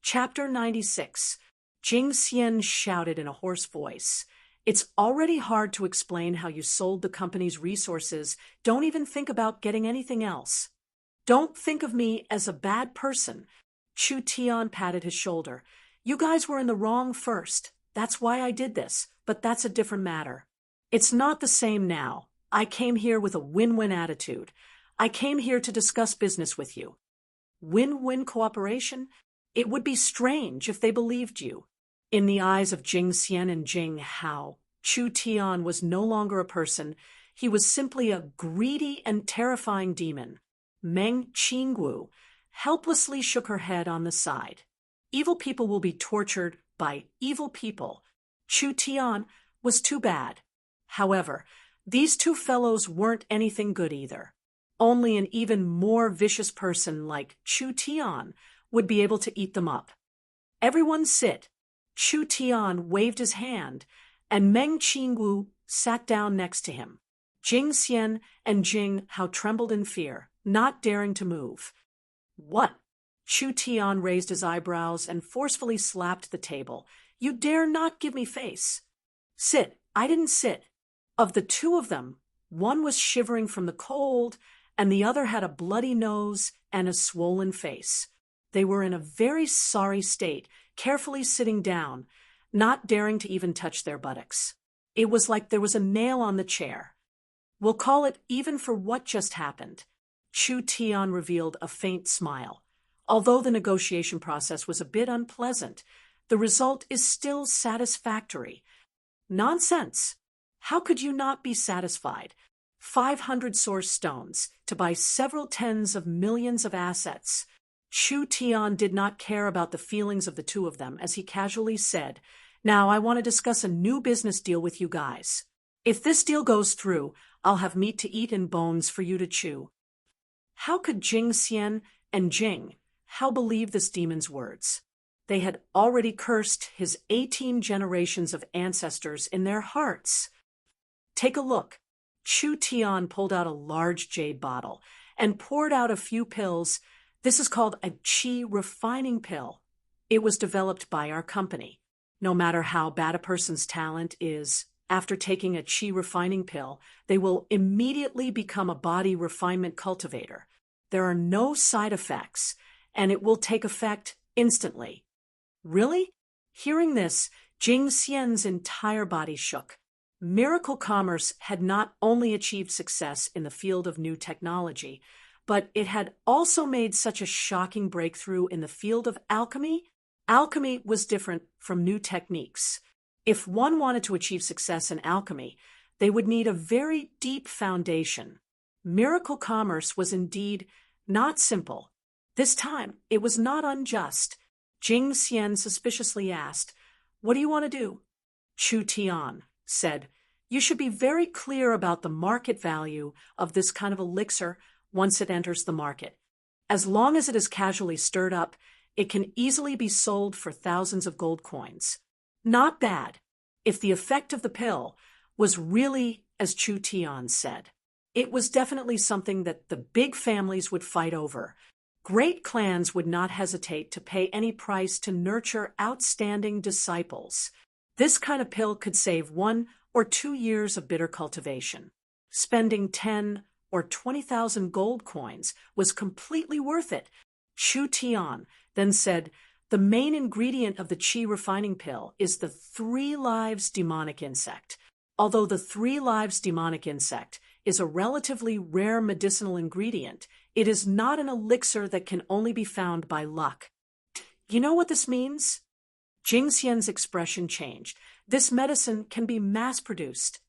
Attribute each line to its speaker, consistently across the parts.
Speaker 1: Chapter 96. Jing Xian shouted in a hoarse voice. It's already hard to explain how you sold the company's resources. Don't even think about getting anything else. Don't think of me as a bad person. Chu Tian patted his shoulder. You guys were in the wrong first. That's why I did this, but that's a different matter. It's not the same now. I came here with a win-win attitude. I came here to discuss business with you. Win-win cooperation? It would be strange if they believed you. In the eyes of Jing Xian and Jing Hao, Chu Tian was no longer a person. He was simply a greedy and terrifying demon. Meng Qingwu helplessly shook her head on the side. Evil people will be tortured by evil people. Chu Tian was too bad. However, these two fellows weren't anything good either. Only an even more vicious person like Chu Tian would be able to eat them up. Everyone sit. Chu Tian waved his hand, and Meng Qingwu sat down next to him. Jing Xian and Jing Hao trembled in fear, not daring to move. What? Chu Tian raised his eyebrows and forcefully slapped the table. You dare not give me face. Sit. I didn't sit. Of the two of them, one was shivering from the cold, and the other had a bloody nose and a swollen face. They were in a very sorry state, carefully sitting down, not daring to even touch their buttocks. It was like there was a nail on the chair. We'll call it even for what just happened. Chu Tian revealed a faint smile. Although the negotiation process was a bit unpleasant, the result is still satisfactory. Nonsense! How could you not be satisfied? 500 source stones to buy several tens of millions of assets. Chu Tian did not care about the feelings of the two of them as he casually said, Now I want to discuss a new business deal with you guys. If this deal goes through, I'll have meat to eat and bones for you to chew. How could Jing Xian and Jing Hao believe this demon's words? They had already cursed his 18 generations of ancestors in their hearts. Take a look. Chu Tian pulled out a large jade bottle and poured out a few pills. This is called a qi refining pill. It was developed by our company. No matter how bad a person's talent is, after taking a qi refining pill, they will immediately become a body refinement cultivator. There are no side effects, and it will take effect instantly. Really? Hearing this, Jing Xian's entire body shook. Miracle Commerce had not only achieved success in the field of new technology, but it had also made such a shocking breakthrough in the field of alchemy. Alchemy was different from new techniques. If one wanted to achieve success in alchemy, they would need a very deep foundation. Miracle Commerce was indeed not simple. This time, it was not unjust. Jing Xian suspiciously asked, What do you want to do? Chu Tian said, You should be very clear about the market value of this kind of elixir once it enters the market. As long as it is casually stirred up, it can easily be sold for thousands of gold coins. Not bad, if the effect of the pill was really as Chu Tian said. It was definitely something that the big families would fight over. Great clans would not hesitate to pay any price to nurture outstanding disciples. This kind of pill could save 1 or 2 years of bitter cultivation. Spending 10 or 20,000 gold coins was completely worth it. Chu Tian then said, The main ingredient of the qi refining pill is the 3 lives demonic insect. Although the 3 lives demonic insect is a relatively rare medicinal ingredient, it is not an elixir that can only be found by luck. You know what this means? Jing Xian's expression changed. This medicine can be mass-produced.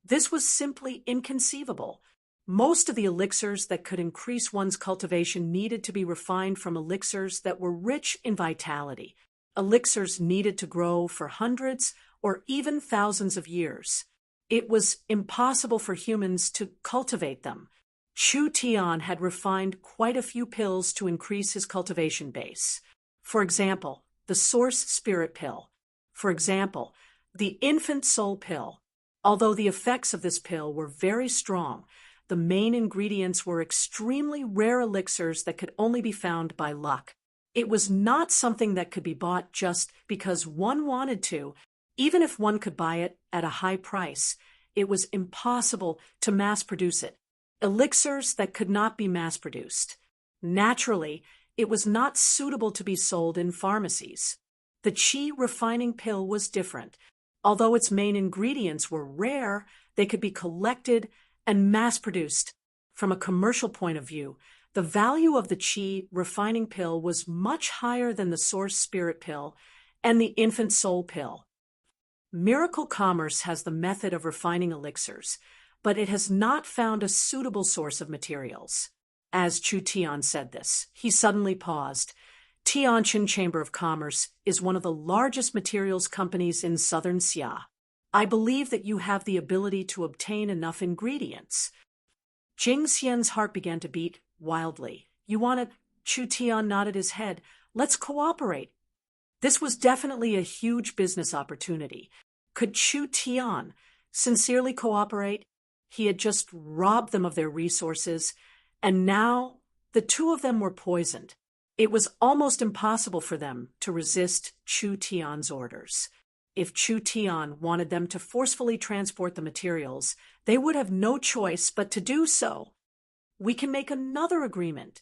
Speaker 1: This was simply inconceivable. Most of the elixirs that could increase one's cultivation needed to be refined from elixirs that were rich in vitality. Elixirs needed to grow for hundreds or even thousands of years. It was impossible for humans to cultivate them. Chu Tian had refined quite a few pills to increase his cultivation base. For example, the Source Spirit Pill. For example, the Infant Soul Pill. Although the effects of this pill were very strong, the main ingredients were extremely rare elixirs that could only be found by luck. It was not something that could be bought just because one wanted to. Even if one could buy it at a high price, it was impossible to mass produce it. Elixirs that could not be mass produced. Naturally, it was not suitable to be sold in pharmacies. The qi refining pill was different. Although its main ingredients were rare, they could be collected and mass-produced. From a commercial point of view, the value of the qi refining pill was much higher than the source spirit pill and the infant soul pill. Miracle Commerce has the method of refining elixirs, but it has not found a suitable source of materials. As Chu Tian said this, he suddenly paused. Tianjin Chamber of Commerce is one of the largest materials companies in southern Xia. I believe that you have the ability to obtain enough ingredients. Jing Xian's heart began to beat wildly. You want it? Chu Tian nodded his head. Let's cooperate. This was definitely a huge business opportunity. Could Chu Tian sincerely cooperate? He had just robbed them of their resources, and now the two of them were poisoned. It was almost impossible for them to resist Chu Tian's orders. If Chu Tian wanted them to forcefully transport the materials, they would have no choice but to do so. We can make another agreement.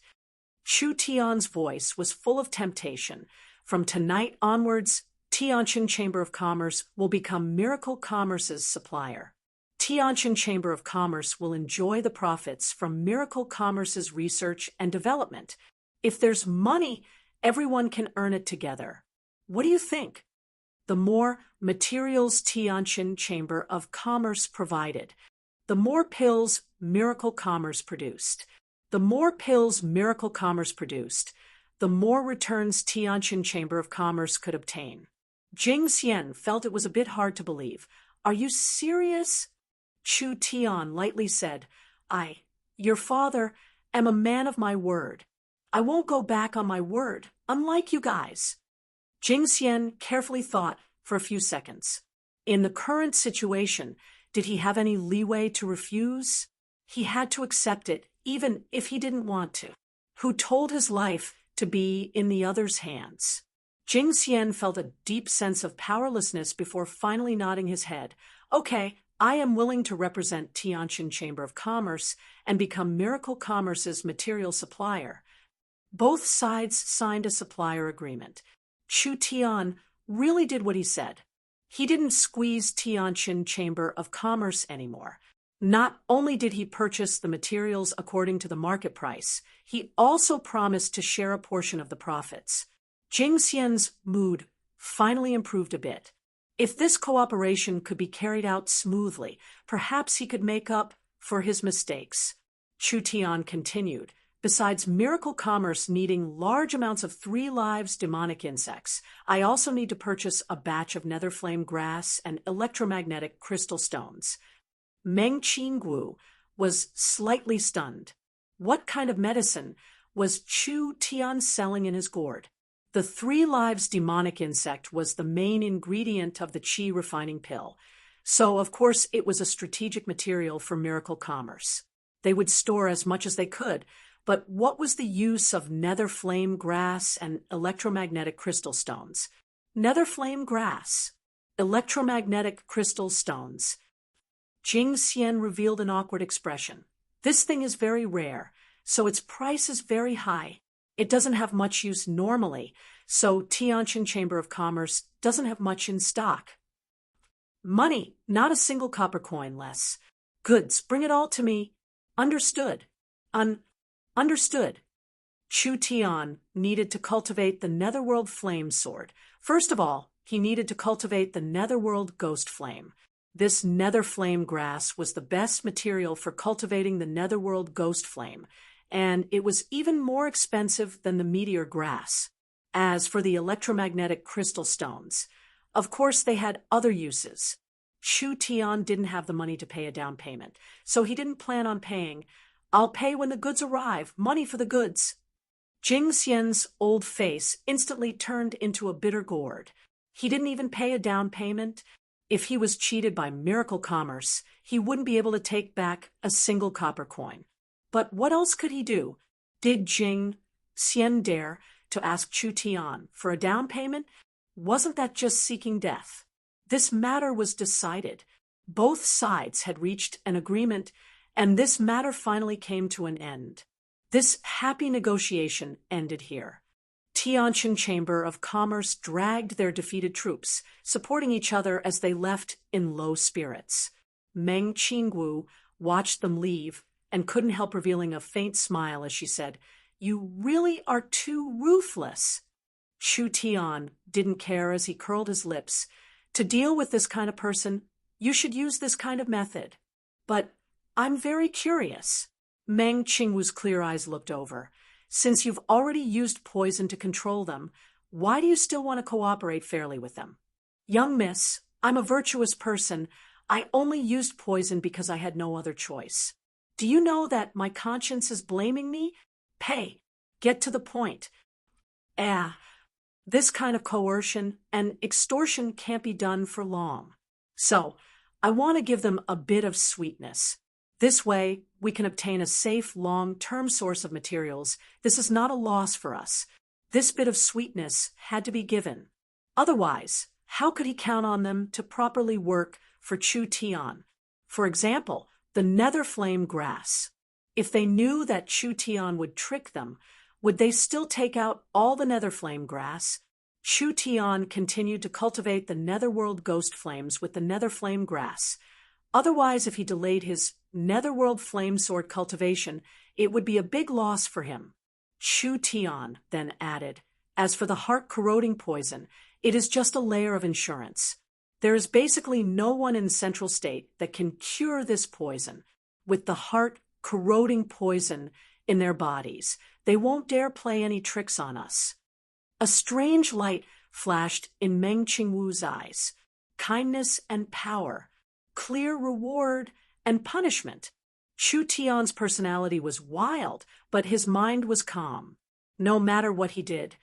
Speaker 1: Chu Tian's voice was full of temptation. From tonight onwards, Tianjin Chamber of Commerce will become Miracle Commerce's supplier. Tianjin Chamber of Commerce will enjoy the profits from Miracle Commerce's research and development. If there's money, everyone can earn it together. What do you think? The more materials Tianjin Chamber of Commerce provided, the more pills Miracle Commerce produced. The more pills Miracle Commerce produced, the more returns Tianjin Chamber of Commerce could obtain. Jing Xian felt it was a bit hard to believe. Are you serious? Chu Tian lightly said, your father, am a man of my word. I won't go back on my word, unlike you guys. Jing Xian carefully thought for a few seconds. In the current situation, did he have any leeway to refuse? He had to accept it, even if he didn't want to. Who told his life to be in the other's hands? Jing Xian felt a deep sense of powerlessness before finally nodding his head. Okay, I am willing to represent Tianjin Chamber of Commerce and become Miracle Commerce's material supplier. Both sides signed a supplier agreement. Chu Tian really did what he said. He didn't squeeze Tianjin Chamber of Commerce anymore. Not only did he purchase the materials according to the market price, he also promised to share a portion of the profits. Jing Xian's mood finally improved a bit. If this cooperation could be carried out smoothly, perhaps he could make up for his mistakes. Chu Tian continued. Besides Miracle Commerce needing large amounts of 3 lives demonic insects, I also need to purchase a batch of nether flame grass and electromagnetic crystal stones. Meng Qinggu was slightly stunned. What kind of medicine was Chu Tian selling in his gourd? The 3 lives demonic insect was the main ingredient of the qi refining pill, so of course it was a strategic material for Miracle Commerce. They would store as much as they could, but what was the use of nether flame grass and electromagnetic crystal stones? Nether flame grass, electromagnetic crystal stones. Jing Xian revealed an awkward expression. This thing is very rare, so its price is very high. It doesn't have much use normally, so Tianjin Chamber of Commerce doesn't have much in stock. Money, not a single copper coin less. Goods, bring it all to me. Understood. Understood. Chu Tian needed to cultivate the Netherworld Flame Sword. First of all, he needed to cultivate the Netherworld Ghost Flame. This nether flame grass was the best material for cultivating the Netherworld Ghost Flame, and it was even more expensive than the meteor grass. As for the electromagnetic crystal stones, of course they had other uses. Chu Tian didn't have the money to pay a down payment, so he didn't plan on paying. I'll pay when the goods arrive, money for the goods. Jing Xian's old face instantly turned into a bitter gourd. He didn't even pay a down payment. If he was cheated by Miracle Commerce, he wouldn't be able to take back a single copper coin. But what else could he do? Did Jing Xian dare to ask Chu Tian for a down payment, wasn't that just seeking death? This matter was decided. Both sides had reached an agreement, and this matter finally came to an end. This happy negotiation ended here. Tianjin Chamber of Commerce dragged their defeated troops, supporting each other as they left in low spirits. Meng Qingwu watched them leave and couldn't help revealing a faint smile as she said, "You really are too ruthless." Chu Tian didn't care as he curled his lips. To deal with this kind of person, you should use this kind of method. But I'm very curious. Meng Qingwu's clear eyes looked over. Since you've already used poison to control them, why do you still want to cooperate fairly with them? Young miss, I'm a virtuous person. I only used poison because I had no other choice. Do you know that my conscience is blaming me? Get to the point. This kind of coercion and extortion can't be done for long. So, I want to give them a bit of sweetness. This way, we can obtain a safe, long-term source of materials. This is not a loss for us. This bit of sweetness had to be given. Otherwise, how could he count on them to properly work for Chu Tian? For example, the nether flame grass. If they knew that Chu Tian would trick them, would they still take out all the nether flame grass? Chu Tian continued to cultivate the netherworld ghost flames with the nether flame grass. Otherwise, if he delayed his netherworld flame sword cultivation, it would be a big loss for him. Chu Tian then added, "As for the heart-corroding poison, it is just a layer of insurance. There is basically no one in Central State that can cure this poison. With the heart-corroding poison in their bodies, they won't dare play any tricks on us." A strange light flashed in Meng Qingwu's eyes. Kindness and power, clear reward and punishment. Chu Tian's personality was wild, but his mind was calm. No matter what he did,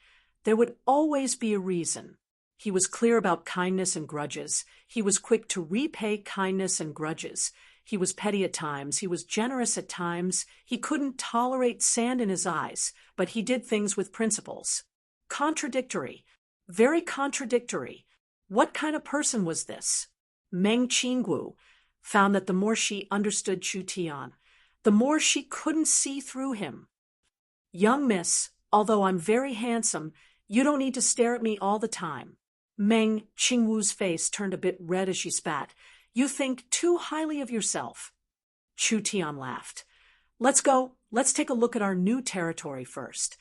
Speaker 1: there would always be a reason. He was clear about kindness and grudges. He was quick to repay kindness and grudges. He was petty at times. He was generous at times. He couldn't tolerate sand in his eyes, but he did things with principles. Contradictory. Very contradictory. What kind of person was this? Meng Qingwu found that the more she understood Chu Tian, the more she couldn't see through him. "Young miss, although I'm very handsome, you don't need to stare at me all the time." Meng Qingwu's face turned a bit red as she spat. "You think too highly of yourself." Chu Tian laughed. "Let's go. Let's take a look at our new territory first."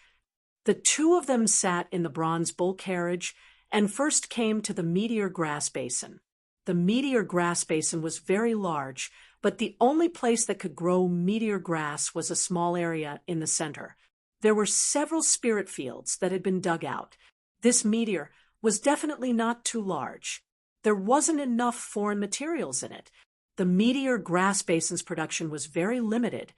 Speaker 1: The two of them sat in the bronze bull carriage and first came to the meteor grass basin. The meteor grass basin was very large, but the only place that could grow meteor grass was a small area in the center. There were several spirit fields that had been dug out. This meteor was definitely not too large. There wasn't enough foreign materials in it. The meteor grass basin's production was very limited.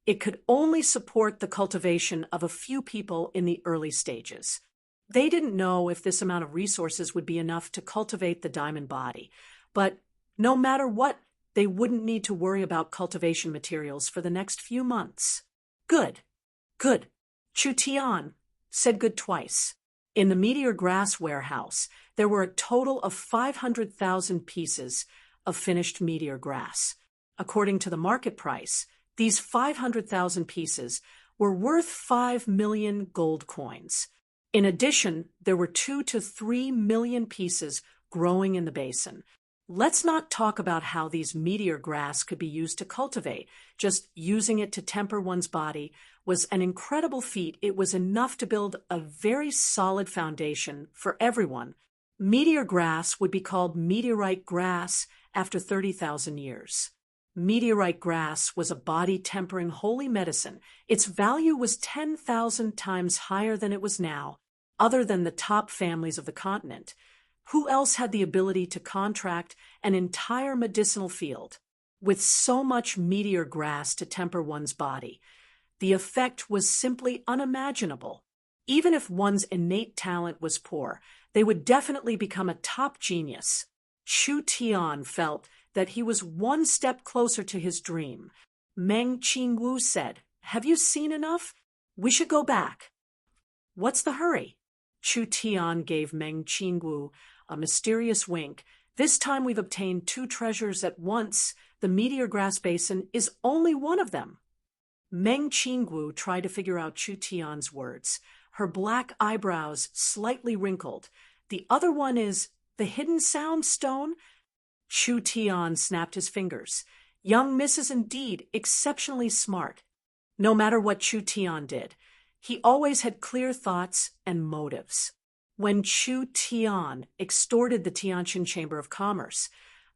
Speaker 1: It could only support the cultivation of a few people in the early stages. They didn't know if this amount of resources would be enough to cultivate the diamond body, but no matter what, they wouldn't need to worry about cultivation materials for the next few months. Good. Chu Tian said good twice. In the meteor grass warehouse, there were a total of 500,000 pieces of finished meteor grass. According to the market price, these 500,000 pieces were worth 5 million gold coins. In addition, there were 2 to 3 million pieces growing in the basin. Let's not talk about how these meteor grass could be used to cultivate. Just using it to temper one's body was an incredible feat. It was enough to build a very solid foundation for everyone. Meteor grass would be called meteorite grass after 30,000 years. Meteorite grass was a body-tempering holy medicine. Its value was 10,000 times higher than it was now, other than the top families of the continent. Who else had the ability to contract an entire medicinal field with so much meteor grass to temper one's body? The effect was simply unimaginable. Even if one's innate talent was poor, they would definitely become a top genius. Chu Tian felt that he was one step closer to his dream. Meng Qingwu said, "Have you seen enough? We should go back." What's the hurry? Chu Tian gave Meng Qingwu a mysterious wink. This time we've obtained two treasures at once. The meteor grass basin is only one of them. Meng Qingwu tried to figure out Chu Tian's words. Her black eyebrows slightly wrinkled. The other one is the hidden sound stone? Chu Tian snapped his fingers. Young Miss is indeed exceptionally smart. No matter what Chu Tian did, he always had clear thoughts and motives. When Chu Tian extorted the Tianjin Chamber of Commerce,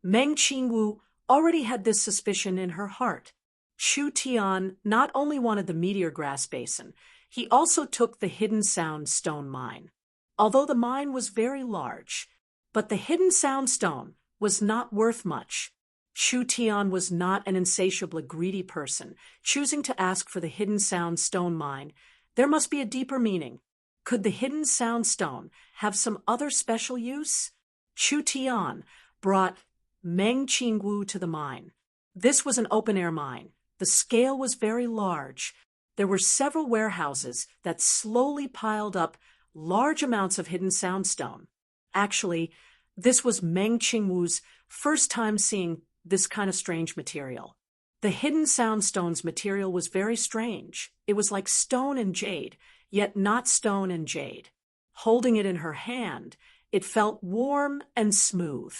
Speaker 1: Meng Qingwu already had this suspicion in her heart. Chu Tian not only wanted the meteor grass basin, he also took the hidden sound stone mine. Although the mine was very large, but the hidden sound stone was not worth much. Chu Tian was not an insatiably greedy person, choosing to ask for the hidden sound stone mine. There must be a deeper meaning. Could the hidden sound stone have some other special use? Chu Tian brought Meng Qingwu to the mine. This was an open-air mine. The scale was very large. There were several warehouses that slowly piled up large amounts of hidden soundstone. Actually, this was Meng Qingwu's first time seeing this kind of strange material. The hidden soundstone's material was very strange. It was like stone and jade, yet not stone and jade. Holding it in her hand, it felt warm and smooth.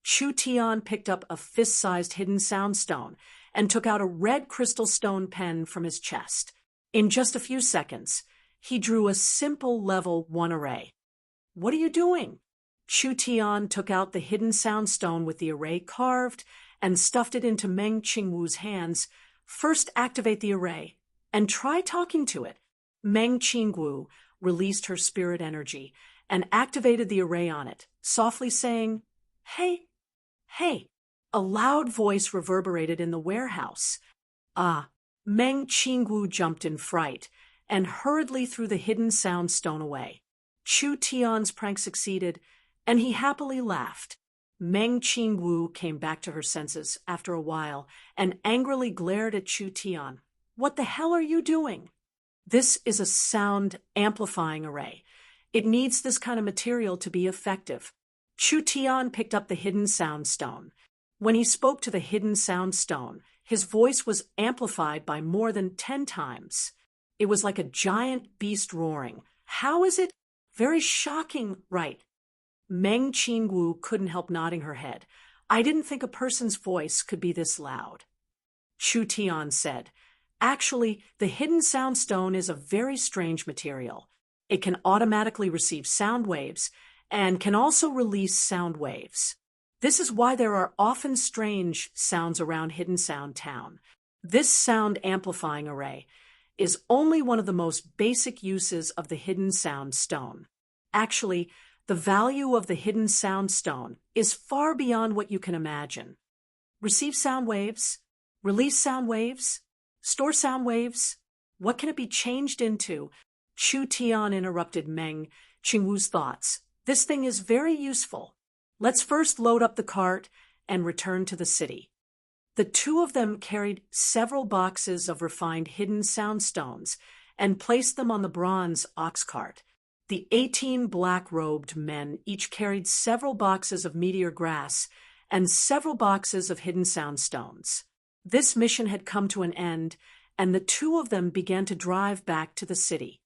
Speaker 1: Chu Tian picked up a fist-sized hidden soundstone and took out a red crystal stone pen from his chest. In just a few seconds, he drew a simple level 1 array. What are you doing? Chu Tian took out the hidden soundstone with the array carved and stuffed it into Meng Qingwu's hands. First activate the array and try talking to it. Meng Qingwu released her spirit energy and activated the array on it, softly saying, "Hey, hey." A loud voice reverberated in the warehouse. Ah, Meng Qingwu jumped in fright and hurriedly threw the hidden sound stone away. Chu Tian's prank succeeded, and he happily laughed. Meng Qingwu came back to her senses after a while and angrily glared at Chu Tian. What the hell are you doing? This is a sound amplifying array. It needs this kind of material to be effective. Chu Tian picked up the hidden sound stone. When he spoke to the hidden sound stone, his voice was amplified by more than 10 times. It was like a giant beast roaring. How is it? Very shocking, right? Meng Qingwu couldn't help nodding her head. I didn't think a person's voice could be this loud. Chu Tian said, actually, the hidden sound stone is a very strange material. It can automatically receive sound waves and can also release sound waves. This is why there are often strange sounds around Hidden Sound Town. This sound amplifying array is only one of the most basic uses of the hidden sound stone. Actually, the value of the hidden sound stone is far beyond what you can imagine. Receive sound waves, release sound waves, store sound waves. What can it be changed into? Chu Tian interrupted Meng Qingwu's thoughts. This thing is very useful. Let's first load up the cart and return to the city. The two of them carried several boxes of refined hidden soundstones and placed them on the bronze ox cart. The 18 black-robed men each carried several boxes of meteor grass and several boxes of hidden soundstones. This mission had come to an end, and the two of them began to drive back to the city.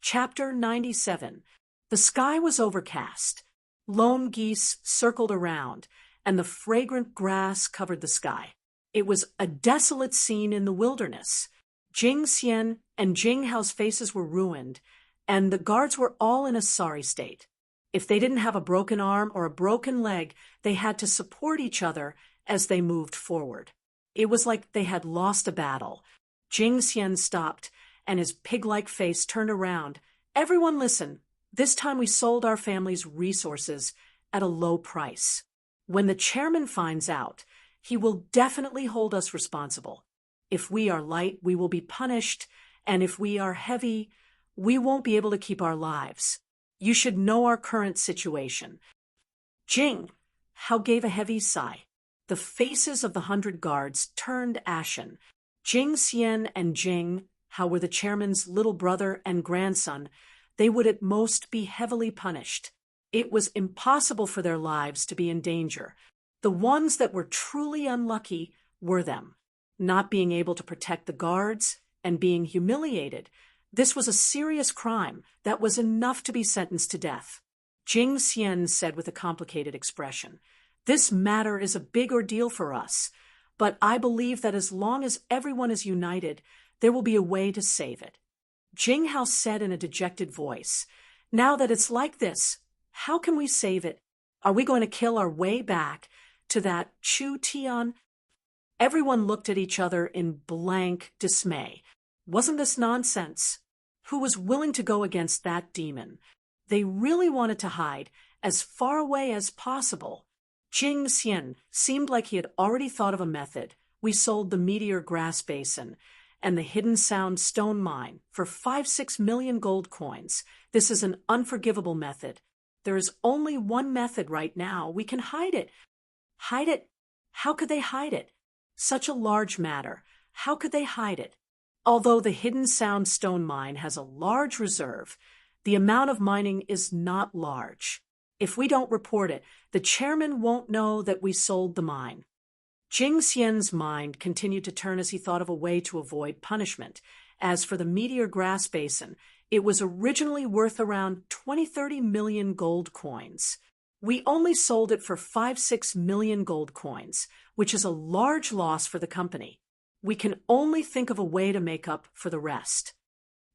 Speaker 1: Chapter 97. The sky was overcast. Lone geese circled around, and the fragrant grass covered the sky. It was a desolate scene in the wilderness. Jing Xian and Jing Hao's faces were ruined, and the guards were all in a sorry state. If they didn't have a broken arm or a broken leg, they had to support each other as they moved forward. It was like they had lost a battle. Jing Xian stopped, and his pig-like face turned around. Everyone listen. This time we sold our family's resources at a low price. When the chairman finds out, he will definitely hold us responsible. If we are light, we will be punished, and if we are heavy, we won't be able to keep our lives. You should know our current situation. Jing Hao gave a heavy sigh. The faces of the 100 guards turned ashen. Jing Xian and Jing Hao were the chairman's little brother and grandson. they would at most be heavily punished. It was impossible for their lives to be in danger. The ones that were truly unlucky were them, not being able to protect the guards and being humiliated. This was a serious crime that was enough to be sentenced to death. Jing Xian said with a complicated expression, "This matter is a big ordeal for us, but I believe that as long as everyone is united, there will be a way to save it." Jing Hao said in a dejected voice, "Now that it's like this, how can we save it? Are we going to kill our way back to that Chu Tian?" Everyone looked at each other in blank dismay. Wasn't this nonsense? Who was willing to go against that demon? They really wanted to hide as far away as possible. Jing Xian seemed like he had already thought of a method. "We sold the Meteor Grass Basin and the Hidden Sound Stone Mine for 5-6 million gold coins. This is an unforgivable method. There is only one method right now. We can hide it." Hide it? How could they hide it? Such a large matter. How could they hide it? Although the Hidden Sound Stone Mine has a large reserve, the amount of mining is not large. If we don't report it, the chairman won't know that we sold the mine. Jing Xian's mind continued to turn as he thought of a way to avoid punishment. As for the Meteor Grass Basin, it was originally worth around 20-30 million gold coins. We only sold it for 5-6 million gold coins, which is a large loss for the company. We can only think of a way to make up for the rest.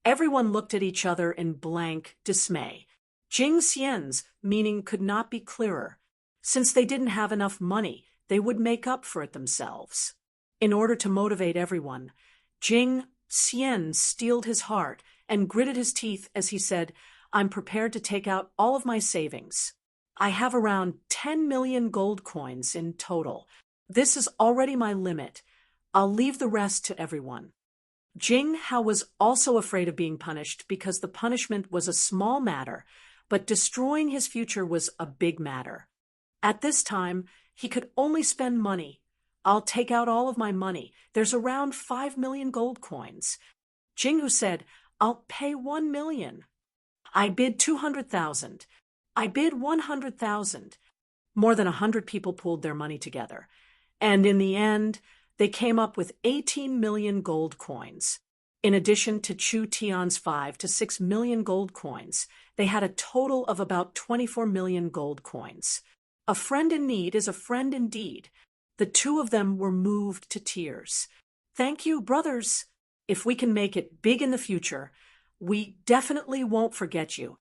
Speaker 1: Everyone looked at each other in blank dismay. Jing Xian's meaning could not be clearer. Since they didn't have enough money, they would make up for it themselves. In order to motivate everyone, Jing Xian steeled his heart and gritted his teeth as he said, "I'm prepared to take out all of my savings. I have around 10 million gold coins in total. This is already my limit. I'll leave the rest to everyone." Jing Hao was also afraid of being punished because the punishment was a small matter, but destroying his future was a big matter. At this time, he could only spend money. "I'll take out all of my money. There's around 5 million gold coins." Jing Hu said, "I'll pay 1 million. I bid 200,000. I bid 100,000. More than 100 people pooled their money together. And in the end, they came up with 18 million gold coins. In addition to Chu Tian's 5-6 million gold coins, they had a total of about 24 million gold coins. A friend in need is a friend indeed. The two of them were moved to tears. "Thank you, brothers. If we can make it big in the future, we definitely won't forget you."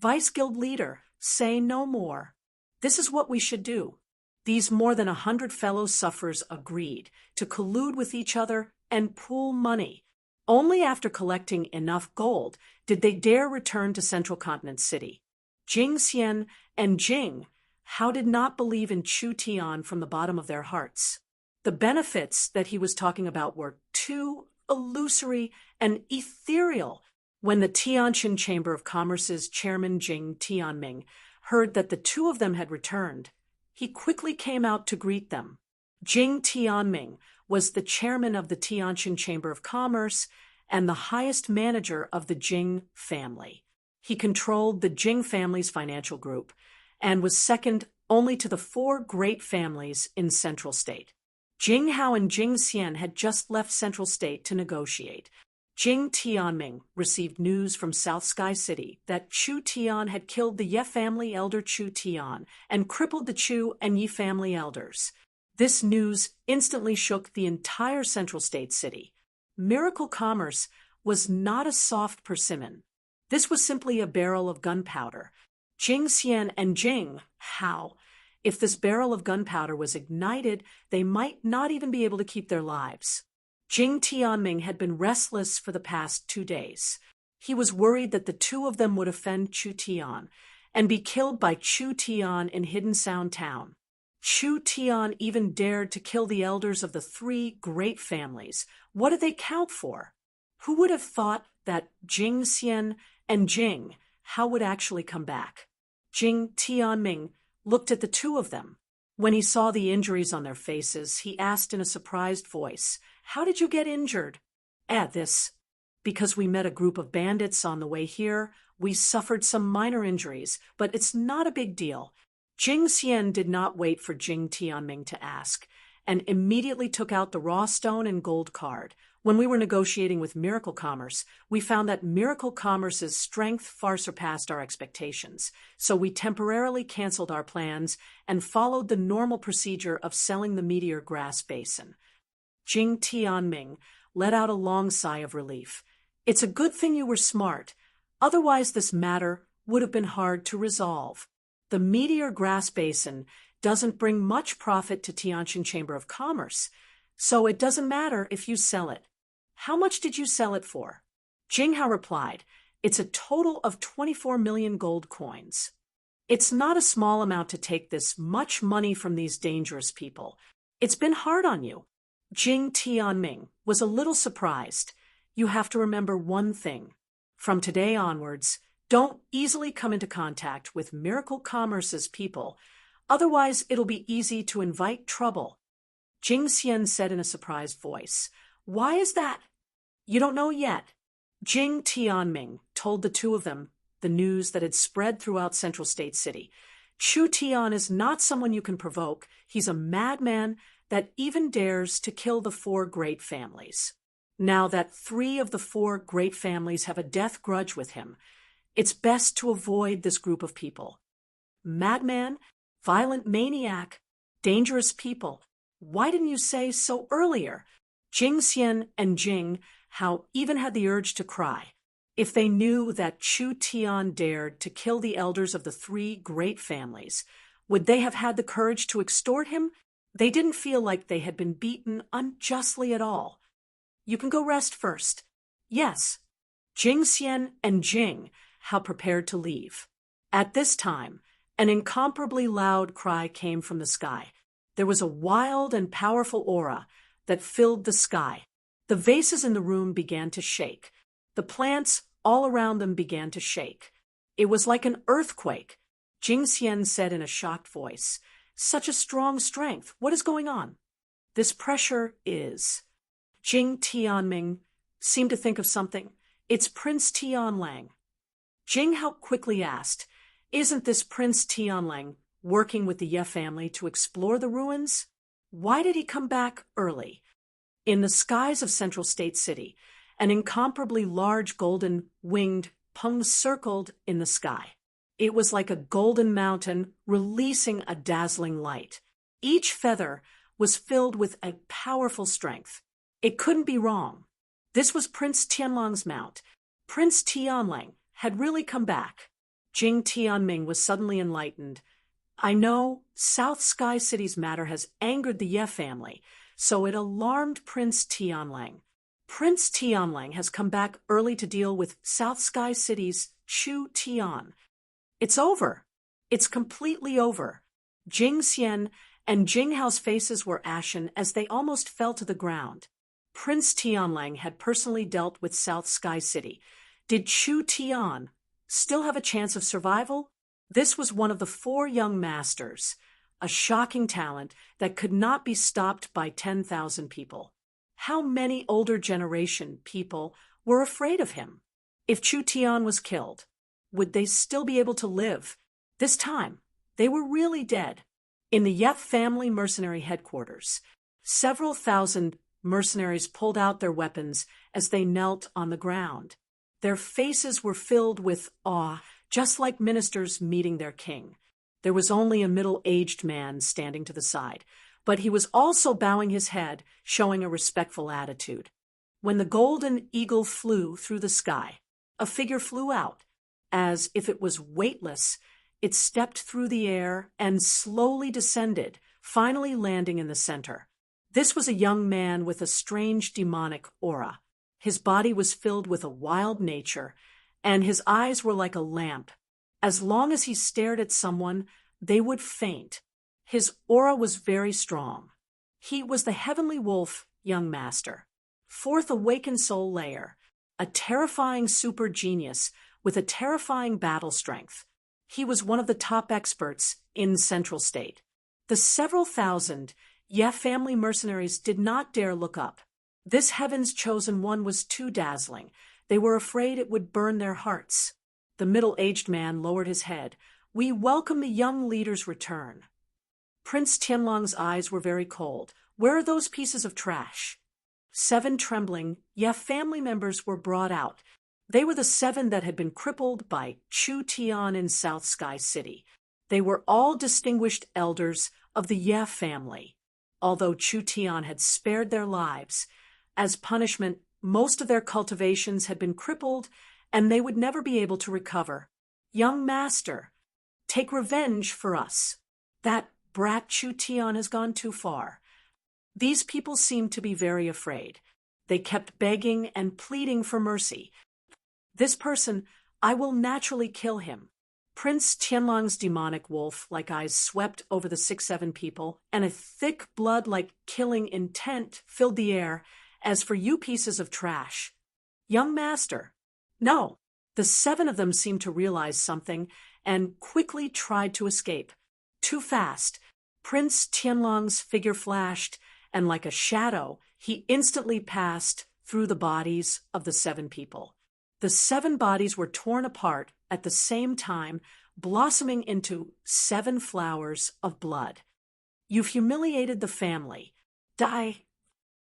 Speaker 1: Vice Guild leader, say no more. This is what we should do. These more than 100 fellow sufferers agreed to collude with each other and pool money. Only after collecting enough gold did they dare return to Central Continent City. Jing Xian and Jing Hao did not believe in Chu Tian from the bottom of their hearts. The benefits that he was talking about were too illusory and ethereal. When the Tianjin Chamber of Commerce's chairman Jing Tianming heard that the two of them had returned, he quickly came out to greet them. Jing Tianming was the chairman of the Tianjin Chamber of Commerce and the highest manager of the Jing family. He controlled the Jing family's financial group and was second only to the 4 great families in Central State. Jing Hao and Jing Xian had just left Central State to negotiate. Jing Tianming received news from South Sky City that Chu Tian had killed the Ye family elder Chu Tian and crippled the Chu and Yi family elders. This news instantly shook the entire Central State city. Miracle Commerce was not a soft persimmon. This was simply a barrel of gunpowder. Jing Xian and Jing Hao, if this barrel of gunpowder was ignited, they might not even be able to keep their lives. Jing Tianming had been restless for the past 2 days. He was worried that the two of them would offend Chu Tian and be killed by Chu Tian in Hidden Sound Town. Chu Tian even dared to kill the elders of the 3 great families. What did they count for? Who would have thought that Jing Xian and Jing Hao would actually come back? Jing Tianming looked at the two of them. When he saw the injuries on their faces, he asked in a surprised voice, "How did you get injured?" This Because we met a group of bandits on the way here, we suffered some minor injuries, but it's not a big deal. Jing Xian did not wait for Jing Tianming to ask, and immediately took out the raw stone and gold card. When we were negotiating with Miracle Commerce, we found that Miracle Commerce's strength far surpassed our expectations, so we temporarily canceled our plans and followed the normal procedure of selling the Meteor Grass Basin. Jing Tianming let out a long sigh of relief. It's a good thing you were smart. Otherwise, this matter would have been hard to resolve. The Meteor Grass Basin doesn't bring much profit to Tianjin Chamber of Commerce, so it doesn't matter if you sell it. How much did you sell it for? Jinghao replied, it's a total of 24 million gold coins. It's not a small amount to take this much money from these dangerous people. It's been hard on you. Jing Tianming was a little surprised. You have to remember one thing. From today onwards, don't easily come into contact with Miracle Commerce's people, otherwise it'll be easy to invite trouble. Jing Xian said in a surprised voice. Why is that? You don't know yet. Jing Tianming told the two of them the news that had spread throughout Central State City. Chu Tian is not someone you can provoke. He's a madman that even dares to kill the 4 great families. Now that 3 of the 4 great families have a death grudge with him, it's best to avoid this group of people. Madman, violent maniac, dangerous people. Why didn't you say so earlier? Jing Xian and Jing Hao even had the urge to cry. If they knew that Chu Tian dared to kill the elders of the 3 great families, would they have had the courage to extort him? They didn't feel like they had been beaten unjustly at all. You can go rest first. Yes. Jing Xian and Jing Hao prepared to leave. At this time, an incomparably loud cry came from the sky. There was a wild and powerful aura that filled the sky. The vases in the room began to shake. The plants all around them began to shake. It was like an earthquake. Jing Xian said in a shocked voice, Such a strong strength. What is going on? This pressure is... Jing Tianming seemed to think of something. It's Prince Tianlang. Jing Hao quickly asked, Isn't this Prince Tianlang working with the Ye family to explore the ruins? Why did he come back early? In the skies of Central State City, an incomparably large golden-winged pung circled in the sky. It was like a golden mountain releasing a dazzling light. Each feather was filled with a powerful strength. It couldn't be wrong. This was Prince Tianlang's mount. Prince Tianlang had really come back. Jing Tianming was suddenly enlightened. I know South Sky City's matter has angered the Ye family, so it alarmed Prince Tianlang. Prince Tianlang has come back early to deal with South Sky City's Chu Tian. It's over. It's completely over. Jing Xian and Jing Hao's faces were ashen as they almost fell to the ground. Prince Tianlang had personally dealt with South Sky City. Did Chu Tian still have a chance of survival? This was one of the 4 young masters, a shocking talent that could not be stopped by 10,000 people. How many older generation people were afraid of him? If Chu Tian was killed, would they still be able to live? This time, they were really dead. In the Ye family mercenary headquarters, several thousand mercenaries pulled out their weapons as they knelt on the ground. Their faces were filled with awe, just like ministers meeting their king. There was only a middle-aged man standing to the side, but he was also bowing his head, showing a respectful attitude. When the golden eagle flew through the sky, a figure flew out. As if it was weightless, it stepped through the air and slowly descended, finally landing in the center. This was a young man with a strange demonic aura. His body was filled with a wild nature, and his eyes were like a lamp. As long as he stared at someone, they would faint. His aura was very strong. He was the heavenly wolf, young master. 4th awakened soul layer, a terrifying super genius with a terrifying battle strength. He was one of the top experts in Central State. The several thousand Ye family mercenaries did not dare look up. This heaven's chosen one was too dazzling. They were afraid it would burn their hearts. The middle-aged man lowered his head. "We welcome the young leader's return." Prince Tianlong's eyes were very cold. "Where are those pieces of trash?" 7 trembling, family members were brought out. They were the 7 that had been crippled by Chu Tian in South Sky City. They were all distinguished elders of the Ye family. Although Chu Tian had spared their lives, as punishment, most of their cultivations had been crippled, and they would never be able to recover. "Young master, take revenge for us. That brat Chu Tian has gone too far." These people seemed to be very afraid. They kept begging and pleading for mercy. "This person, I will naturally kill him." Prince Tianlong's demonic wolf-like eyes swept over the 6-7 people, and a thick blood-like killing intent filled the air. "As for you pieces of trash, young master." "No." The 7 of them seemed to realize something and quickly tried to escape. Too fast. Prince Tianlong's figure flashed, and like a shadow, he instantly passed through the bodies of the 7 people. The 7 bodies were torn apart at the same time, blossoming into 7 flowers of blood. "You've humiliated the family. Die."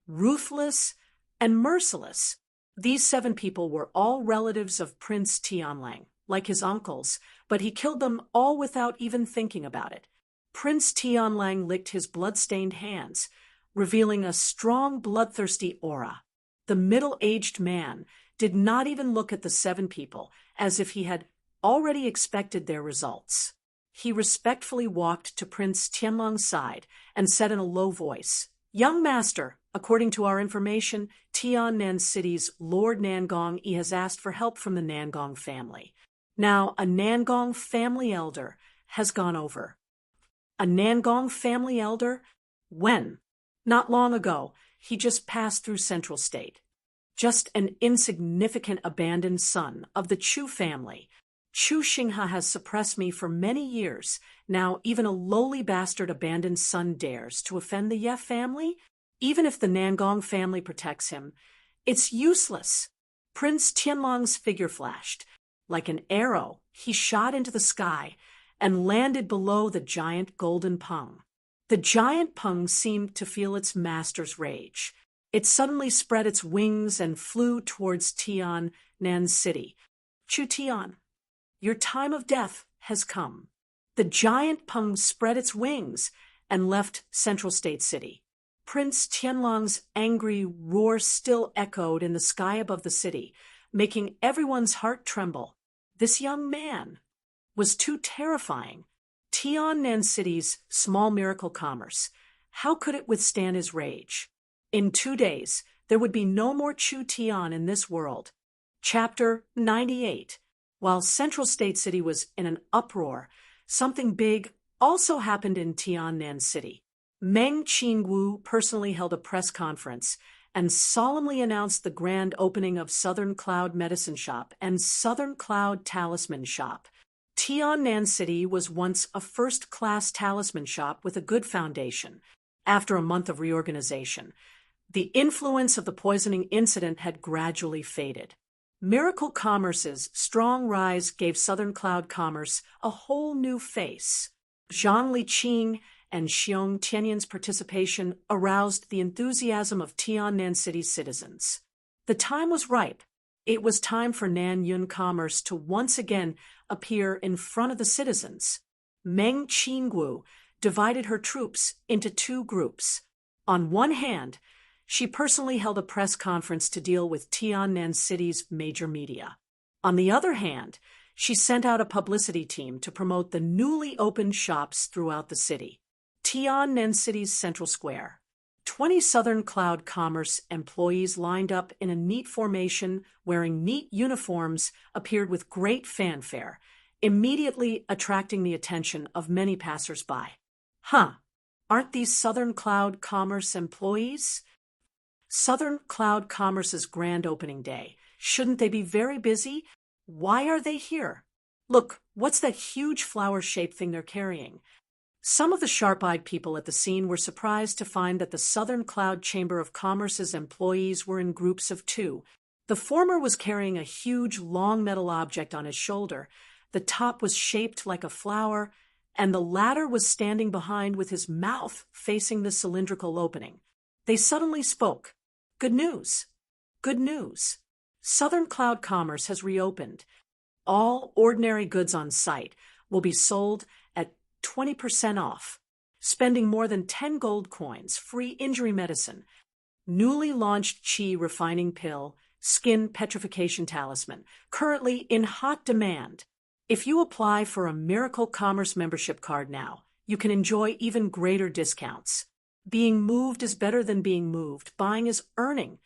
Speaker 1: Ruthless and merciless. These 7 people were all relatives of Prince Tianlang, like his uncles, but he killed them all without even thinking about it. Prince Tianlang licked his blood-stained hands, revealing a strong, bloodthirsty aura. The middle-aged man did not even look at the 7 people, as if he had already expected their results. He respectfully walked to Prince Tianlong's side and said in a low voice, "Young master, according to our information, Tiannan City's Lord Nangong has asked for help from the Nangong family. Now, a Nangong family elder has gone over." "A Nangong family elder? When?" "Not long ago. He just passed through Central State. Just an insignificant abandoned son of the Chu family. Chu Xingha has suppressed me for many years. Now even a lowly bastard abandoned son dares to offend the Ye family? Even if the Nangong family protects him, it's useless." Prince Tianlong's figure flashed. Like an arrow, he shot into the sky and landed below the giant golden pung. The giant pung seemed to feel its master's rage. It suddenly spread its wings and flew towards Tiannan City. "Chu Tian, your time of death has come." The giant pung spread its wings and left Central State City. Prince Tianlong's angry roar still echoed in the sky above the city, making everyone's heart tremble. This young man was too terrifying. Tiannan City's small miracle commerce. How could it withstand his rage? In 2 days, there would be no more Chu Tian in this world. Chapter 98. While Central State City was in an uproar, something big also happened in Tiannan City. Meng Qingwu personally held a press conference and solemnly announced the grand opening of Southern Cloud Medicine Shop and Southern Cloud Talisman Shop. Tiannan City was once a first-class talisman shop with a good foundation. After a month of reorganization, the influence of the poisoning incident had gradually faded. Miracle Commerce's strong rise gave Southern Cloud Commerce a whole new face. Zhang Liqing and Xiong Tianyan's participation aroused the enthusiasm of Tiannan City's citizens. The time was ripe. It was time for Nanyun Commerce to once again appear in front of the citizens. Meng Qingwu divided her troops into 2 groups. On one hand, she personally held a press conference to deal with Tiannan City's major media. On the other hand, she sent out a publicity team to promote the newly opened shops throughout the city. Tiannan City's Central Square. 20 Southern Cloud Commerce employees lined up in a neat formation wearing neat uniforms appeared with great fanfare, immediately attracting the attention of many passers-by. "Huh, aren't these Southern Cloud Commerce employees? Southern Cloud Commerce's grand opening day. Shouldn't they be very busy? Why are they here? Look, what's that huge flower-shaped thing they're carrying?" Some of the sharp-eyed people at the scene were surprised to find that the Southern Cloud Chamber of Commerce's employees were in groups of 2. The former was carrying a huge, long metal object on his shoulder. The top was shaped like a flower, and the latter was standing behind with his mouth facing the cylindrical opening. They suddenly spoke. Good news. Good news. Southern Cloud Commerce has reopened. All ordinary goods on site will be sold at 20% off. Spending more than 10 gold coins, free injury medicine, newly launched Qi refining pill, skin petrification talisman, currently in hot demand. If you apply for a Miracle Commerce membership card now, you can enjoy even greater discounts. Being moved is better than being moved. Buying is earning.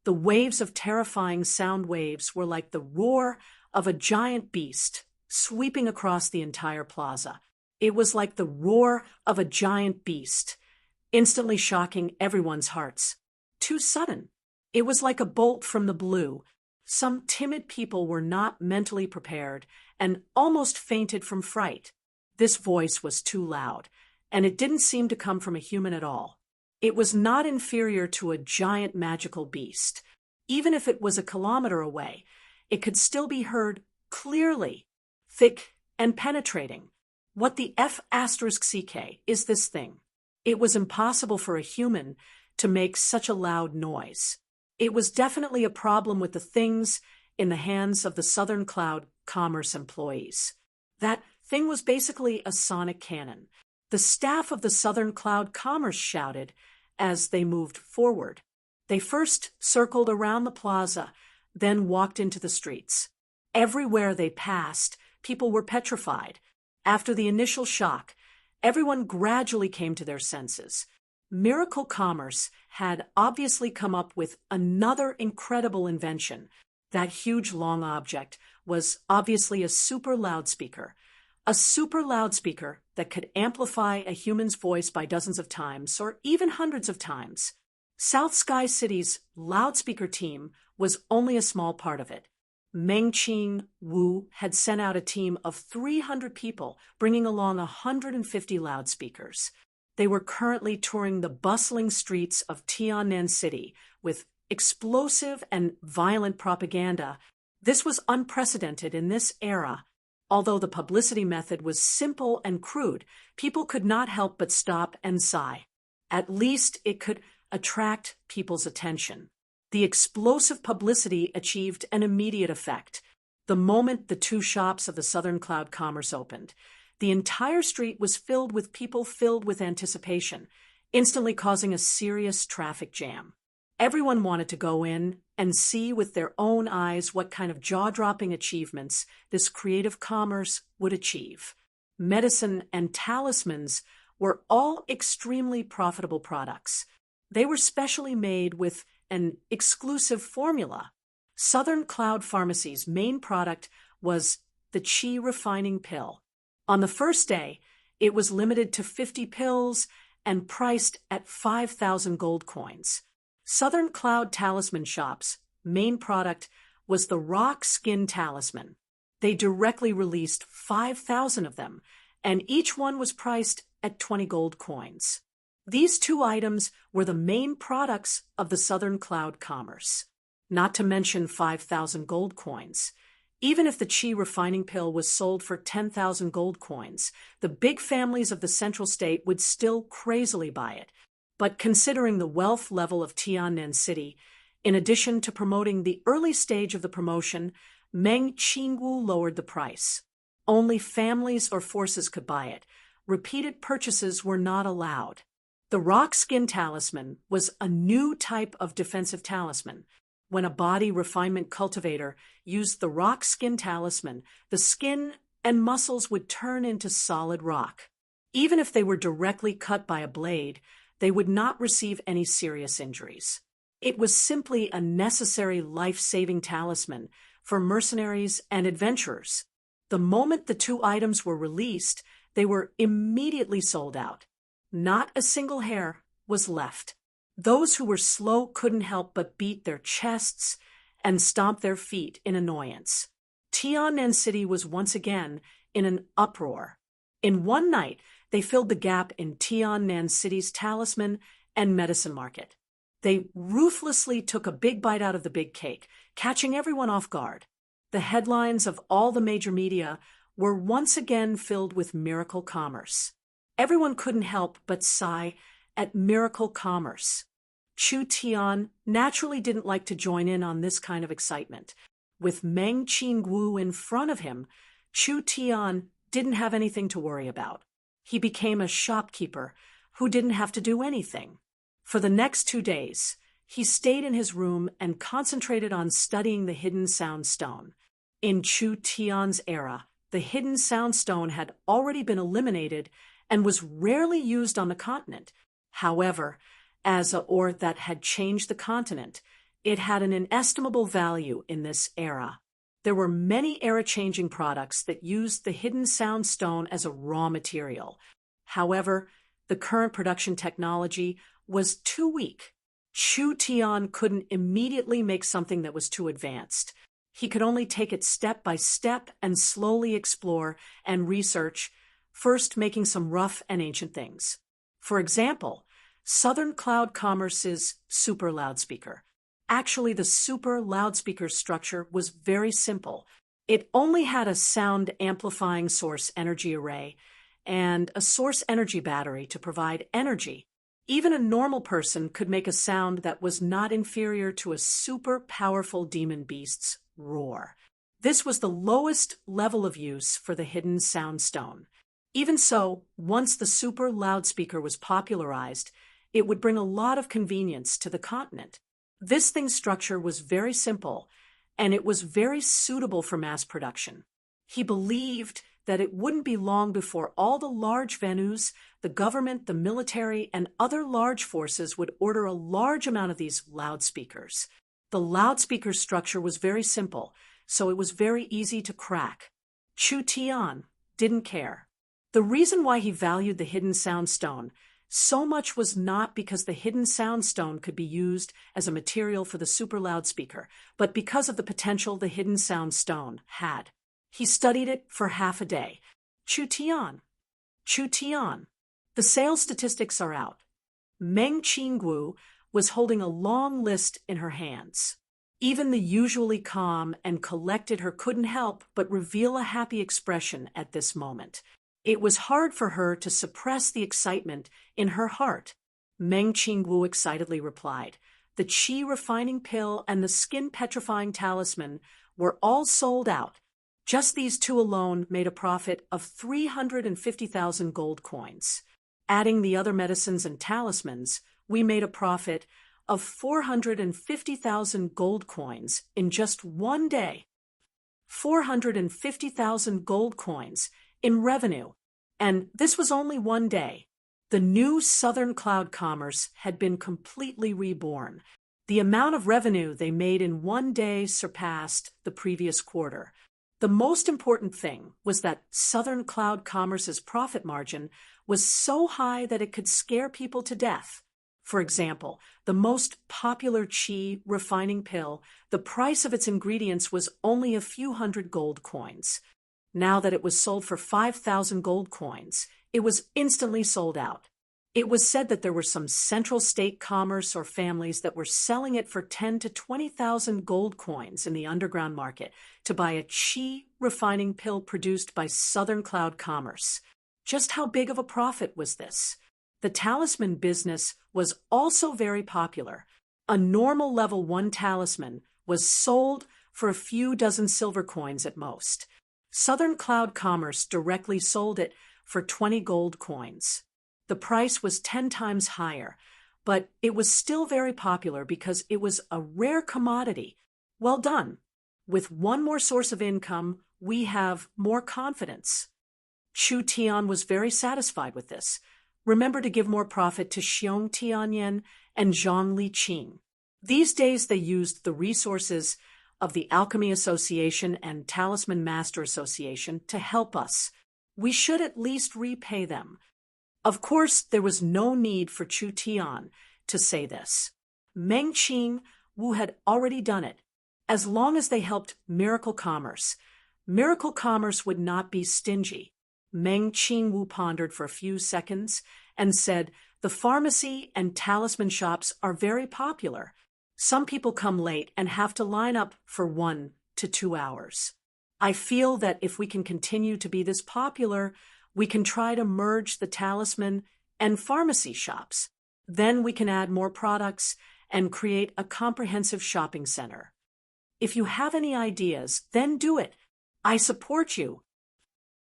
Speaker 1: The waves of terrifying sound waves were like the roar of a giant beast sweeping across the entire plaza. It was like the roar of a giant beast, instantly shocking everyone's hearts. Too sudden. It was like a bolt from the blue. Some timid people were not mentally prepared and almost fainted from fright. This voice was too loud, and it didn't seem to come from a human at all. It was not inferior to a giant magical beast. Even if it was a kilometer away, it could still be heard clearly, thick and penetrating. What the F*CK is this thing? It was impossible for a human to make such a loud noise. It was definitely a problem with the things in the hands of the Southern Cloud Commerce employees. That thing was basically a sonic cannon. The staff of the Southern Cloud Commerce shouted as they moved forward. They first circled around the plaza, then walked into the streets. Everywhere they passed, people were petrified. After the initial shock, everyone gradually came to their senses. Miracle Commerce had obviously come up with another incredible invention. That huge long object was obviously a super loudspeaker. A super loudspeaker that could amplify a human's voice by dozens of times, or even hundreds of times. South Sky City's loudspeaker team was only a small part of it. Mengqing Wu had sent out a team of 300 people, bringing along 150 loudspeakers. They were currently touring the bustling streets of Tiannan City with explosive and violent propaganda. This was unprecedented in this era. Although the publicity method was simple and crude, people could not help but stop and sigh. At least it could attract people's attention. The explosive publicity achieved an immediate effect. The moment the two shops of the Southern Cloud Commerce opened, the entire street was filled with people filled with anticipation, instantly causing a serious traffic jam. Everyone wanted to go in and see with their own eyes what kind of jaw-dropping achievements this creative commerce would achieve. Medicine and talismans were all extremely profitable products. They were specially made with an exclusive formula. Southern Cloud Pharmacy's main product was the Qi refining pill. On the first day, it was limited to 50 pills and priced at 5,000 gold coins. Southern Cloud Talisman Shop's main product was the Rock Skin Talisman. They directly released 5,000 of them, and each one was priced at 20 gold coins. These two items were the main products of the Southern Cloud Commerce, not to mention 5,000 gold coins. Even if the Qi refining pill was sold for 10,000 gold coins, the big families of the central state would still crazily buy it. But considering the wealth level of Tiannan City, in addition to promoting the early stage of the promotion, Meng Qingwu lowered the price. Only families or forces could buy it. Repeated purchases were not allowed. The Rock Skin Talisman was a new type of defensive talisman. When a body refinement cultivator used the Rock Skin Talisman, the skin and muscles would turn into solid rock. Even if they were directly cut by a blade, they would not receive any serious injuries. It was simply a necessary life-saving talisman for mercenaries and adventurers. The moment the two items were released, they were immediately sold out. Not a single hair was left. Those who were slow couldn't help but beat their chests and stomp their feet in annoyance. Tiannan City was once again in an uproar. In one night, they filled the gap in Tiannan City's talisman and medicine market. They ruthlessly took a big bite out of the big cake, catching everyone off guard. The headlines of all the major media were once again filled with miracle commerce. Everyone couldn't help but sigh at miracle commerce. Chu Tian naturally didn't like to join in on this kind of excitement. With Meng Qingwu in front of him, Chu Tian didn't have anything to worry about. He became a shopkeeper who didn't have to do anything. For the next 2 days, he stayed in his room and concentrated on studying the hidden sound stone. In Chu Tian's era, the hidden sound stone had already been eliminated and was rarely used on the continent. However, as a ore that had changed the continent, it had an inestimable value in this era. There were many era-changing products that used the hidden sound stone as a raw material. However, the current production technology was too weak. Chu Tian couldn't immediately make something that was too advanced. He could only take it step by step and slowly explore and research, first making some rough and ancient things. For example, Southern Cloud Commerce's super loudspeaker. Actually, the super loudspeaker structure was very simple. It only had a sound amplifying source energy array and a source energy battery to provide energy. Even a normal person could make a sound that was not inferior to a super powerful demon beast's roar. This was the lowest level of use for the hidden sound stone. Even so, once the super loudspeaker was popularized, it would bring a lot of convenience to the continent. This thing's structure was very simple, and it was very suitable for mass production. He believed that it wouldn't be long before all the large venues, the government, the military, and other large forces would order a large amount of these loudspeakers. The loudspeaker structure was very simple, so it was very easy to crack. Chu Tian didn't care. The reason why he valued the hidden sound stone so much was not because the hidden sound stone could be used as a material for the super loudspeaker, but because of the potential the hidden sound stone had. He studied it for half a day. Chu Tian. The sales statistics are out. Meng Qingwu was holding a long list in her hands. Even the usually calm and collected her couldn't help but reveal a happy expression at this moment. It was hard for her to suppress the excitement in her heart. Meng Qingwu excitedly replied, "The qi refining pill and the skin petrifying talisman were all sold out. Just these two alone made a profit of 350,000 gold coins. Adding the other medicines and talismans, we made a profit of 450,000 gold coins in just one day. 450,000 gold coins in revenue. And this was only one day. The new Southern Cloud Commerce had been completely reborn. The amount of revenue they made in one day surpassed the previous quarter. The most important thing was that Southern Cloud Commerce's profit margin was so high that it could scare people to death. For example, the most popular qi refining pill, the price of its ingredients was only a few hundred gold coins. Now that it was sold for 5,000 gold coins, it was instantly sold out. It was said that there were some central state commerce or families that were selling it for 10 to 20,000 gold coins in the underground market to buy a qi refining pill produced by Southern Cloud Commerce. Just how big of a profit was this? The talisman business was also very popular. A normal level 1 talisman was sold for a few dozen silver coins at most. Southern Cloud Commerce directly sold it for 20 gold coins. The price was 10 times higher, but it was still very popular because it was a rare commodity. Well done. With one more source of income, we have more confidence. Chu Tian was very satisfied with this. Remember to give more profit to Xiong Tianyan and Zhang Liqing. These days they used the resources of the Alchemy Association and Talisman Master Association to help us. We should at least repay them. Of course, there was no need for Chu Tian to say this. Meng Qingwu had already done it. As long as they helped Miracle Commerce would not be stingy. Meng Qingwu pondered for a few seconds and said, The pharmacy and talisman shops are very popular. Some people come late and have to line up for 1 to 2 hours. I feel that if we can continue to be this popular, we can try to merge the talisman and pharmacy shops. Then we can add more products and create a comprehensive shopping center. If you have any ideas, then do it. I support you.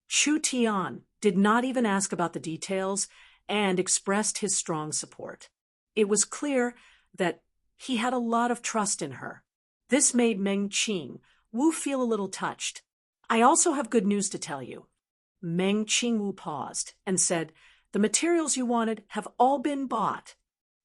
Speaker 1: Chu Tian did not even ask about the details and expressed his strong support. It was clear that he had a lot of trust in her. This made Meng Qingwu feel a little touched. I also have good news to tell you. Meng Qingwu paused and said, "The materials you wanted have all been bought."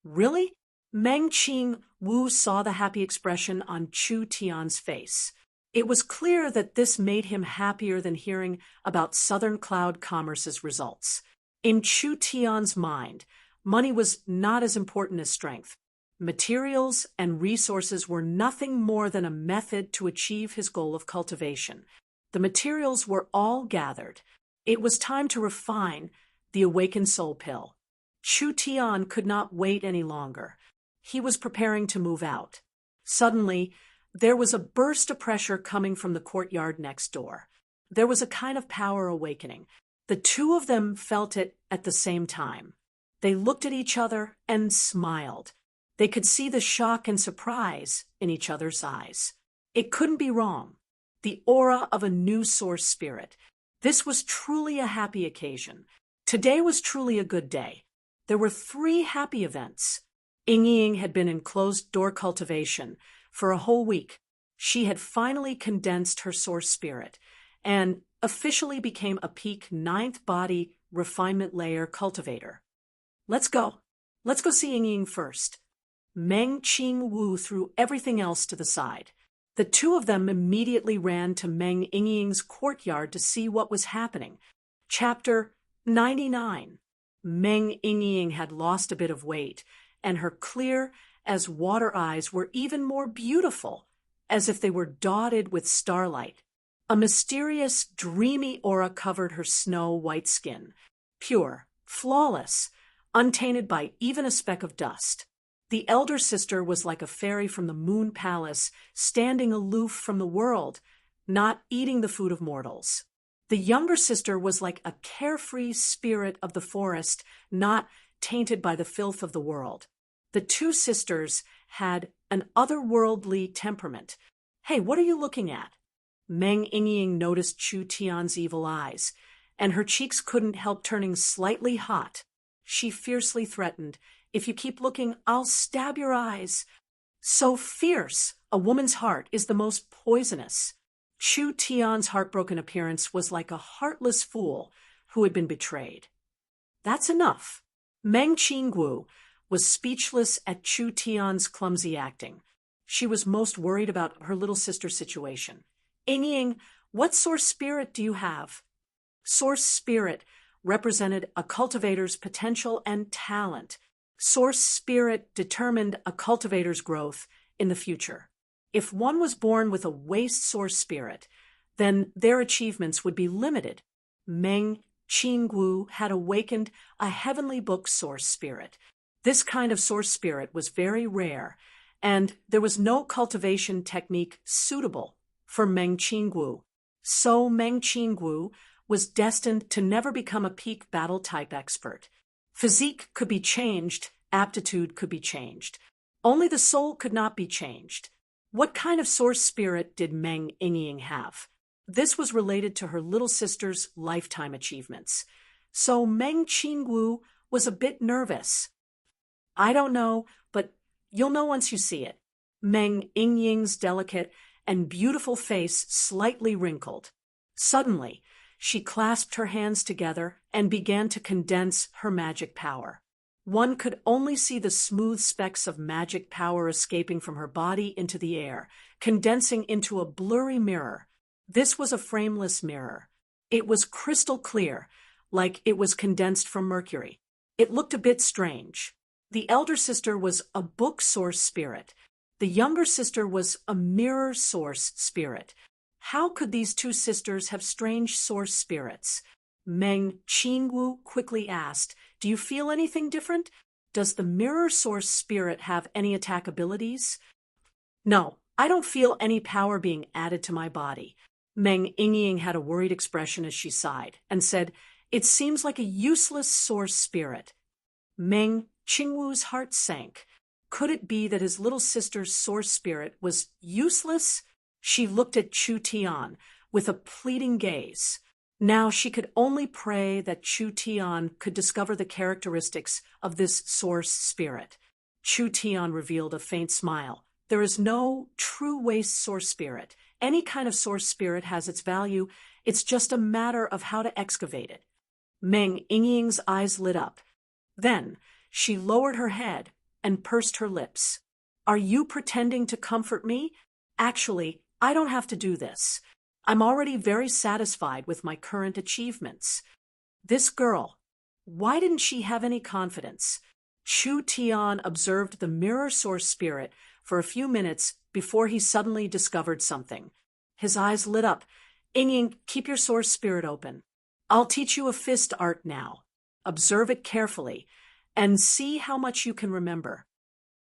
Speaker 1: Really? Meng Qingwu saw the happy expression on Chu Tian's face. It was clear that this made him happier than hearing about Southern Cloud Commerce's results. In Chu Tian's mind, money was not as important as strength. Materials and resources were nothing more than a method to achieve his goal of cultivation. The materials were all gathered. It was time to refine the awakened soul pill. Chu Tian could not wait any longer. He was preparing to move out. Suddenly, there was a burst of pressure coming from the courtyard next door. There was a kind of power awakening. The two of them felt it at the same time. They looked at each other and smiled. They could see the shock and surprise in each other's eyes. It couldn't be wrong. The aura of a new source spirit. This was truly a happy occasion. Today was truly a good day. There were 3 happy events. Ying had been in closed-door cultivation for a whole week. She had finally condensed her source spirit and officially became a peak 9th body refinement layer cultivator. Let's go. Let's go see Ying first. Meng Qingwu threw everything else to the side. The two of them immediately ran to Meng Ying's courtyard to see what was happening. Chapter 99. Meng Ying had lost a bit of weight, and her clear as water eyes were even more beautiful, as if they were dotted with starlight. A mysterious, dreamy aura covered her snow-white skin, pure, flawless, untainted by even a speck of dust. The elder sister was like a fairy from the moon palace, standing aloof from the world, not eating the food of mortals. The younger sister was like a carefree spirit of the forest, not tainted by the filth of the world. The two sisters had an otherworldly temperament. "Hey, what are you looking at?" Meng Ying noticed Chu Tian's evil eyes, and her cheeks couldn't help turning slightly hot. She fiercely threatened, "If you keep looking, I'll stab your eyes." So fierce, a woman's heart is the most poisonous. Chu Tian's heartbroken appearance was like a heartless fool who had been betrayed. That's enough. Meng Qingwu was speechless at Chu Tian's clumsy acting. She was most worried about her little sister's situation. "Ying, what source spirit do you have?" Source spirit represented a cultivator's potential and talent. Source spirit determined a cultivator's growth in the future. If one was born with a waste source spirit, then their achievements would be limited. Meng Qingwu had awakened a heavenly book source spirit. This kind of source spirit was very rare, and there was no cultivation technique suitable for Meng Qingwu. So Meng Qingwu was destined to never become a peak battle type expert. Physique could be changed, aptitude could be changed. Only the soul could not be changed. What kind of source spirit did Meng Ying have? This was related to her little sister's lifetime achievements. So Meng Qingwu was a bit nervous. "I don't know, but you'll know once you see it." Meng Ying's delicate and beautiful face slightly wrinkled. Suddenly, she clasped her hands together and began to condense her magic power. One could only see the smooth specks of magic power escaping from her body into the air, condensing into a blurry mirror. This was a frameless mirror. It was crystal clear, like it was condensed from mercury. It looked a bit strange. The elder sister was a book source spirit. The younger sister was a mirror source spirit. How could these two sisters have strange source spirits? Meng Qingwu quickly asked, "Do you feel anything different? Does the mirror source spirit have any attack abilities?" "No, I don't feel any power being added to my body." Meng Yingying had a worried expression as she sighed and said, "It seems like a useless source spirit." Meng Qingwu's heart sank. Could it be that his little sister's source spirit was useless? She looked at Chu Tian with a pleading gaze. Now she could only pray that Chu Tian could discover the characteristics of this source spirit. Chu Tian revealed a faint smile. "There is no true waste source spirit. Any kind of source spirit has its value. It's just a matter of how to excavate it." Meng Yingying's eyes lit up. Then she lowered her head and pursed her lips. "Are you pretending to comfort me? Actually, I don't have to do this. I'm already very satisfied with my current achievements." This girl, why didn't she have any confidence? Chu Tian observed the mirror source spirit for a few minutes before he suddenly discovered something. His eyes lit up. "Yingying, keep your source spirit open. I'll teach you a fist art now. Observe it carefully and see how much you can remember."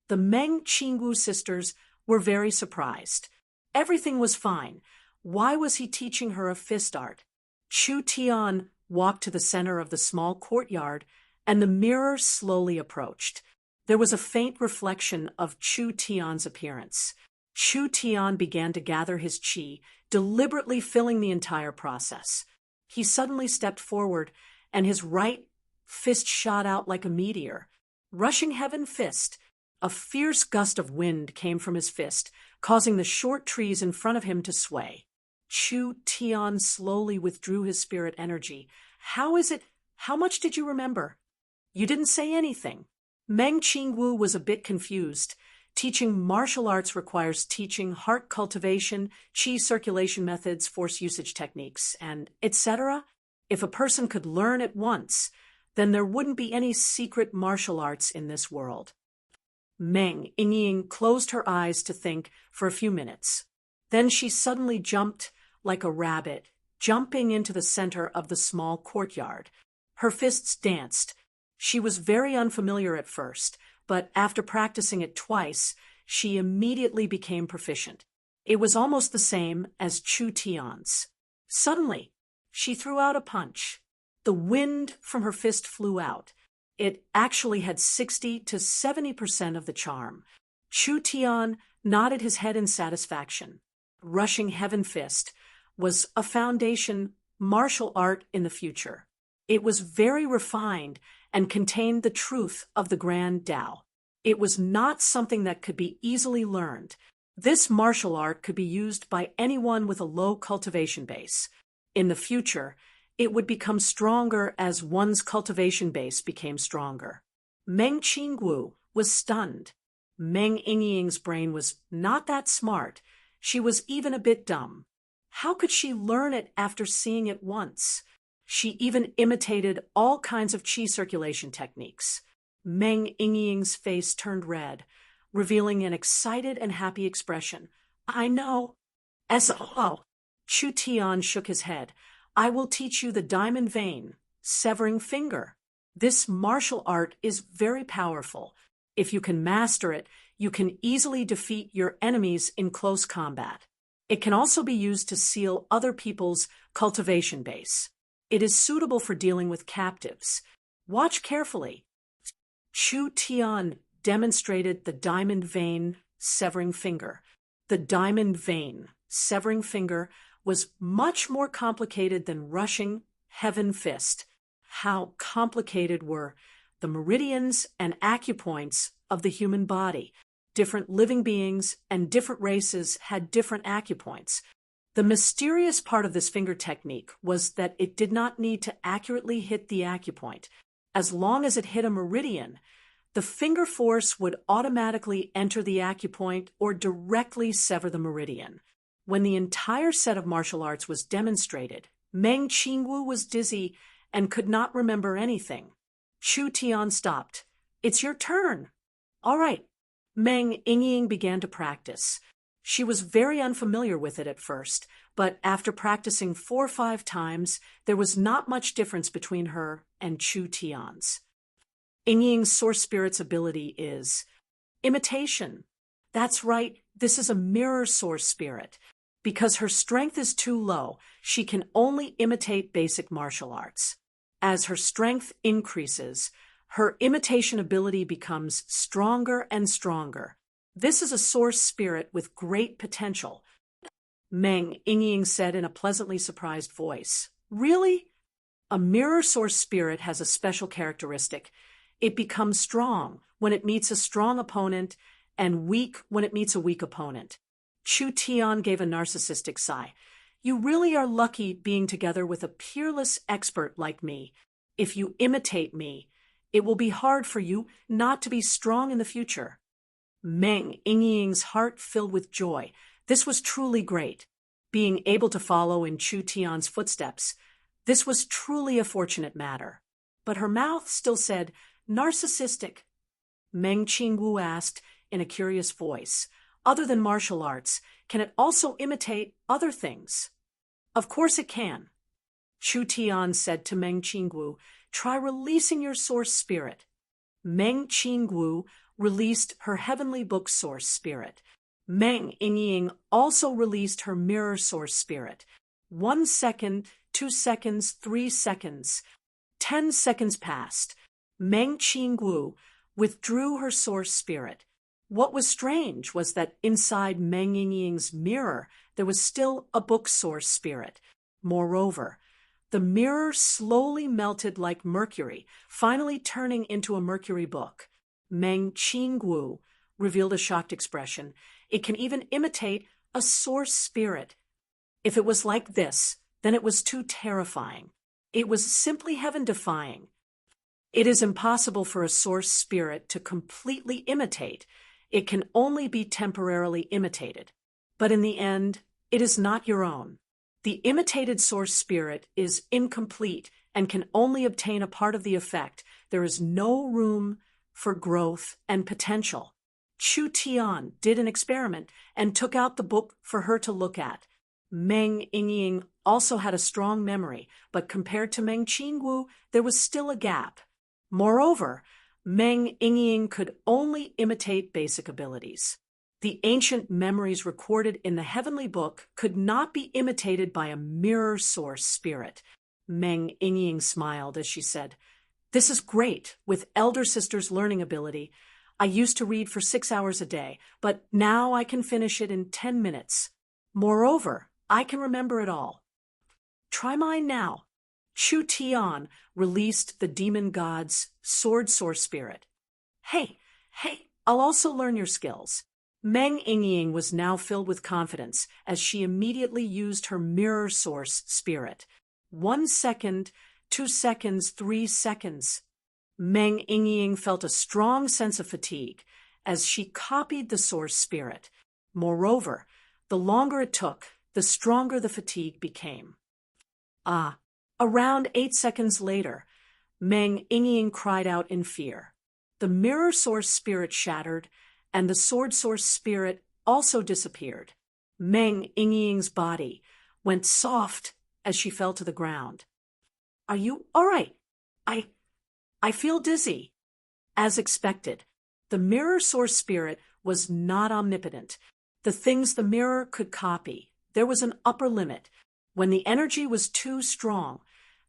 Speaker 1: The Meng Qingwu sisters were very surprised. Everything was fine. Why was he teaching her a fist art? Chu Tian walked to the center of the small courtyard, and the mirror slowly approached. There was a faint reflection of Chu Tian's appearance. Chu Tian began to gather his qi, deliberately filling the entire process. He suddenly stepped forward, and his right fist shot out like a meteor. Rushing heaven fist. A fierce gust of wind came from his fist, causing the short trees in front of him to sway. Chu Tian slowly withdrew his spirit energy. "How is it? How much did you remember?" "You didn't say anything." Meng Qingwu was a bit confused. Teaching martial arts requires teaching heart cultivation, qi circulation methods, force usage techniques, and etc. If a person could learn at once, then there wouldn't be any secret martial arts in this world. Meng Yingying closed her eyes to think for a few minutes. Then she suddenly jumped like a rabbit, jumping into the center of the small courtyard. Her fists danced. She was very unfamiliar at first, but after practicing it twice, she immediately became proficient. It was almost the same as Chu Tian's. Suddenly, she threw out a punch. The wind from her fist flew out. It actually had 60 to 70% of the charm. Chu Tian nodded his head in satisfaction. Rushing heaven fist was a foundation martial art in the future. It was very refined and contained the truth of the Grand Tao. It was not something that could be easily learned. This martial art could be used by anyone with a low cultivation base. In the future, it would become stronger as one's cultivation base became stronger. Meng Qingwu was stunned. Meng Yingying's brain was not that smart. She was even a bit dumb. How could she learn it after seeing it once? She even imitated all kinds of qi circulation techniques. Meng Yingying's face turned red, revealing an excited and happy expression. "I know." "SOO." Chu Tian shook his head. "I will teach you the diamond vein, severing finger. This martial art is very powerful. If you can master it, you can easily defeat your enemies in close combat. It can also be used to seal other people's cultivation base. It is suitable for dealing with captives. Watch carefully." Chu Tian demonstrated the diamond vein severing finger. The diamond vein severing finger was much more complicated than rushing heaven fist. How complicated were the meridians and acupoints of the human body? Different living beings and different races had different acupoints. The mysterious part of this finger technique was that it did not need to accurately hit the acupoint. As long as it hit a meridian, the finger force would automatically enter the acupoint or directly sever the meridian. When the entire set of martial arts was demonstrated, Meng Qingwu was dizzy and could not remember anything. Chu Tian stopped. "It's your turn." "All right." Meng Yingying began to practice. She was very unfamiliar with it at first, but after practicing 4 or 5 times, there was not much difference between her and Chu Tian's. Yingying's source spirit's ability is imitation. That's right, this is a mirror source spirit. Because her strength is too low, she can only imitate basic martial arts. As her strength increases, her imitation ability becomes stronger and stronger. This is a source spirit with great potential. Meng Yingying said in a pleasantly surprised voice. Really? A mirror source spirit has a special characteristic. It becomes strong when it meets a strong opponent and weak when it meets a weak opponent. Chu Tian gave a narcissistic sigh. You really are lucky being together with a peerless expert like me. If you imitate me, it will be hard for you not to be strong in the future. Meng Yingying's heart filled with joy. This was truly great. Being able to follow in Chu Tian's footsteps, this was truly a fortunate matter. But her mouth still said, narcissistic. Meng Qingwu asked in a curious voice, other than martial arts, can it also imitate other things? Of course it can. Chu Tian said to Meng Qingwu, try releasing your source spirit. Meng Qingwu released her heavenly book source spirit. Meng Yingying also released her mirror source spirit. 1 second, 2 seconds, 3 seconds. 10 seconds passed. Meng Qingwu withdrew her source spirit. What was strange was that inside Meng Yingying's mirror, there was still a book source spirit. Moreover, the mirror slowly melted like mercury, finally turning into a mercury book. Meng Qingwu revealed a shocked expression. It can even imitate a source spirit. If it was like this, then it was too terrifying. It was simply heaven-defying. It is impossible for a source spirit to completely imitate. It can only be temporarily imitated. But in the end, it is not your own. The imitated source spirit is incomplete and can only obtain a part of the effect. There is no room for growth and potential. Chu Tian did an experiment and took out the book for her to look at. Meng Yingying also had a strong memory, but compared to Meng Qingwu, there was still a gap. Moreover, Meng Yingying could only imitate basic abilities. The ancient memories recorded in the heavenly book could not be imitated by a mirror source spirit. Meng Yingying smiled as she said, this is great. With elder sister's learning ability, I used to read for 6 hours a day, but now I can finish it in 10 minutes. Moreover, I can remember it all. Try mine now. Chu Tian released the demon god's sword source spirit. Hey, I'll also learn your skills. Meng Yingying was now filled with confidence as she immediately used her mirror source spirit. 1 second, 2 seconds, 3 seconds. Meng Yingying felt a strong sense of fatigue as she copied the source spirit. Moreover, the longer it took, the stronger the fatigue became. Around 8 seconds later, Meng Yingying cried out in fear. The mirror source spirit shattered, and the sword source spirit also disappeared. Meng Yingying's body went soft as she fell to the ground. Are you all right? I feel dizzy. As expected, the mirror source spirit was not omnipotent. The things the mirror could copy, there was an upper limit. When the energy was too strong,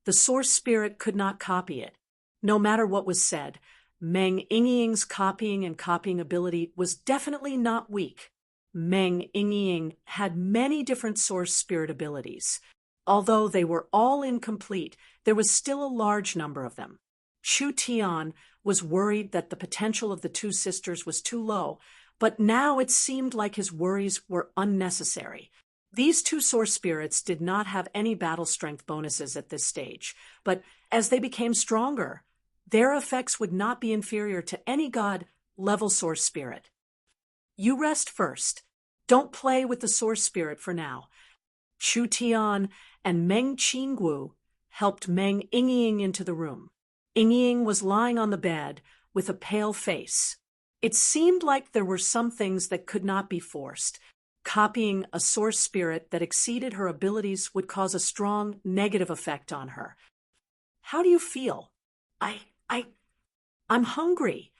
Speaker 1: the source spirit could not copy it. No matter what was said, Meng Yingying's copying and copying ability was definitely not weak. Meng Yingying had many different source spirit abilities. Although they were all incomplete, there was still a large number of them. Chu Tian was worried that the potential of the two sisters was too low, but now it seemed like his worries were unnecessary. These two source spirits did not have any battle strength bonuses at this stage, but as they became stronger, their effects would not be inferior to any god-level source spirit. You rest first. Don't play with the source spirit for now. Chu Tian and Meng Qingwu helped Meng Yingying into the room. Yingying was lying on the bed with a pale face. It seemed like there were some things that could not be forced. Copying a source spirit that exceeded her abilities would cause a strong negative effect on her. How do you feel? I, I, I'm hungry.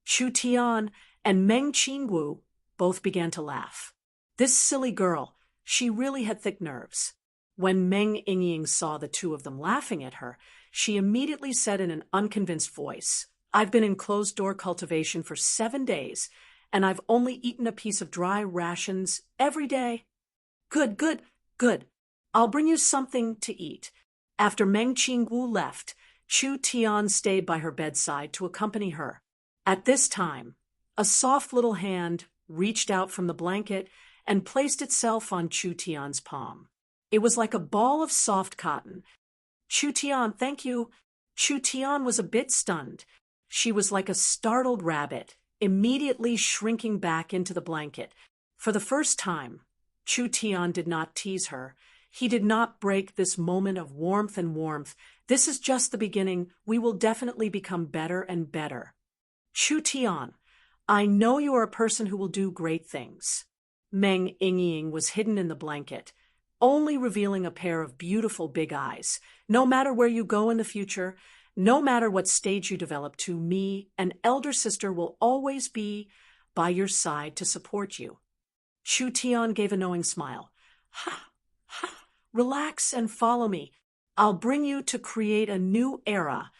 Speaker 1: Chu Tian and Meng Qingwu both began to laugh. This silly girl, she really had thick nerves. When Meng Yingying saw the two of them laughing at her, she immediately said in an unconvinced voice, "I've been in closed-door cultivation for 7 days, and I've only eaten a piece of dry rations every day." Good, good, good. I'll bring you something to eat." After Meng Qingwu left, Chu Tian stayed by her bedside to accompany her. At this time, a soft little hand reached out from the blanket and placed itself on Chu Tian's palm. It was like a ball of soft cotton. "Chu Tian, thank you." Chu Tian was a bit stunned. She was like a startled rabbit, immediately shrinking back into the blanket. For the first time, Chu Tian did not tease her. He did not break this moment of warmth and warmth. "This is just the beginning. We will definitely become better and better." "Chu Tian, I know you are a person who will do great things." Meng Yingying was hidden in the blanket, only revealing a pair of beautiful big eyes. "No matter where you go in the future, no matter what stage you develop to, me, an elder sister, will always be by your side to support you." Chu Tian gave a knowing smile. "Ha, ha, relax and follow me. I'll bring you to create a new era."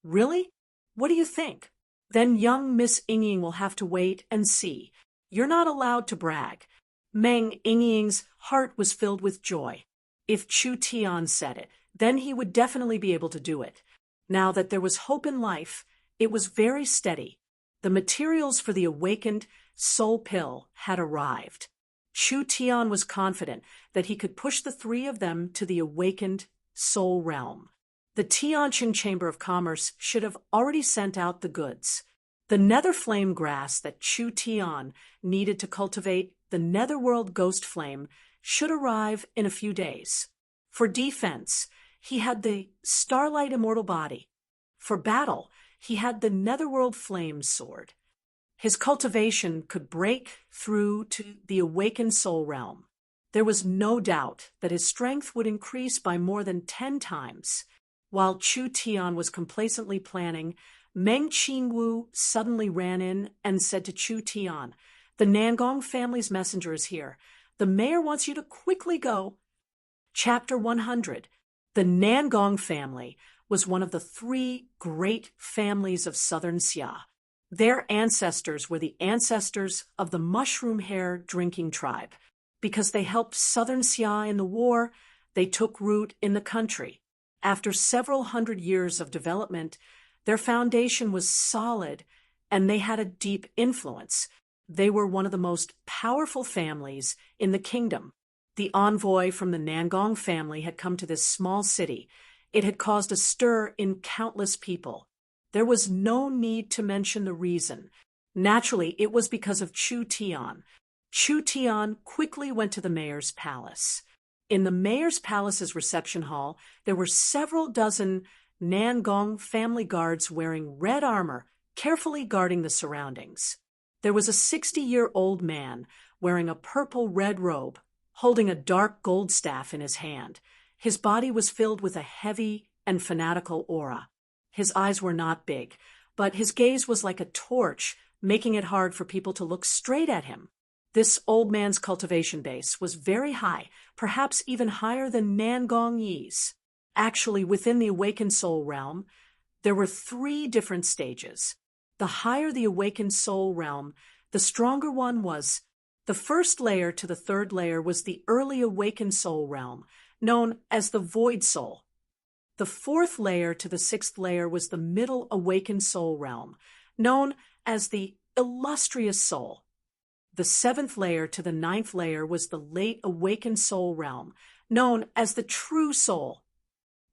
Speaker 1: "Really? What do you think?" "Then young Miss Yingying will have to wait and see. You're not allowed to brag." Meng Yingying's heart was filled with joy. If Chu Tian said it, then he would definitely be able to do it. Now that there was hope in life, it was very steady. The materials for the awakened soul pill had arrived. Chu Tian was confident that he could push the three of them to the awakened soul realm. The Tianjin Chamber of Commerce should have already sent out the goods. The nether flame grass that Chu Tian needed to cultivate the netherworld ghost flame should arrive in a few days. For defense, he had the starlight immortal body. For battle, he had the netherworld flame sword. His cultivation could break through to the awakened soul realm. There was no doubt that his strength would increase by more than 10 times. While Chu Tian was complacently planning, Meng Qingwu suddenly ran in and said to Chu Tian, "The Nangong family's messenger is here. The mayor wants you to quickly go." Chapter 100. The Nangong family was one of the 3 great families of southern Xia. Their ancestors were the ancestors of the mushroom hair drinking tribe. Because they helped southern Xia in the war, they took root in the country. After several hundred years of development, their foundation was solid and they had a deep influence. They were one of the most powerful families in the kingdom. The envoy from the Nangong family had come to this small city. It had caused a stir in countless people. There was no need to mention the reason. Naturally, it was because of Chu Tian. Chu Tian quickly went to the mayor's palace. In the mayor's palace's reception hall, there were several dozen Nangong family guards wearing red armor, carefully guarding the surroundings. There was a 60-year-old man wearing a purple-red robe, holding a dark gold staff in his hand. His body was filled with a heavy and fanatical aura. His eyes were not big, but his gaze was like a torch, making it hard for people to look straight at him. This old man's cultivation base was very high, perhaps even higher than Nangong Yi's. Actually, within the awakened soul realm, there were 3 different stages. The higher the awakened soul realm, the stronger one was. The first layer to the 3rd layer was the early awakened soul realm, known as the void soul. The 4th layer to the 6th layer was the middle awakened soul realm, known as the illustrious soul. The 7th layer to the 9th layer was the late awakened soul realm, known as the true soul.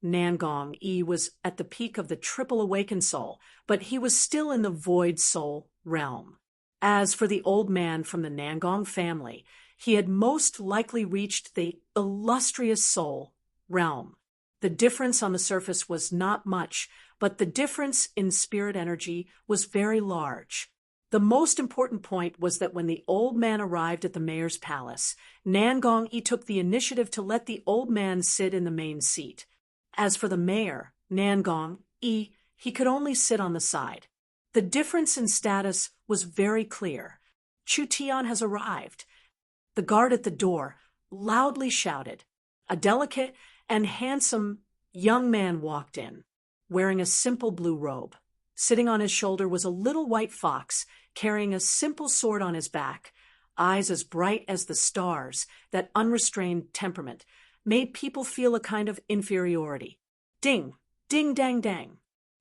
Speaker 1: Nangong Yi was at the peak of the triple awakened soul, but he was still in the void soul realm. As for the old man from the Nangong family, he had most likely reached the illustrious soul realm. The difference on the surface was not much, but the difference in spirit energy was very large. The most important point was that when the old man arrived at the mayor's palace, Nangong-yi took the initiative to let the old man sit in the main seat. As for the mayor, Nangong-yi, he could only sit on the side. The difference in status was very clear. Chu Tian has arrived. The guard at the door loudly shouted. A delicate and handsome young man walked in, wearing a simple blue robe. Sitting on his shoulder was a little white fox, carrying a simple sword on his back. Eyes as bright as the stars, that unrestrained temperament, made people feel a kind of inferiority. Ding, ding, dang, dang.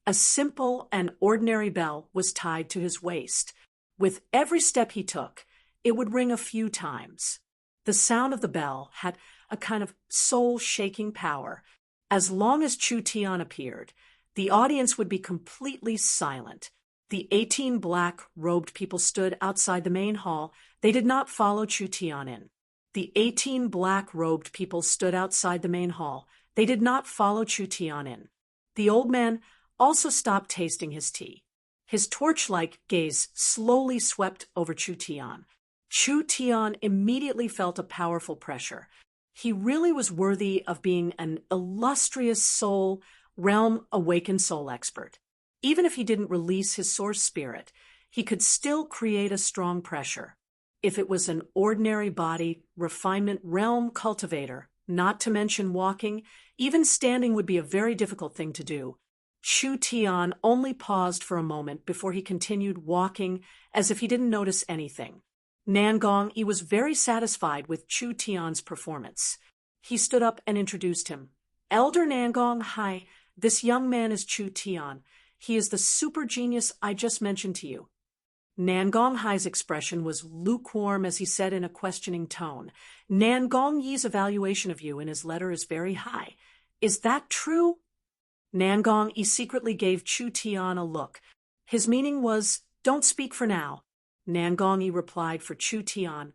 Speaker 1: A simple and ordinary bell was tied to his waist. With every step he took, it would ring a few times. The sound of the bell had a kind of soul-shaking power. As long as Chu Tian appeared, the audience would be completely silent. The 18 black-robed people stood outside the main hall. They did not follow Chu Tian in. The 18 black-robed people stood outside the main hall. They did not follow Chu Tian in. The old man also stopped tasting his tea. His torch-like gaze slowly swept over Chu Tian. Chu Tian immediately felt a powerful pressure. He really was worthy of being an illustrious soul, realm awakened soul expert. Even if he didn't release his source spirit, he could still create a strong pressure. If it was an ordinary body, refinement realm cultivator, not to mention walking, even standing would be a very difficult thing to do. Chu Tian only paused for a moment before he continued walking as if he didn't notice anything. Nangong-yi was very satisfied with Chu Tian's performance. He stood up and introduced him. Elder Nangong, hi, this young man is Chu Tian. He is the super genius I just mentioned to you. Nangong Hai's expression was lukewarm as he said in a questioning tone, Nangong Yi's evaluation of you in his letter is very high. Is that true? Nangong Yi secretly gave Chu Tian a look. His meaning was, don't speak for now. Nangong Yi replied for Chu Tian,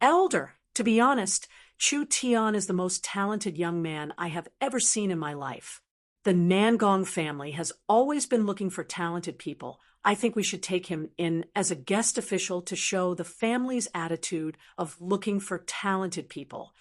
Speaker 1: Elder, to be honest, Chu Tian is the most talented young man I have ever seen in my life. The Nangong family has always been looking for talented people. I think we should take him in as a guest official to show the family's attitude of looking for talented people.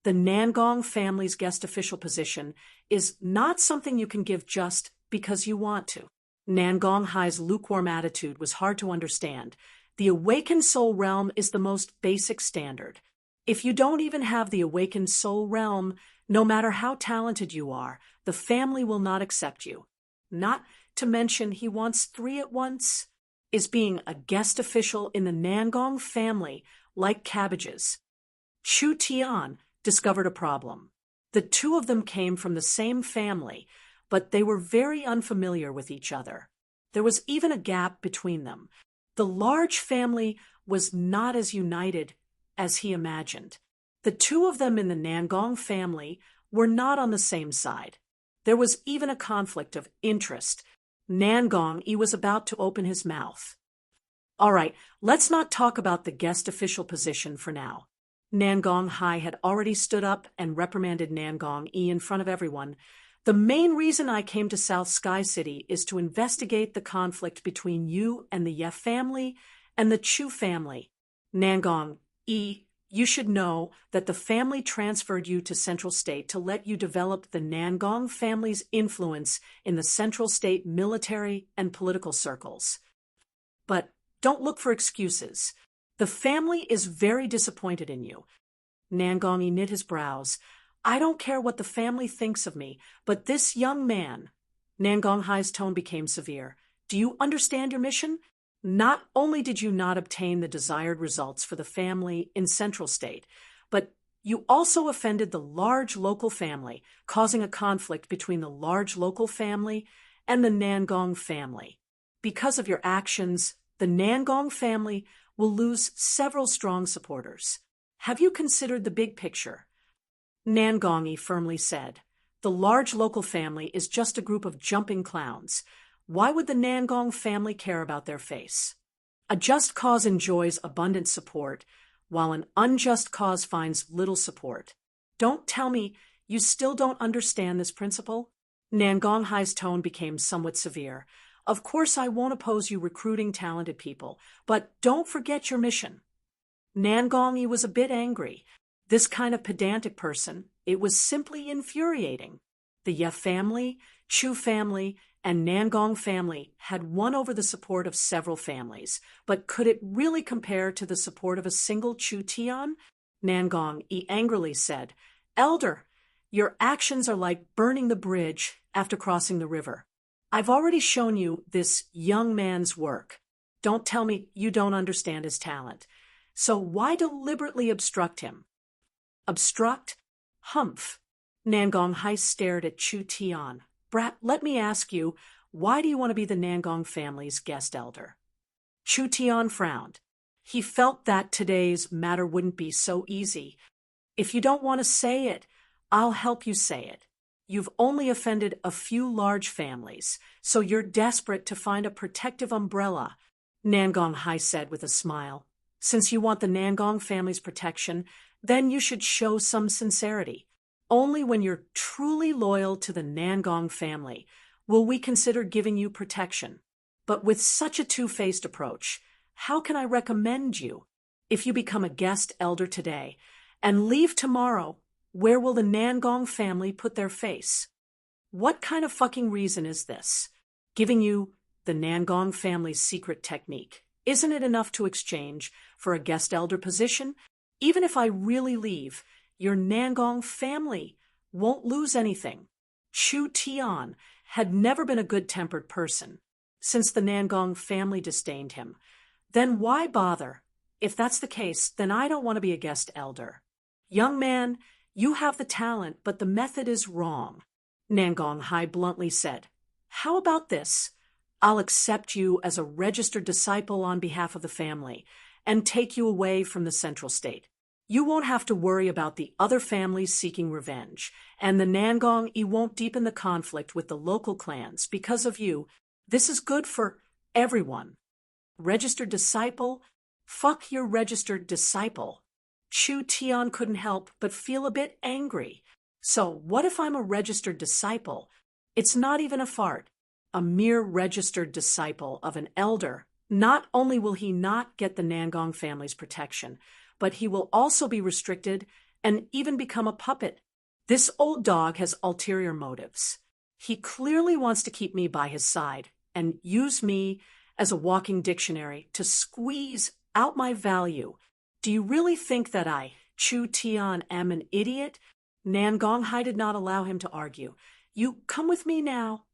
Speaker 1: The Nangong family's guest official position is not something you can give just because you want to. Nangong Hai's lukewarm attitude was hard to understand. The awakened soul realm is the most basic standard. If you don't even have the awakened soul realm, no matter how talented you are, the family will not accept you. Not to mention he wants 3 at once. Is being a guest official in the Nangong family like cabbages? Chu Tian discovered a problem. The two of them came from the same family, but they were very unfamiliar with each other. There was even a gap between them. The large family was not as united as he imagined. The two of them in the Nangong family were not on the same side. There was even a conflict of interest. Nangong-yi was about to open his mouth. All right, let's not talk about the guest official position for now. Nangong Hai had already stood up and reprimanded Nangong-yi in front of everyone. The main reason I came to South Sky City is to investigate the conflict between you and the Ye family and the Chu family. Nangong-yi, you should know that the family transferred you to Central State to let you develop the Nangong family's influence in the Central State military and political circles. But don't look for excuses. The family is very disappointed in you. Nangong-yi knit his brows. I don't care what the family thinks of me, but this young man... Nangong Hai's tone became severe. Do you understand your mission? Not only did you not obtain the desired results for the family in Central State, but you also offended the large local family, causing a conflict between the large local family and the Nangong family. Because of your actions, the Nangong family will lose several strong supporters. Have you considered the big picture? Nangong-yi firmly said, the large local family is just a group of jumping clowns. Why would the Nangong family care about their face? A just cause enjoys abundant support, while an unjust cause finds little support. Don't tell me you still don't understand this principle? Nangong Hai's tone became somewhat severe. Of course I won't oppose you recruiting talented people, but don't forget your mission. Nangongyi was a bit angry. This kind of pedantic person, it was simply infuriating. The Ye family, Chu family, and Nangong family had won over the support of several families, but could it really compare to the support of a single Chu Tian? Nangongyi angrily said, "Elder, your actions are like burning the bridge after crossing the river. I've already shown you this young man's work. Don't tell me you don't understand his talent. So why deliberately obstruct him?" Obstruct? Humph. Nangong Hai stared at Chu Tian. "Brat, let me ask you, why do you want to be the Nangong family's guest elder?" Chu Tian frowned. He felt that today's matter wouldn't be so easy. "If you don't want to say it, I'll help you say it. You've only offended a few large families, so you're desperate to find a protective umbrella," Nangong Hai said with a smile. "Since you want the Nangong family's protection, then you should show some sincerity. Only when you're truly loyal to the Nangong family will we consider giving you protection. But with such a two-faced approach, how can I recommend you? If you become a guest elder today and leave tomorrow, where will the Nangong family put their face? What kind of fucking reason is this? Giving you the Nangong family's secret technique. Isn't it enough to exchange for a guest elder position? Even if I really leave, your Nangong family won't lose anything." Chu Tian had never been a good-tempered person. Since the Nangong family disdained him, then why bother? If that's the case, then I don't want to be a guest elder. "Young man, you have the talent, but the method is wrong," Nangong Hai bluntly said. "How about this? I'll accept you as a registered disciple on behalf of the family and take you away from the central state. You won't have to worry about the other families seeking revenge, and the Nangong won't deepen the conflict with the local clans because of you. This is good for everyone." Registered disciple? Fuck your registered disciple. Chu Tian couldn't help but feel a bit angry. So what if I'm a registered disciple? It's not even a fart. A mere registered disciple of an elder. Not only will he not get the Nangong family's protection, but he will also be restricted and even become a puppet. This old dog has ulterior motives. He clearly wants to keep me by his side and use me as a walking dictionary to squeeze out my value. Do you really think that I, Chu Tian, am an idiot? Nangong Hai did not allow him to argue. "You come with me now."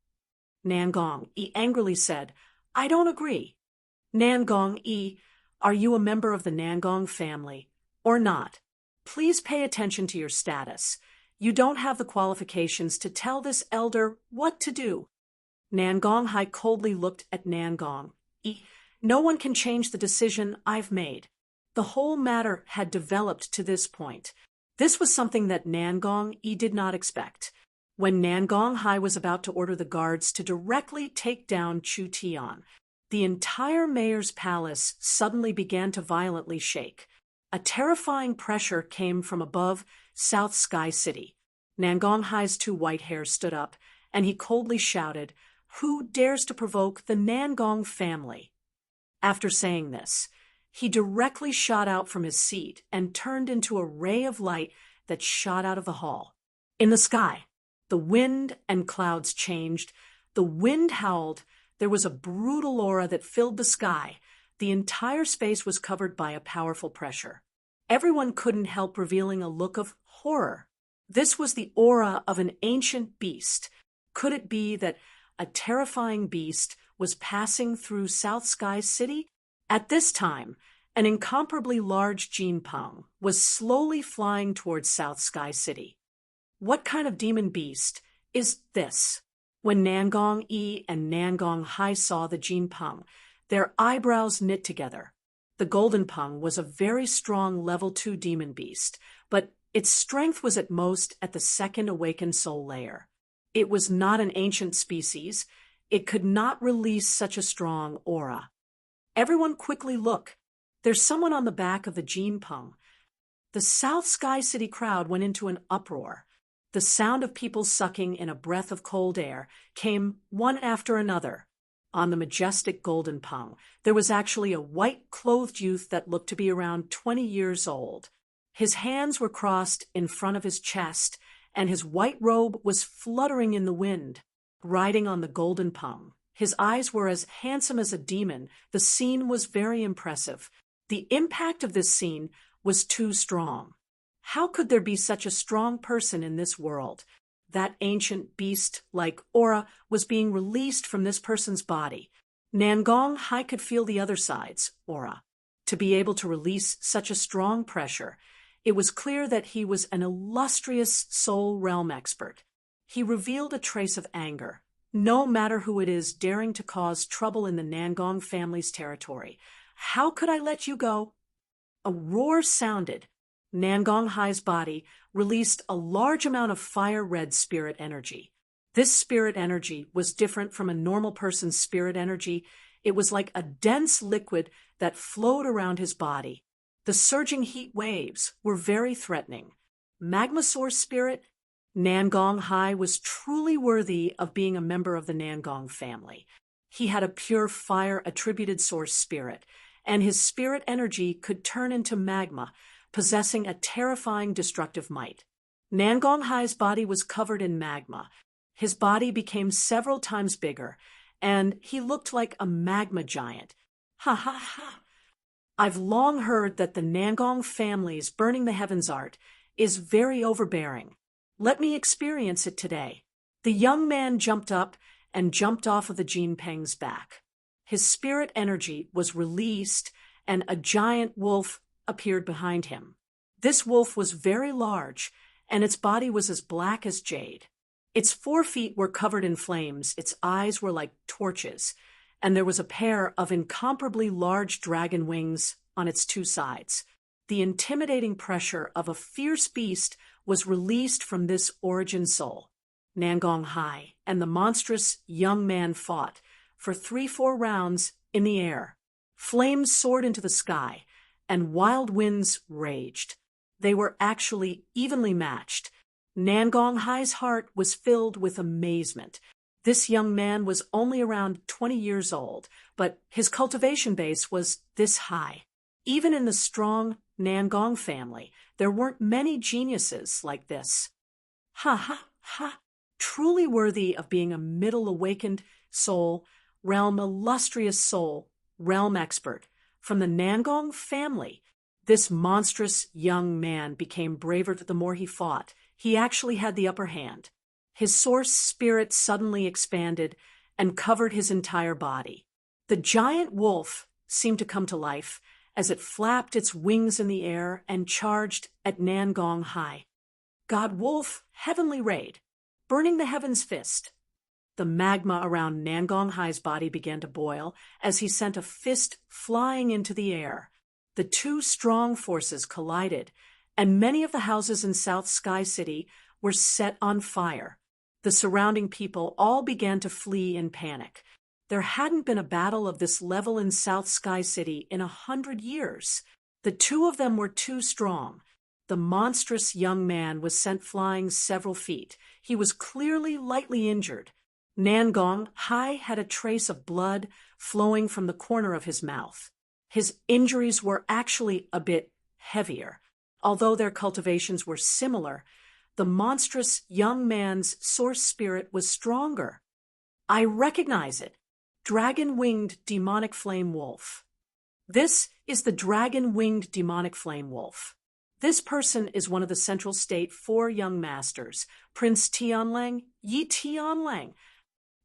Speaker 1: Nangong angrily said, "I don't agree." "Nangong, are you a member of the Nangong family or not? Please pay attention to your status. You don't have the qualifications to tell this elder what to do." Nangong Hai coldly looked at Nangong. "No one can change the decision I've made." The whole matter had developed to this point. This was something that Nangong did not expect. When Nangong Hai was about to order the guards to directly take down Chu Tian, the entire mayor's palace suddenly began to violently shake. A terrifying pressure came from above South Sky City. Nangong Hai's two white hairs stood up, and he coldly shouted, "Who dares to provoke the Nangong family?" After saying this, he directly shot out from his seat and turned into a ray of light that shot out of the hall. In the sky, the wind and clouds changed. The wind howled. There was a brutal aura that filled the sky. The entire space was covered by a powerful pressure. Everyone couldn't help revealing a look of horror. This was the aura of an ancient beast. Could it be that a terrifying beast was passing through South Sky City? At this time, an incomparably large Jinpeng was slowly flying towards South Sky City. What kind of demon beast is this? When Nangong and Nangong Hai saw the Jinpeng, their eyebrows knit together. The Golden Peng was a very strong level 2 demon beast, but its strength was at most at the second awakened soul layer. It was not an ancient species. It could not release such a strong aura. Everyone quickly look. There's someone on the back of the Jinpeng. The South Sky City crowd went into an uproar. The sound of people sucking in a breath of cold air came one after another. On the majestic golden pung, there was actually a white-clothed youth that looked to be around 20 years old. His hands were crossed in front of his chest, and his white robe was fluttering in the wind. Riding on the golden pung, his eyes were as handsome as a demon. The scene was very impressive. The impact of this scene was too strong. How could there be such a strong person in this world? That ancient beast-like aura was being released from this person's body. Nangong Hai could feel the other side's aura. To be able to release such a strong pressure, it was clear that he was an illustrious soul realm expert. He revealed a trace of anger. No matter who it is daring to cause trouble in the Nangong family's territory, how could I let you go? A roar sounded. Nangong Hai's body released a large amount of fire-red spirit energy. This spirit energy was different from a normal person's spirit energy. It was like a dense liquid that flowed around his body. The surging heat waves were very threatening. Magma Source Spirit, Nangong Hai was truly worthy of being a member of the Nangong family. He had a pure fire-attributed source spirit, and his spirit energy could turn into magma, possessing a terrifying destructive might. Nangong Hai's body was covered in magma. His body became several times bigger, and he looked like a magma giant. Ha ha ha! I've long heard that the Nangong family's burning the heavens art is very overbearing. Let me experience it today. The young man jumped up and jumped off of the Jinpeng's back. His spirit energy was released, and a giant wolf appeared behind him. This wolf was very large, and its body was as black as jade. Its 4 feet were covered in flames, its eyes were like torches, and there was a pair of incomparably large dragon wings on its 2 sides. The intimidating pressure of a fierce beast was released from this origin soul. Nangong Hai and the monstrous young man fought for 3-4 rounds in the air. Flames soared into the sky, and wild winds raged. They were actually evenly matched. Nangong Hai's heart was filled with amazement. This young man was only around 20 years old, but his cultivation base was this high. Even in the strong Nangong family, there weren't many geniuses like this. Ha ha ha! Truly worthy of being a middle-awakened soul, realm illustrious soul, realm expert. From the Nangong family, this monstrous young man became braver the more he fought. He actually had the upper hand. His source spirit suddenly expanded and covered his entire body. The giant wolf seemed to come to life as it flapped its wings in the air and charged at Nangong Hai. God Wolf, heavenly raid, burning the heavens fist. The magma around Nangong Hai's body began to boil as he sent a fist flying into the air. The 2 strong forces collided, and many of the houses in South Sky City were set on fire. The surrounding people all began to flee in panic. There hadn't been a battle of this level in South Sky City in 100 years. The 2 of them were too strong. The monstrous young man was sent flying several feet. He was clearly lightly injured. Nangong Hai had a trace of blood flowing from the corner of his mouth. His injuries were actually a bit heavier. Although their cultivations were similar, the monstrous young man's source spirit was stronger. I recognize it. Dragon-winged demonic flame wolf. This is the dragon-winged demonic flame wolf. This person is one of the Central State 4 young masters, Prince Tianlang, Yi Tianlang.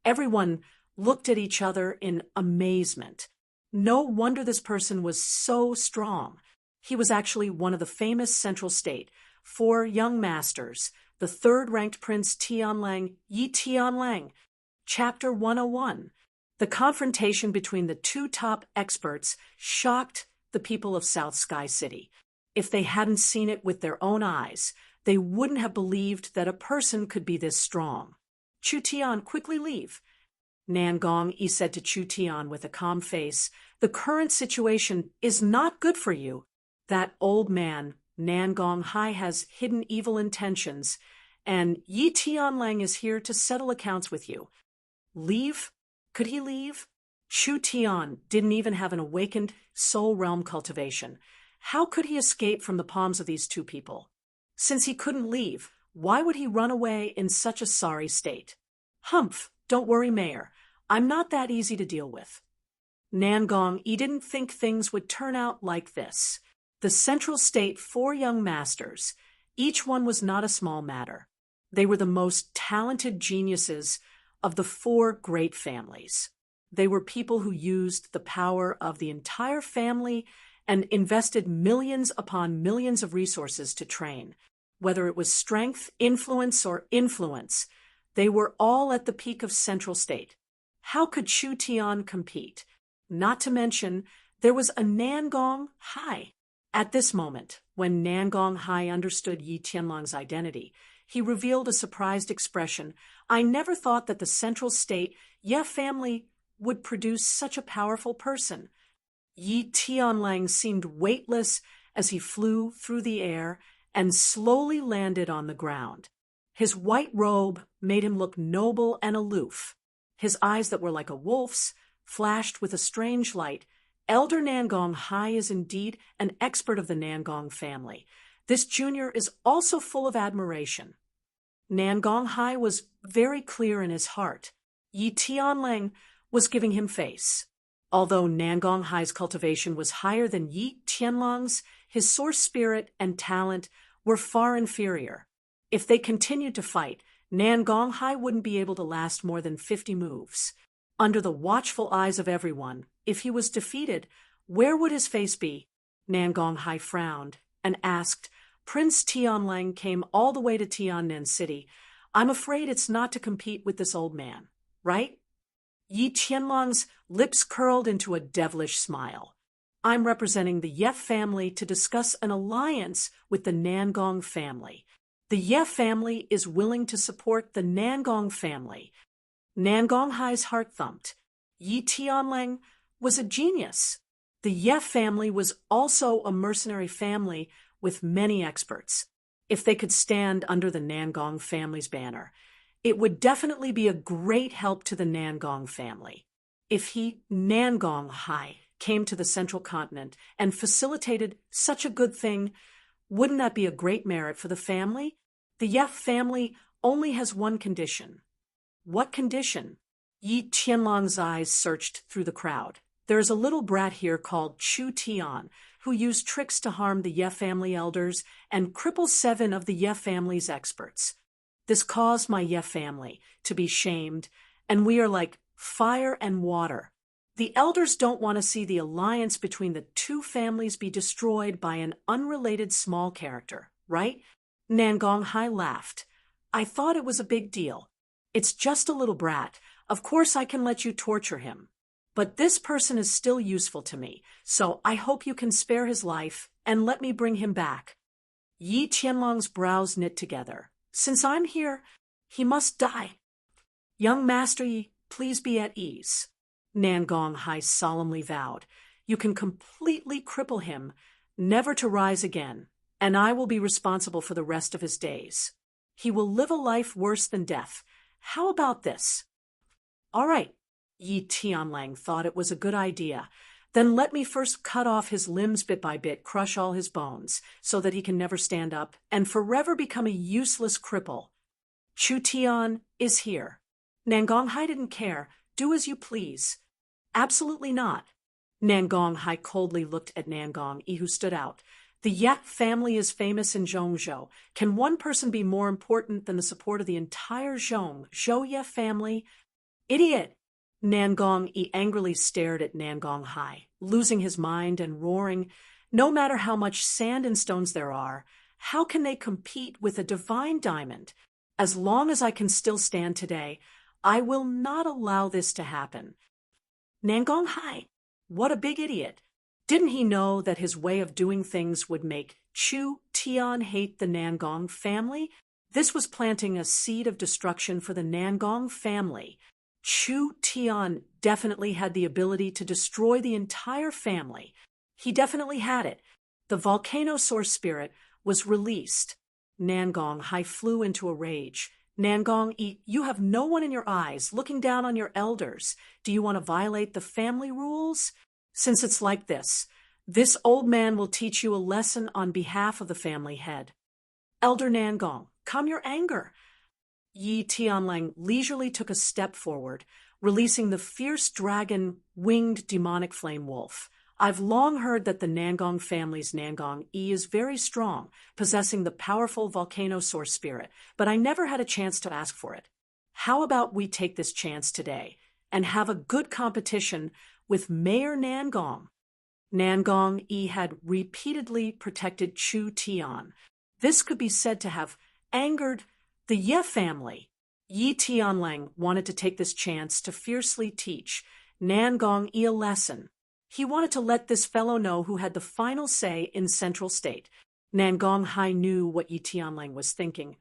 Speaker 1: Everyone looked at each other in amazement. No wonder this person was so strong. He was actually one of the famous Central State 4 young masters, the 3rd-ranked Prince Tianlang, Yi Tianlang. Chapter 101. The confrontation between the 2 top experts shocked the people of South Sky City. If they hadn't seen it with their own eyes, they wouldn't have believed that a person could be this strong. Chu Tian, quickly leave. Nangong Yi said to Chu Tian with a calm face, the current situation is not good for you. That old man, Nangong Hai, has hidden evil intentions, and Yi Tianlang is here to settle accounts with you. Leave? Could he leave? Chu Tian didn't even have an awakened soul realm cultivation. How could he escape from the palms of these two people? Since he couldn't leave, why would he run away in such a sorry state? Humph, don't worry, Mayor. I'm not that easy to deal with. Nangong, he didn't think things would turn out like this. The Central State, 4 young masters. Each one was not a small matter. They were the most talented geniuses of the 4 great families. They were people who used the power of the entire family and invested millions upon millions of resources to train. Whether it was strength, influence, or influence, they were all at the peak of Central State. How could Chu Tian compete? Not to mention, there was a Nangong Hai. At this moment, when Nangong Hai understood Yi Tianlong's identity, he revealed a surprised expression. I never thought that the Central State, Ye family, would produce such a powerful person. Yi Tianlang seemed weightless as he flew through the air and slowly landed on the ground. His white robe made him look noble and aloof. His eyes that were like a wolf's flashed with a strange light. Elder Nangong Hai is indeed an expert of the Nangong family. This junior is also full of admiration. Nangong Hai was very clear in his heart. Yi Tianlang was giving him face. Although Nangong Hai's cultivation was higher than Yi Tianlong's, his source spirit and talent were far inferior. If they continued to fight, Nangong Hai wouldn't be able to last more than 50 moves. Under the watchful eyes of everyone, if he was defeated, where would his face be? Nangong Hai frowned and asked, Prince Tianlang came all the way to Tiannan City. I'm afraid it's not to compete with this old man, right? Yi Tianlong's lips curled into a devilish smile. I'm representing the Ye family to discuss an alliance with the Nangong family. The Ye family is willing to support the Nangong family. Nangong Hai's heart thumped. Yi Tianlang was a genius. The Ye family was also a mercenary family with many experts. If they could stand under the Nangong family's banner, it would definitely be a great help to the Nangong family. If he, Nangong Hai, came to the central continent and facilitated such a good thing, wouldn't that be a great merit for the family? The Ye family only has one condition. What condition? Yi Tianlong's eyes searched through the crowd. There is a little brat here called Chu Tian, who used tricks to harm the Ye family elders and cripple 7 of the Ye family's experts. This caused my Ye family to be shamed, and we are like fire and water. The elders don't want to see the alliance between the 2 families be destroyed by an unrelated small character, right? Nangong Hai laughed. I thought it was a big deal. It's just a little brat. Of course I can let you torture him. But this person is still useful to me, so I hope you can spare his life and let me bring him back. Yi Tianlong's brows knit together. Since I'm here, he must die. Young Master Yi, please be at ease. Nangong Hai solemnly vowed. You can completely cripple him, never to rise again, and I will be responsible for the rest of his days. He will live a life worse than death. How about this? All right, Yi Tianlang thought it was a good idea. Then let me first cut off his limbs bit by bit, crush all his bones, so that he can never stand up and forever become a useless cripple. Chu Tian is here. Nangong Hai didn't care. Do as you please. Absolutely not. Nangong Hai coldly looked at Nangong Yi, who stood out. The Ye family is famous in Zhongzhou. Can one person be more important than the support of the entire Zhou Ye family? Idiot! Nangong Yi angrily stared at Nangong Hai, losing his mind and roaring, no matter how much sand and stones there are, how can they compete with a divine diamond? As long as I can still stand today, I will not allow this to happen. Nangong Hai, what a big idiot! Didn't he know that his way of doing things would make Chu Tian hate the Nangong family? This was planting a seed of destruction for the Nangong family. Chu Tian definitely had the ability to destroy the entire family. He definitely had it. The volcano source spirit was released. Nangong Hai flew into a rage. Nangong Yi, you have no one in your eyes, looking down on your elders. Do you want to violate the family rules? Since it's like this old man will teach you a lesson on behalf of the family head. Elder Nangong, calm your anger. Yi Tianlang leisurely took a step forward, releasing the fierce dragon-winged demonic flame wolf. I've long heard that the Nangong family's Nangong Yi is very strong, possessing the powerful volcano source spirit, but I never had a chance to ask for it. How about we take this chance today and have a good competition with Mayor Nangong? Nangong Yi had repeatedly protected Chu Tian. This could be said to have angered the Ye family. Yi Tianlang wanted to take this chance to fiercely teach Nangong Yi a lesson. He wanted to let this fellow know who had the final say in Central State. Nangong Hai knew what Yi Tianlang was thinking.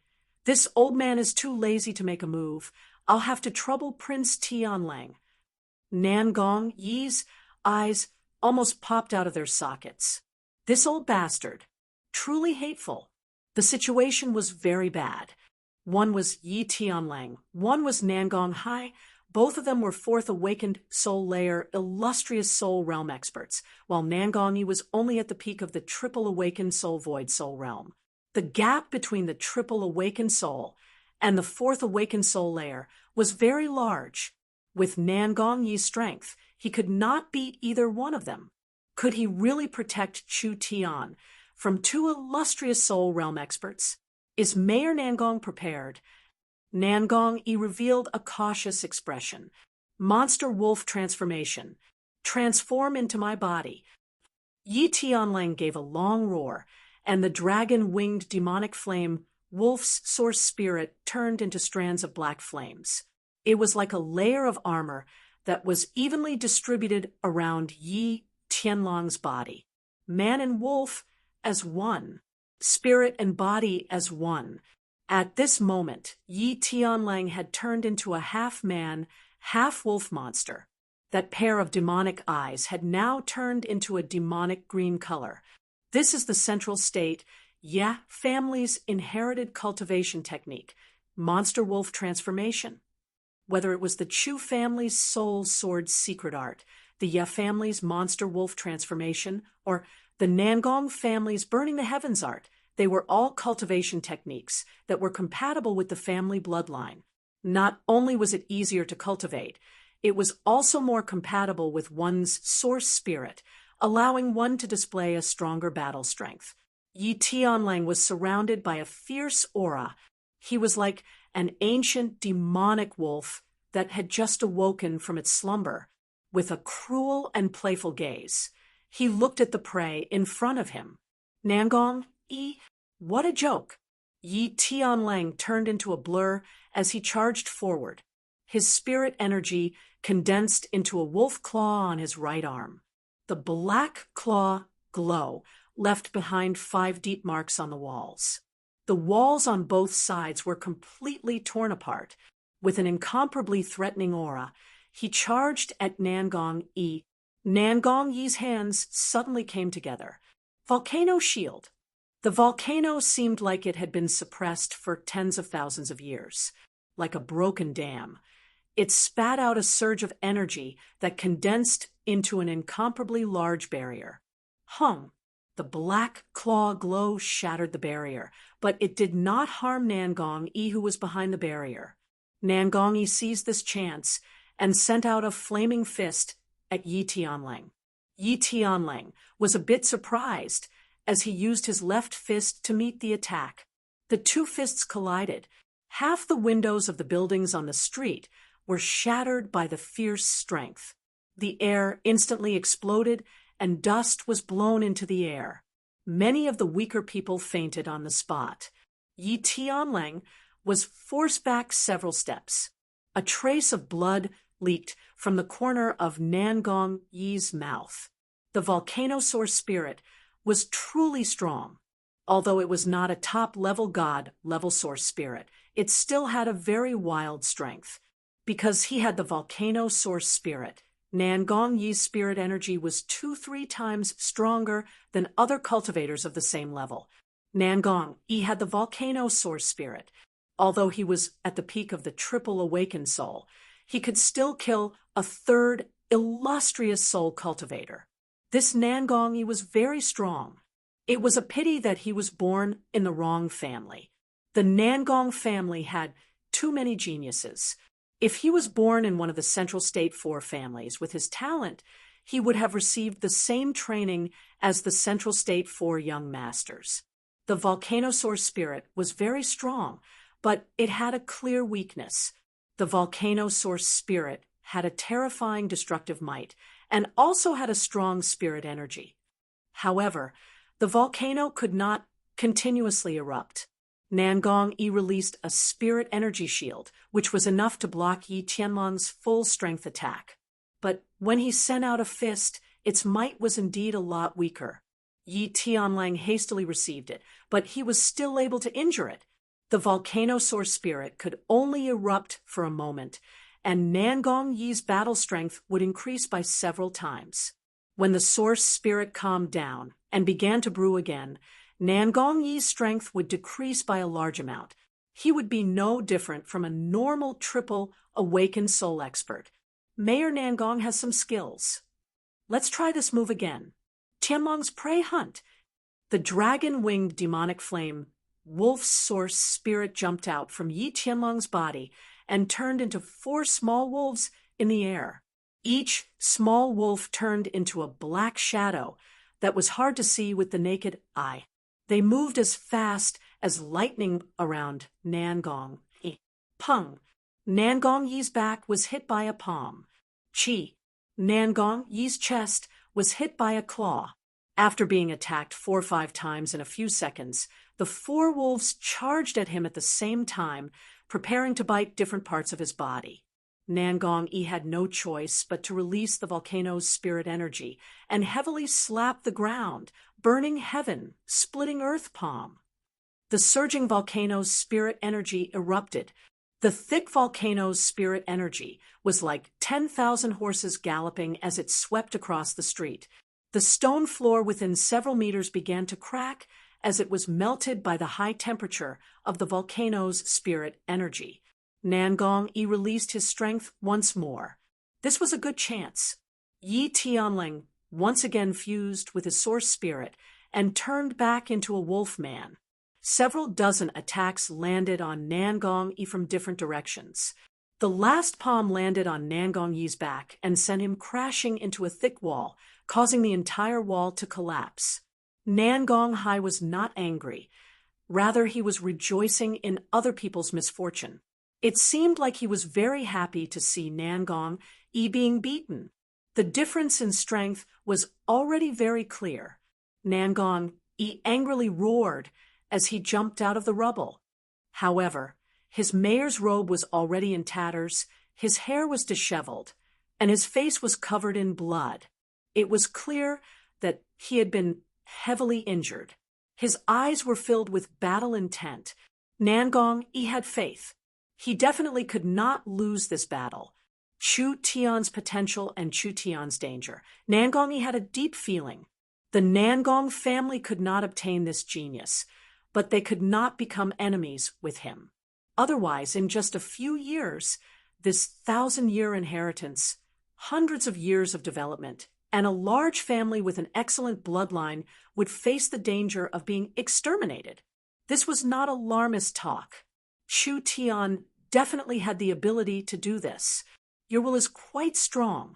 Speaker 1: This old man is too lazy to make a move. I'll have to trouble Prince Tianlang. Nangong Yi's eyes almost popped out of their sockets. This old bastard. Truly hateful. The situation was very bad. One was Yi Tianlang, one was Nangong Hai. Both of them were fourth awakened soul layer, illustrious soul realm experts, while Nangong Yi was only at the peak of the triple awakened soul void soul realm. The gap between the triple awakened soul and the fourth awakened soul layer was very large. With Nangong Yi's strength, he could not beat either one of them. Could he really protect Chu Tian from two illustrious soul realm experts? Is Mayor Nangong prepared? Nangong Yi revealed a cautious expression. Monster wolf transformation. Transform into my body. Yi Tianlang gave a long roar, and the dragon-winged demonic flame, wolf's source spirit, turned into strands of black flames. It was like a layer of armor that was evenly distributed around Yi Tianlang's body. Man and wolf as one. Spirit and body as one. At this moment, Yi Tianlang had turned into a half-man, half-wolf monster. That pair of demonic eyes had now turned into a demonic green color. This is the Central State Ye family's inherited cultivation technique, monster wolf transformation. Whether it was the Chu family's soul sword secret art, the Ye family's monster wolf transformation, or the Nangong family's burning the heavens art, they were all cultivation techniques that were compatible with the family bloodline. Not only was it easier to cultivate, it was also more compatible with one's source spirit, allowing one to display a stronger battle strength. Yi Tianlang was surrounded by a fierce aura. He was like an ancient demonic wolf that had just awoken from its slumber, with a cruel and playful gaze. He looked at the prey in front of him. Nangong Yi, what a joke! Yi Tianlang turned into a blur as he charged forward. His spirit energy condensed into a wolf claw on his right arm. The black claw glow left behind 5 deep marks on the walls. The walls on both sides were completely torn apart. With an incomparably threatening aura, he charged at Nangong Yi. Nangong Yi's hands suddenly came together. Volcano shield. The volcano seemed like it had been suppressed for tens of thousands of years, like a broken dam. It spat out a surge of energy that condensed into an incomparably large barrier. Hung. The black claw glow shattered the barrier, but it did not harm Nangong Yi, who was behind the barrier. Nangong Yi seized this chance and sent out a flaming fist at Yi Tianlang. Yi Tianlang was a bit surprised as he used his left fist to meet the attack. The two fists collided. Half the windows of the buildings on the street were shattered by the fierce strength. The air instantly exploded, and dust was blown into the air. Many of the weaker people fainted on the spot. Yi Tianlang was forced back several steps. A trace of blood leaked from the corner of Nangong Yi's mouth. The volcano source spirit was truly strong. Although it was not a top-level god-level source spirit, it still had a very wild strength. Because he had the volcano source spirit, Nangong Yi's spirit energy was 2-3 times stronger than other cultivators of the same level. Nangong Yi had the volcano source spirit. Although he was at the peak of the triple awakened soul, he could still kill a third illustrious soul cultivator. This Nangong Yi was very strong. It was a pity that he was born in the wrong family. The Nangong family had too many geniuses. If he was born in one of the Central State Four families with his talent, he would have received the same training as the Central State Four young masters. The Volcanosaur spirit was very strong, but it had a clear weakness. The Volcanosaur spirit had a terrifying destructive might and also had a strong spirit energy. However, the volcano could not continuously erupt. Nangong Yi released a spirit energy shield, which was enough to block Yi Tianlong's full-strength attack. But when he sent out a fist, its might was indeed a lot weaker. Yi Tianlang hastily received it, but he was still able to injure it. The Volcanosaur spirit could only erupt for a moment, and Nangong Yi's battle strength would increase by several times. When the source spirit calmed down and began to brew again, Nangong Yi's strength would decrease by a large amount. He would be no different from a normal triple awakened soul expert. Mayor Nangong has some skills. Let's try this move again. Tianlong's prey hunt. The dragon-winged demonic flame, wolf source spirit jumped out from Yi Tianlong's body and turned into 4 small wolves in the air. Each small wolf turned into a black shadow that was hard to see with the naked eye. They moved as fast as lightning around Nangong Yi. Pung! Nangong Yi's back was hit by a palm. Chi! Nangong Yi's chest was hit by a claw. After being attacked 4 or 5 times in a few seconds, the 4 wolves charged at him at the same time, preparing to bite different parts of his body. Nangong Yi had no choice but to release the volcano's spirit energy and heavily slap the ground, burning heaven, splitting earth palm. The surging volcano's spirit energy erupted. The thick volcano's spirit energy was like 10,000 horses galloping as it swept across the street. The stone floor within several meters began to crack as it was melted by the high temperature of the volcano's spirit energy. Nangong Yi released his strength once more. This was a good chance. Yi Tianlang once again fused with his source spirit and turned back into a wolf man. Several dozen attacks landed on Nangong Yi from different directions. The last palm landed on Nangong Yi's back and sent him crashing into a thick wall, causing the entire wall to collapse. Nangong Hai was not angry. Rather, he was rejoicing in other people's misfortune. It seemed like he was very happy to see Nangong Yi being beaten. The difference in strength was already very clear. Nangong Yi angrily roared as he jumped out of the rubble. However, his mayor's robe was already in tatters, his hair was disheveled, and his face was covered in blood. It was clear that he had been heavily injured. His eyes were filled with battle intent. Nangong Yi had faith. He definitely could not lose this battle. Chu Tian's potential and Chu Tian's danger. Nangong Yi had a deep feeling. The Nangong family could not obtain this genius, but they could not become enemies with him. Otherwise, in just a few years, this 1,000-year inheritance, hundreds of years of development, and a large family with an excellent bloodline would face the danger of being exterminated. This was not alarmist talk. Chu Tian definitely had the ability to do this. Your will is quite strong.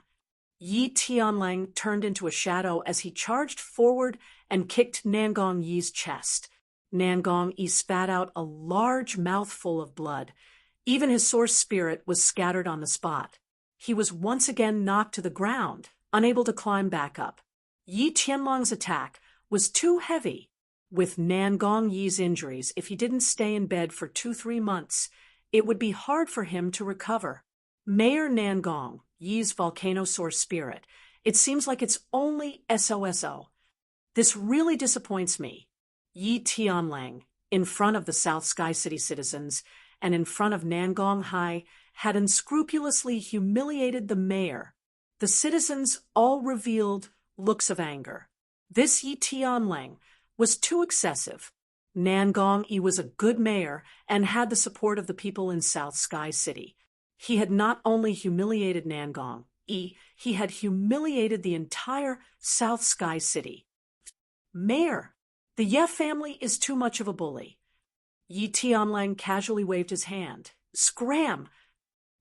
Speaker 1: Yi Tianlang turned into a shadow as he charged forward and kicked Nangong Yi's chest. Nangong Yi spat out a large mouthful of blood. Even his source spirit was scattered on the spot. He was once again knocked to the ground, unable to climb back up. Yi Tianlong's attack was too heavy. With Nangong Yi's injuries, if he didn't stay in bed for 2-3 months, it would be hard for him to recover. Mayor Nangong Yi's Volcanosaur spirit, it seems like it's only SOSO. This really disappoints me. Yi Tianlang, in front of the South Sky City citizens and in front of Nangong Hai, had unscrupulously humiliated the mayor. The citizens all revealed looks of anger. This Yi Tianlang was too excessive. Nangong-yi was a good mayor and had the support of the people in South Sky City. He had not only humiliated Nangong-yi, he had humiliated the entire South Sky City. Mayor, the Ye family is too much of a bully. Yi Tianlang casually waved his hand. Scram!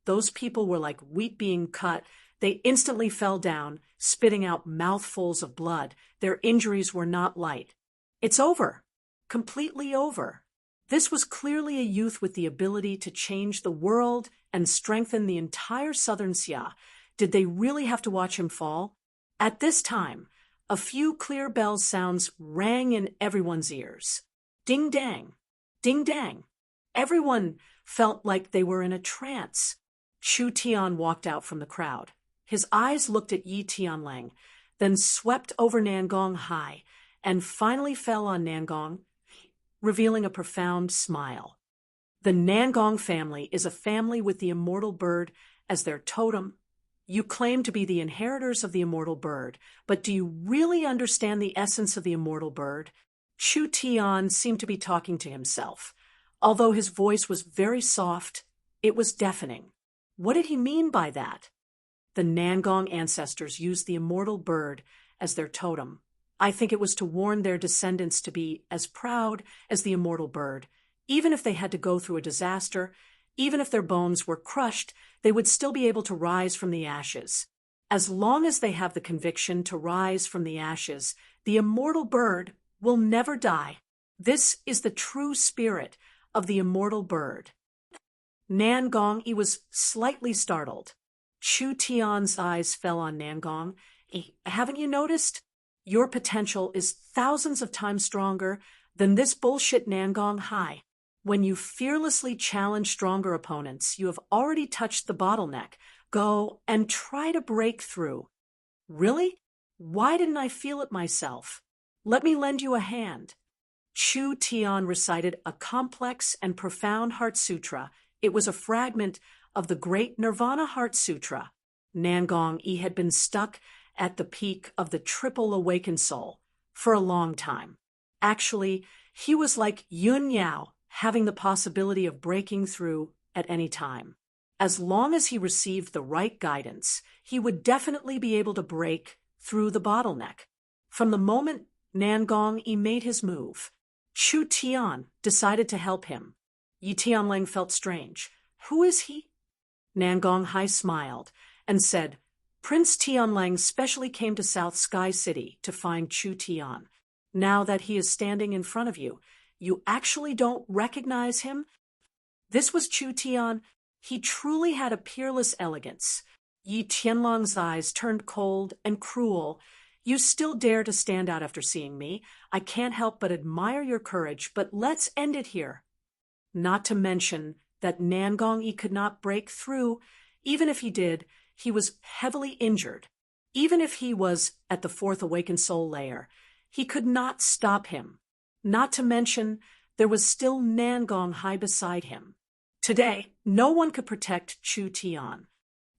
Speaker 1: Those people were like wheat being cut. They instantly fell down, spitting out mouthfuls of blood. Their injuries were not light. It's over. Completely over. This was clearly a youth with the ability to change the world and strengthen the entire southern Xia. Did they really have to watch him fall? At this time, a few clear bell sounds rang in everyone's ears. Ding dang. Ding dang. Everyone felt like they were in a trance. Chu Tian walked out from the crowd. His eyes looked at Yi Tianlang, then swept over Nangong-hai, and finally fell on Nangong, revealing a profound smile. The Nangong family is a family with the immortal bird as their totem. You claim to be the inheritors of the immortal bird, but do you really understand the essence of the immortal bird? Chu Tian seemed to be talking to himself. Although his voice was very soft, it was deafening. What did he mean by that? The Nangong ancestors used the immortal bird as their totem. I think it was to warn their descendants to be as proud as the immortal bird. Even if they had to go through a disaster, even if their bones were crushed, they would still be able to rise from the ashes. As long as they have the conviction to rise from the ashes, the immortal bird will never die. This is the true spirit of the immortal bird. Nangong-yi was slightly startled. Chu Tian's eyes fell on Nangong. Haven't you noticed? Your potential is thousands of times stronger than this bullshit Nangong-hai. When you fearlessly challenge stronger opponents, you have already touched the bottleneck. Go and try to break through. Really? Why didn't I feel it myself? Let me lend you a hand. Chu Tian recited a complex and profound Heart Sutra. It was a fragment of the great Nirvana Heart Sutra. Nangong-yi had been stuck at the peak of the triple awakened soul for a long time. Actually, he was like Yun Yao, having the possibility of breaking through at any time. As long as he received the right guidance, he would definitely be able to break through the bottleneck. From the moment Nangong-yi made his move, Chu Tian decided to help him. Yi Tianlang felt strange. Who is he? Nangong-hai smiled and said, Prince Tianlang specially came to South Sky City to find Chu Tian. Now that he is standing in front of you, you actually don't recognize him? This was Chu Tian. He truly had a peerless elegance. Yi Tianlang's eyes turned cold and cruel. You still dare to stand out after seeing me. I can't help but admire your courage, but let's end it here. Not to mention that Nangong-yi could not break through. Even if he did, he was heavily injured. Even if he was at the fourth awakened soul layer, he could not stop him. Not to mention, there was still Nangong-hai beside him. Today, no one could protect Chu Tian.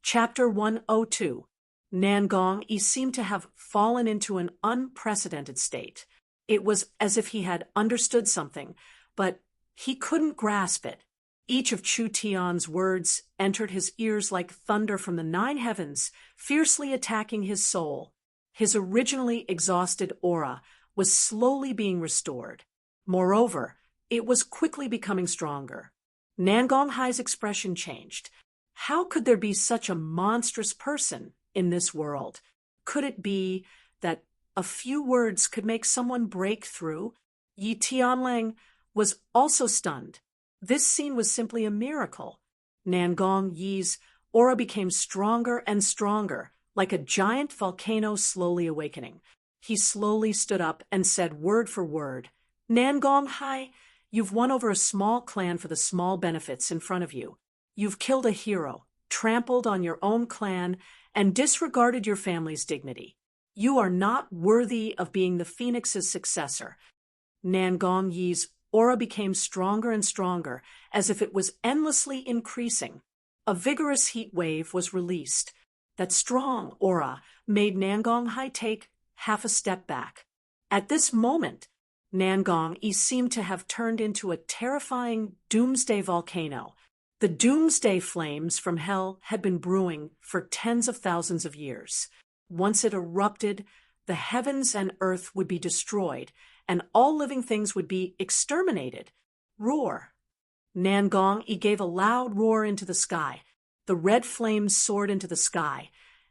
Speaker 1: Chapter 102. Nangong-yi seemed to have fallen into an unprecedented state. It was as if he had understood something, but he couldn't grasp it. Each of Chu Tian's words entered his ears like thunder from the 9 heavens, fiercely attacking his soul. His originally exhausted aura was slowly being restored. Moreover, it was quickly becoming stronger. Nangong-hai's expression changed. How could there be such a monstrous person in this world? Could it be that a few words could make someone break through? Yi Tianlang was also stunned. This scene was simply a miracle. Nangong-yi's aura became stronger and stronger, like a giant volcano slowly awakening. He slowly stood up and said word for word, Nangong-hai, you've won over a small clan for the small benefits in front of you. You've killed a hero, trampled on your own clan, and disregarded your family's dignity. You are not worthy of being the Phoenix's successor. Nangong-yi's aura became stronger and stronger, as if it was endlessly increasing. A vigorous heat wave was released. That strong aura made Nangong-hai take half a step back. At this moment, Nangong seemed to have turned into a terrifying doomsday volcano. The doomsday flames from hell had been brewing for tens of thousands of years. Once it erupted, the heavens and earth would be destroyed, and all living things would be exterminated. Roar! Nangong gave a loud roar into the sky. The red flames soared into the sky,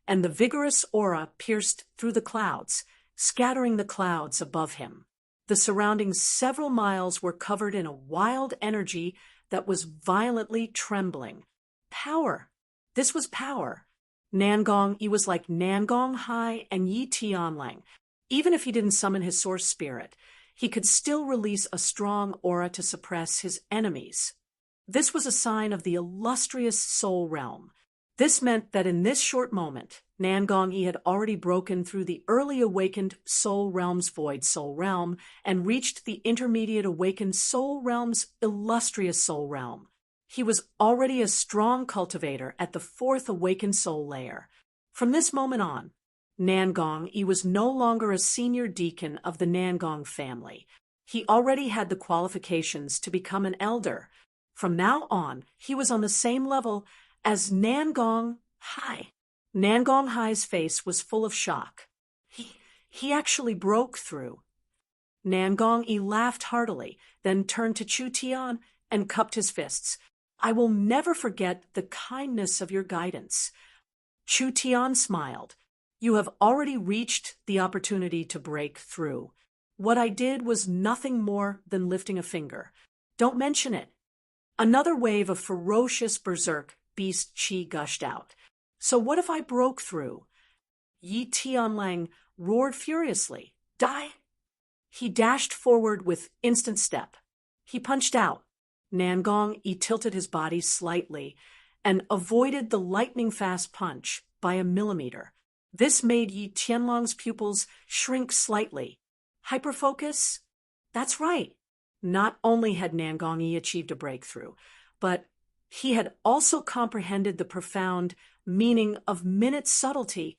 Speaker 1: and the vigorous aura pierced through the clouds, scattering the clouds above him. The surrounding several miles were covered in a wild energy that was violently trembling. Power. This was power. Nangong was like Nangong Hai and Yi Tianlang. Even if he didn't summon his source spirit, he could still release a strong aura to suppress his enemies. This was a sign of the illustrious soul realm. This meant that in this short moment, Nangong had already broken through the early awakened soul realm's void soul realm and reached the intermediate awakened soul realm's illustrious soul realm. He was already a strong cultivator at the fourth awakened soul layer. From this moment on, Nangong was no longer a senior deacon of the Nangong family. He already had the qualifications to become an elder. From now on, he was on the same level as Nangong Hai. Nangong Hai's face was full of shock. He actually broke through. Nangong laughed heartily, then turned to Chu Tian and cupped his fists. I will never forget the kindness of your guidance. Chu Tian smiled. You have already reached the opportunity to break through. What I did was nothing more than lifting a finger. Don't mention it. Another wave of ferocious berserk beast chi gushed out. So what if I broke through? Yi Tianlang roared furiously. Die! He dashed forward with instant step. He punched out. Nangong tilted his body slightly and avoided the lightning-fast punch by a millimeter. This made Yi Tianlang's pupils shrink slightly. Hyperfocus? That's right. Not only had Nangong achieved a breakthrough, but he had also comprehended the profound meaning of minute subtlety.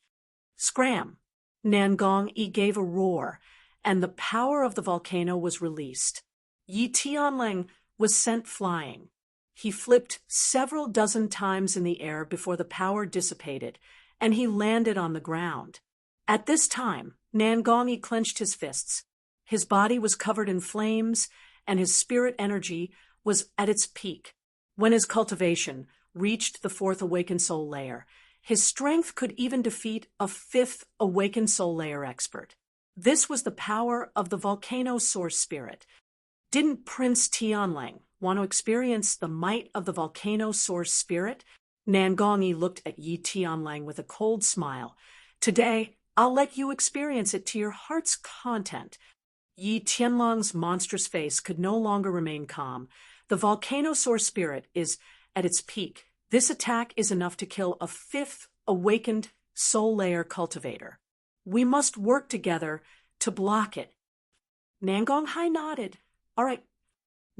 Speaker 1: Scram! Nangong gave a roar, and the power of the volcano was released. Yi Tianlang was sent flying. He flipped several dozen times in the air before the power dissipated, and he landed on the ground. At this time, Nangong clenched his fists. His body was covered in flames, and his spirit energy was at its peak. When his cultivation reached the fourth awakened soul layer, his strength could even defeat a fifth awakened soul layer expert. This was the power of the volcano source spirit. Didn't Prince Tianlang want to experience the might of the volcano source spirit? Nangong looked at Yi Tianlang with a cold smile. Today, I'll let you experience it to your heart's content. Yi Tianlang's monstrous face could no longer remain calm. The volcano source spirit is at its peak. This attack is enough to kill a fifth awakened soul layer cultivator. We must work together to block it. Nangong nodded. All right.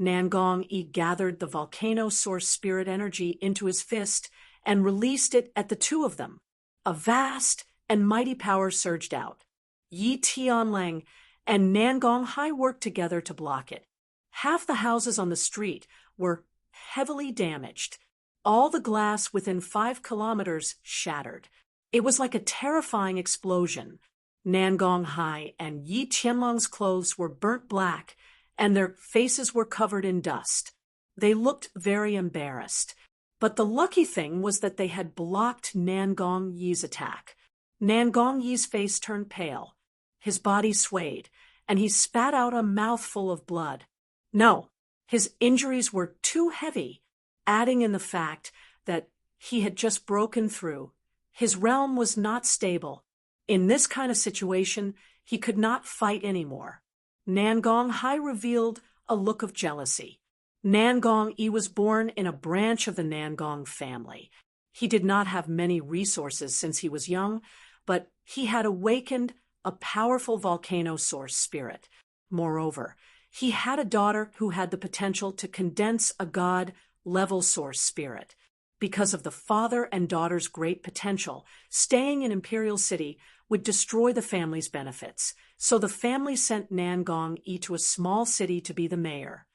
Speaker 1: Nangong gathered the volcano source spirit energy into his fist and released it at the two of them. A vast and mighty power surged out. Yi Tianlang and Nangong worked together to block it. Half the houses on the street were heavily damaged. All the glass within 5 kilometers shattered. It was like a terrifying explosion. Nangong and Yi Tianlang's clothes were burnt black, and their faces were covered in dust. They looked very embarrassed. But the lucky thing was that they had blocked Nangong Yi's attack. Nangong Yi's face turned pale. His body swayed, and he spat out a mouthful of blood. No, his injuries were too heavy, adding in the fact that he had just broken through. His realm was not stable. In this kind of situation, he could not fight anymore. Nangong revealed a look of jealousy. Nangong was born in a branch of the Nangong family. He did not have many resources since he was young, but he had awakened a powerful volcano source spirit. Moreover, he had a daughter who had the potential to condense a god-level source spirit. Because of the father and daughter's great potential, staying in Imperial City would destroy the family's benefits, so the family sent Nangong Yi to a small city to be the mayor.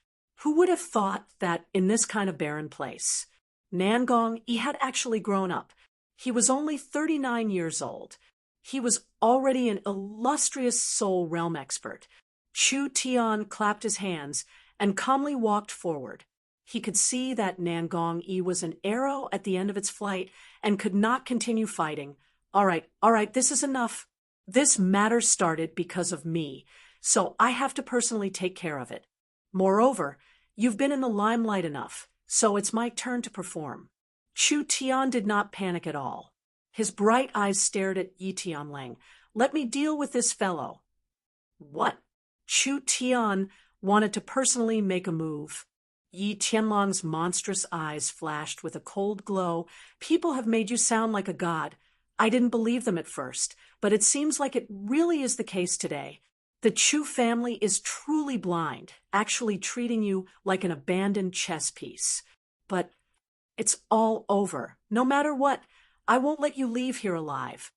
Speaker 1: Who would have thought that in this kind of barren place? Nangong Yi had actually grown up. He was only 39 years old. He was already an illustrious soul realm expert. Chu Tian clapped his hands and calmly walked forward. He could see that Nangong Yi was an arrow at the end of its flight and could not continue fighting. All right, this is enough. This matter started because of me, so I have to personally take care of it. Moreover, you've been in the limelight enough, so it's my turn to perform. Chu Tian did not panic at all. His bright eyes stared at Yi Tianlang. Let me deal with this fellow. What? Chu Tian wanted to personally make a move. Yi Tianlang's monstrous eyes flashed with a cold glow. People have made you sound like a god. I didn't believe them at first, but it seems like it really is the case today. The Chu family is truly blind, actually treating you like an abandoned chess piece. But it's all over. No matter what, I won't let you leave here alive.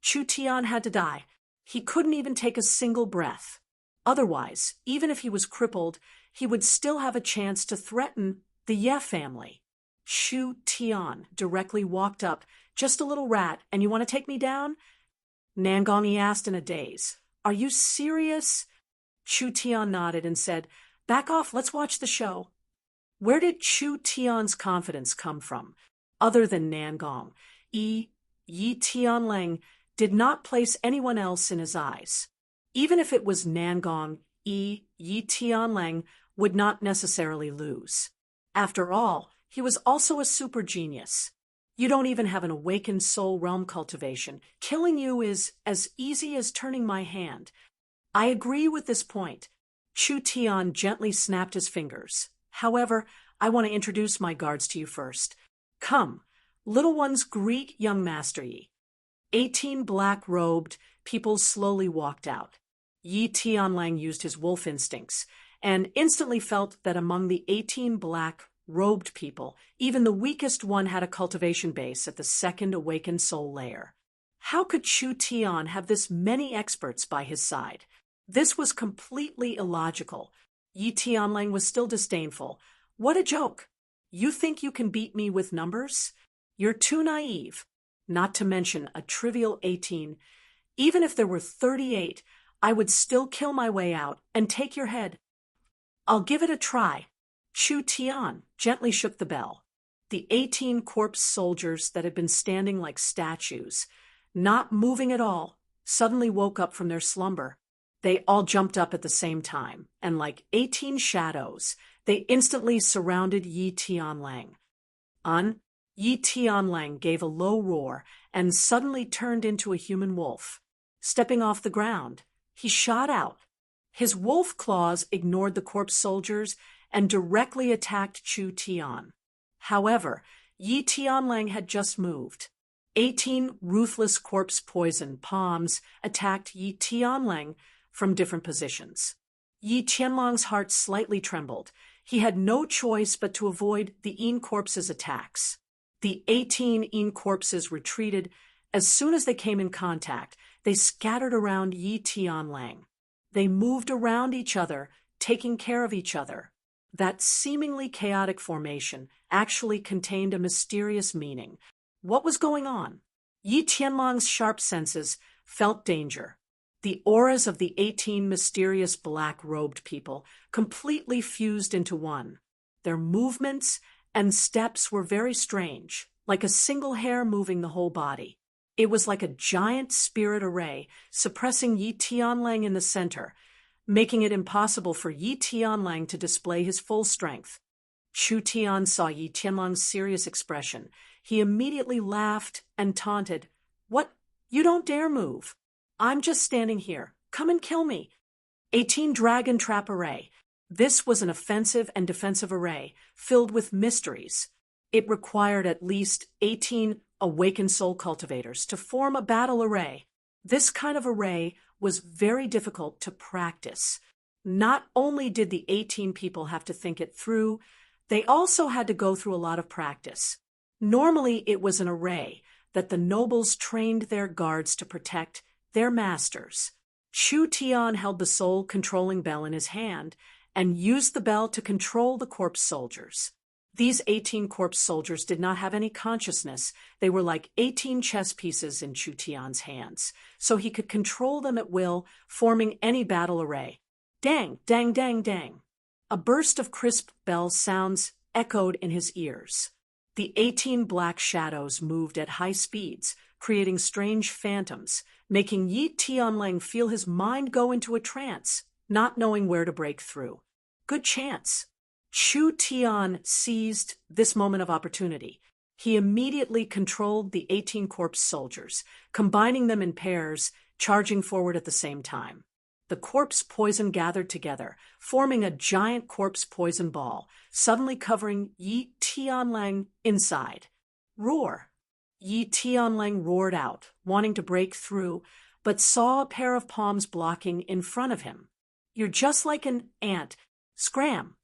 Speaker 1: Chu Tian had to die. He couldn't even take a single breath. Otherwise, even if he was crippled, he would still have a chance to threaten the Ye family. Chu Tian directly walked up. Just a little rat, and you want to take me down? Nangong Yi asked in a daze. Are you serious? Chu Tian nodded and said, Back off, let's watch the show. Where did Chu Tian's confidence come from? Other than Nangong, Yi Tianlang did not place anyone else in his eyes. Even if it was Nangong, Yi Tianlang would not necessarily lose. After all, he was also a super genius. You don't even have an awakened soul realm cultivation. Killing you is as easy as turning my hand. I agree with this point. Chu Tian gently snapped his fingers. However, I want to introduce my guards to you first. Come, little ones, greet young Master Yi. 18 black-robed people slowly walked out. Yi Tianlang used his wolf instincts and instantly felt that among the 18 black-robed people, even the weakest one had a cultivation base at the second awakened soul layer. How could Chu Tian have this many experts by his side? This was completely illogical. Yi Tianlang was still disdainful. What a joke! You think you can beat me with numbers? You're too naive. Not to mention a trivial 18. Even if there were 38, I would still kill my way out and take your head. I'll give it a try. Chu Tian gently shook the bell. The 18 corpse soldiers that had been standing like statues, not moving at all, suddenly woke up from their slumber. They all jumped up at the same time, and like 18 shadows, they instantly surrounded Yi Tianlang. Yi Tianlang gave a low roar and suddenly turned into a human wolf. Stepping off the ground, he shot out. His wolf claws ignored the corpse soldiers and directly attacked Chu Tian. However, Yi Tianlang had just moved. 18 ruthless corpse poison palms attacked Yi Tianlang from different positions. Yi Tianlang's heart slightly trembled. He had no choice but to avoid the Yin corpse's attacks. The 18 Yin corpses retreated. As soon as they came in contact, they scattered around Yi Tianlang. They moved around each other, taking care of each other. That seemingly chaotic formation actually contained a mysterious meaning. What was going on? Yi Tianlang's sharp senses felt danger. The auras of the 18 mysterious black-robed people completely fused into one. Their movements and steps were very strange, like a single hair moving the whole body. It was like a giant spirit array, suppressing Yi Tianlang in the center, making it impossible for Yi Tianlang to display his full strength. Chu Tian saw Yi Tianlang's serious expression. He immediately laughed and taunted. What? You don't dare move. I'm just standing here. Come and kill me. 18 Dragon Trap Array. This was an offensive and defensive array, filled with mysteries. It required at least 18 awakened soul cultivators to form a battle array. This kind of array was very difficult to practice. Not only did the 18 people have to think it through, they also had to go through a lot of practice. Normally it was an array that the nobles trained their guards to protect their masters. Chu Tian held the soul-controlling bell in his hand and used the bell to control the corpse soldiers. These 18 corpse soldiers did not have any consciousness. They were like 18 chess pieces in Chu Tian's hands, so he could control them at will, forming any battle array. Dang, dang, dang, dang. A burst of crisp bell sounds echoed in his ears. The 18 black shadows moved at high speeds, creating strange phantoms, making Yi Tianlang feel his mind go into a trance, not knowing where to break through. Good chance. Chu Tian seized this moment of opportunity. He immediately controlled the 18 corpse soldiers, combining them in pairs, charging forward at the same time. The corpse poison gathered together, forming a giant corpse poison ball, suddenly covering Yi Tianlang inside. Roar! Yi Tianlang roared out, wanting to break through, but saw a pair of palms blocking in front of him. You're just like an ant. Scram!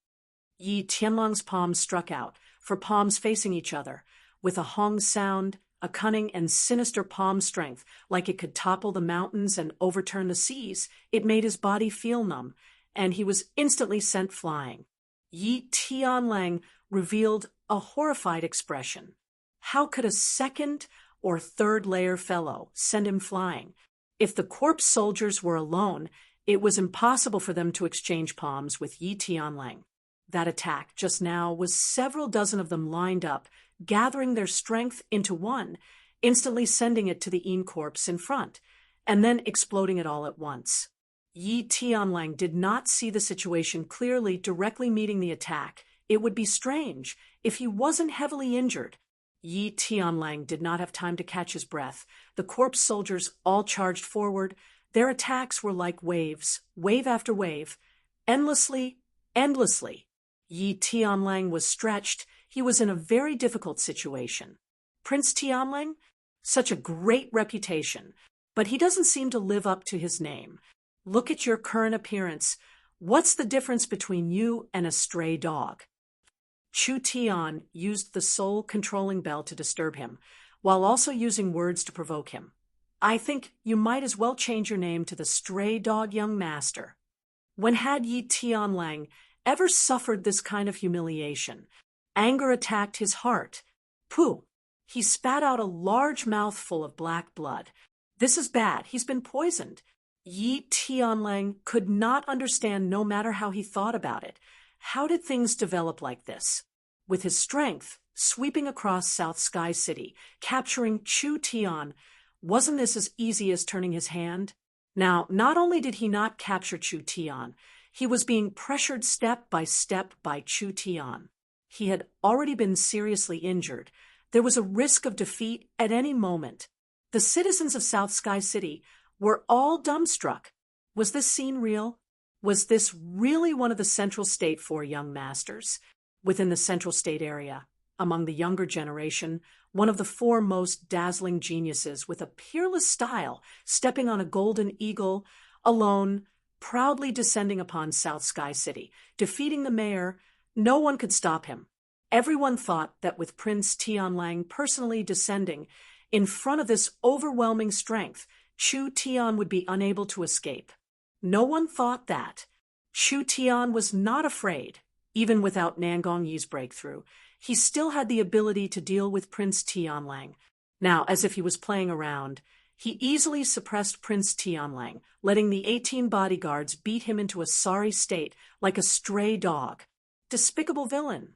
Speaker 1: Yi Tianlang's palms struck out, for palms facing each other, with a hong sound, a cunning and sinister palm strength, like it could topple the mountains and overturn the seas. It made his body feel numb, and he was instantly sent flying. Yi Tianlang revealed a horrified expression. How could a second or third layer fellow send him flying? If the corpse soldiers were alone, it was impossible for them to exchange palms with Yi Tianlang. That attack just now was several dozen of them lined up, gathering their strength into one, instantly sending it to the Yin corpse in front, and then exploding it all at once. Yi Tianlang did not see the situation clearly directly meeting the attack. It would be strange if he wasn't heavily injured. Yi Tianlang did not have time to catch his breath. The corpse soldiers all charged forward. Their attacks were like waves, wave after wave, endlessly. Yi Tianlang was stretched. He was in a very difficult situation. Prince Tianlang? Such a great reputation, but he doesn't seem to live up to his name. Look at your current appearance. What's the difference between you and a stray dog? Chu Tian used the soul-controlling bell to disturb him, while also using words to provoke him. I think you might as well change your name to the stray dog young master. When had Yi Tianlang ever suffered this kind of humiliation? Anger attacked his heart. Pooh! He spat out a large mouthful of black blood. This is bad. He's been poisoned. Yi Tianlang could not understand no matter how he thought about it. How did things develop like this? With his strength sweeping across South Sky City, capturing Chu Tian, wasn't this as easy as turning his hand? Now, not only did he not capture Chu Tian, he was being pressured step by Chu Tian. He had already been seriously injured. There was a risk of defeat at any moment. The citizens of South Sky City were all dumbstruck. Was this scene real? Was this really one of the Central State Four young masters? Within the Central State area, among the younger generation, one of the four most dazzling geniuses with a peerless style, stepping on a golden eagle, alone, proudly descending upon South Sky City, defeating the mayor. No one could stop him. Everyone thought that with Prince Tianlang personally descending in front of this overwhelming strength, Chu Tian would be unable to escape. No one thought that. Chu Tian was not afraid. Even without Nangong Yi's breakthrough, he still had the ability to deal with Prince Tianlang. Now, as if he was playing around, he easily suppressed Prince Tianlang, letting the 18 bodyguards beat him into a sorry state like a stray dog. Despicable villain.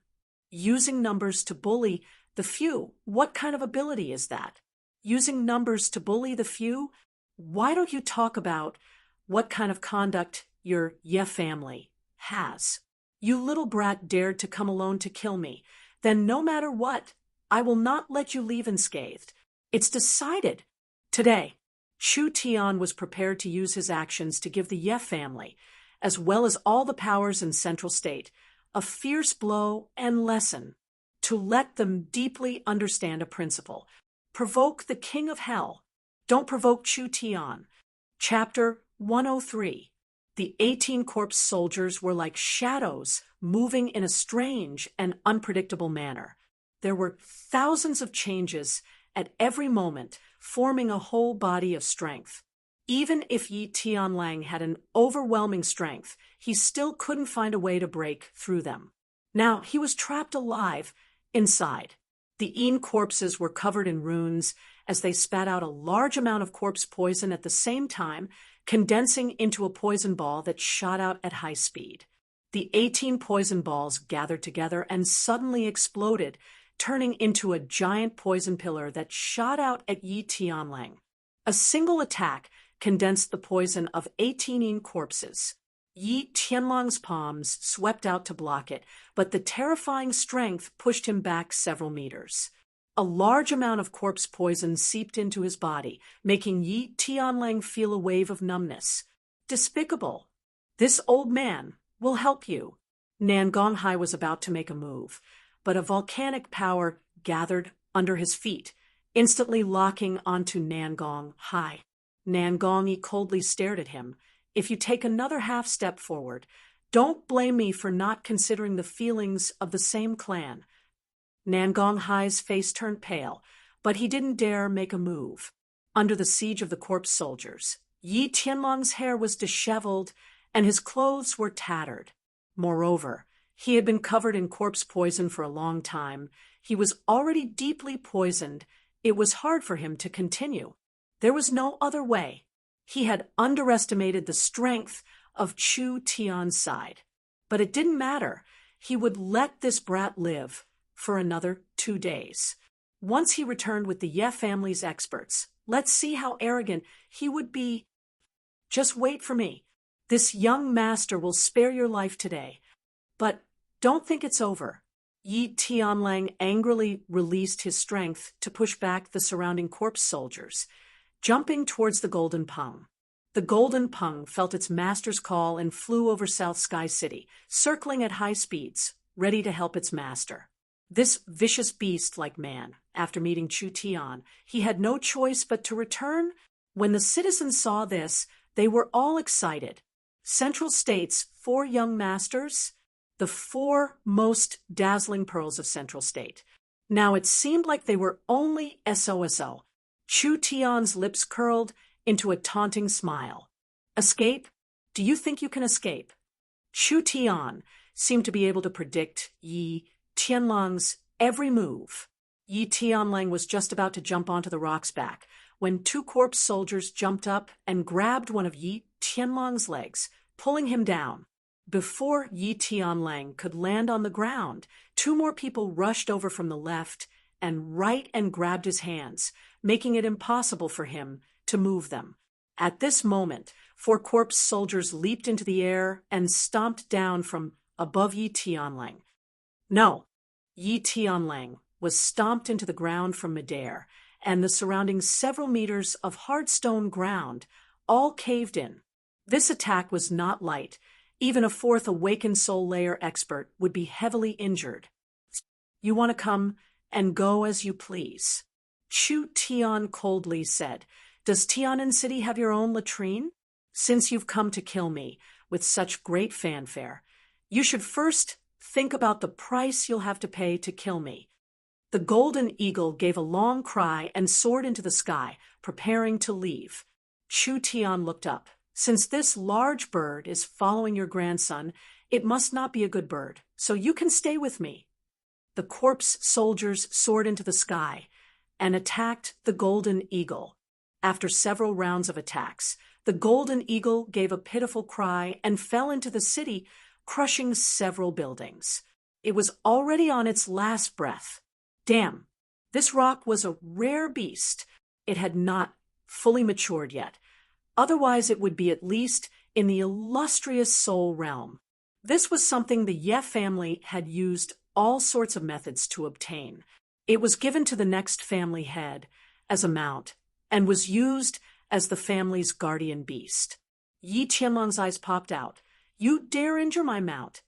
Speaker 1: Using numbers to bully the few. What kind of ability is that? Using numbers to bully the few? Why don't you talk about what kind of conduct your Ye family has? You little brat dared to come alone to kill me. Then no matter what, I will not let you leave unscathed. It's decided. Today, Chu Tian was prepared to use his actions to give the Ye family, as well as all the powers in Central State, a fierce blow and lesson, to let them deeply understand a principle. Provoke the king of hell. Don't provoke Chu Tian. Chapter 103. The 18 corpse soldiers were like shadows moving in a strange and unpredictable manner. There were thousands of changes at every moment, forming a whole body of strength. Even if Yi Tianlang had an overwhelming strength, he still couldn't find a way to break through them. Now he was trapped alive inside. The Yin corpses were covered in runes as they spat out a large amount of corpse poison at the same time, condensing into a poison ball that shot out at high speed. The 18 poison balls gathered together and suddenly exploded, turning into a giant poison pillar that shot out at Yi Tianlang. A single attack condensed the poison of 18 Yin corpses. Yi Tianlang's palms swept out to block it, but the terrifying strength pushed him back several meters. A large amount of corpse poison seeped into his body, making Yi Tianlang feel a wave of numbness. Despicable. This old man will help you. Nan Gonghai was about to make a move, but a volcanic power gathered under his feet, instantly locking onto Nan Gonghai. Nan Gongyi coldly stared at him. If you take another half step forward, don't blame me for not considering the feelings of the same clan. Nan Gonghai's face turned pale, but he didn't dare make a move. Under the siege of the corpse soldiers, Yi Tianlang's hair was disheveled and his clothes were tattered. Moreover, he had been covered in corpse poison for a long time. He was already deeply poisoned. It was hard for him to continue. There was no other way. He had underestimated the strength of Chu Tian's side. But it didn't matter. He would let this brat live for another 2 days. Once he returned with the Ye family's experts, let's see how arrogant he would be. Just wait for me. This young master will spare your life today. But don't think it's over. Yi Tianlang angrily released his strength to push back the surrounding corpse soldiers, jumping towards the Golden Peng. The Golden Peng felt its master's call and flew over South Sky City, circling at high speeds, ready to help its master. This vicious beast like man, after meeting Chu Tian, he had no choice but to return. When the citizens saw this, they were all excited. Central State's 4 young masters, the 4 most dazzling pearls of Central State. Now it seemed like they were only SOSO. Chu Tian's lips curled into a taunting smile. Escape? Do you think you can escape? Chu Tian seemed to be able to predict Yi Tianlang's every move. Yi Tianlang was just about to jump onto the rock's back when 2 corpse soldiers jumped up and grabbed one of Yi Tianlang's legs, pulling him down. Before Yi Tianlang could land on the ground, 2 more people rushed over from the left and right and grabbed his hands, making it impossible for him to move them. At this moment, 4 corpse soldiers leaped into the air and stomped down from above Yi Tianlang. No, Yi Tianlang was stomped into the ground from midair, and the surrounding several meters of hard stone ground all caved in. This attack was not light. Even a 4th awakened soul layer expert would be heavily injured. You want to come and go as you please. Chu Tian coldly said, Does Tianan City have your own latrine? Since you've come to kill me with such great fanfare, you should first think about the price you'll have to pay to kill me. The golden eagle gave a long cry and soared into the sky, preparing to leave. Chu Tian looked up. Since this large bird is following your grandson, it must not be a good bird, so you can stay with me. The corpse soldiers soared into the sky and attacked the golden eagle. After several rounds of attacks, the golden eagle gave a pitiful cry and fell into the city, crushing several buildings. It was already on its last breath. Damn, this rock was a rare beast. It had not fully matured yet. Otherwise, it would be at least in the illustrious soul realm. This was something the Ye family had used all sorts of methods to obtain. It was given to the next family head as a mount and was used as the family's guardian beast. Yi Tianlang's eyes popped out. You dare injure my mount?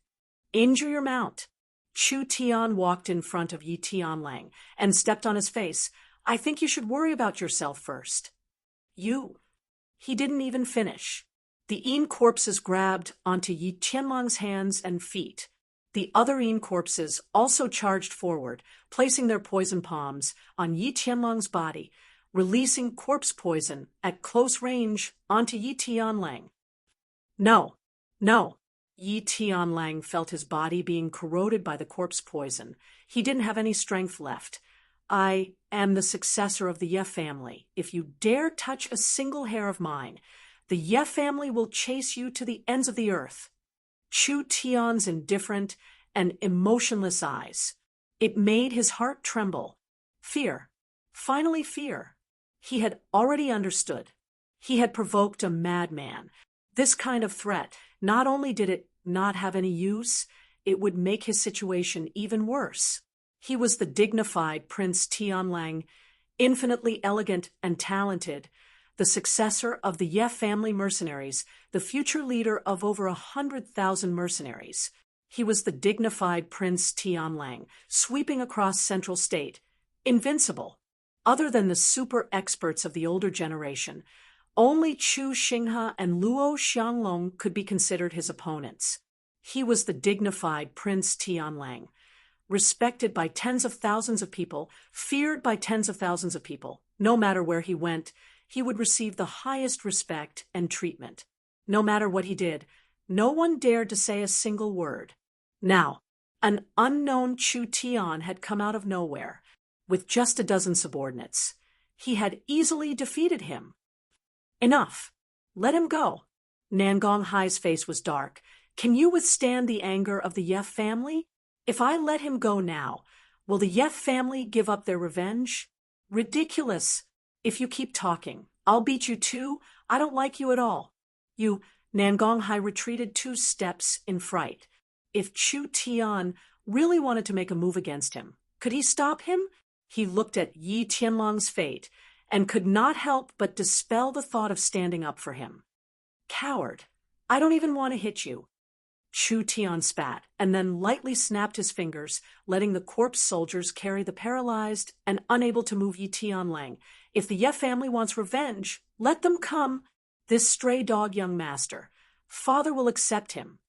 Speaker 1: Injure your mount. Chu Tian walked in front of Yi Tianlang and stepped on his face. I think you should worry about yourself first. You. He didn't even finish. The Yin corpses grabbed onto Yi Tianlang's hands and feet. The other Yin corpses also charged forward, placing their poison palms on Yi Tianlang's body, releasing corpse poison at close range onto Yi Tianlang. No, no. Yi Tianlang felt his body being corroded by the corpse poison. He didn't have any strength left. I am the successor of the Ye family. If you dare touch a single hair of mine, the Ye family will chase you to the ends of the earth. Chu Tian's indifferent and emotionless eyes. It made his heart tremble. Fear. Finally fear. He had already understood. He had provoked a madman. This kind of threat, not only did it not have any use, it would make his situation even worse. He was the dignified Prince Tianlang, infinitely elegant and talented, the successor of the Ye family mercenaries, the future leader of over 100,000 mercenaries. He was the dignified Prince Tianlang, sweeping across Central State, invincible. Other than the super experts of the older generation, only Chu Xinghe and Luo Xianglong could be considered his opponents. He was the dignified Prince Tianlang, respected by tens of thousands of people, feared by tens of thousands of people. No matter where he went, he would receive the highest respect and treatment. No matter what he did, no one dared to say a single word. Now, an unknown Chu Tian had come out of nowhere, with just a dozen subordinates. He had easily defeated him. Enough. Let him go. Nangong Hai's face was dark. Can you withstand the anger of the Ye family? If I let him go now, will the Ye family give up their revenge? Ridiculous. If you keep talking, I'll beat you too. I don't like you at all. Nangong Hai retreated 2 steps in fright. If Chu Tian really wanted to make a move against him, could he stop him? He looked at Yi Tianlang's fate and could not help but dispel the thought of standing up for him. Coward, I don't even want to hit you. Chu Tian spat and then lightly snapped his fingers, letting the corpse soldiers carry the paralyzed and unable to move Yi Tianlang. If the Ye family wants revenge, let them come. This stray dog young master. Father will accept him.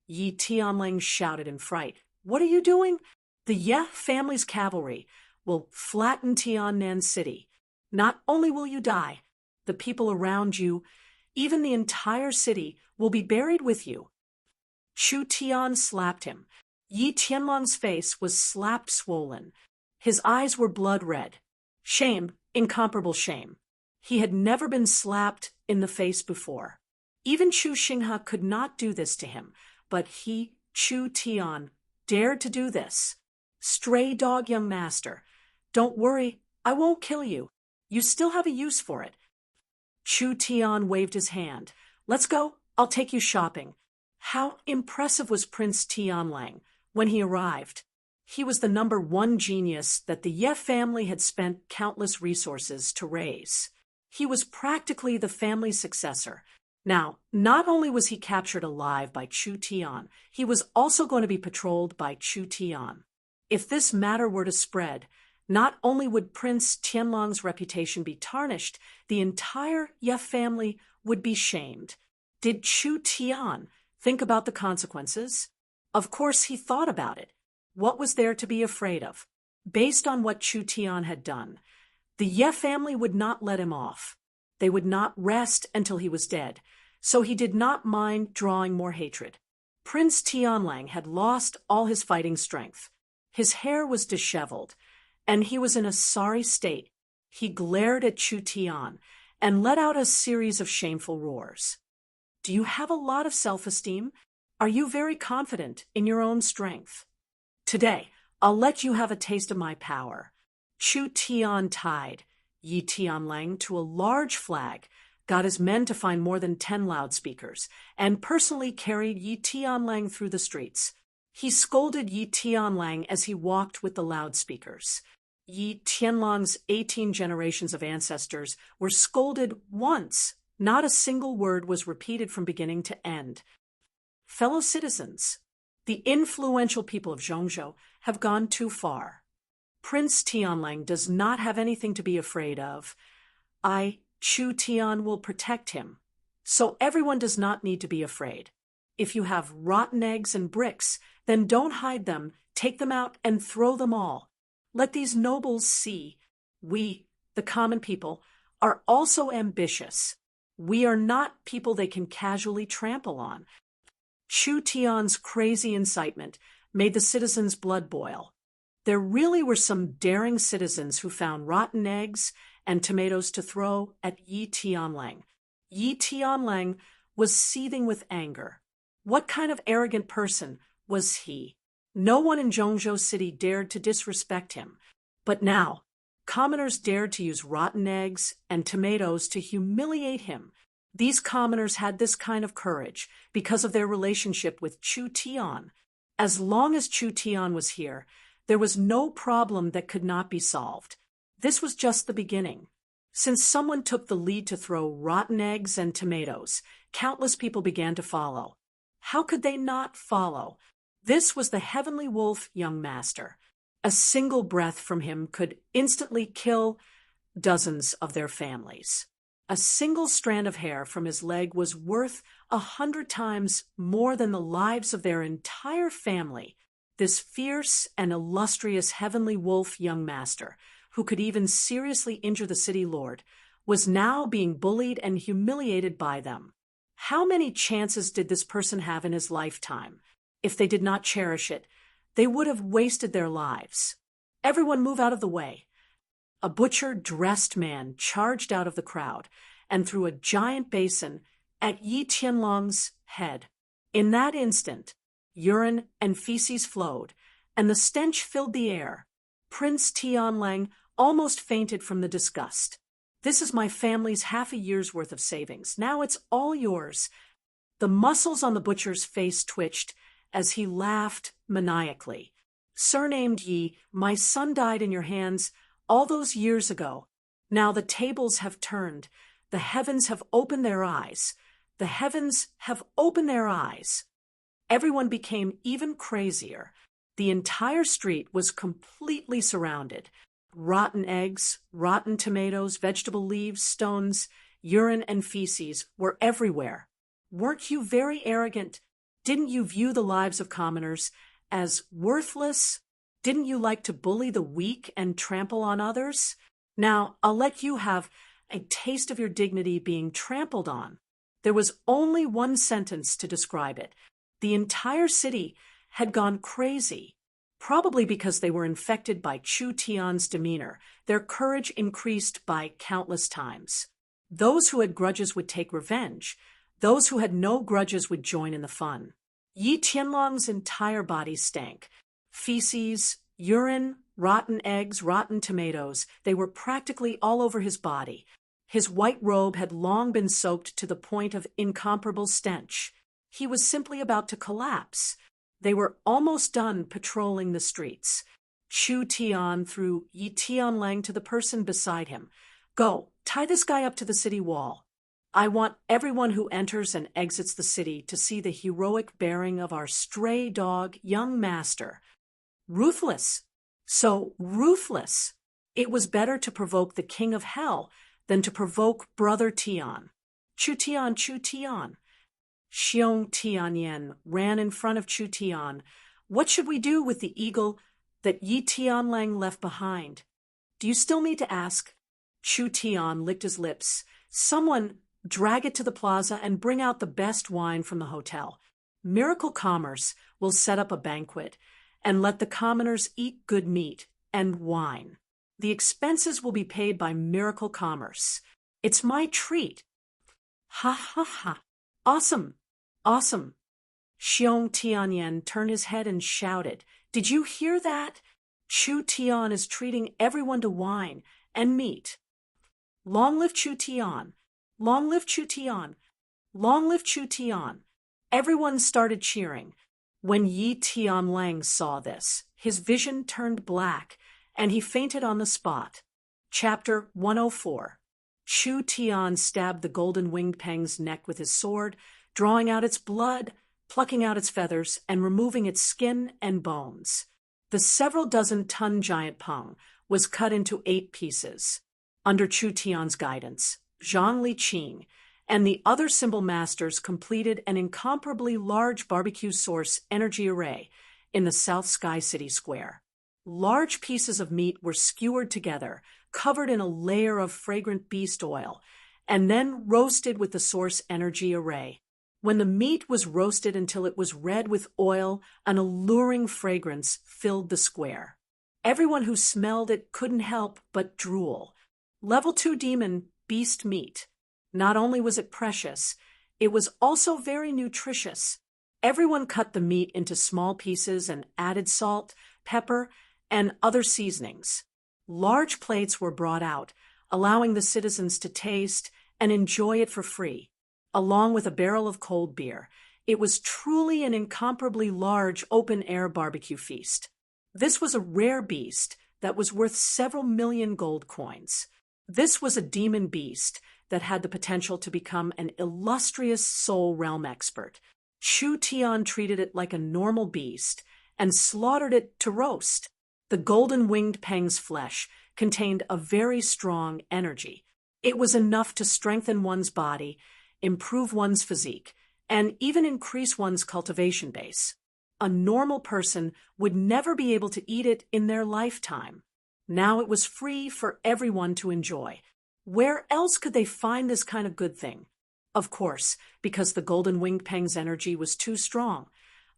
Speaker 1: Yi Tianlang shouted in fright. What are you doing? The Ye family's cavalry will flatten Tiannan City. Not only will you die, the people around you, even the entire city, will be buried with you. Chu Tian slapped him. Yi Tianlang's face was slap swollen. His eyes were blood red. Shame, incomparable shame. He had never been slapped in the face before. Even Chu Xinghe could not do this to him, but he, Chu Tian, dared to do this. Stray dog young master, don't worry, I won't kill you. You still have a use for it. Chu Tian waved his hand. Let's go, I'll take you shopping. How impressive was Prince Tianlang when he arrived. He was the #1 genius that the Ye family had spent countless resources to raise. He was practically the family's successor. Now, not only was he captured alive by Chu Tian, he was also going to be patrolled by Chu Tian. If this matter were to spread, not only would Prince Tianlang's reputation be tarnished, the entire Ye family would be shamed. Did Chu Tian think about the consequences? Of course he thought about it. What was there to be afraid of? Based on what Chu Tian had done, the Ye family would not let him off. They would not rest until he was dead, so he did not mind drawing more hatred. Prince Tianlang had lost all his fighting strength. His hair was disheveled, and he was in a sorry state. He glared at Chu Tian and let out a series of shameful roars. Do you have a lot of self-esteem? Are you very confident in your own strength? Today, I'll let you have a taste of my power. Chu Tian tied Yi Tianlang to a large flag, got his men to find more than 10 loudspeakers, and personally carried Yi Tianlang through the streets. He scolded Yi Tianlang as he walked with the loudspeakers. Yi Tianlang's 18 generations of ancestors were scolded once. Not a single word was repeated from beginning to end. Fellow citizens, the influential people of Zhongzhou have gone too far. Prince Tianlang does not have anything to be afraid of. I, Chu Tian, will protect him. So everyone does not need to be afraid. If you have rotten eggs and bricks, then don't hide them, take them out and throw them all. Let these nobles see. We, the common people, are also ambitious. We are not people they can casually trample on. Chu Tian's crazy incitement made the citizens' blood boil. There really were some daring citizens who found rotten eggs and tomatoes to throw at Yi Tianlang. Yi Tianlang was seething with anger. What kind of arrogant person was he? No one in Zhongzhou City dared to disrespect him. But now, commoners dared to use rotten eggs and tomatoes to humiliate him. These commoners had this kind of courage because of their relationship with Chu Tian. As long as Chu Tian was here, there was no problem that could not be solved. This was just the beginning. Since someone took the lead to throw rotten eggs and tomatoes, countless people began to follow. How could they not follow? This was the heavenly wolf, young master. A single breath from him could instantly kill dozens of their families. A single strand of hair from his leg was worth 100 times more than the lives of their entire family. This fierce and illustrious heavenly wolf young master, who could even seriously injure the city lord, was now being bullied and humiliated by them. How many chances did this person have in his lifetime? If they did not cherish it, they would have wasted their lives. Everyone move out of the way. A butcher-dressed man charged out of the crowd and threw a giant basin at Yi Tianlang's head. In that instant, urine and feces flowed, and the stench filled the air. Prince Tianlang almost fainted from the disgust. This is my family's half a year's worth of savings. Now it's all yours. The muscles on the butcher's face twitched as he laughed maniacally. Surnamed Yi, my son died in your hands all those years ago. Now the tables have turned. The heavens have opened their eyes. The heavens have opened their eyes. Everyone became even crazier. The entire street was completely surrounded. Rotten eggs, rotten tomatoes, vegetable leaves, stones, urine, and feces were everywhere. Weren't you very arrogant? Didn't you view the lives of commoners as worthless? Didn't you like to bully the weak and trample on others? Now, I'll let you have a taste of your dignity being trampled on. There was only one sentence to describe it. The entire city had gone crazy. Probably because they were infected by Chu Tian's demeanor, their courage increased by countless times. Those who had grudges would take revenge. Those who had no grudges would join in the fun. Yi Tianlang's entire body stank. Feces, urine, rotten eggs, rotten tomatoes, they were practically all over his body. His white robe had long been soaked to the point of incomparable stench. He was simply about to collapse. They were almost done patrolling the streets. Chu Tian threw Yi Tianlang to the person beside him. Go, tie this guy up to the city wall. I want everyone who enters and exits the city to see the heroic bearing of our stray dog, young master. Ruthless. So ruthless. It was better to provoke the king of hell than to provoke brother Tian. Chu Tian, Chu Tian. Xiong Tianyan ran in front of Chu Tian. What should we do with the eagle that Yi Tianlang left behind? Do you still need to ask? Chu Tian licked his lips. Someone drag it to the plaza and bring out the best wine from the hotel. Miracle Commerce will set up a banquet and let the commoners eat good meat and wine. The expenses will be paid by Miracle Commerce. It's my treat. Ha ha ha. Awesome. Awesome. Xiong Tianyan turned his head and shouted, Did you hear that? Chu Tian is treating everyone to wine and meat. Long live Chu Tian. Long live Chu Tian. Long live Chu Tian. Everyone started cheering. When Yi Tianlang saw this, his vision turned black, and he fainted on the spot. Chapter 104. Chu Tian stabbed the golden-winged Peng's neck with his sword, drawing out its blood, plucking out its feathers, and removing its skin and bones. The several-dozen-ton giant Peng was cut into 8 pieces. Under Chu Tian's guidance, Zhang Liqing and the other symbol masters completed an incomparably large barbecue source energy array in the South Sky City Square. Large pieces of meat were skewered together, covered in a layer of fragrant beast oil, and then roasted with the source energy array. When the meat was roasted until it was red with oil, an alluring fragrance filled the square. Everyone who smelled it couldn't help but drool. Level 2 demon beast meat. Not only was it precious, it was also very nutritious. Everyone cut the meat into small pieces and added salt, pepper, and other seasonings. Large plates were brought out, allowing the citizens to taste and enjoy it for free, along with a barrel of cold beer. It was truly an incomparably large open-air barbecue feast. This was a rare beast that was worth several million gold coins. This was a demon beast that had the potential to become an illustrious soul realm expert. Chu Tian treated it like a normal beast and slaughtered it to roast. The golden-winged Peng's flesh contained a very strong energy. It was enough to strengthen one's body, improve one's physique, and even increase one's cultivation base. A normal person would never be able to eat it in their lifetime. Now it was free for everyone to enjoy. Where else could they find this kind of good thing? Of course, because the golden-winged Peng's energy was too strong.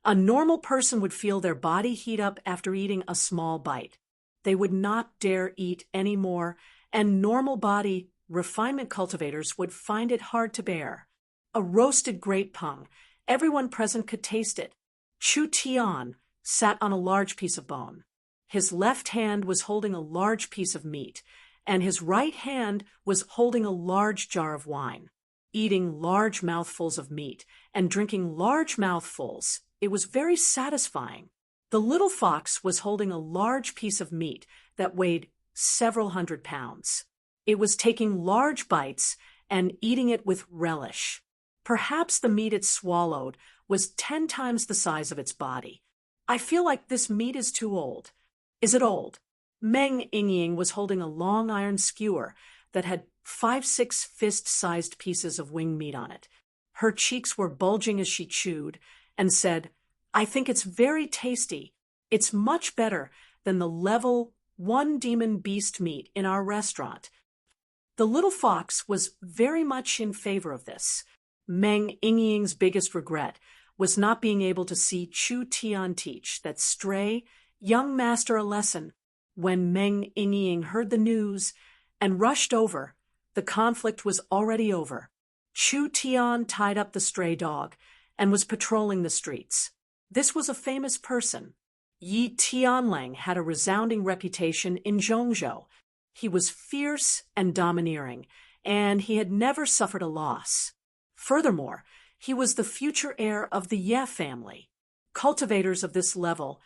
Speaker 1: A normal person would feel their body heat up after eating a small bite. They would not dare eat any more, and normal body refinement cultivators would find it hard to bear. A roasted great pung. Everyone present could taste it. Chu Tian sat on a large piece of bone. His left hand was holding a large piece of meat, and his right hand was holding a large jar of wine. Eating large mouthfuls of meat and drinking large mouthfuls, it was very satisfying. The little fox was holding a large piece of meat that weighed several hundred pounds. It was taking large bites and eating it with relish. Perhaps the meat it swallowed was 10 times the size of its body. I feel like this meat is too old. Is it old? Meng Yingying was holding a long iron skewer that had 5-6 fist-sized pieces of wing meat on it. Her cheeks were bulging as she chewed and said, "I think it's very tasty. It's much better than the level 1 demon beast meat in our restaurant." The little fox was very much in favor of this. Meng Yingying's biggest regret was not being able to see Chu Tian teach that stray young master a lesson. When Meng Yingying heard the news and rushed over, the conflict was already over. Chu Tian tied up the stray dog and was patrolling the streets. This was a famous person. Yi Tianlang had a resounding reputation in Zhongzhou. He was fierce and domineering, and he had never suffered a loss. Furthermore, he was the future heir of the Ye family. Cultivators of this level,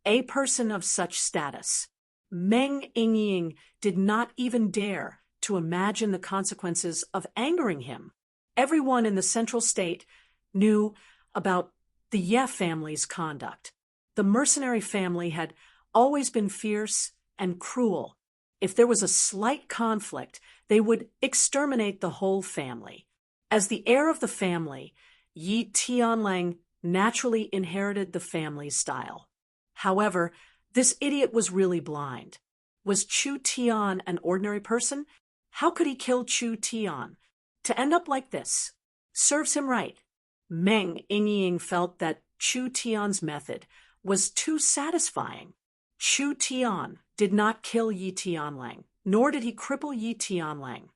Speaker 1: a person of such status. Meng Yingying did not even dare to imagine the consequences of angering him. Everyone in the central state knew about the Ye family's conduct. The mercenary family had always been fierce and cruel. If there was a slight conflict, they would exterminate the whole family. As the heir of the family, Yi Tianlang naturally inherited the family's style. However, this idiot was really blind. Was Chu Tian an ordinary person? How could he kill Chu Tian? To end up like this serves him right. Meng Yingying felt that Chu Tian's method was too satisfying. Chu Tian did not kill Yi Tianlang, nor did he cripple Yi Tianlang.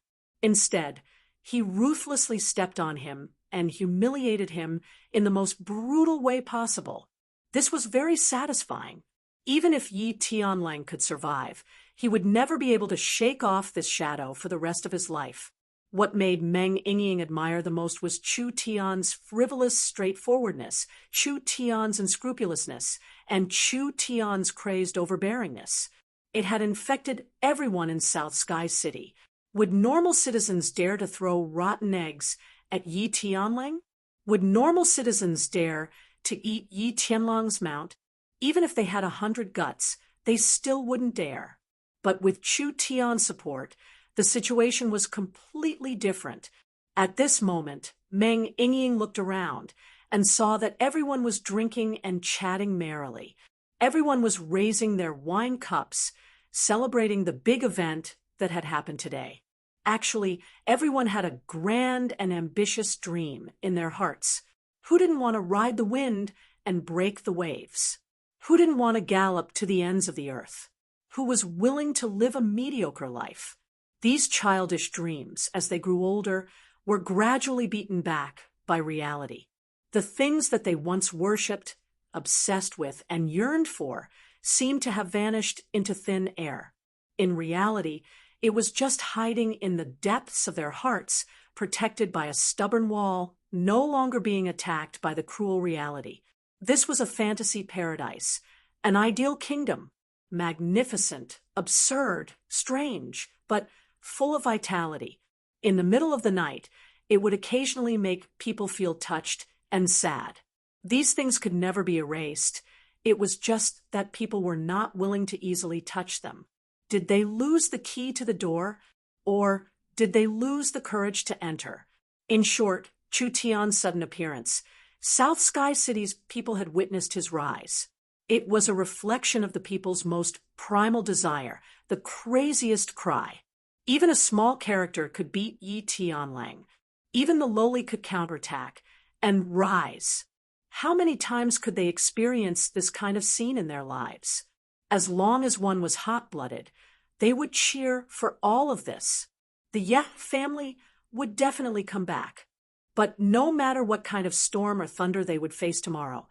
Speaker 1: Instead, he ruthlessly stepped on him and humiliated him in the most brutal way possible. This was very satisfying. Even if Yi Tianlang could survive, he would never be able to shake off this shadow for the rest of his life. What made Meng Yingying admire the most was Chu Tian's frivolous straightforwardness, Chu Tian's unscrupulousness, and Chu Tian's crazed overbearingness. It had infected everyone in South Sky City. Would normal citizens dare to throw rotten eggs at Yi Tianlang? Would normal citizens dare to eat Yi Tianlang's mount? Even if they had 100 guts, they still wouldn't dare. But with Chu Tian's support, the situation was completely different. At this moment, Meng Yingying looked around and saw that everyone was drinking and chatting merrily. Everyone was raising their wine cups, celebrating the big event that had happened today. Actually, everyone had a grand and ambitious dream in their hearts. Who didn't want to ride the wind and break the waves? Who didn't want to gallop to the ends of the earth? Who was willing to live a mediocre life? These childish dreams, as they grew older, were gradually beaten back by reality. The things that they once worshipped, obsessed with, and yearned for seemed to have vanished into thin air. In reality, it was just hiding in the depths of their hearts, protected by a stubborn wall, no longer being attacked by the cruel reality. This was a fantasy paradise, an ideal kingdom, magnificent, absurd, strange, but full of vitality. In the middle of the night, it would occasionally make people feel touched and sad. These things could never be erased. It was just that people were not willing to easily touch them. Did they lose the key to the door, or did they lose the courage to enter? In short, Chu Tian's sudden appearance. South Sky City's people had witnessed his rise. It was a reflection of the people's most primal desire, the craziest cry. Even a small character could beat Yi Tianlang. Even the lowly could counterattack and rise. How many times could they experience this kind of scene in their lives? As long as one was hot-blooded, they would cheer for all of this. The Ye family would definitely come back. But no matter what kind of storm or thunder they would face tomorrow,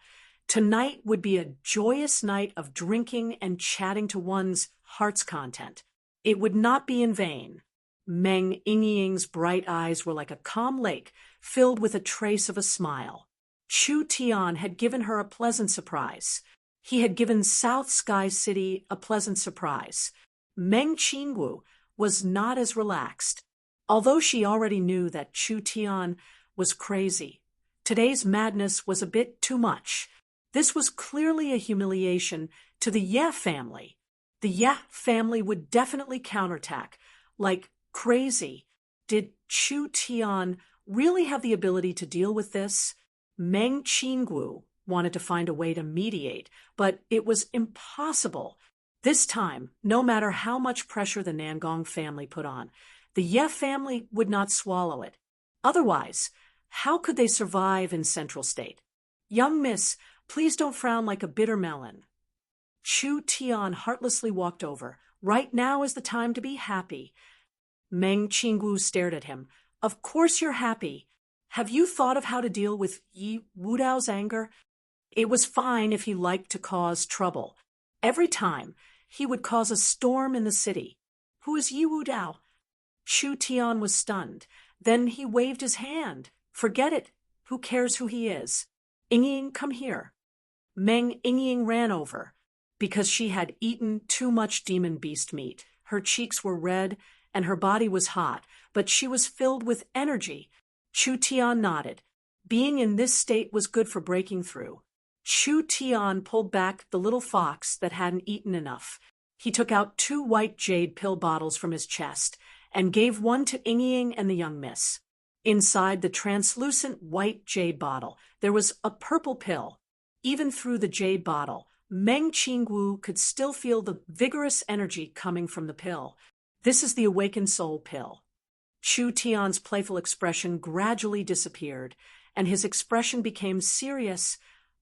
Speaker 1: tonight would be a joyous night of drinking and chatting to one's heart's content. It would not be in vain. Meng Yingying's bright eyes were like a calm lake filled with a trace of a smile. Chu Tian had given her a pleasant surprise. He had given South Sky City a pleasant surprise. Meng Qingwu was not as relaxed. Although she already knew that Chu Tian was crazy, today's madness was a bit too much. This was clearly a humiliation to the Ye family. The Ye family would definitely counterattack, like crazy. Did Chu Tian really have the ability to deal with this? Meng Qingwu wanted to find a way to mediate, but it was impossible. This time, no matter how much pressure the Nangong family put on, the Ye family would not swallow it. Otherwise, how could they survive in Central State? Young miss, please don't frown like a bitter melon. Chu Tian heartlessly walked over. Right now is the time to be happy. Meng Qingwu stared at him. Of course you're happy. Have you thought of how to deal with Yi Wudao's anger? It was fine if he liked to cause trouble. Every time, he would cause a storm in the city. Who is Yi Wudao? Chu Tian was stunned. Then he waved his hand. Forget it. Who cares who he is? Yingying, come here. Meng Yingying ran over. Because she had eaten too much demon beast meat. Her cheeks were red and her body was hot, but she was filled with energy. Chu Tian nodded. Being in this state was good for breaking through. Chu Tian pulled back the little fox that hadn't eaten enough. He took out 2 white jade pill bottles from his chest and gave one to Yingying and the young miss. Inside the translucent white jade bottle, there was a purple pill. Even through the jade bottle, Meng Qingwu could still feel the vigorous energy coming from the pill. This is the awakened soul pill. Chu Tian's playful expression gradually disappeared, and his expression became serious.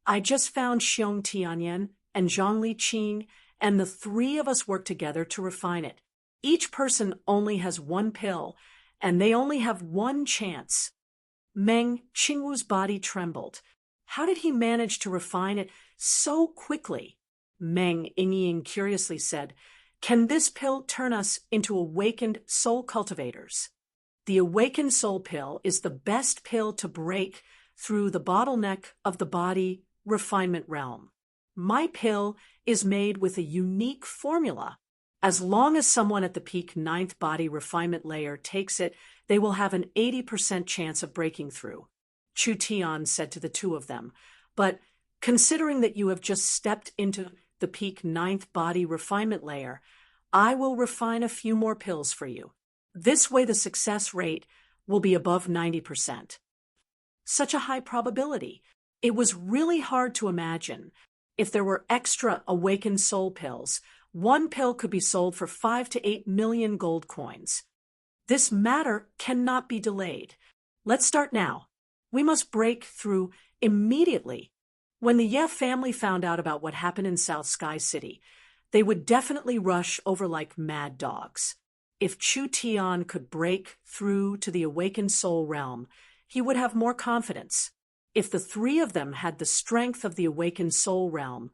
Speaker 1: I just found Xiong Tianyan and Zhang Liqing, and the 3 of us worked together to refine it. Each person only has 1 pill, and they only have 1 chance. Meng Qingwu's body trembled. How did he manage to refine it so quickly? Meng Yingying curiously said, can this pill turn us into awakened soul cultivators? The awakened soul pill is the best pill to break through the bottleneck of the body refinement realm. My pill is made with a unique formula. As long as someone at the peak 9th body refinement layer takes it, they will have an 80% chance of breaking through. Chu Tian said to the 2 of them, but considering that you have just stepped into the peak 9th body refinement layer, I will refine a few more pills for you. This way the success rate will be above 90%. Such a high probability. It was really hard to imagine. If there were extra awakened soul pills, one pill could be sold for 5 to 8 million gold coins. This matter cannot be delayed. Let's start now. We must break through immediately. When the Ye family found out about what happened in South Sky City, they would definitely rush over like mad dogs. If Chu Tian could break through to the awakened soul realm, he would have more confidence. If the three of them had the strength of the awakened soul realm,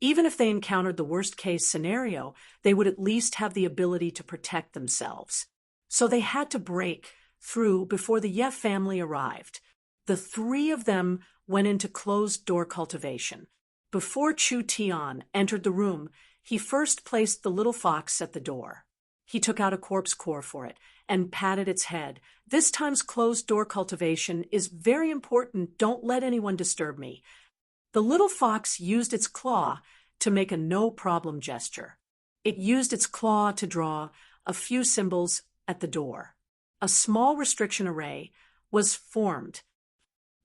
Speaker 1: even if they encountered the worst-case scenario, they would at least have the ability to protect themselves. So they had to break through before the Ye family arrived. The three of them went into closed-door cultivation. Before Chu Tian entered the room, he first placed the little fox at the door. He took out a corpse core for it and patted its head. This time's closed-door cultivation is very important. Don't let anyone disturb me. The little fox used its claw to make a no-problem gesture. It used its claw to draw a few symbols at the door. A small restriction array was formed.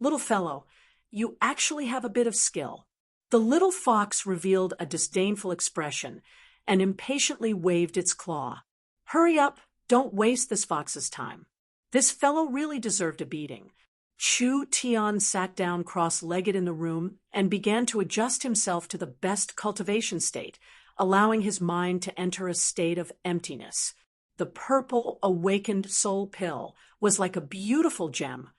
Speaker 1: Little fellow, you actually have a bit of skill. The little fox revealed a disdainful expression and impatiently waved its claw. Hurry up, don't waste this fox's time. This fellow really deserved a beating. Chu Tian sat down cross-legged in the room and began to adjust himself to the best cultivation state, allowing his mind to enter a state of emptiness. The purple awakened soul pill was like a beautiful gem.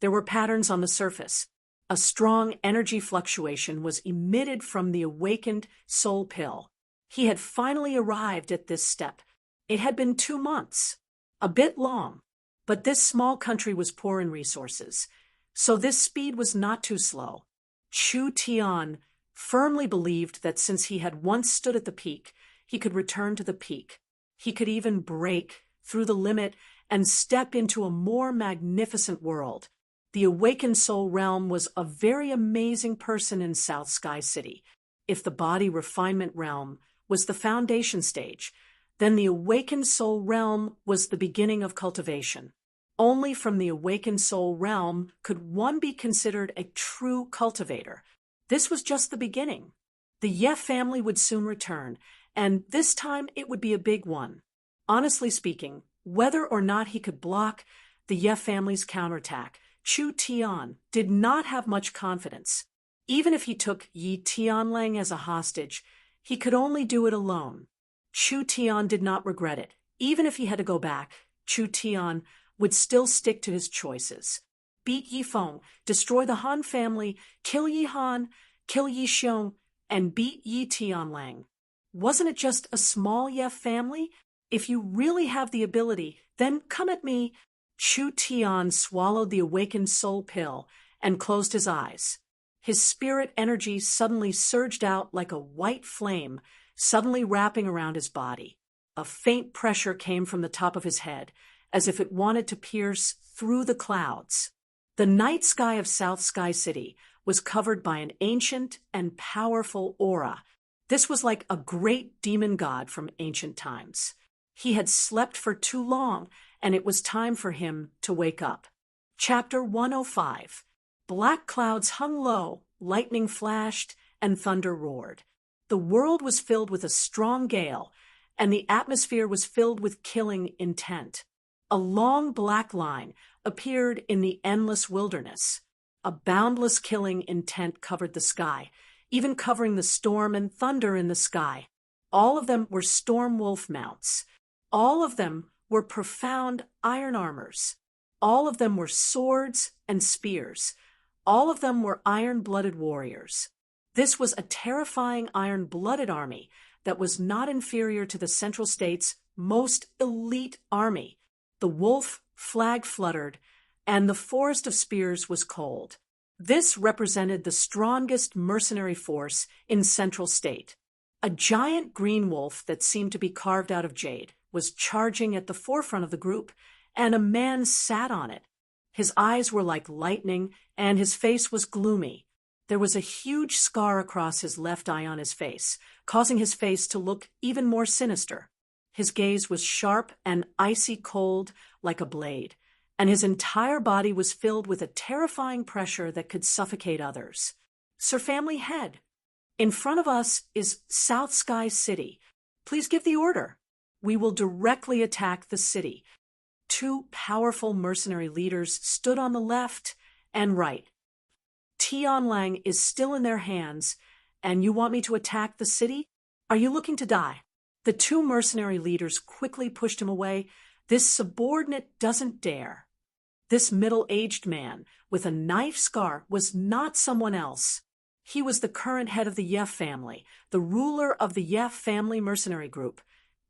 Speaker 1: There were patterns on the surface. A strong energy fluctuation was emitted from the awakened soul pill. He had finally arrived at this step. It had been 2 months, a bit long, but this small country was poor in resources, so this speed was not too slow. Chu Tian firmly believed that since he had once stood at the peak, he could return to the peak. He could even break through the limit and step into a more magnificent world. The awakened soul realm was a very amazing person in South Sky City. If the body refinement realm was the foundation stage, then the awakened soul realm was the beginning of cultivation. Only from the awakened soul realm could one be considered a true cultivator. This was just the beginning. The Ye family would soon return, and this time it would be a big one. Honestly speaking, whether or not he could block the Ye family's counterattack, Chu Tian did not have much confidence. Even if he took Yi Tianlang as a hostage, he could only do it alone. Chu Tian did not regret it. Even if he had to go back, Chu Tian would still stick to his choices. Beat Yi Feng, destroy the Han family, kill Yi Han, kill Yi Xiong, and beat Yi Tianlang. Wasn't it just a small Ye family? If you really have the ability, then come at me. Chu Tian swallowed the awakened soul pill and closed his eyes. His spirit energy suddenly surged out like a white flame, suddenly wrapping around his body. A faint pressure came from the top of his head, as if it wanted to pierce through the clouds. The night sky of South Sky City was covered by an ancient and powerful aura. This was like a great demon god from ancient times. He had slept for too long, and it was time for him to wake up. Chapter 105. Black clouds hung low, lightning flashed, and thunder roared. The world was filled with a strong gale, and the atmosphere was filled with killing intent. A long black line appeared in the endless wilderness. A boundless killing intent covered the sky, even covering the storm and thunder in the sky. All of them were storm wolf mounts. All of them were profound iron armors. All of them were swords and spears. All of them were iron-blooded warriors. This was a terrifying iron-blooded army that was not inferior to the Central State's most elite army. The wolf flag fluttered, and the forest of spears was cold. This represented the strongest mercenary force in Central State. A giant green wolf that seemed to be carved out of jade was charging at the forefront of the group, and a man sat on it. His eyes were like lightning, and his face was gloomy. There was a huge scar across his left eye on his face, causing his face to look even more sinister. His gaze was sharp and icy cold like a blade, and his entire body was filled with a terrifying pressure that could suffocate others. Sir Family Head, in front of us is South Sky City. Please give the order. We will directly attack the city. Two powerful mercenary leaders stood on the left and right. Tianlang is still in their hands, and you want me to attack the city? Are you looking to die? The two mercenary leaders quickly pushed him away. This subordinate doesn't dare. This middle-aged man with a knife scar was not someone else. He was the current head of the Ye family, the ruler of the Ye family mercenary group.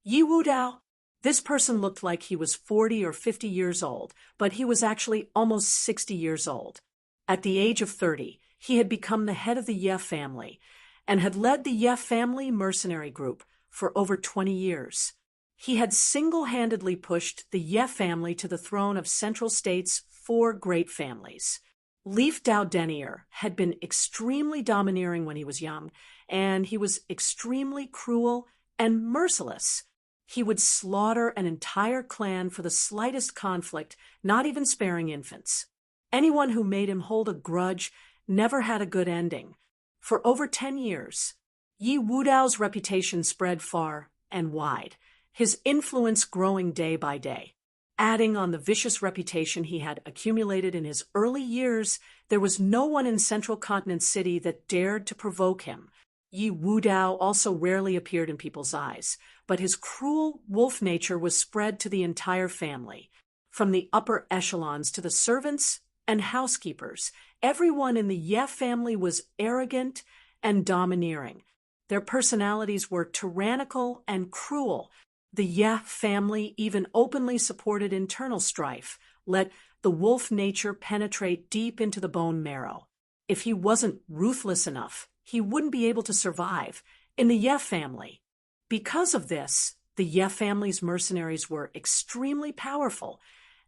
Speaker 1: Yi Wudao. This person looked like he was 40 or 50 years old, but he was actually almost 60 years old. At the age of 30, he had become the head of the Ye family and had led the Ye family mercenary group for over 20 years. He had single-handedly pushed the Ye family to the throne of Central State's four great families. Leaf Dao Denier had been extremely domineering when he was young, and he was extremely cruel and merciless. He would slaughter an entire clan for the slightest conflict, not even sparing infants. Anyone who made him hold a grudge never had a good ending. For over 10 years, Yi Wudao's reputation spread far and wide, his influence growing day by day. Adding on the vicious reputation he had accumulated in his early years, there was no one in Central Continent City that dared to provoke him. Yi Wudao also rarely appeared in people's eyes, but his cruel wolf nature was spread to the entire family. From the upper echelons to the servants and housekeepers, everyone in the Ye family was arrogant and domineering. Their personalities were tyrannical and cruel. The Ye family even openly supported internal strife, let the wolf nature penetrate deep into the bone marrow. If he wasn't ruthless enough, he wouldn't be able to survive in the Ye family. Because of this, the Ye family's mercenaries were extremely powerful,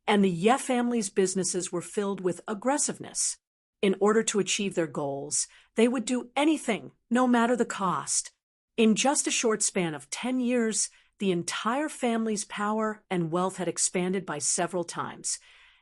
Speaker 1: and the Ye family's businesses were filled with aggressiveness. In order to achieve their goals, they would do anything, no matter the cost. In just a short span of 10 years, the entire family's power and wealth had expanded by several times,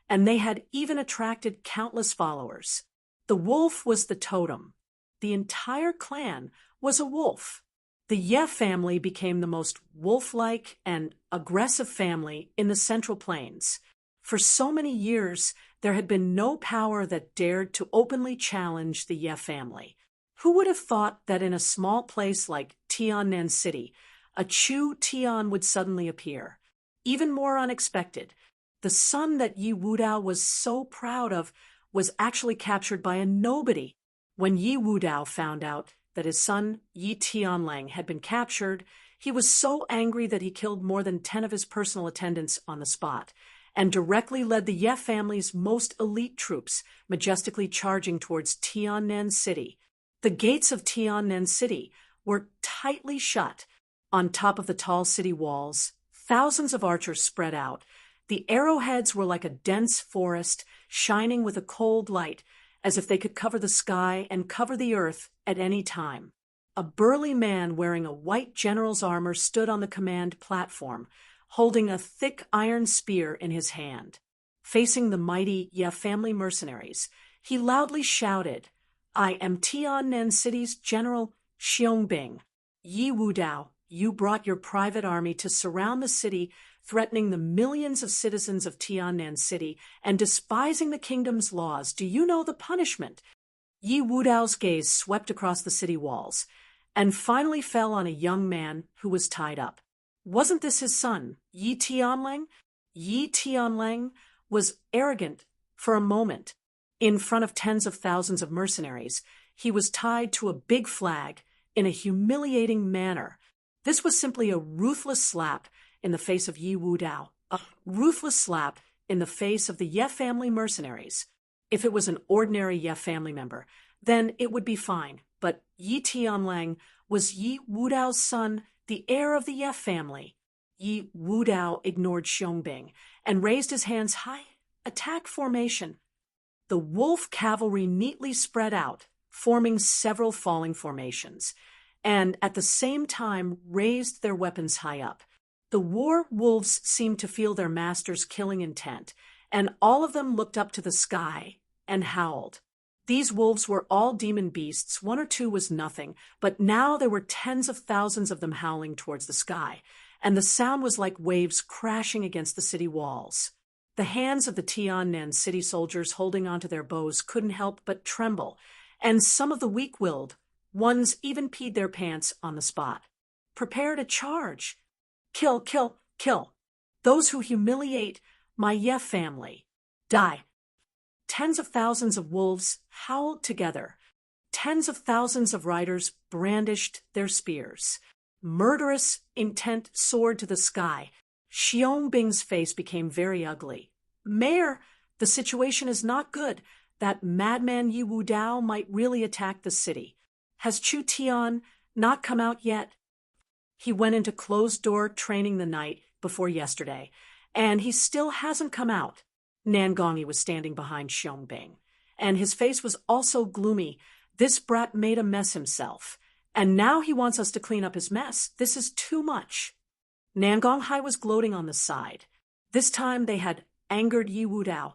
Speaker 1: and they had even attracted countless followers. The wolf was the totem. The entire clan was a wolf. The Ye family became the most wolf-like and aggressive family in the Central Plains. For so many years, there had been no power that dared to openly challenge the Ye family. Who would have thought that in a small place like Tiannan City, a Chu Tian would suddenly appear? Even more unexpected, the son that Yi Wudao was so proud of was actually captured by a nobody. When Yi Wudao found out that his son Yi Tianlang had been captured, he was so angry that he killed more than 10 of his personal attendants on the spot, and directly led the Ye family's most elite troops, majestically charging towards Tiannan City. The gates of Tiannan City were tightly shut. On top of the tall city walls, thousands of archers spread out. The arrowheads were like a dense forest, shining with a cold light, as if they could cover the sky and cover the earth at any time. A burly man wearing a white general's armor stood on the command platform, holding a thick iron spear in his hand. Facing the mighty Ye family mercenaries, he loudly shouted, "I am Tiannan City's General Xiongbing. Yi Wudao, you brought your private army to surround the city, threatening the millions of citizens of Tiannan City and despising the kingdom's laws. Do you know the punishment?" Yi Wudao's gaze swept across the city walls and finally fell on a young man who was tied up. Wasn't this his son, Yi Tianlang? Yi Tianlang was arrogant for a moment. In front of tens of thousands of mercenaries, he was tied to a big flag in a humiliating manner. This was simply a ruthless slap in the face of Yi Wudao, a ruthless slap in the face of the Ye family mercenaries. If it was an ordinary Ye family member, then it would be fine, but Yi Tianlang was Yi Wudao's son, the heir of the Ye family. Yi Wudao ignored Xiongbing and raised his hands high, attack formation. The wolf cavalry neatly spread out, forming several falling formations, and at the same time raised their weapons high up. The war wolves seemed to feel their master's killing intent, and all of them looked up to the sky and howled. These wolves were all demon beasts, one or two was nothing, but now there were tens of thousands of them howling towards the sky, and the sound was like waves crashing against the city walls. The hands of the Tiannan city soldiers holding onto their bows couldn't help but tremble, and some of the weak-willed ones even peed their pants on the spot. Prepare to charge. Kill, kill, kill. Those who humiliate my Ye family. Die. Tens of thousands of wolves howled together. Tens of thousands of riders brandished their spears. Murderous intent soared to the sky. Xiong Bing's face became very ugly. Mayor, the situation is not good. That madman Yi Wudao might really attack the city. Has Chu Tian not come out yet? He went into closed-door training the night before yesterday, and he still hasn't come out. Nan Gongyi was standing behind Xiong Bing, and his face was also gloomy. This brat made a mess himself, and now he wants us to clean up his mess. This is too much. Nan Gonghai was gloating on the side. This time they had angered Yi Wudao.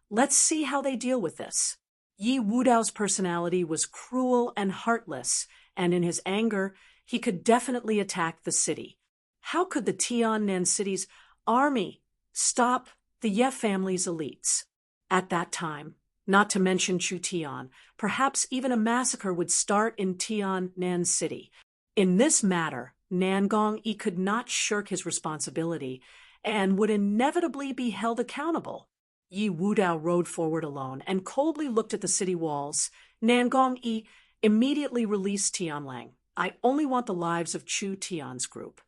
Speaker 1: Let's see how they deal with this. Yi Wudao's personality was cruel and heartless, and in his anger, he could definitely attack the city. How could the Tiannan city's army stop the Ye family's elites? At that time, not to mention Chu Tian, perhaps even a massacre would start in Tiannan city. In this matter, Nan Gongyi could not shirk his responsibility and would inevitably be held accountable. Yi Wudao rode forward alone and coldly looked at the city walls. Nan Gongyi immediately released Tianlang. I only want the lives of Chu Tian's group.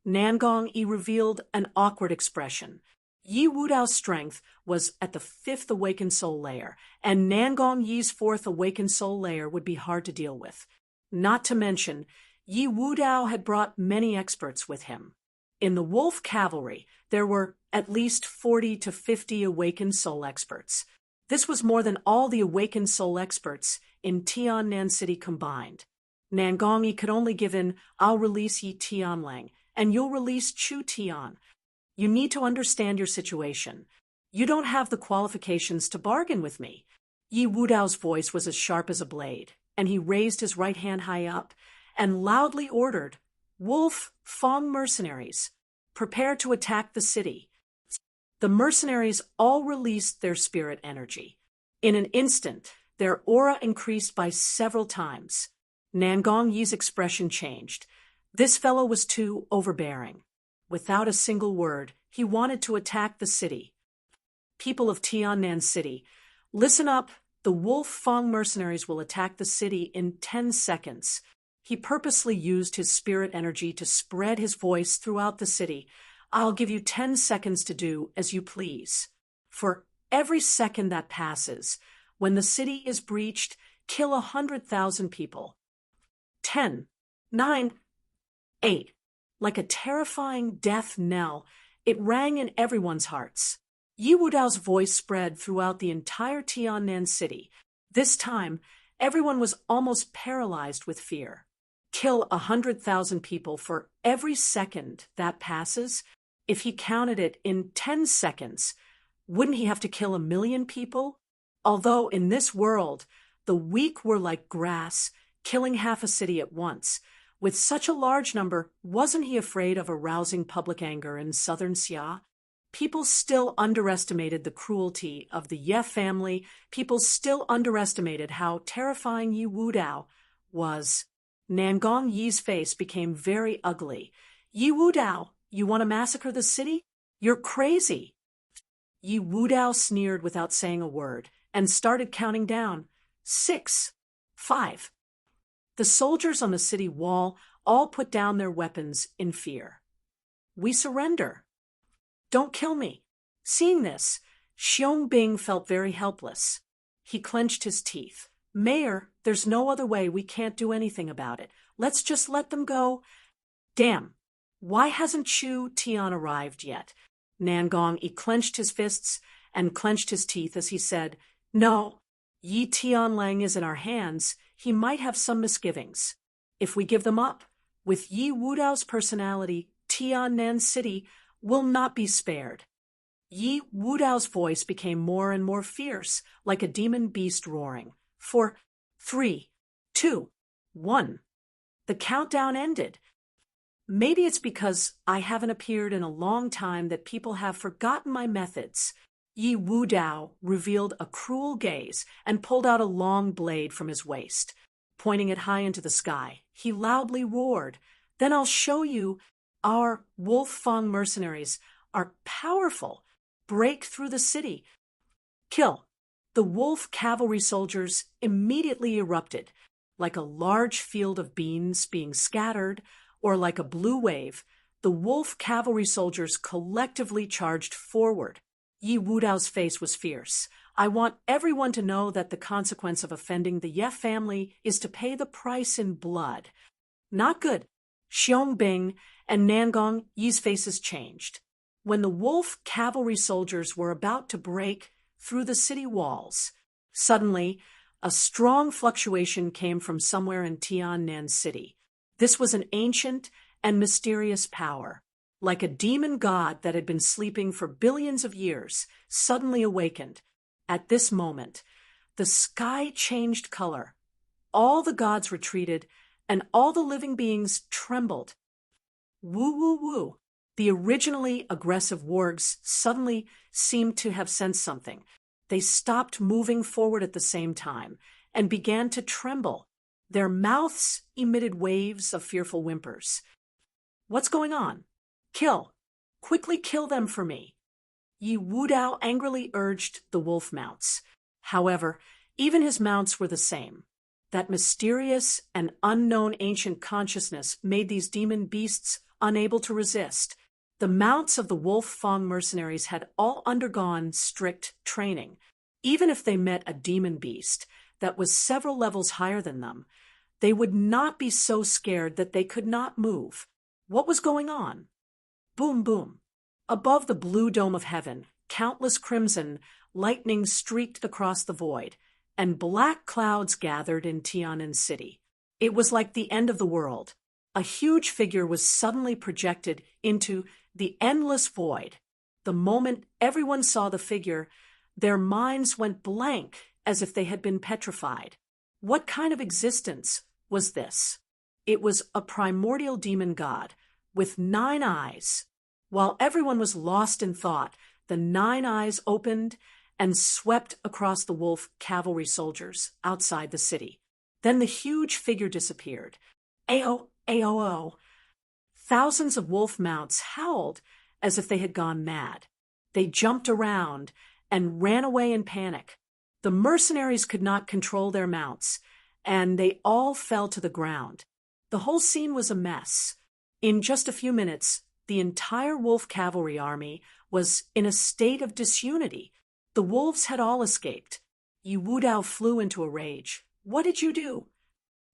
Speaker 1: Nan Gongyi revealed an awkward expression. Yi Wudao's strength was at the 5th awakened soul layer, and Nan Gongyi's 4th awakened soul layer would be hard to deal with. Not to mention, Yi Wudao had brought many experts with him. In the wolf cavalry, there were at least 40 to 50 awakened soul experts. This was more than all the awakened soul experts in Tiannan City combined. Nan Gongyi could only give in, I'll release Yi Tianlang, and you'll release Chu Tian. You need to understand your situation. You don't have the qualifications to bargain with me. Yi Wudao's voice was as sharp as a blade, and he raised his right hand high up and loudly ordered, Wolf Fong mercenaries, prepare to attack the city. The mercenaries all released their spirit energy. In an instant, their aura increased by several times. Nan Gongyi's expression changed. This fellow was too overbearing. Without a single word, he wanted to attack the city. People of Tiannan City, listen up. The Wolf Fong mercenaries will attack the city in 10 seconds. He purposely used his spirit energy to spread his voice throughout the city. I'll give you 10 seconds to do as you please. For every second that passes, when the city is breached, kill 100,000 people. 10, 9, 8. Like a terrifying death knell, it rang in everyone's hearts. Yi Wudao's voice spread throughout the entire Tiannan city. This time, everyone was almost paralyzed with fear. Kill 100,000 people for every second that passes. If he counted it in 10 seconds, wouldn't he have to kill 1 million people? Although in this world, the weak were like grass, killing half a city at once. With such a large number, wasn't he afraid of arousing public anger in southern Xia? People still underestimated the cruelty of the Ye family. People still underestimated how terrifying Yi Wudao was. Nan Gongyi's face became very ugly. Yi Wudao, you want to massacre the city? You're crazy. Yi Wudao sneered without saying a word and started counting down. 6, 5. The soldiers on the city wall all put down their weapons in fear. We surrender. Don't kill me. Seeing this, Xiong Bing felt very helpless. He clenched his teeth. Mayor, there's no other way. We can't do anything about it. Let's just let them go. Damn. Why hasn't Chu Tian arrived yet? Nan Gongyi clenched his fists and clenched his teeth as he said, No, Yi Tianlang is in our hands. He might have some misgivings. If we give them up, with Yi Wudao's personality, Tiannan City will not be spared. Yi Wudao's voice became more and more fierce, like a demon beast roaring. 4, 3, 2, 1. The countdown ended. Maybe it's because I haven't appeared in a long time that people have forgotten my methods. Yi Wudao revealed a cruel gaze and pulled out a long blade from his waist. Pointing it high into the sky, he loudly roared, "Then I'll show you. Our Wolf Fang mercenaries are powerful. Break through the city. Kill." The wolf cavalry soldiers immediately erupted, like a large field of beans being scattered, or like a blue wave. The wolf cavalry soldiers collectively charged forward. Yi Wudao's face was fierce. "I want everyone to know that the consequence of offending the Ye family is to pay the price in blood." Not good. Xiong and Nangong Yi's faces changed. When the wolf cavalry soldiers were about to break through the city walls, suddenly a strong fluctuation came from somewhere in Tiannan City. This was an ancient and mysterious power, like a demon god that had been sleeping for billions of years, suddenly awakened. At this moment, the sky changed color. All the gods retreated, and all the living beings trembled. Woo, woo, woo. The originally aggressive wargs suddenly seemed to have sensed something. They stopped moving forward at the same time and began to tremble. Their mouths emitted waves of fearful whimpers. "What's going on? Kill! Quickly kill them for me!" Yi Wudao angrily urged the wolf mounts. However, even his mounts were the same. That mysterious and unknown ancient consciousness made these demon beasts unable to resist. The mounts of the Wolf Fang mercenaries had all undergone strict training. Even if they met a demon beast that was several levels higher than them, they would not be so scared that they could not move. What was going on? Boom, boom. Above the blue dome of heaven, countless crimson lightning streaked across the void, and black clouds gathered in Tiannan City. It was like the end of the world. A huge figure was suddenly projected into the endless void. The moment everyone saw the figure, their minds went blank as if they had been petrified. What kind of existence was this? It was a primordial demon god with 9 eyes. While everyone was lost in thought, the 9 eyes opened and swept across the wolf cavalry soldiers outside the city. Then the huge figure disappeared. Ao, ao. Thousands of wolf mounts howled as if they had gone mad. They jumped around and ran away in panic. The mercenaries could not control their mounts, and they all fell to the ground. The whole scene was a mess. In just a few minutes, the entire wolf cavalry army was in a state of disunity. The wolves had all escaped. Yi Wudao flew into a rage. "What did you do?"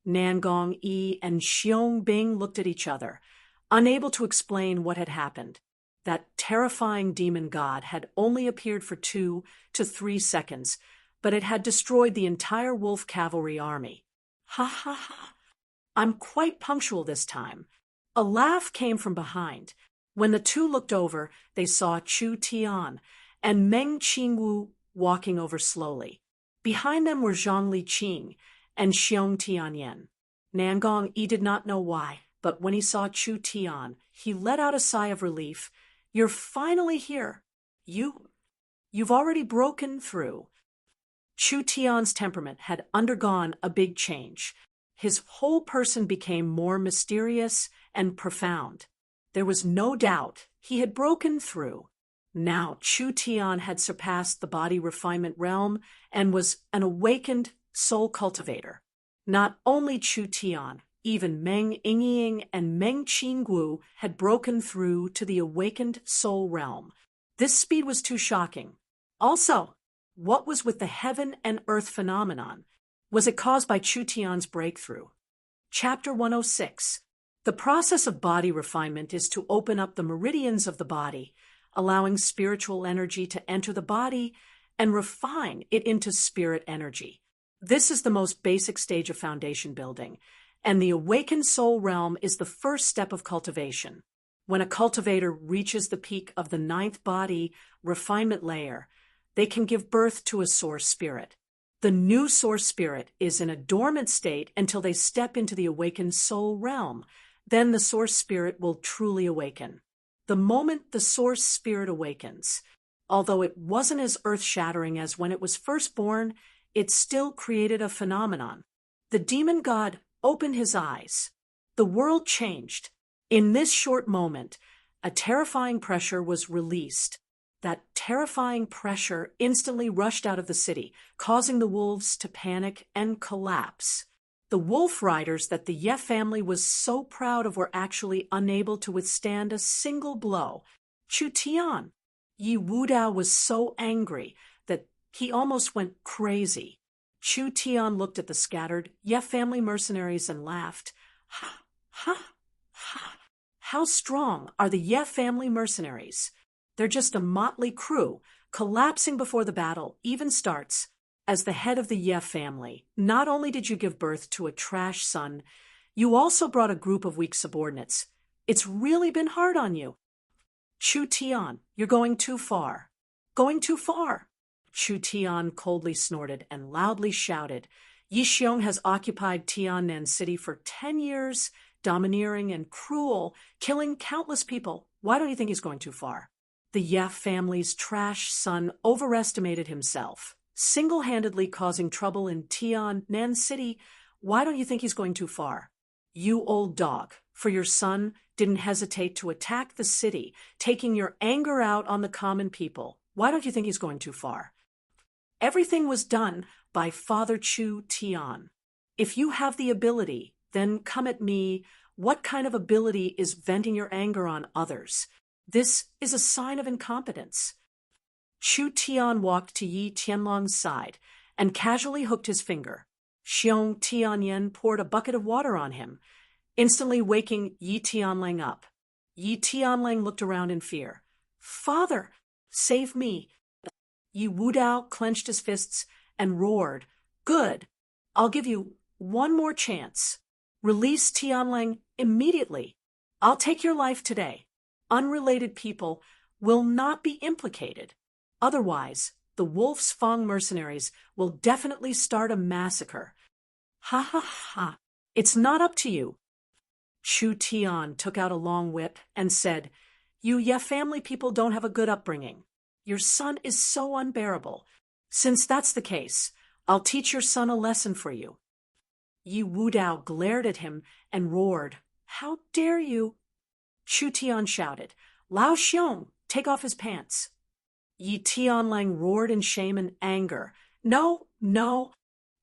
Speaker 1: Nangong Yi and Xiong Bing looked at each other, unable to explain what had happened. That terrifying demon god had only appeared for 2 to 3 seconds, but it had destroyed the entire wolf cavalry army. "Ha ha ha! I'm quite punctual this time." A laugh came from behind. When the two looked over, they saw Chu Tian and Meng Qingwu walking over slowly. Behind them were Zhang Liqing and Xiong Tianyan. Nangong Yi did not know why, but when he saw Chu Tian, he let out a sigh of relief. "You're finally here. You've already broken through." Chu Tian's temperament had undergone a big change. His whole person became more mysterious and profound. There was no doubt he had broken through. Now Chu Tian had surpassed the body refinement realm and was an awakened soul cultivator. Not only Chu Tian, even Meng Yingying and Meng Qingwu had broken through to the awakened soul realm. This speed was too shocking. Also, what was with the heaven and earth phenomenon? Was it caused by Chu Tian's breakthrough? Chapter 106. The process of body refinement is to open up the meridians of the body, allowing spiritual energy to enter the body and refine it into spirit energy. This is the most basic stage of foundation building, and the awakened soul realm is the first step of cultivation. When a cultivator reaches the peak of the ninth body refinement layer, they can give birth to a source spirit. The new source spirit is in a dormant state until they step into the awakened soul realm. Then the source spirit will truly awaken. The moment the source spirit awakens, although it wasn't as earth-shattering as when it was first born, it still created a phenomenon. The demon god opened his eyes. The world changed. In this short moment, a terrifying pressure was released. That terrifying pressure instantly rushed out of the city, causing the wolves to panic and collapse. The wolf riders that the Ye family was so proud of were actually unable to withstand a single blow. Chu Tian. Yi Wudao was so angry that he almost went crazy. Chu Tian looked at the scattered Ye family mercenaries and laughed. Ha, ha, ha. How strong are the Ye family mercenaries? They're just a motley crew, collapsing before the battle even starts. As the head of the Ye family, not only did you give birth to a trash son, you also brought a group of weak subordinates. It's really been hard on you. Chu Tian, you're going too far. Going too far. Chu Tian coldly snorted and loudly shouted. Yi Xiong has occupied Tiannan City for 10 years, domineering and cruel, killing countless people. Why don't you think he's going too far? The Ye family's trash son overestimated himself, single-handedly causing trouble in Tiannan City. Why don't you think he's going too far? You old dog, for your son didn't hesitate to attack the city, taking your anger out on the common people. Why don't you think he's going too far? Everything was done by Father Chu Tian. If you have the ability, then come at me. What kind of ability is venting your anger on others? This is a sign of incompetence. Chu Tian walked to Yi Tianlong's side and casually hooked his finger. Xiong Tianyan poured a bucket of water on him, instantly waking Yi Tianlang up. Yi Tianlang looked around in fear. Father, save me. Yi Wudao clenched his fists and roared. Good. I'll give you one more chance. Release Tianlang immediately. I'll take your life today. Unrelated people will not be implicated. Otherwise, the Wolf's Fang mercenaries will definitely start a massacre. Ha ha ha. It's not up to you. Chu Tian took out a long whip and said, You Ye family people don't have a good upbringing. Your son is so unbearable. Since that's the case, I'll teach your son a lesson for you. Yi Wudao glared at him and roared, How dare you? Chu Tian shouted, Lao Xiong, take off his pants. Yi Tianlang roared in shame and anger. No, no.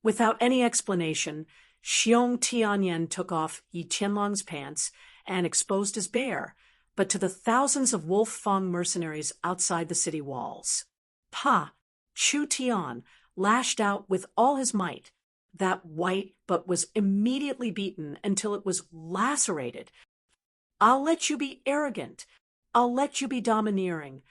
Speaker 1: Without any explanation, Xiong Tianyan took off Yi Tianlong's pants and exposed his bare, but to the thousands of Wolf Fang mercenaries outside the city walls. Pa! Chu Tian lashed out with all his might. That white but was immediately beaten until it was lacerated. I'll let you be arrogant. I'll let you be domineering.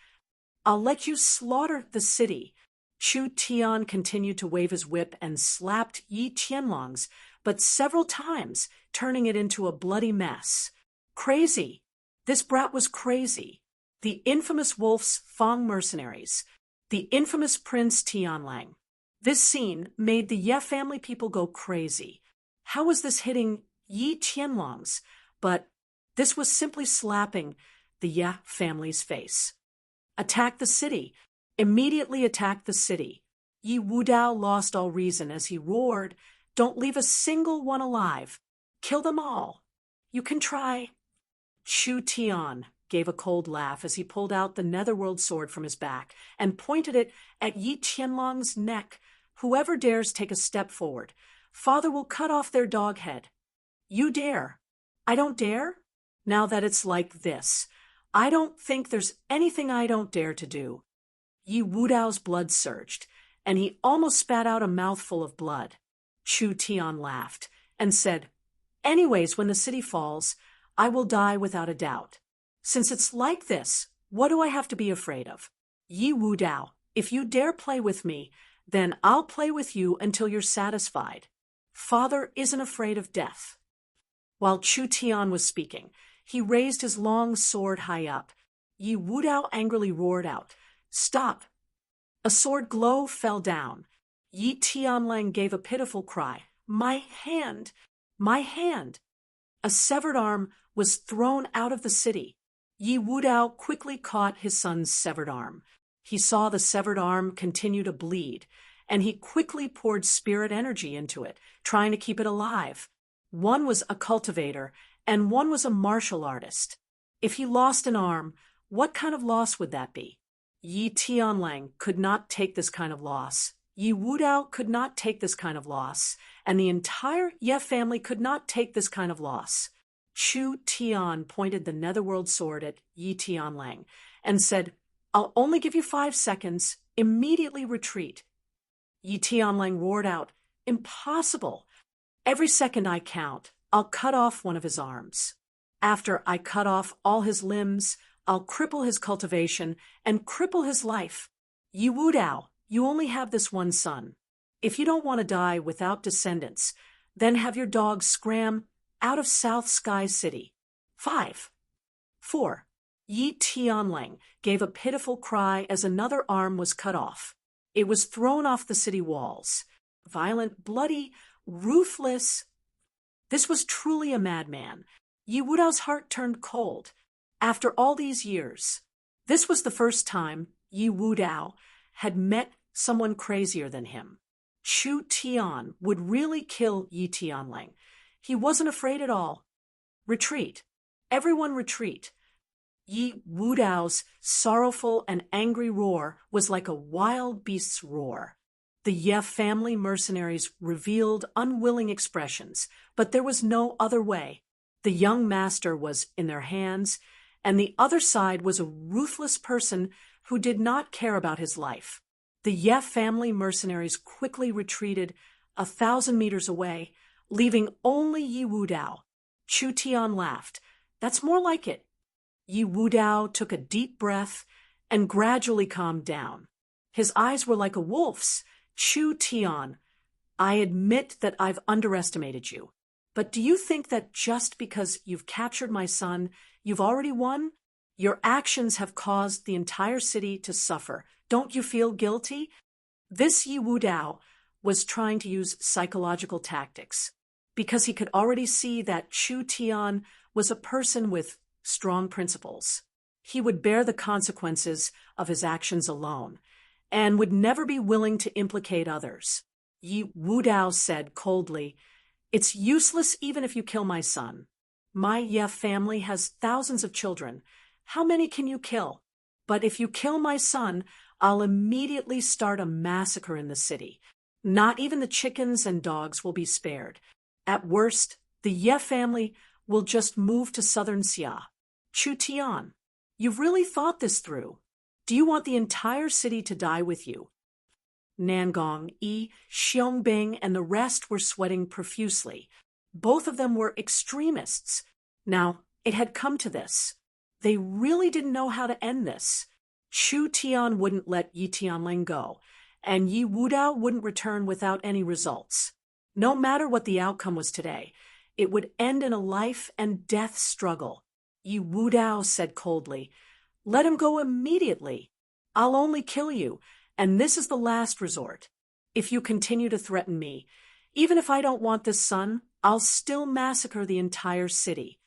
Speaker 1: I'll let you slaughter the city. Chu Tian continued to wave his whip and slapped Yi Tianlong's, but several times, turning it into a bloody mess. Crazy. This brat was crazy. The infamous Wolf's Fang mercenaries. The infamous Prince Tianlang. This scene made the Ye family people go crazy. How was this hitting Yi Tianlong's? But this was simply slapping the Ye family's face. Attack the city. Immediately attack the city. Yi Wudao lost all reason as he roared, Don't leave a single one alive. Kill them all. You can try. Chu Tian gave a cold laugh as he pulled out the netherworld sword from his back and pointed it at Yi Tianlong's neck. Whoever dares take a step forward, Father will cut off their dog head. You dare. I don't dare? Now that it's like this, I don't think there's anything I don't dare to do. Yi Wudao's blood surged, and he almost spat out a mouthful of blood. Chu Tian laughed and said, Anyways, when the city falls, I will die without a doubt. Since it's like this, what do I have to be afraid of? Yi Wudao, if you dare play with me, then I'll play with you until you're satisfied. Father isn't afraid of death. While Chu Tian was speaking, He raised his long sword high up. Yi Wudao angrily roared out, "Stop!" A sword glow fell down. Yi Tianlang gave a pitiful cry. "My hand! My hand!" A severed arm was thrown out of the city. Yi Wudao quickly caught his son's severed arm. He saw the severed arm continue to bleed, and he quickly poured spirit energy into it, trying to keep it alive. One was a cultivator, and one was a martial artist. If he lost an arm, what kind of loss would that be? Yi Tianlang could not take this kind of loss. Yi Wudao could not take this kind of loss, and the entire Ye family could not take this kind of loss. Chu Tian pointed the netherworld sword at Yi Tianlang and said, "I'll only give you 5 seconds. Immediately retreat." Yi Tianlang roared out, "Impossible! Every second I count, I'll cut off one of his arms. After I cut off all his limbs, I'll cripple his cultivation and cripple his life. Yi Wudao, you only have this one son. If you don't want to die without descendants, then have your dog scram out of South Sky City." 5. 4. Yi Tianlang gave a pitiful cry as another arm was cut off. It was thrown off the city walls. Violent, bloody, ruthless. This was truly a madman. Yi Wudao's heart turned cold. After all these years, this was the first time Yi Wudao had met someone crazier than him. Chu Tian would really kill Yi Tianlang. He wasn't afraid at all. "Retreat. Everyone retreat." Yi Wudao's sorrowful and angry roar was like a wild beast's roar. The Ye family mercenaries revealed unwilling expressions, but there was no other way. The young master was in their hands, and the other side was a ruthless person who did not care about his life. The Ye family mercenaries quickly retreated 1,000 meters away, leaving only Yi Wudao. Chu Tian laughed. "That's more like it." Yi Wudao took a deep breath and gradually calmed down. His eyes were like a wolf's. "Chu Tian, I admit that I've underestimated you. But do you think that just because you've captured my son, you've already won? Your actions have caused the entire city to suffer. Don't you feel guilty?" This Yi Wudao was trying to use psychological tactics, because he could already see that Chu Tian was a person with strong principles. He would bear the consequences of his actions alone, and would never be willing to implicate others. Yi Wudao said coldly, "It's useless even if you kill my son. My Ye family has thousands of children. How many can you kill? But if you kill my son, I'll immediately start a massacre in the city. Not even the chickens and dogs will be spared. At worst, the Ye family will just move to southern Xia." Chu Tian, you've really thought this through. Do you want the entire city to die with you? Nangong, Yi, Xiangbing, and the rest were sweating profusely. Both of them were extremists. Now, it had come to this. They really didn't know how to end this. Chu Tian wouldn't let Yi Tianlang go, and Yi Wudao wouldn't return without any results. No matter what the outcome was today, it would end in a life and death struggle. Yi Wudao said coldly, "Let him go immediately. I'll only kill you, and this is the last resort. If you continue to threaten me, even if I don't want this son, I'll still massacre the entire city."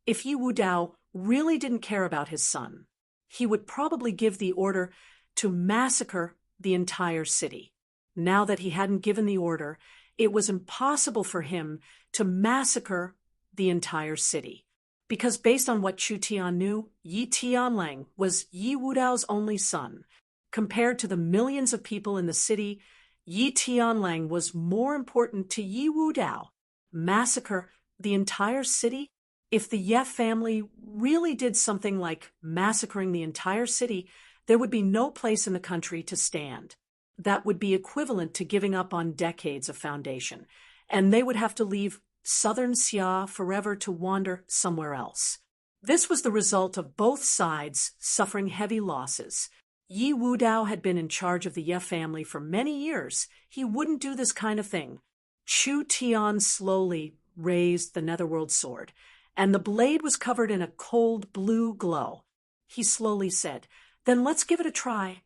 Speaker 1: If Yi Wudao really didn't care about his son, he would probably give the order to massacre the entire city. Now that he hadn't given the order, it was impossible for him to massacre the entire city. Because based on what Chu Tian knew, Yi Tianlang was Yi Wudao's only son. Compared to the millions of people in the city, Yi Tianlang was more important to Yi Wudao. Massacre the entire city? If the Ye family really did something like massacring the entire city, there would be no place in the country to stand. That would be equivalent to giving up on decades of foundation, and they would have to leave southern Xia forever to wander somewhere else. This was the result of both sides suffering heavy losses. Yi Wudao had been in charge of the Ye family for many years. He wouldn't do this kind of thing. Chu Tian slowly raised the netherworld sword, and the blade was covered in a cold blue glow. He slowly said, "Then let's give it a try."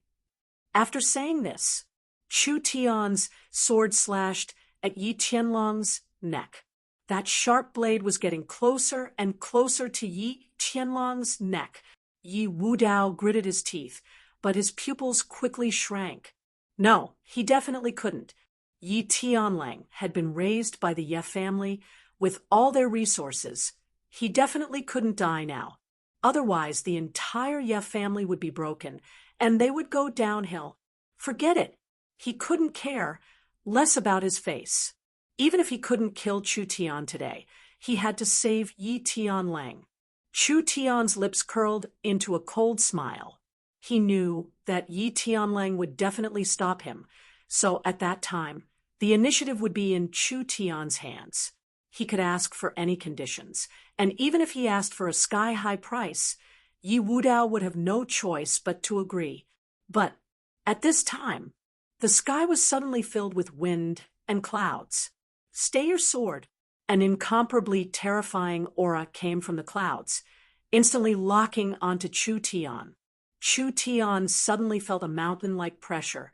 Speaker 1: After saying this, Chu Tian's sword slashed at Yi Tianlong's neck. That sharp blade was getting closer and closer to Yi Tianlong's neck. Yi Wudao gritted his teeth, but his pupils quickly shrank. No, he definitely couldn't. Yi Tianlang had been raised by the Ye family with all their resources. He definitely couldn't die now. Otherwise, the entire Ye family would be broken, and they would go downhill. Forget it. He couldn't care less about his face. Even if he couldn't kill Chu Tian today, he had to save Yi Tianlang. Chu Tian's lips curled into a cold smile. He knew that Yi Tianlang would definitely stop him, so at that time, the initiative would be in Chu Tian's hands. He could ask for any conditions, and even if he asked for a sky-high price, Yi Wudao would have no choice but to agree. But at this time, the sky was suddenly filled with wind and clouds. "Stay your sword." An incomparably terrifying aura came from the clouds, instantly locking onto Chu Tian. Chu Tian suddenly felt a mountain-like pressure,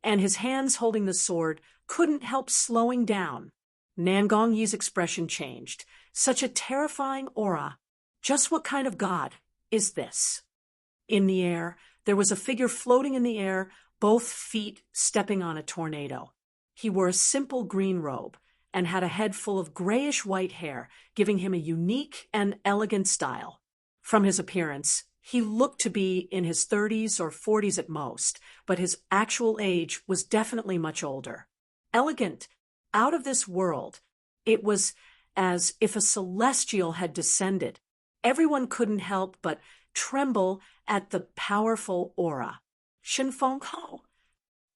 Speaker 1: and his hands holding the sword couldn't help slowing down. Nangong Yi's expression changed. Such a terrifying aura. Just what kind of god is this? In the air, there was a figure floating in the air, both feet stepping on a tornado. He wore a simple green robe and had a head full of grayish-white hair, giving him a unique and elegant style. From his appearance, he looked to be in his 30s or 40s at most, but his actual age was definitely much older. Elegant, out of this world. It was as if a celestial had descended. Everyone couldn't help but tremble at the powerful aura. Shen Fengho.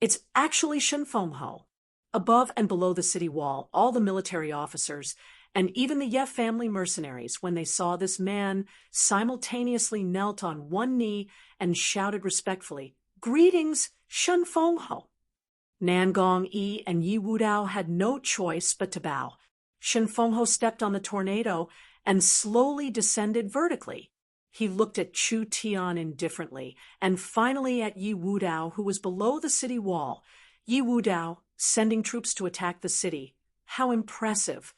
Speaker 1: It's actually Shen Fengho. Above and below the city wall, all the military officers and even the Ye family mercenaries, when they saw this man, simultaneously knelt on one knee and shouted respectfully, "Greetings, Shen Fengho." Nangong Yi and Yi Wudao had no choice but to bow. Shen Fengho stepped on the tornado and slowly descended vertically. He looked at Chu Tian indifferently, and finally at Yi Wudao, who was below the city wall. Yi Wudao, sending troops to attack the city. How impressive.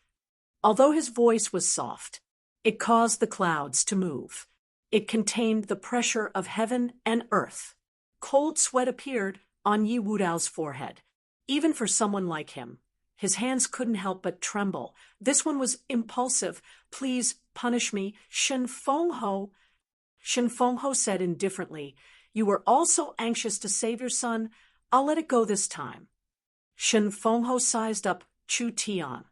Speaker 1: Although his voice was soft, it caused the clouds to move. It contained the pressure of heaven and earth. Cold sweat appeared on Yi Wudao's forehead. Even for someone like him, his hands couldn't help but tremble. This one was impulsive. "Please punish me, Shen Fengho." Shen Fengho said indifferently, "You were all so anxious to save your son. I'll let it go this time." Shen Fengho sized up Chu Tian,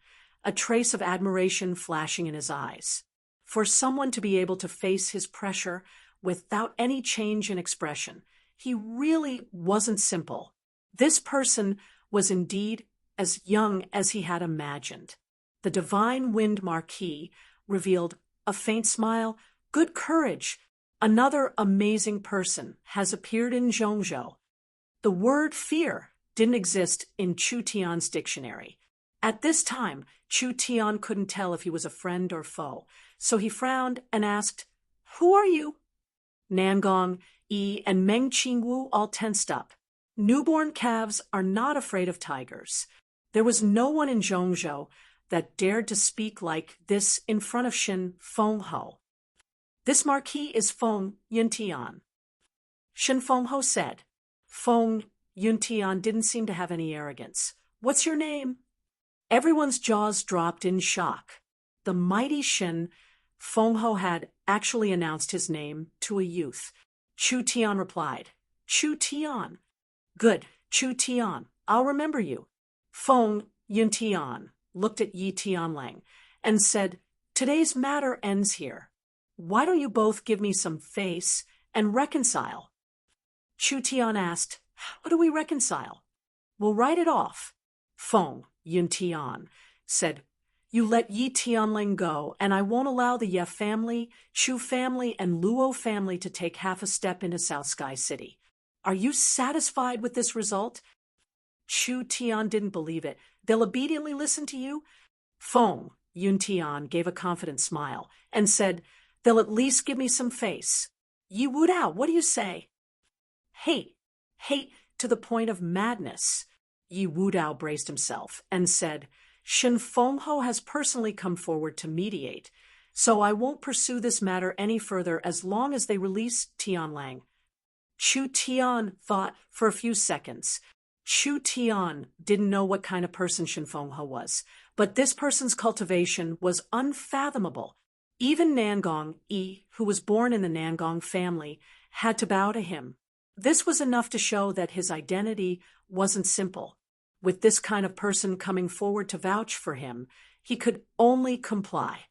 Speaker 1: a trace of admiration flashing in his eyes. For someone to be able to face his pressure without any change in expression, he really wasn't simple. This person was indeed as young as he had imagined. The divine wind marquis revealed a faint smile. "Good courage. Another amazing person has appeared in Zhongzhou." The word fear didn't exist in Chu Tian's dictionary. At this time, Chu Tian couldn't tell if he was a friend or foe, so he frowned and asked, "Who are you?" Nangong Yi and Meng Qingwu all tensed up. Newborn calves are not afraid of tigers. There was no one in Zhongzhou that dared to speak like this in front of Shen Fengho. "This marquis is Feng Yuntian," Shen Fengho said. Feng Yuntian didn't seem to have any arrogance. "What's your name?" Everyone's jaws dropped in shock. The mighty Shen Fengho had actually announced his name to a youth. Chu Tian replied, "Chu Tian." "Good, Chu Tian. I'll remember you." Feng Yuntian looked at Yi Tianlang and said, "Today's matter ends here. Why don't you both give me some face and reconcile?" Chu Tian asked, "How do we reconcile?" "We'll write it off." Feng Yuntian said, "You let Yi Tianling go, and I won't allow the Ye family, Chu family, and Luo family to take half a step into South Sky City. Are you satisfied with this result?" Chu Tian didn't believe it. "They'll obediently listen to you?" Feng Yun Tian gave a confident smile and said, "They'll at least give me some face. Yi Wudao, what do you say?" "Hate, hate to the point of madness." Yi Wudao braced himself and said, "Shen Fengho has personally come forward to mediate, so I won't pursue this matter any further as long as they release Tianlang." Chu Tian thought for a few seconds. Chu Tian didn't know what kind of person Shen Fengho was, but this person's cultivation was unfathomable. Even Nangong Yi, who was born in the Nangong family, had to bow to him. This was enough to show that his identity wasn't simple. With this kind of person coming forward to vouch for him, he could only comply.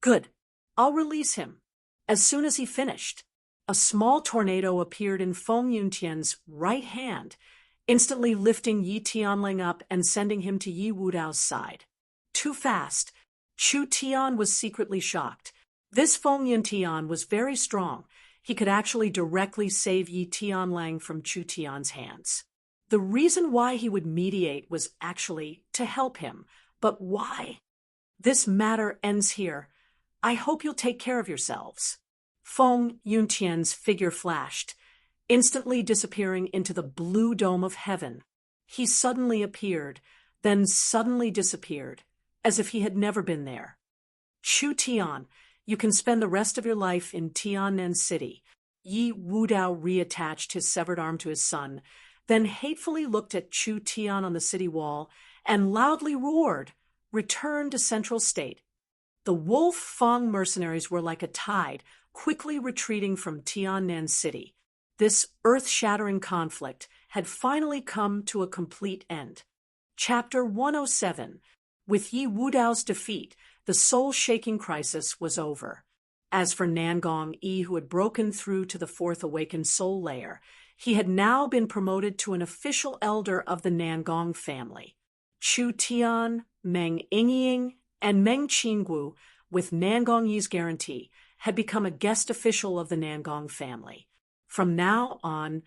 Speaker 1: "Good. I'll release him." As soon as he finished, a small tornado appeared in Feng Yuntian's right hand, instantly lifting Yi Tianling up and sending him to Yi Wudao's side. Too fast. Chu Tian was secretly shocked. This Feng Yuntian was very strong. He could actually directly save Yi Tianlang from Chu Tian's hands. The reason why he would mediate was actually to help him. But why? "This matter ends here. I hope you'll take care of yourselves." Feng Yuntian's figure flashed, instantly disappearing into the blue dome of heaven. He suddenly appeared, then suddenly disappeared, as if he had never been there. "Chu Tian, you can spend the rest of your life in Tiannan City." Yi Wudao reattached his severed arm to his son, then hatefully looked at Chu Tian on the city wall and loudly roared, "Return to Central State." The Wolf Fang mercenaries were like a tide, quickly retreating from Tiannan City. This earth-shattering conflict had finally come to a complete end. Chapter 107. With Yi Wudao's defeat, the soul-shaking crisis was over. As for Nangong Yi, who had broken through to the fourth awakened soul layer, he had now been promoted to an official elder of the Nangong family. Chu Tian, Meng Yingying, and Meng Qinggu, with Nangong Yi's guarantee, had become a guest official of the Nangong family. From now on,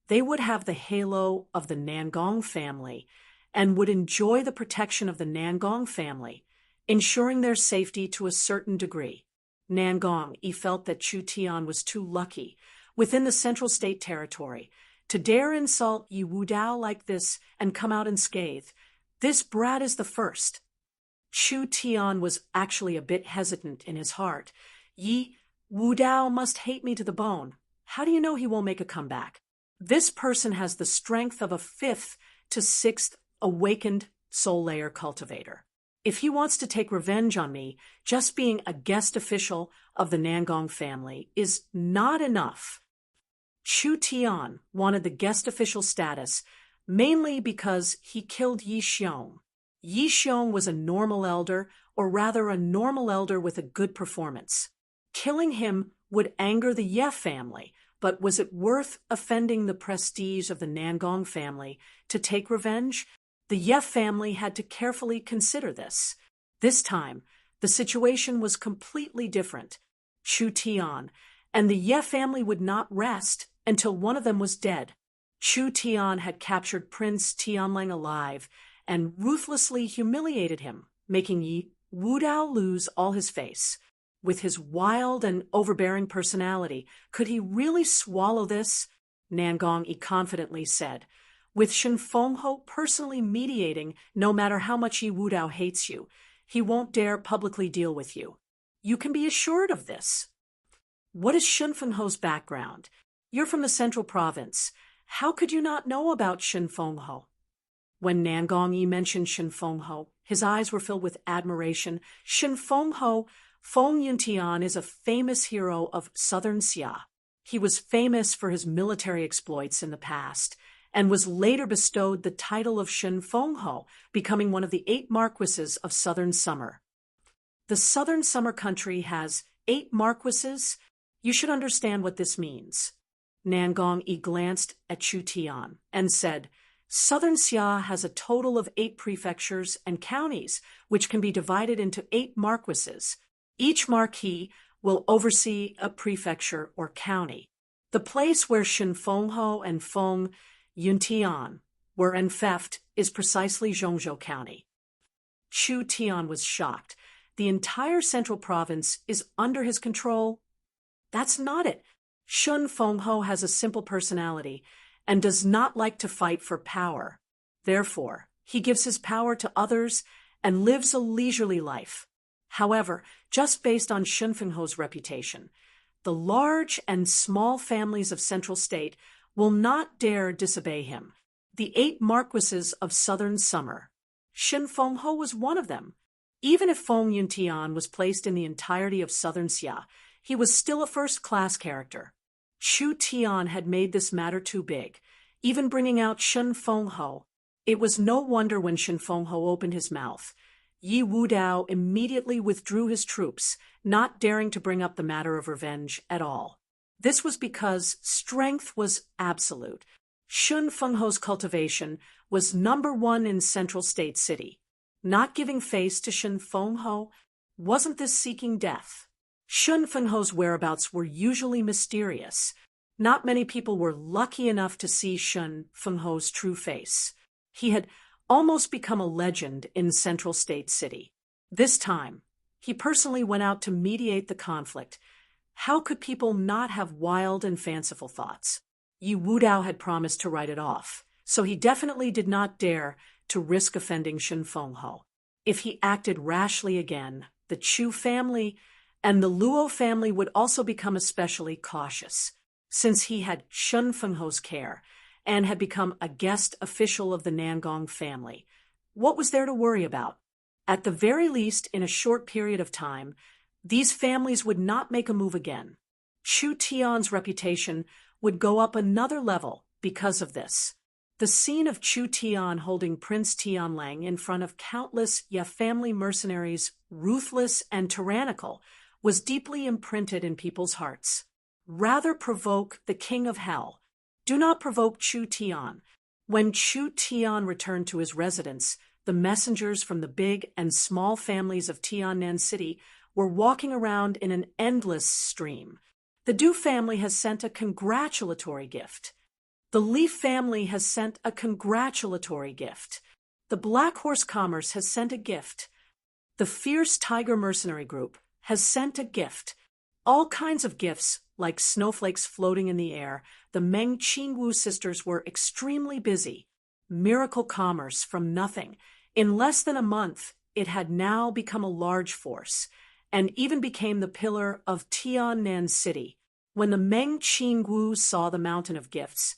Speaker 1: they would have the halo of the Nangong family and would enjoy the protection of the Nangong family, ensuring their safety to a certain degree. Nangong Yi felt that Chu Tian was too lucky, within the Central State territory, to dare insult Yi Wudao like this and come out unscathed. This brat is the first. Chu Tian was actually a bit hesitant in his heart. Yi Wudao must hate me to the bone. How do you know he won't make a comeback? This person has the strength of a 5th to 6th awakened soul layer cultivator. If he wants to take revenge on me, just being a guest official of the Nangong family is not enough. Chu Tian wanted the guest official status mainly because he killed Yi Xiong. Yi Xiong was a normal elder, or rather a normal elder with a good performance. Killing him would anger the Ye family, but was it worth offending the prestige of the Nangong family to take revenge? The Ye family had to carefully consider this. This time, the situation was completely different. Chu Tian and the Ye family would not rest until one of them was dead. Chu Tian had captured Prince Tianlang alive and ruthlessly humiliated him, making Yi Wudao lose all his face. With his wild and overbearing personality, could he really swallow this? Nangong Yi confidently said. With Shen Fengho personally mediating, no matter how much Yi Wudao hates you, he won't dare publicly deal with you. You can be assured of this. What is Shen Fengho's background? You're from the Central Province. How could you not know about Shen Fengho? When Nangong Yi mentioned Shen Fengho, his eyes were filled with admiration. Shen Fengho, Feng Yuntian, is a famous hero of southern Xia. He was famous for his military exploits in the past, and was later bestowed the title of Shen Fengho, becoming one of the 8 marquises of southern summer. The southern summer country has 8 marquises. You should understand what this means. Nangong Yi glanced at Chu Tian and said, Southern Xia has a total of 8 prefectures and counties, which can be divided into 8 marquises. Each marquis will oversee a prefecture or county. The place where Shen Fengho and Feng Yuntian were enfeoffed is precisely Zhongzhou County. Chu Tian was shocked. the entire central province is under his control? That's not it. Shun Fengho has a simple personality and does not like to fight for power. Therefore, he gives his power to others and lives a leisurely life. However, just based on Shun Fengho's reputation, the large and small families of Central State will not dare disobey him. The 8 marquises of Southern Summer. Shun Fengho was one of them. Even if Feng Yuntian was placed in the entirety of Southern Xia, he was still a first-class character. Chu Tian had made this matter too big, even bringing out Shun Fengho. It was no wonder when Shun Fengho opened his mouth. Yi Wudao immediately withdrew his troops, not daring to bring up the matter of revenge at all. This was because strength was absolute. Shun Fengho's cultivation was #1 in Central State City. Not giving face to Shun Fengho, wasn't this seeking death? Shun Fengho's whereabouts were usually mysterious. Not many people were lucky enough to see Shun Fengho's true face. He had almost become a legend in Central State City. This time, he personally went out to mediate the conflict. How could people not have wild and fanciful thoughts? Yi Wudao had promised to write it off, so he definitely did not dare to risk offending Shun Fengho. If he acted rashly again, the Chu family and the Luo family would also become especially cautious, since he had Shun Fengho's care and had become a guest official of the Nangong family. What was there to worry about? At the very least, in a short period of time, these families would not make a move again. Chu Tian's reputation would go up another level because of this. The scene of Chu Tian holding Prince Tianlang in front of countless Ya family mercenaries, ruthless and tyrannical, was deeply imprinted in people's hearts. Rather provoke the king of hell. Do not provoke Chu Tian. When Chu Tian returned to his residence, the messengers from the big and small families of Tiannan City were walking around in an endless stream. The Du family has sent a congratulatory gift. The Li family has sent a congratulatory gift. The Black Horse Commerce has sent a gift. The Fierce Tiger Mercenary Group has sent a gift. All kinds of gifts, like snowflakes floating in the air. The Meng Qingwu sisters were extremely busy. Miracle commerce from nothing. In less than a month, it had now become a large force, and even became the pillar of Tiannan City. When the Meng Qingwu saw the mountain of gifts,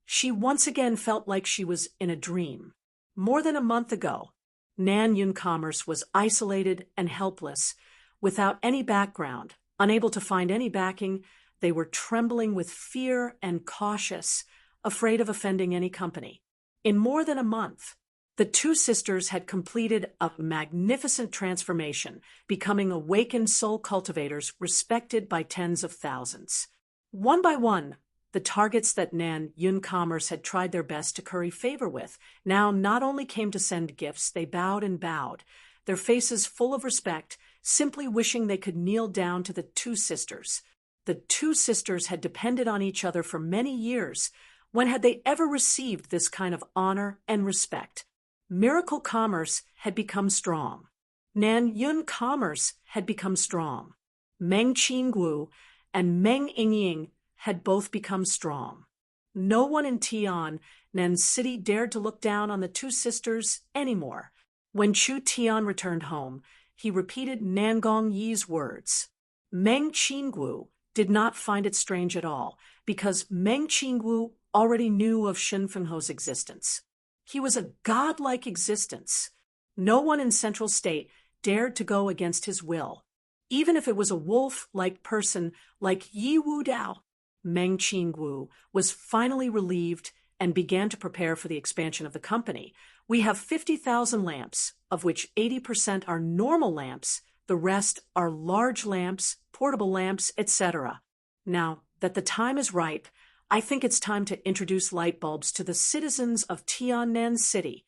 Speaker 1: she once again felt like she was in a dream. More than a month ago, Nanyun commerce was isolated and helpless, without any background, unable to find any backing. They were trembling with fear and cautious, afraid of offending any company. In more than a month, the 2 sisters had completed a magnificent transformation, becoming awakened soul cultivators respected by tens of thousands. One by one, the targets that Nanyun Commerce had tried their best to curry favor with now not only came to send gifts, they bowed and bowed, their faces full of respect, simply wishing they could kneel down to the 2 sisters. The 2 sisters had depended on each other for many years. When had they ever received this kind of honor and respect? Miracle Commerce had become strong. Nanyun Commerce had become strong. Meng Qingwu and Meng Yingying had both become strong. No one in Tiannan City dared to look down on the 2 sisters anymore. When Chu Tian returned home, he repeated Nangong Yi's words. Meng Qingwu did not find it strange at all, because Meng Qingwu already knew of Shun Fengho's existence. He was a godlike existence. No one in Central State dared to go against his will, even if it was a wolf-like person like Yi Wudao. Meng Qingwu was finally relieved and began to prepare for the expansion of the company. We have 50,000 lamps, of which 80% are normal lamps, the rest are large lamps, portable lamps, etc. Now that the time is ripe, I think it's time to introduce light bulbs to the citizens of Tiannan City.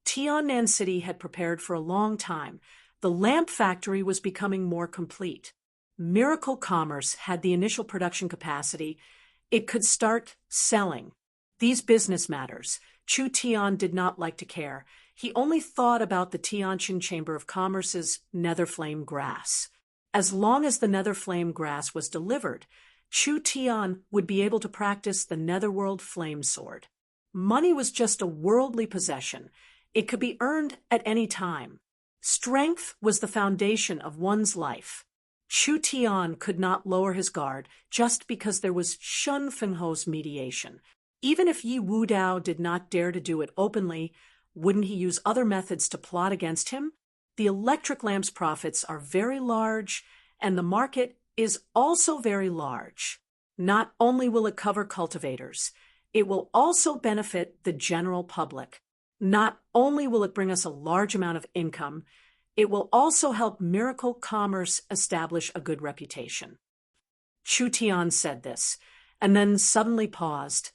Speaker 1: Tiannan City had prepared for a long time. The lamp factory was becoming more complete. Miracle Commerce had the initial production capacity. It could start selling. These business matters, Chu Tian did not like to care. He only thought about the Tianjin Chamber of Commerce's nether flame grass. As long as the nether flame grass was delivered, Chu Tian would be able to practice the netherworld flame sword. Money was just a worldly possession. It could be earned at any time. Strength was the foundation of one's life. Chu Tian could not lower his guard just because there was Shun Fengho's mediation. Even if Yi Wudao did not dare to do it openly, wouldn't he use other methods to plot against him? The electric lamp's profits are very large, and the market is also very large. Not only will it cover cultivators, it will also benefit the general public. Not only will it bring us a large amount of income, it will also help miracle commerce establish a good reputation. Chu Tian said this, and then suddenly paused.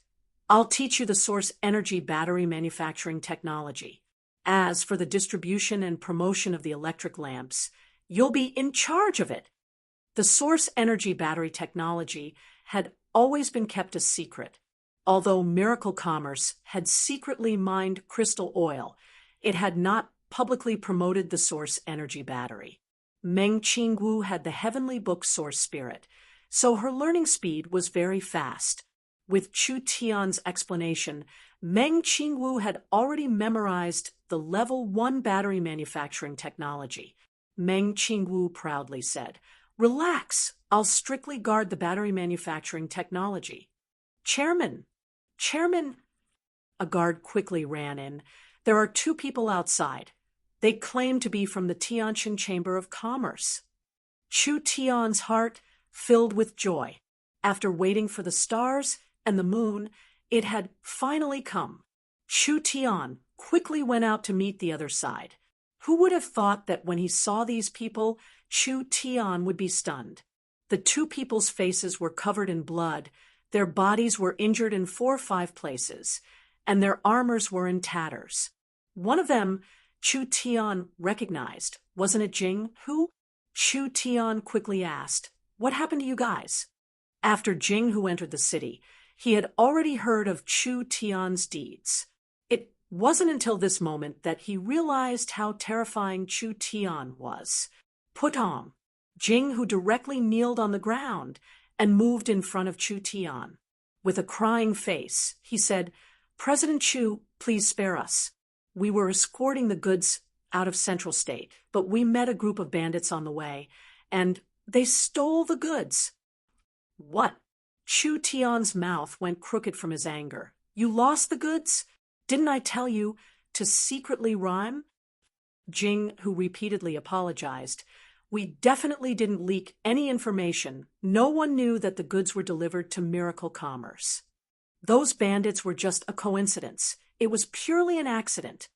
Speaker 1: I'll teach you the source energy battery manufacturing technology. As for the distribution and promotion of the electric lamps, you'll be in charge of it. The source energy battery technology had always been kept a secret. Although Miracle Commerce had secretly mined crystal oil, it had not publicly promoted the source energy battery. Meng Qingwu had the heavenly book source spirit, so her learning speed was very fast. With Chu Tian's explanation, Meng Qingwu had already memorized the level 1 battery manufacturing technology. Meng Qingwu proudly said, "Relax, I'll strictly guard the battery manufacturing technology." Chairman! A guard quickly ran in. There are 2 people outside. They claim to be from the Tianjin Chamber of Commerce. Chu Tian's heart filled with joy. After waiting for the stars and the moon, it had finally come. Chu Tian quickly went out to meet the other side. Who would have thought that when he saw these people, Chu Tian would be stunned? The 2 people's faces were covered in blood, their bodies were injured in 4 or 5 places, and their armors were in tatters. One of them, Chu Tian recognized. Wasn't it Jing? Who? Chu Tian quickly asked, "What happened to you guys?" After Jing Hu entered the city, he had already heard of Chu Tian's deeds. It wasn't until this moment that he realized how terrifying Chu Tian was. Put on. Jing Hu directly kneeled on the ground and moved in front of Chu Tian. With a crying face, he said, "President Chu, please spare us. We were escorting the goods out of Central State, but we met a group of bandits on the way, and they stole the goods." What? Chu Tian's mouth went crooked from his anger. "You lost the goods? Didn't I tell you to secretly rhyme?" Jing, who repeatedly apologized, "We definitely didn't leak any information. No one knew that the goods were delivered to Miracle Commerce. Those bandits were just a coincidence. It was purely an accident."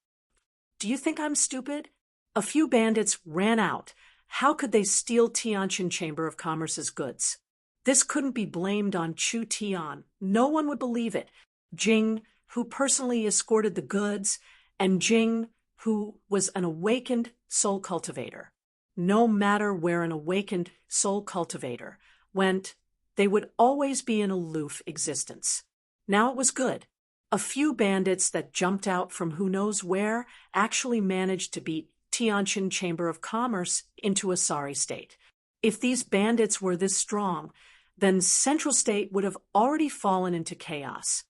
Speaker 1: Do you think I'm stupid? A few bandits ran out. How could they steal Tianjin Chamber of Commerce's goods? This couldn't be blamed on Chu Tian. No one would believe it. Jing, who personally escorted the goods, and Jing, who was an awakened soul cultivator. No matter where an awakened soul cultivator went, they would always be an aloof existence. Now it was good. A few bandits that jumped out from who knows where actually managed to beat Tianjin Chamber of Commerce into a sorry state. If these bandits were this strong, then Central State would have already fallen into chaos.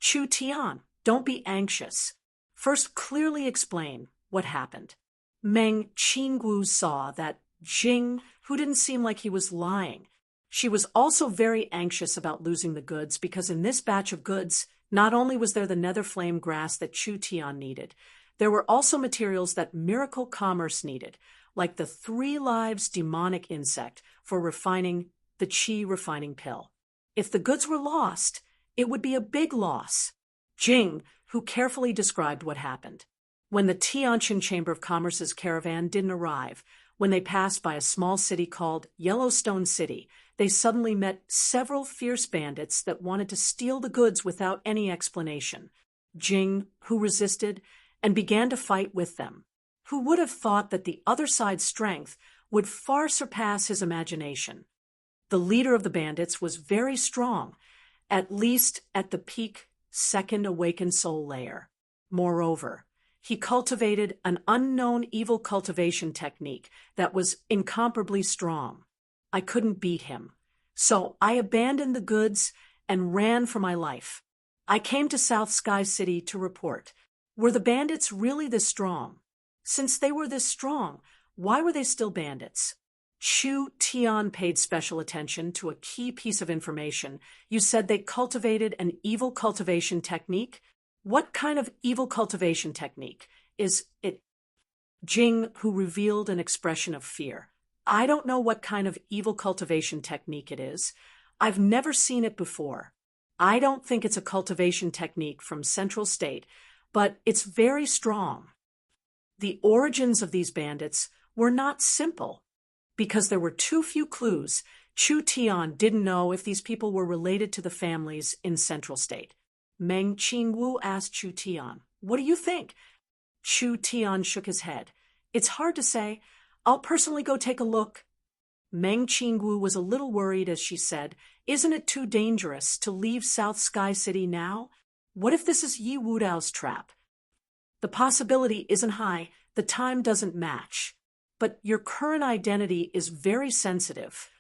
Speaker 1: Chu Tian, don't be anxious. First, clearly explain what happened. Meng Qingwu saw that Jing, who didn't seem like he was lying. She was also very anxious about losing the goods because in this batch of goods, not only was there the nether flame grass that Chu Tian needed, there were also materials that Miracle Commerce needed, like the 3 lives demonic insect for refining the Qi refining pill. If the goods were lost, it would be a big loss. Jing, who carefully described what happened. When the Tianjin Chamber of Commerce's caravan didn't arrive, when they passed by a small city called Yellowstone City, they suddenly met several fierce bandits that wanted to steal the goods without any explanation. Jing, who resisted, and began to fight with them. Who would have thought that the other side's strength would far surpass his imagination? The leader of the bandits was very strong, at least at the peak second awakened soul layer. Moreover, He cultivated an unknown evil cultivation technique that was incomparably strong. I couldn't beat him. So I abandoned the goods and ran for my life. I came to South Sky City to report. Were the bandits really this strong? Since they were this strong, why were they still bandits? Chu Tian paid special attention to a key piece of information. You said they cultivated an evil cultivation technique? What kind of evil cultivation technique? Is it Jing, who revealed an expression of fear? I don't know what kind of evil cultivation technique it is. I've never seen it before. I don't think it's a cultivation technique from Central State, but it's very strong. The origins of these bandits were not simple. Because there were too few clues, Chu Tian didn't know if these people were related to the families in Central State. Meng Qingwu asked Chu Tian, "What do you think?" Chu Tian shook his head. "It's hard to say. I'll personally go take a look." Meng Qingwu was a little worried as she said, "Isn't it too dangerous to leave South Sky City now? What if this is Yi Wudao's trap?" "The possibility isn't high. The time doesn't match. But your current identity is very sensitive.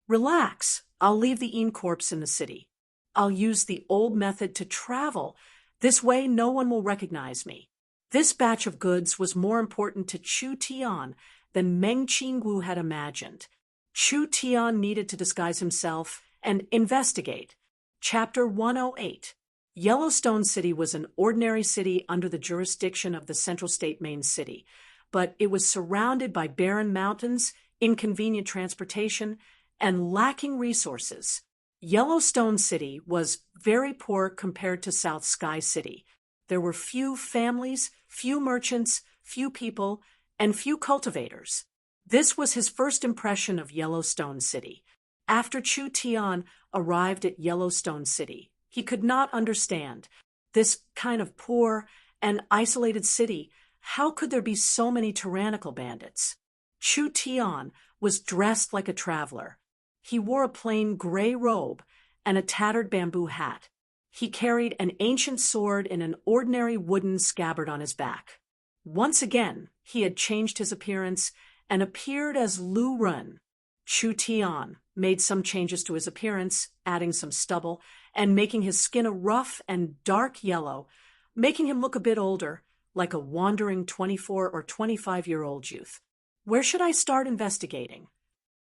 Speaker 1: Relax. I'll leave the Een corpse in the city. I'll use the old method to travel. This way no one will recognize me." This batch of goods was more important to Chu Tian than Meng Qingwu had imagined. Chu Tian needed to disguise himself and investigate. Chapter 108. Yellowstone City was an ordinary city under the jurisdiction of the Central State main city, but it was surrounded by barren mountains, inconvenient transportation, and lacking resources. Yellowstone City was very poor compared to South Sky City. There were few families, few merchants, few people, and few cultivators. This was his first impression of Yellowstone City. After Chu Tian arrived at Yellowstone City, he could not understand this kind of poor and isolated city. How could there be so many tyrannical bandits? Chu Tian was dressed like a traveler. He wore a plain gray robe and a tattered bamboo hat. He carried an ancient sword in an ordinary wooden scabbard on his back. Once again, he had changed his appearance and appeared as Lu Run. Chu Tian made some changes to his appearance, adding some stubble and making his skin a rough and dark yellow, making him look a bit older, like a wandering 24 or 25-year-old youth. Where should I start investigating?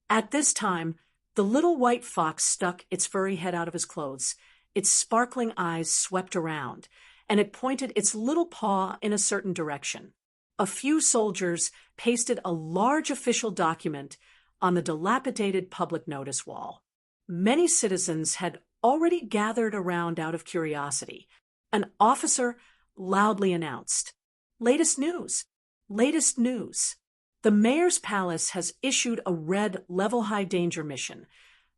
Speaker 1: At this time, the little white fox stuck its furry head out of his clothes. Its sparkling eyes swept around, and it pointed its little paw in a certain direction. A few soldiers pasted a large official document on the dilapidated public notice wall. Many citizens had already gathered around out of curiosity. An officer loudly announced, "Latest news! Latest news! The mayor's palace has issued a red level-high danger mission,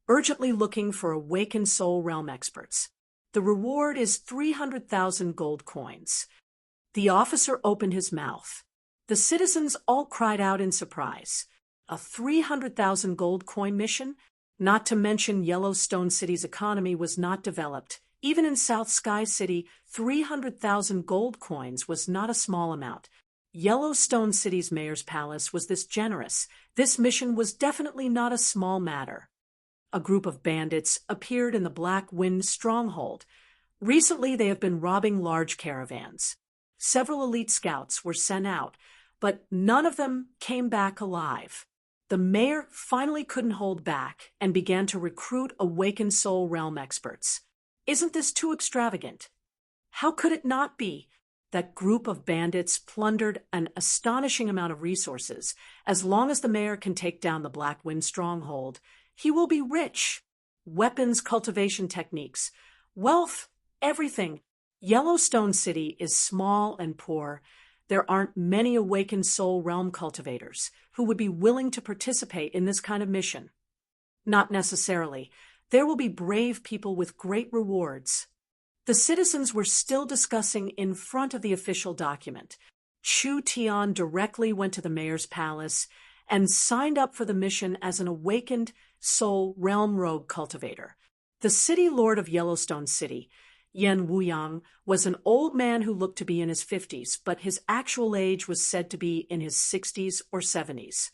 Speaker 1: urgently looking for awakened soul realm experts. The reward is 300,000 gold coins." The officer opened his mouth. The citizens all cried out in surprise. A 300,000 gold coin mission? Not to mention Yellowstone City's economy was not developed. Even in South Sky City, 300,000 gold coins was not a small amount. Yellowstone City's mayor's palace was this generous. This mission was definitely not a small matter. A group of bandits appeared in the Black Wind stronghold. Recently, they have been robbing large caravans. Several elite scouts were sent out, but none of them came back alive. The mayor finally couldn't hold back and began to recruit awakened soul realm experts. Isn't this too extravagant? How could it not be? That group of bandits plundered an astonishing amount of resources. As long as the mayor can take down the Black Wind stronghold, he will be rich. Weapons, cultivation techniques, wealth, everything. Yellowstone City is small and poor. There aren't many awakened soul realm cultivators who would be willing to participate in this kind of mission. Not necessarily. There will be brave people with great rewards. The citizens were still discussing in front of the official document. Chu Tian directly went to the mayor's palace and signed up for the mission as an awakened soul realm rogue cultivator. The city lord of Yellowstone City, Yen Wuyang was an old man who looked to be in his 50s, but his actual age was said to be in his 60s or 70s.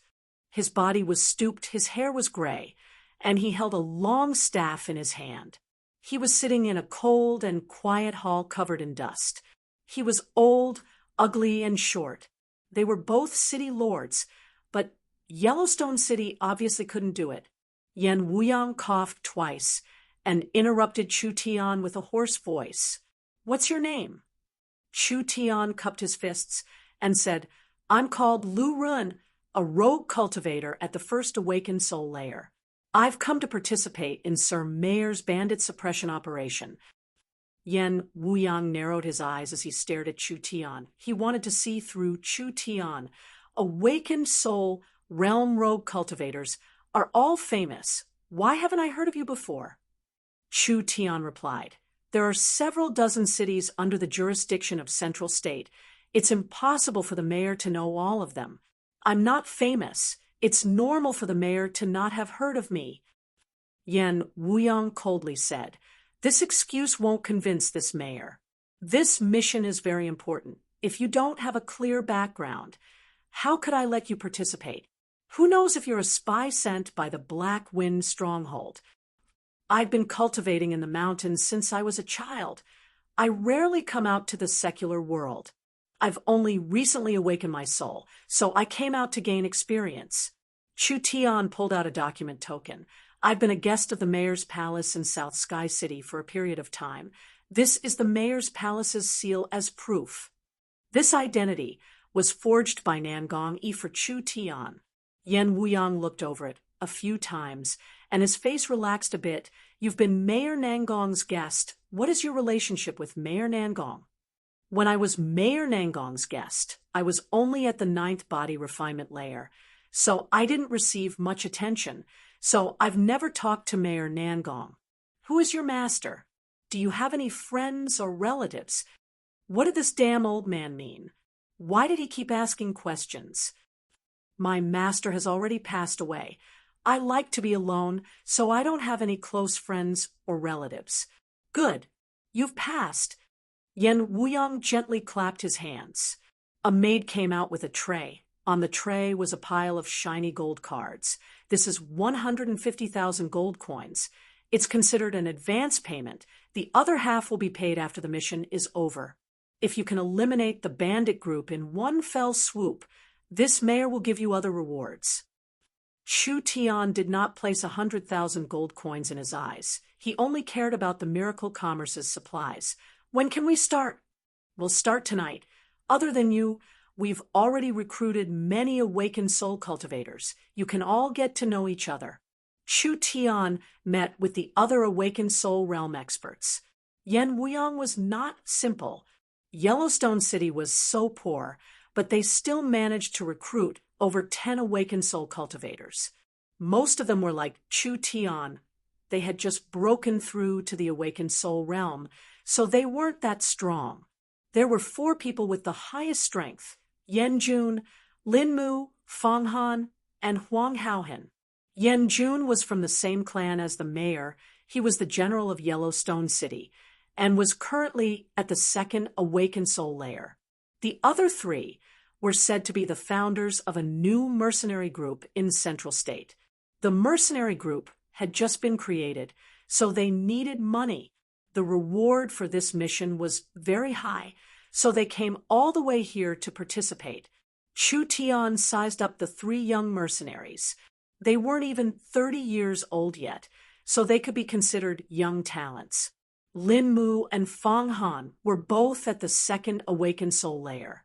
Speaker 1: His body was stooped, his hair was gray, and he held a long staff in his hand. He was sitting in a cold and quiet hall covered in dust. He was old, ugly, and short. They were both city lords, but Yellowstone City obviously couldn't do it. Yen Wuyang coughed twice and interrupted Chu Tian with a hoarse voice. "What's your name?" Chu Tian cupped his fists and said, "I'm called Lu Run, a rogue cultivator at the First Awakened Soul Lair. I've come to participate in Sir Mayor's bandit suppression operation." Yen Wuyang narrowed his eyes as he stared at Chu Tian. He wanted to see through Chu Tian. Awakened Soul Realm rogue cultivators are all famous. Why haven't I heard of you before? Chu Tian replied, "There are several dozen cities under the jurisdiction of Central State. It's impossible for the mayor to know all of them. I'm not famous. It's normal for the mayor to not have heard of me." Yen Wuyang coldly said, "This excuse won't convince this mayor. This mission is very important. If you don't have a clear background, how could I let you participate? Who knows if you're a spy sent by the Black Wind Stronghold? I've been cultivating in the mountains since I was a child. I rarely come out to the secular world. I've only recently awakened my soul, so I came out to gain experience." Chu Tian pulled out a document token. "I've been a guest of the mayor's palace in South Sky City for a period of time. This is the mayor's palace's seal as proof." This identity was forged by Nangong Yi for Chu Tian. Yen Wuyang looked over it a few times, and his face relaxed a bit. "You've been Mayor Nangong's guest. What is your relationship with Mayor Nangong?" "When I was Mayor Nangong's guest, I was only at the 9th body refinement layer, so I didn't receive much attention, so I've never talked to Mayor Nangong. Who is your master? Do you have any friends or relatives? What did this damn old man mean? Why did he keep asking questions?" "My master has already passed away. I like to be alone, so I don't have any close friends or relatives." "Good. You've passed." Yen Wuyang gently clapped his hands. A maid came out with a tray. On the tray was a pile of shiny gold cards. "This is 150,000 gold coins. It's considered an advance payment. The other half will be paid after the mission is over. If you can eliminate the bandit group in one fell swoop, this mayor will give you other rewards." Chu Tian did not place 100,000 gold coins in his eyes. He only cared about the Miracle Commerce's supplies. "When can we start?" "We'll start tonight. Other than you, we've already recruited many awakened soul cultivators. You can all get to know each other." Chu Tian met with the other awakened soul realm experts. Yen Wuyang was not simple. Yellowstone City was so poor, but they still managed to recruit over 10 awakened soul cultivators. Most of them were like Chu Tian. They had just broken through to the awakened soul realm, so they weren't that strong. There were 4 people with the highest strength: Yen Jun, Lin Mu, Fong Han, and Huang Haohen. Yen Jun was from the same clan as the mayor. He was the general of Yellowstone City and was currently at the 2nd Awakened Soul Lair. The other 3 were said to be the founders of a new mercenary group in Central State. The mercenary group had just been created, so they needed money. The reward for this mission was very high, so they came all the way here to participate. Chu Tian sized up the 3 young mercenaries. They weren't even 30 years old yet, so they could be considered young talents. Lin Mu and Fong Han were both at the 2nd Awakened Soul Lair.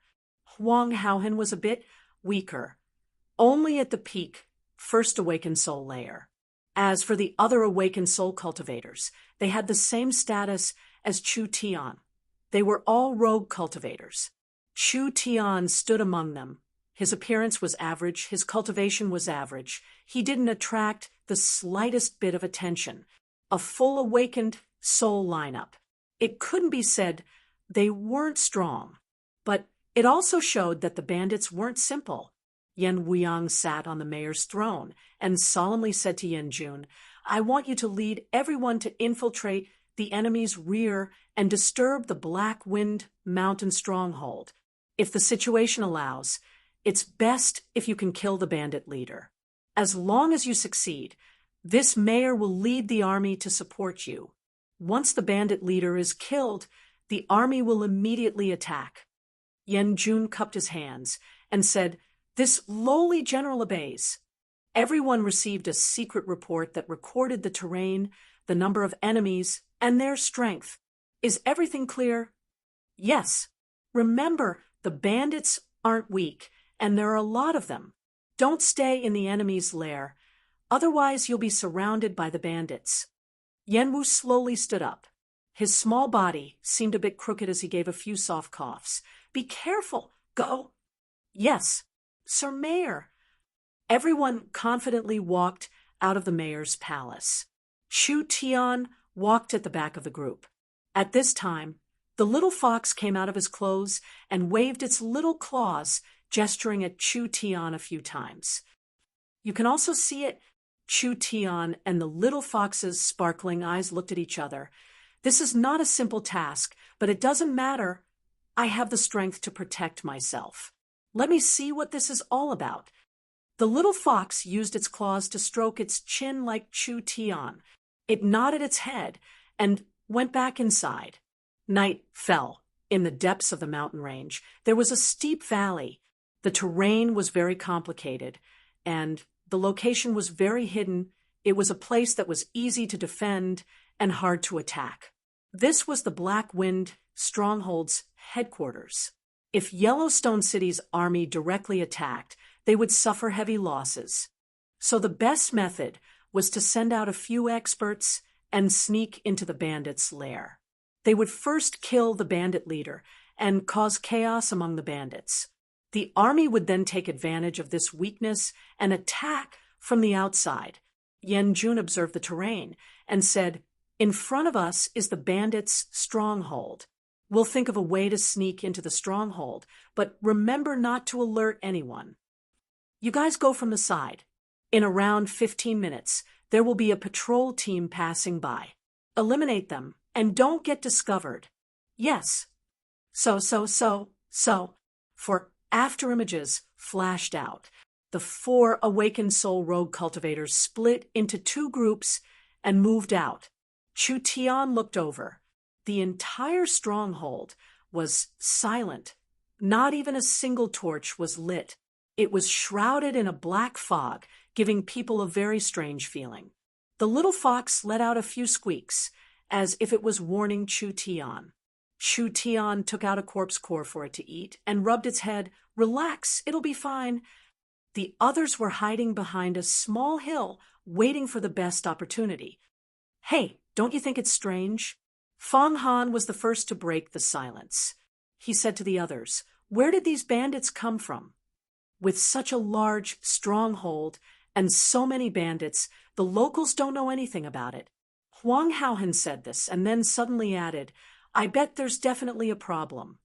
Speaker 1: Huang Haohen was a bit weaker, only at the peak 1st Awakened Soul Lair. As for the other awakened soul cultivators, they had the same status as Chu Tian. They were all rogue cultivators. Chu Tian stood among them. His appearance was average, his cultivation was average. He didn't attract the slightest bit of attention. A full awakened soul lineup. It couldn't be said they weren't strong, but it also showed that the bandits weren't simple. Yen Wuyang sat on the mayor's throne and solemnly said to Yen Jun, "I want you to lead everyone to infiltrate the enemy's rear and disturb the Black Wind Mountain stronghold. If the situation allows, it's best if you can kill the bandit leader. As long as you succeed, this mayor will lead the army to support you. Once the bandit leader is killed, the army will immediately attack. Yen Jun cupped his hands and said, "This lowly general obeys." Everyone received a secret report that recorded the terrain, the number of enemies, and their strength. Is everything clear? Yes. Remember, the bandits aren't weak, and there are a lot of them. Don't stay in the enemy's lair, otherwise you'll be surrounded by the bandits. Yenwu slowly stood up. His small body seemed a bit crooked as he gave a few soft coughs. "Be careful. Go." "Yes, Sir Mayor." Everyone confidently walked out of the mayor's palace. Chu Tian walked at the back of the group. At this time, the little fox came out of his clothes and waved its little claws, gesturing at Chu Tian a few times. You can also see it. Chu Tian and the little fox's sparkling eyes looked at each other. "This is not a simple task, but it doesn't matter. I have the strength to protect myself. Let me see what this is all about." The little fox used its claws to stroke its chin like Chu Tian. It nodded its head and went back inside. Night fell. In the depths of the mountain range, there was a steep valley. The terrain was very complicated, and the location was very hidden. It was a place that was easy to defend and hard to attack. This was the Black Wind Stronghold's headquarters. If Yellowstone City's army directly attacked, they would suffer heavy losses. So the best method was to send out a few experts and sneak into the bandits' lair. They would first kill the bandit leader and cause chaos among the bandits. The army would then take advantage of this weakness and attack from the outside. Yen Jun observed the terrain and said, "In front of us is the bandits' stronghold. We'll think of a way to sneak into the stronghold, but remember not to alert anyone. You guys go from the side. In around 15 minutes, there will be a patrol team passing by. Eliminate them, and don't get discovered." "Yes." So. For afterimages flashed out. The 4 awakened soul rogue cultivators split into 2 groups and moved out. Chu Tian looked over. The entire stronghold was silent. Not even a single torch was lit. It was shrouded in a black fog, giving people a very strange feeling. The little fox let out a few squeaks, as if it was warning Chu Tian. Chu Tian took out a corpse core for it to eat and rubbed its head. "Relax, it'll be fine." The others were hiding behind a small hill, waiting for the best opportunity. "Hey, don't you think it's strange?" Fang Han was the first to break the silence. He said to the others, "Where did these bandits come from?" With such a large stronghold and so many bandits, the locals don't know anything about it. Huang Haohan said this and then suddenly added, "I bet there's definitely a problem."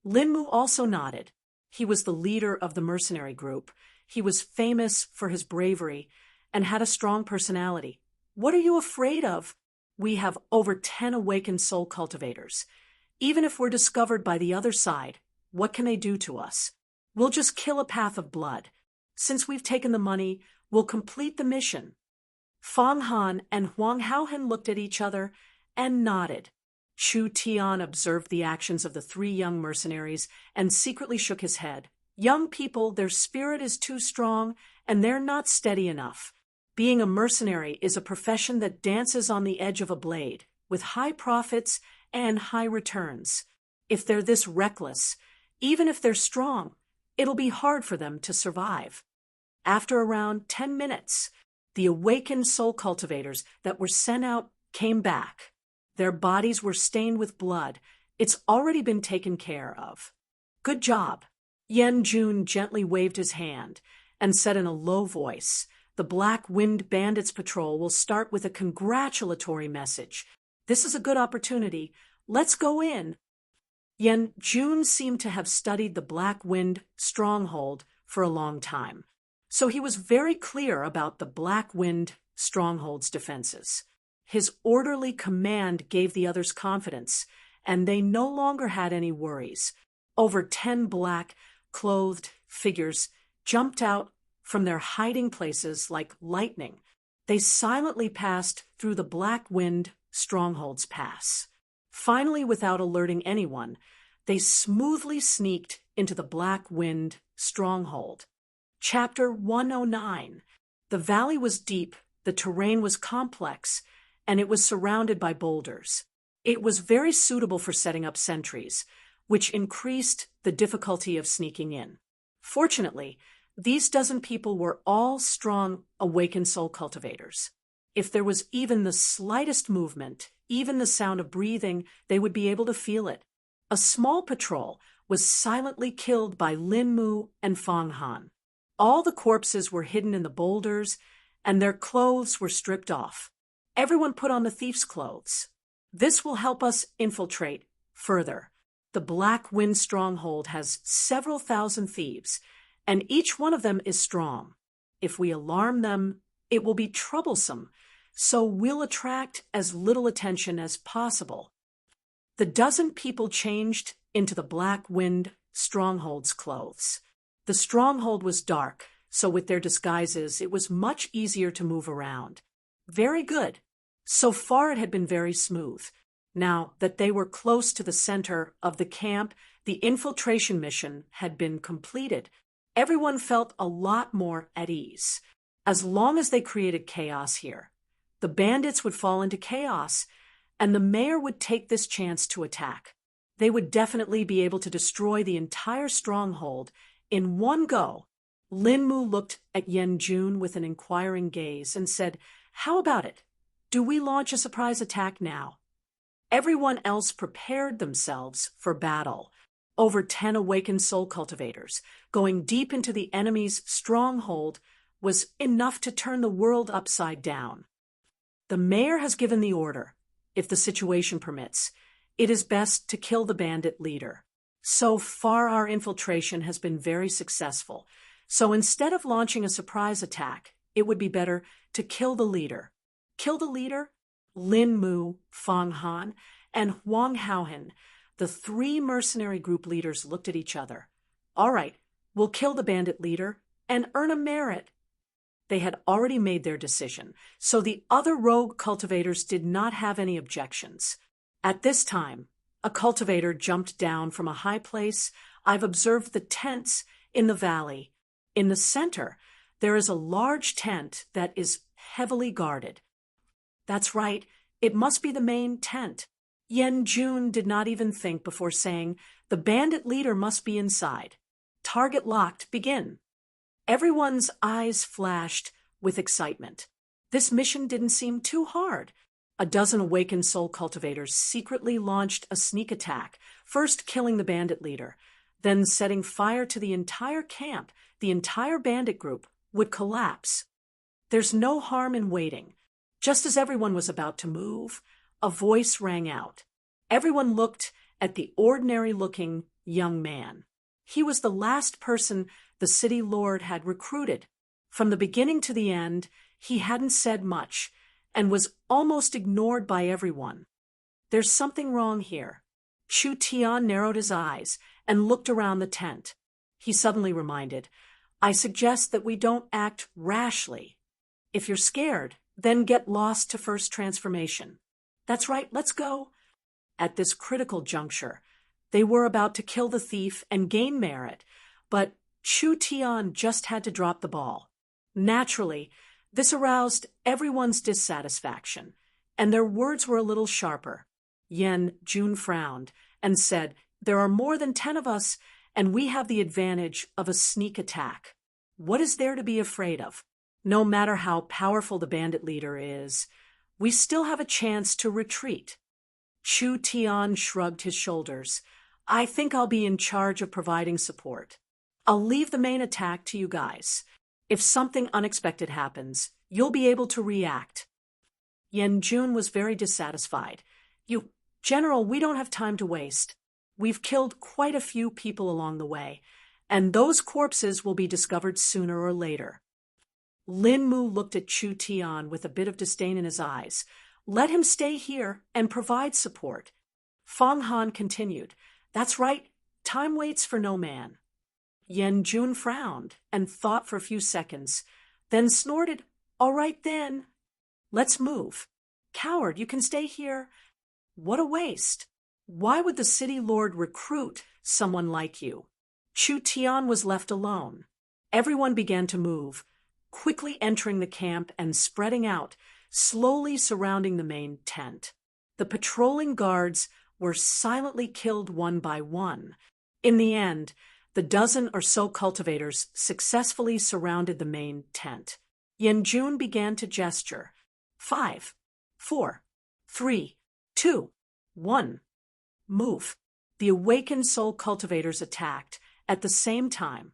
Speaker 1: Lin Mu also nodded. He was the leader of the mercenary group. He was famous for his bravery and had a strong personality. "What are you afraid of? We have over 10 awakened soul cultivators. Even if we're discovered by the other side, what can they do to us? We'll just kill a path of blood. Since we've taken the money, we'll complete the mission." Fang Han and Huang Haohan looked at each other and nodded. Chu Tian observed the actions of the 3 young mercenaries and secretly shook his head. Young people, their spirit is too strong, and they're not steady enough. Being a mercenary is a profession that dances on the edge of a blade, with high profits and high returns. If they're this reckless, even if they're strong, it'll be hard for them to survive. After around 10 minutes, the awakened soul cultivators that were sent out came back. Their bodies were stained with blood. It's already been taken care of. "Good job." Yen Jun gently waved his hand and said in a low voice, "The Black Wind Bandits Patrol will start with a congratulatory message. This is a good opportunity. Let's go in." Yen Jun seemed to have studied the Black Wind Stronghold for a long time, so he was very clear about the Black Wind Stronghold's defenses. His orderly command gave the others confidence, and they no longer had any worries. Over 10 black-clothed figures jumped out from their hiding places like lightning. They silently passed through the Black Wind Stronghold's pass. Finally, without alerting anyone, they smoothly sneaked into the Black Wind Stronghold. Chapter 109. The valley was deep, the terrain was complex, and it was surrounded by boulders. It was very suitable for setting up sentries, which increased the difficulty of sneaking in. Fortunately, these dozen people were all strong, awakened soul cultivators. If there was even the slightest movement, even the sound of breathing, they would be able to feel it. A small patrol was silently killed by Lin Mu and Fang Han. All the corpses were hidden in the boulders, and their clothes were stripped off. Everyone put on the thief's clothes. This will help us infiltrate further. The Black Wind Stronghold has several thousand thieves, and each one of them is strong. If we alarm them, it will be troublesome, so we'll attract as little attention as possible. The dozen people changed into the Black Wind Stronghold's clothes. The stronghold was dark, so with their disguises, it was much easier to move around. Very good. So far it had been very smooth. Now that they were close to the center of the camp, the infiltration mission had been completed. Everyone felt a lot more at ease. As long as they created chaos here, the bandits would fall into chaos, and the mayor would take this chance to attack. They would definitely be able to destroy the entire stronghold in one go. Lin Mu looked at Yen Jun with an inquiring gaze and said, "How about it? Do we launch a surprise attack now?" Everyone else prepared themselves for battle. Over 10 awakened soul cultivators, going deep into the enemy's stronghold, was enough to turn the world upside down. The mayor has given the order. If the situation permits, it is best to kill the bandit leader. So far, our infiltration has been very successful. So instead of launching a surprise attack, it would be better to kill the leader. Kill the leader? Lin Mu, Fang Han, and Huang Haohan, the 3 mercenary group leaders, looked at each other. All right, we'll kill the bandit leader and earn a merit. They had already made their decision, so the other rogue cultivators did not have any objections. At this time, a cultivator jumped down from a high place. I've observed the tents in the valley. In the center, there is a large tent that is heavily guarded. That's right, it must be the main tent. Yen Jun did not even think before saying, "The bandit leader must be inside. Target locked, begin." Everyone's eyes flashed with excitement. This mission didn't seem too hard. A dozen awakened soul cultivators secretly launched a sneak attack, first killing the bandit leader, then setting fire to the entire camp. The entire bandit group would collapse. There's no harm in waiting. Just as everyone was about to move, a voice rang out. Everyone looked at the ordinary-looking young man. He was the last person the city lord had recruited. From the beginning to the end, he hadn't said much and was almost ignored by everyone. There's something wrong here. Chu Tian narrowed his eyes and looked around the tent. He suddenly reminded, "I suggest that we don't act rashly. If you're scared, then get lost to first transformation." "That's right, let's go." At this critical juncture, they were about to kill the thief and gain merit, but Chu Tian just had to drop the ball. Naturally, this aroused everyone's dissatisfaction, and their words were a little sharper. Yen Jun frowned and said, "There are more than 10 of us, and we have the advantage of a sneak attack. What is there to be afraid of? No matter how powerful the bandit leader is, we still have a chance to retreat." Chu Tian shrugged his shoulders. "I think I'll be in charge of providing support. I'll leave the main attack to you guys. If something unexpected happens, you'll be able to react." Yen Jun was very dissatisfied. General, we don't have time to waste. We've killed quite a few people along the way, and those corpses will be discovered sooner or later." Lin Mu looked at Chu Tian with a bit of disdain in his eyes. Let him stay here and provide support. Fang Han continued, That's right, time waits for no man. Yen Jun frowned and thought for a few seconds, then snorted, All right then. Let's move. Coward, you can stay here. What a waste. Why would the city lord recruit someone like you? Chu Tian was left alone. Everyone began to move, quickly entering the camp and spreading out, slowly surrounding the main tent. The patrolling guards were silently killed one by one. In the end, the dozen or so cultivators successfully surrounded the main tent. Yen Jun began to gesture. 5, 4, 3, 2, 1. Move. The awakened soul cultivators attacked at the same time.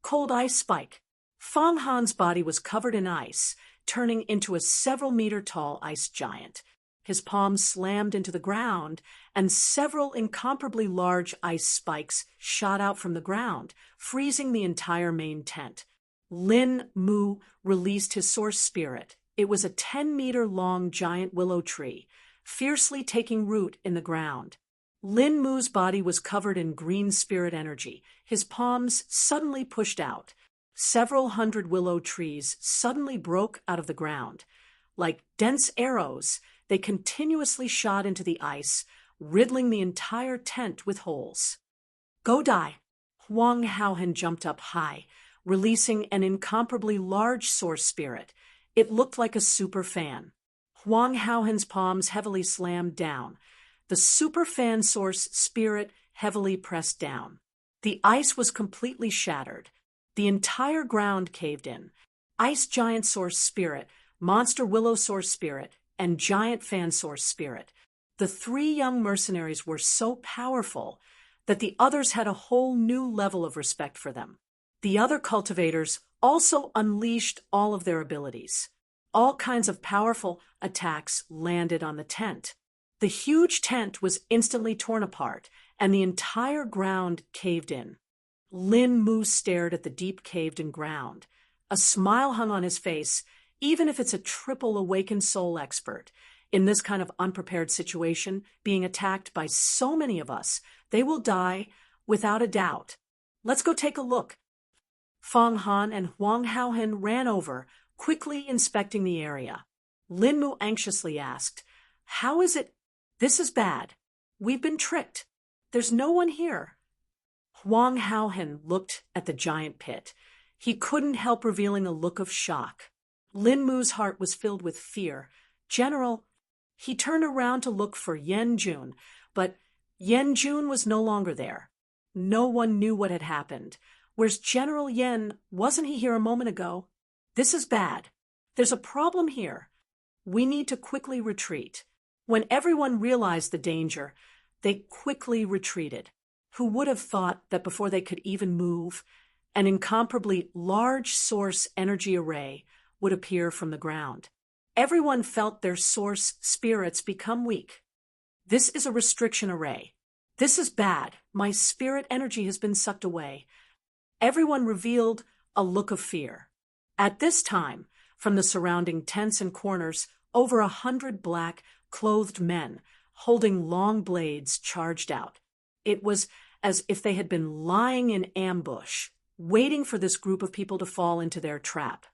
Speaker 1: Cold ice spike. Fang Han's body was covered in ice, turning into a several-meter-tall ice giant. His palms slammed into the ground, and several incomparably large ice spikes shot out from the ground, freezing the entire main tent. Lin Mu released his source spirit. It was a 10-meter-long giant willow tree, fiercely taking root in the ground. Lin Mu's body was covered in green spirit energy. His palms suddenly pushed out. Several hundred willow trees suddenly broke out of the ground. Like dense arrows, they continuously shot into the ice, riddling the entire tent with holes. Go die! Huang Haohan jumped up high, releasing an incomparably large source spirit. It looked like a super fan. Huang Haohan's palms heavily slammed down. The super fan source spirit heavily pressed down. The ice was completely shattered. The entire ground caved in. Ice giant source spirit, monster willow source spirit, and giant fan source spirit. The 3 young mercenaries were so powerful that the others had a whole new level of respect for them. The other cultivators also unleashed all of their abilities. All kinds of powerful attacks landed on the tent. The huge tent was instantly torn apart, and the entire ground caved in. Lin Mu stared at the deep caved-in ground. A smile hung on his face, even if it's a triple awakened soul expert. In this kind of unprepared situation, being attacked by so many of us, they will die without a doubt. Let's go take a look. Fang Han and Huang Haohan ran over, quickly inspecting the area. Lin Mu anxiously asked, How is it? This is bad. We've been tricked. There's no one here. Huang Haohan looked at the giant pit. He couldn't help revealing a look of shock. Lin Mu's heart was filled with fear. General, he turned around to look for Yen Jun, but Yen Jun was no longer there. No one knew what had happened. Where's General Yen? Wasn't he here a moment ago? This is bad. There's a problem here. We need to quickly retreat. When everyone realized the danger, they quickly retreated. Who would have thought that before they could even move, an incomparably large source energy array would appear from the ground? Everyone felt their source spirits become weak. This is a restriction array. This is bad. My spirit energy has been sucked away. Everyone revealed a look of fear. At this time, from the surrounding tents and corners, over 100 black, clothed men, holding long blades, charged out. It was as if they had been lying in ambush, waiting for this group of people to fall into their trap.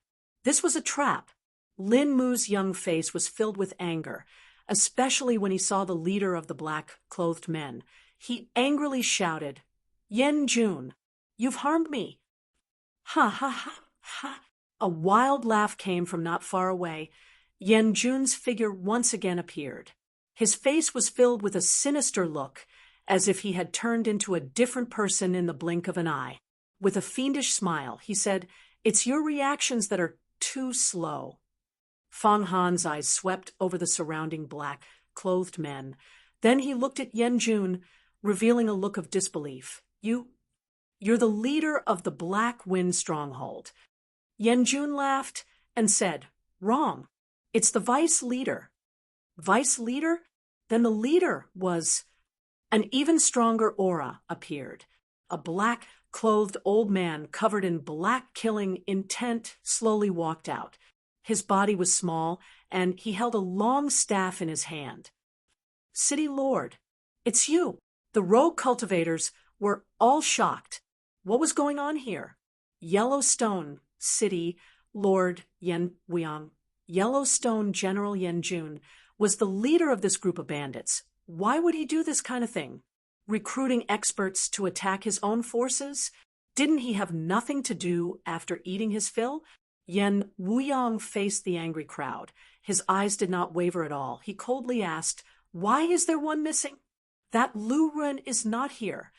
Speaker 1: This was a trap. Lin Mu's young face was filled with anger, especially when he saw the leader of the black-clothed men. He angrily shouted, Yen Jun, you've harmed me. Ha ha ha ha. A wild laugh came from not far away. Yen Jun's figure once again appeared. His face was filled with a sinister look, as if he had turned into a different person in the blink of an eye. With a fiendish smile, he said, It's your reactions that are too slow. Fang Han's eyes swept over the surrounding black-clothed men. Then he looked at Yen Jun, revealing a look of disbelief. You're the leader of the Black Wind Stronghold. Yen Jun laughed and said, Wrong. It's the vice leader. Vice leader? Then the leader was... An even stronger aura appeared. A black-clothed old man covered in black killing intent slowly walked out. His body was small, and he held a long staff in his hand. "City Lord, it's you." The rogue cultivators were all shocked. What was going on here? Yellowstone City Lord Yen Weiyang, Yellowstone General Yen Jun, was the leader of this group of bandits. Why would he do this kind of thing? Recruiting experts to attack his own forces? Didn't he have nothing to do after eating his fill? Yen Weiyang faced the angry crowd. His eyes did not waver at all. He coldly asked, "Why is there one missing?" "That Lu Ren is not here."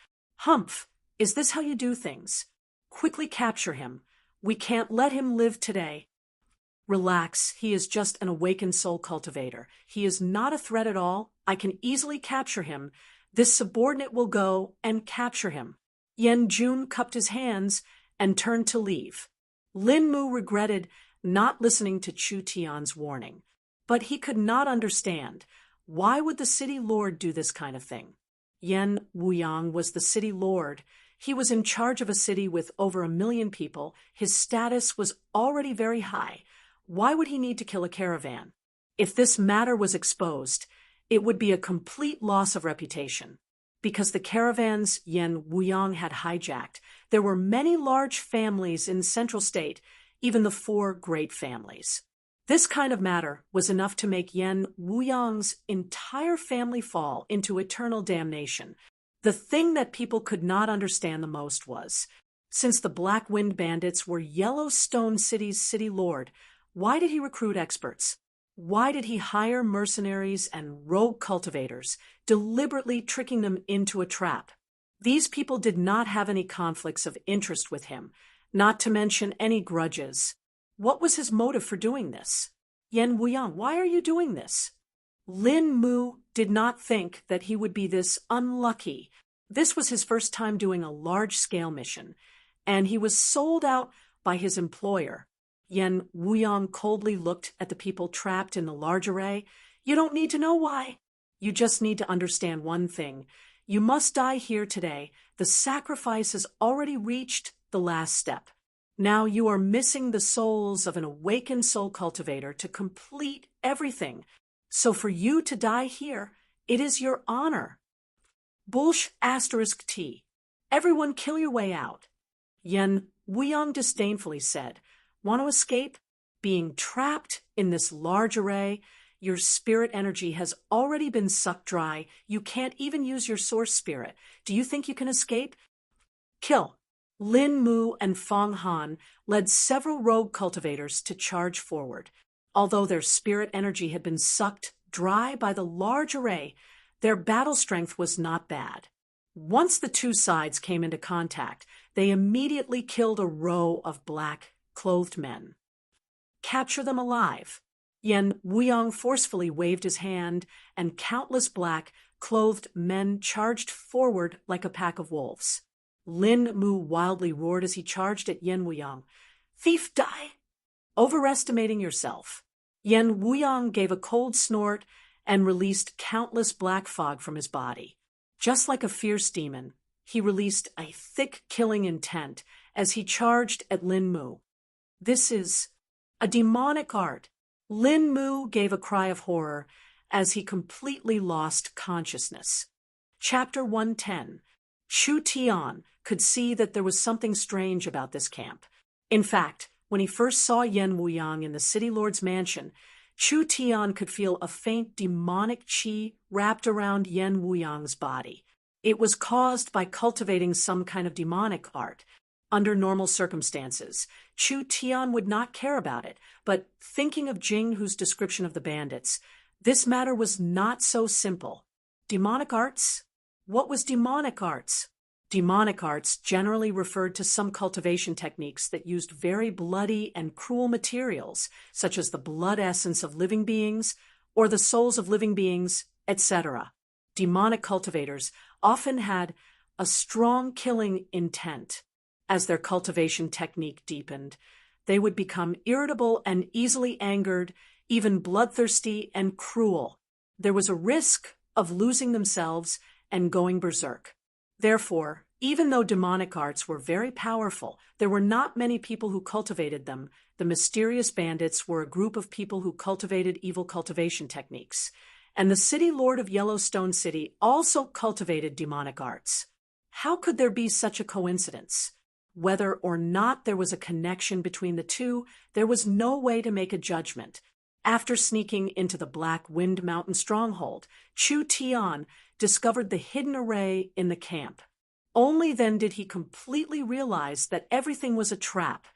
Speaker 1: "Humph, is this how you do things? Quickly capture him. We can't let him live today." "Relax, he is just an awakened soul cultivator. He is not a threat at all. I can easily capture him. This subordinate will go and capture him." Yen Jun cupped his hands and turned to leave. Lin Mu regretted not listening to Chu Tian's warning, but he could not understand. Why would the city lord do this kind of thing? Yen Weiyang was the city lord. He was in charge of a city with over 1 million people. His status was already very high. Why would he need to kill a caravan? If this matter was exposed, it would be a complete loss of reputation. Because the caravans Yen Weiyang had hijacked, there were many large families in Central State, even the 4 great families. This kind of matter was enough to make Yen Weiyang's entire family fall into eternal damnation. The thing that people could not understand the most was, since the Black Wind Bandits were Yellowstone City's city lord, why did he recruit experts? Why did he hire mercenaries and rogue cultivators, deliberately tricking them into a trap? These people did not have any conflicts of interest with him, not to mention any grudges. What was his motive for doing this? "Yen Weiyang, why are you doing this?" Lin Mu did not think that he would be this unlucky. This was his first time doing a large-scale mission, and he was sold out by his employer. Yen Weiyang coldly looked at the people trapped in the large array. "You don't need to know why. You just need to understand one thing. You must die here today. The sacrifice has already reached the last step. Now you are missing the souls of an awakened soul cultivator to complete everything. So for you to die here, it is your honor." Bullsh * T. "Everyone kill your way out." Yen Weiyang disdainfully said, "Want to escape? Being trapped in this large array, your spirit energy has already been sucked dry. You can't even use your source spirit. Do you think you can escape? Kill." Lin Mu and Fong Han led several rogue cultivators to charge forward. Although their spirit energy had been sucked dry by the large array, their battle strength was not bad. Once the 2 sides came into contact, they immediately killed a row of black-clothed men. "Capture them alive." Yen Weiyang forcefully waved his hand, and countless black-clothed men charged forward like a pack of wolves. Lin Mu wildly roared as he charged at Yen Weiyang. "Thief, die!" "Overestimating yourself." Yen Weiyang gave a cold snort and released countless black fog from his body. Just like a fierce demon, he released a thick killing intent as he charged at Lin Mu. "This is a demonic art." Lin Mu gave a cry of horror as he completely lost consciousness. Chapter 110. Chu Tian could see that there was something strange about this camp. In fact, when he first saw Yen Weiyang in the city lord's mansion, Chu Tian could feel a faint demonic qi wrapped around Yen Weiyang's body. It was caused by cultivating some kind of demonic art. Under normal circumstances, Chu Tian would not care about it, but thinking of Jing Hu's description of the bandits, this matter was not so simple. Demonic arts? What was demonic arts? Demonic arts generally referred to some cultivation techniques that used very bloody and cruel materials, such as the blood essence of living beings or the souls of living beings, etc. Demonic cultivators often had a strong killing intent. As their cultivation technique deepened, they would become irritable and easily angered, even bloodthirsty and cruel. There was a risk of losing themselves and going berserk. Therefore, Even though demonic arts were very powerful, there were not many people who cultivated them. The mysterious bandits were a group of people who cultivated evil cultivation techniques. And the city lord of Yellowstone City also cultivated demonic arts. How could there be such a coincidence? Whether or not there was a connection between the two, there was no way to make a judgment. After sneaking into the Black Wind Mountain stronghold, Chu Tian discovered the hidden array in the camp. Only then did he completely realize that everything was a trap.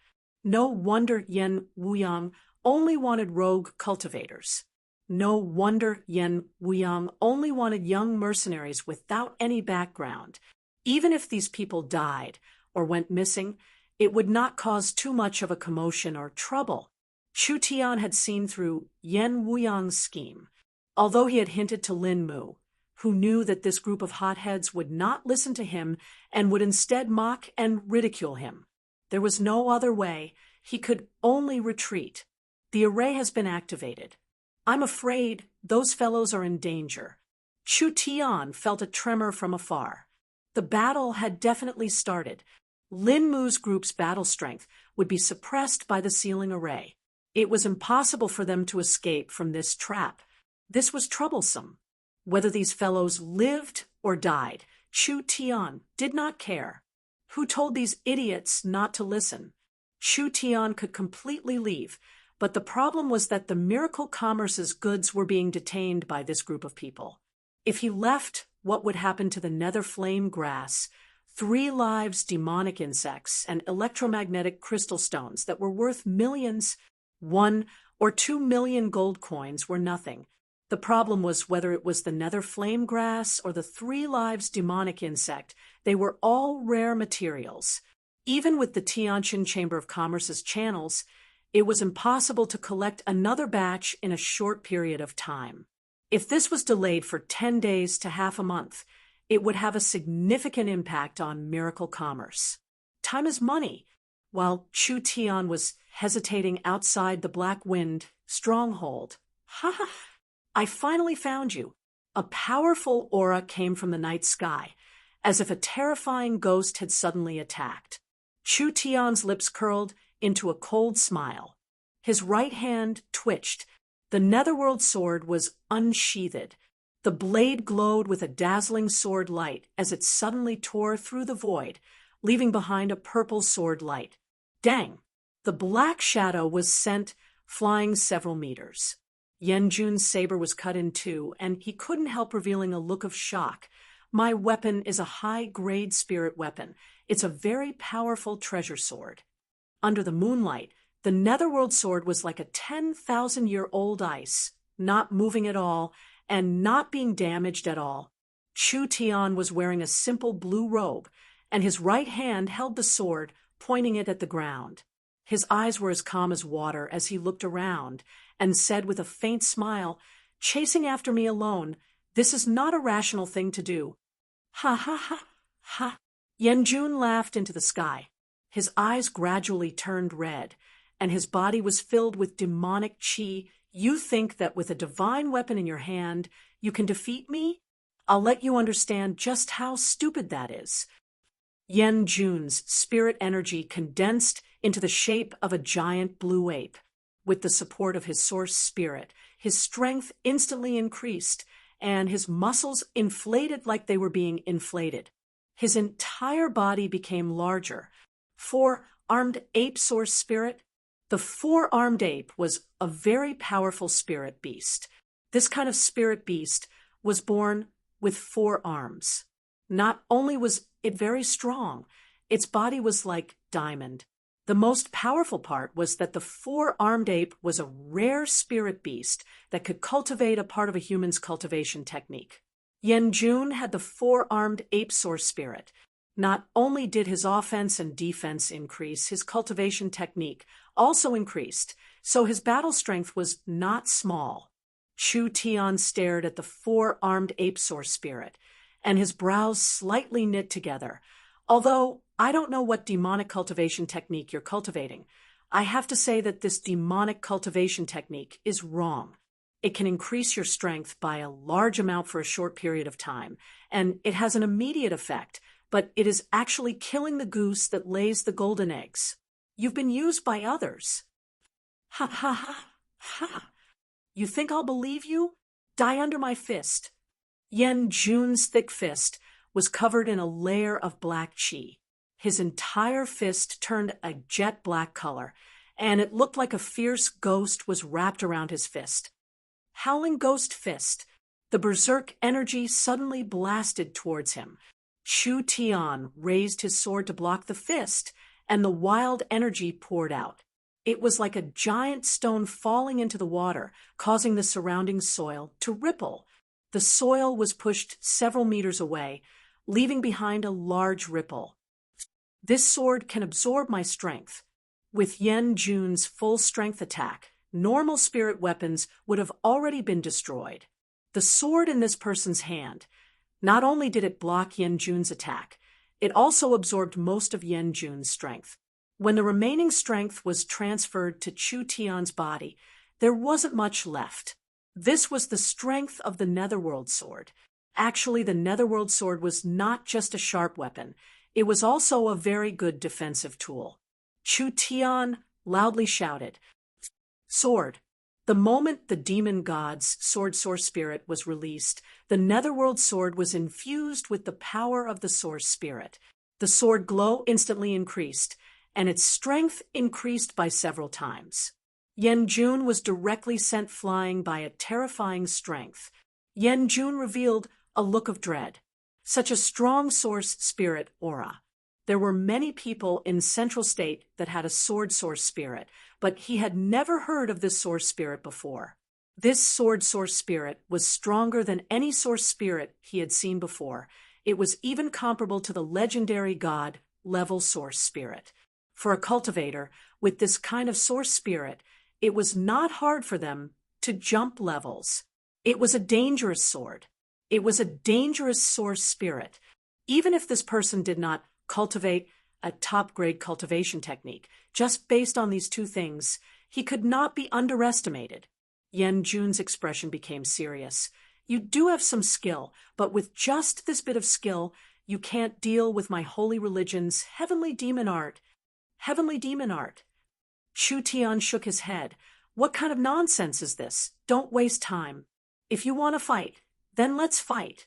Speaker 1: No wonder Yen Wuyang only wanted rogue cultivators. No wonder Yen Wuyang only wanted young mercenaries without any background. Even if these people died or went missing, it would not cause too much of a commotion or trouble. Chu Tian had seen through Yen Wuyang's scheme. Although he had hinted to Lin Mu, who knew that this group of hotheads would not listen to him and would instead mock and ridicule him. There was no other way. He could only retreat. The array has been activated. I'm afraid those fellows are in danger. Chu Tian felt a tremor from afar. The battle had definitely started. Lin Mu's group's battle strength would be suppressed by the sealing array. It was impossible for them to escape from this trap. This was troublesome. Whether these fellows lived or died, Chu Tian did not care. Who told these idiots not to listen? Chu Tian could completely leave, but the problem was that the Miracle Commerce's goods were being detained by this group of people. If he left, what would happen to the nether flame grass, 3 lives demonic insects, and electromagnetic crystal stones that were worth millions? 1 or 2 million gold coins were nothing. The problem was whether it was the nether flame grass or the 3 lives demonic insect. They were all rare materials. Even with the Tianjin Chamber of Commerce's channels, it was impossible to collect another batch in a short period of time. If this was delayed for 10 days to half a month, it would have a significant impact on Miracle Commerce. Time is money. While Chu Tian was hesitating outside the Black Wind stronghold, I finally found you. A powerful aura came from the night sky, as if a terrifying ghost had suddenly attacked. Chu Tian's lips curled into a cold smile. His right hand twitched. The netherworld sword was unsheathed. The blade glowed with a dazzling sword light as it suddenly tore through the void, leaving behind a purple sword light. Dang! The black shadow was sent flying several meters. Yen Jun's saber was cut in 2, and he couldn't help revealing a look of shock. My weapon is a high-grade spirit weapon. It's a very powerful treasure sword. Under the moonlight, the netherworld sword was like a 10,000-year-old ice, not moving at all and not being damaged at all. Chu Tian was wearing a simple blue robe, and his right hand held the sword, pointing it at the ground. His eyes were as calm as water as he looked around and said with a faint smile, "Chasing after me alone, this is not a rational thing to do." Ha ha ha ha. Yen Jun laughed into the sky. His eyes gradually turned red, and his body was filled with demonic qi. You think that with a divine weapon in your hand, you can defeat me? I'll let you understand just how stupid that is. Yen Jun's spirit energy condensed into the shape of a giant blue ape. With the support of his source spirit, his strength instantly increased, and his muscles inflated like they were being inflated. His entire body became larger. 4-armed ape source spirit. The 4-armed ape was a very powerful spirit beast. This kind of spirit beast was born with 4 arms. Not only was it very strong, its body was like diamond. The most powerful part was that the 4-armed ape was a rare spirit beast that could cultivate a part of a human's cultivation technique. Yen Jun had the 4-armed ape source spirit. Not only did his offense and defense increase, his cultivation technique also increased, so his battle strength was not small. Chu Tian stared at the 4-armed ape source spirit, and his brows slightly knit together. Although I don't know what demonic cultivation technique you're cultivating, I have to say that this demonic cultivation technique is wrong. It can increase your strength by a large amount for a short period of time, and it has an immediate effect, but it is actually killing the goose that lays the golden eggs. You've been used by others. Ha ha ha ha. You think I'll believe you? Die under my fist. Yen Jun's thick fist was covered in a layer of black qi. His entire fist turned a jet black color, and it looked like a fierce ghost was wrapped around his fist. Howling Ghost Fist. The berserk energy suddenly blasted towards him. Chu Tian raised his sword to block the fist, and the wild energy poured out. It was like a giant stone falling into the water, causing the surrounding soil to ripple. The soil was pushed several meters away, leaving behind a large ripple. This sword can absorb my strength. With Yen Jun's full strength attack, normal spirit weapons would have already been destroyed. The sword in this person's hand, not only did it block Yen Jun's attack, it also absorbed most of Yen Jun's strength. When the remaining strength was transferred to Chu Tian's body, there wasn't much left. This was the strength of the Netherworld sword. Actually, the Netherworld sword was not just a sharp weapon. It was also a very good defensive tool. Chu Tian loudly shouted, "Sword!" The moment the demon god's sword source spirit was released, the Netherworld sword was infused with the power of the source spirit. The sword glow instantly increased, and its strength increased by several times. Yen Jun was directly sent flying by a terrifying strength. Yen Jun revealed a look of dread. Such a strong source spirit aura. There were many people in Central State that had a sword source spirit, but he had never heard of this source spirit before. This sword source spirit was stronger than any source spirit he had seen before. It was even comparable to the legendary god level source spirit. For a cultivator with this kind of source spirit, it was not hard for them to jump levels. It was a dangerous sword. It was a dangerous source spirit. Even if this person did not cultivate a top-grade cultivation technique, just based on these two things, he could not be underestimated. Yen Jun's expression became serious. You do have some skill, but with just this bit of skill, you can't deal with my holy religion's heavenly demon art. Heavenly demon art. Chu Tian shook his head. What kind of nonsense is this? Don't waste time. If you want to fight, then let's fight.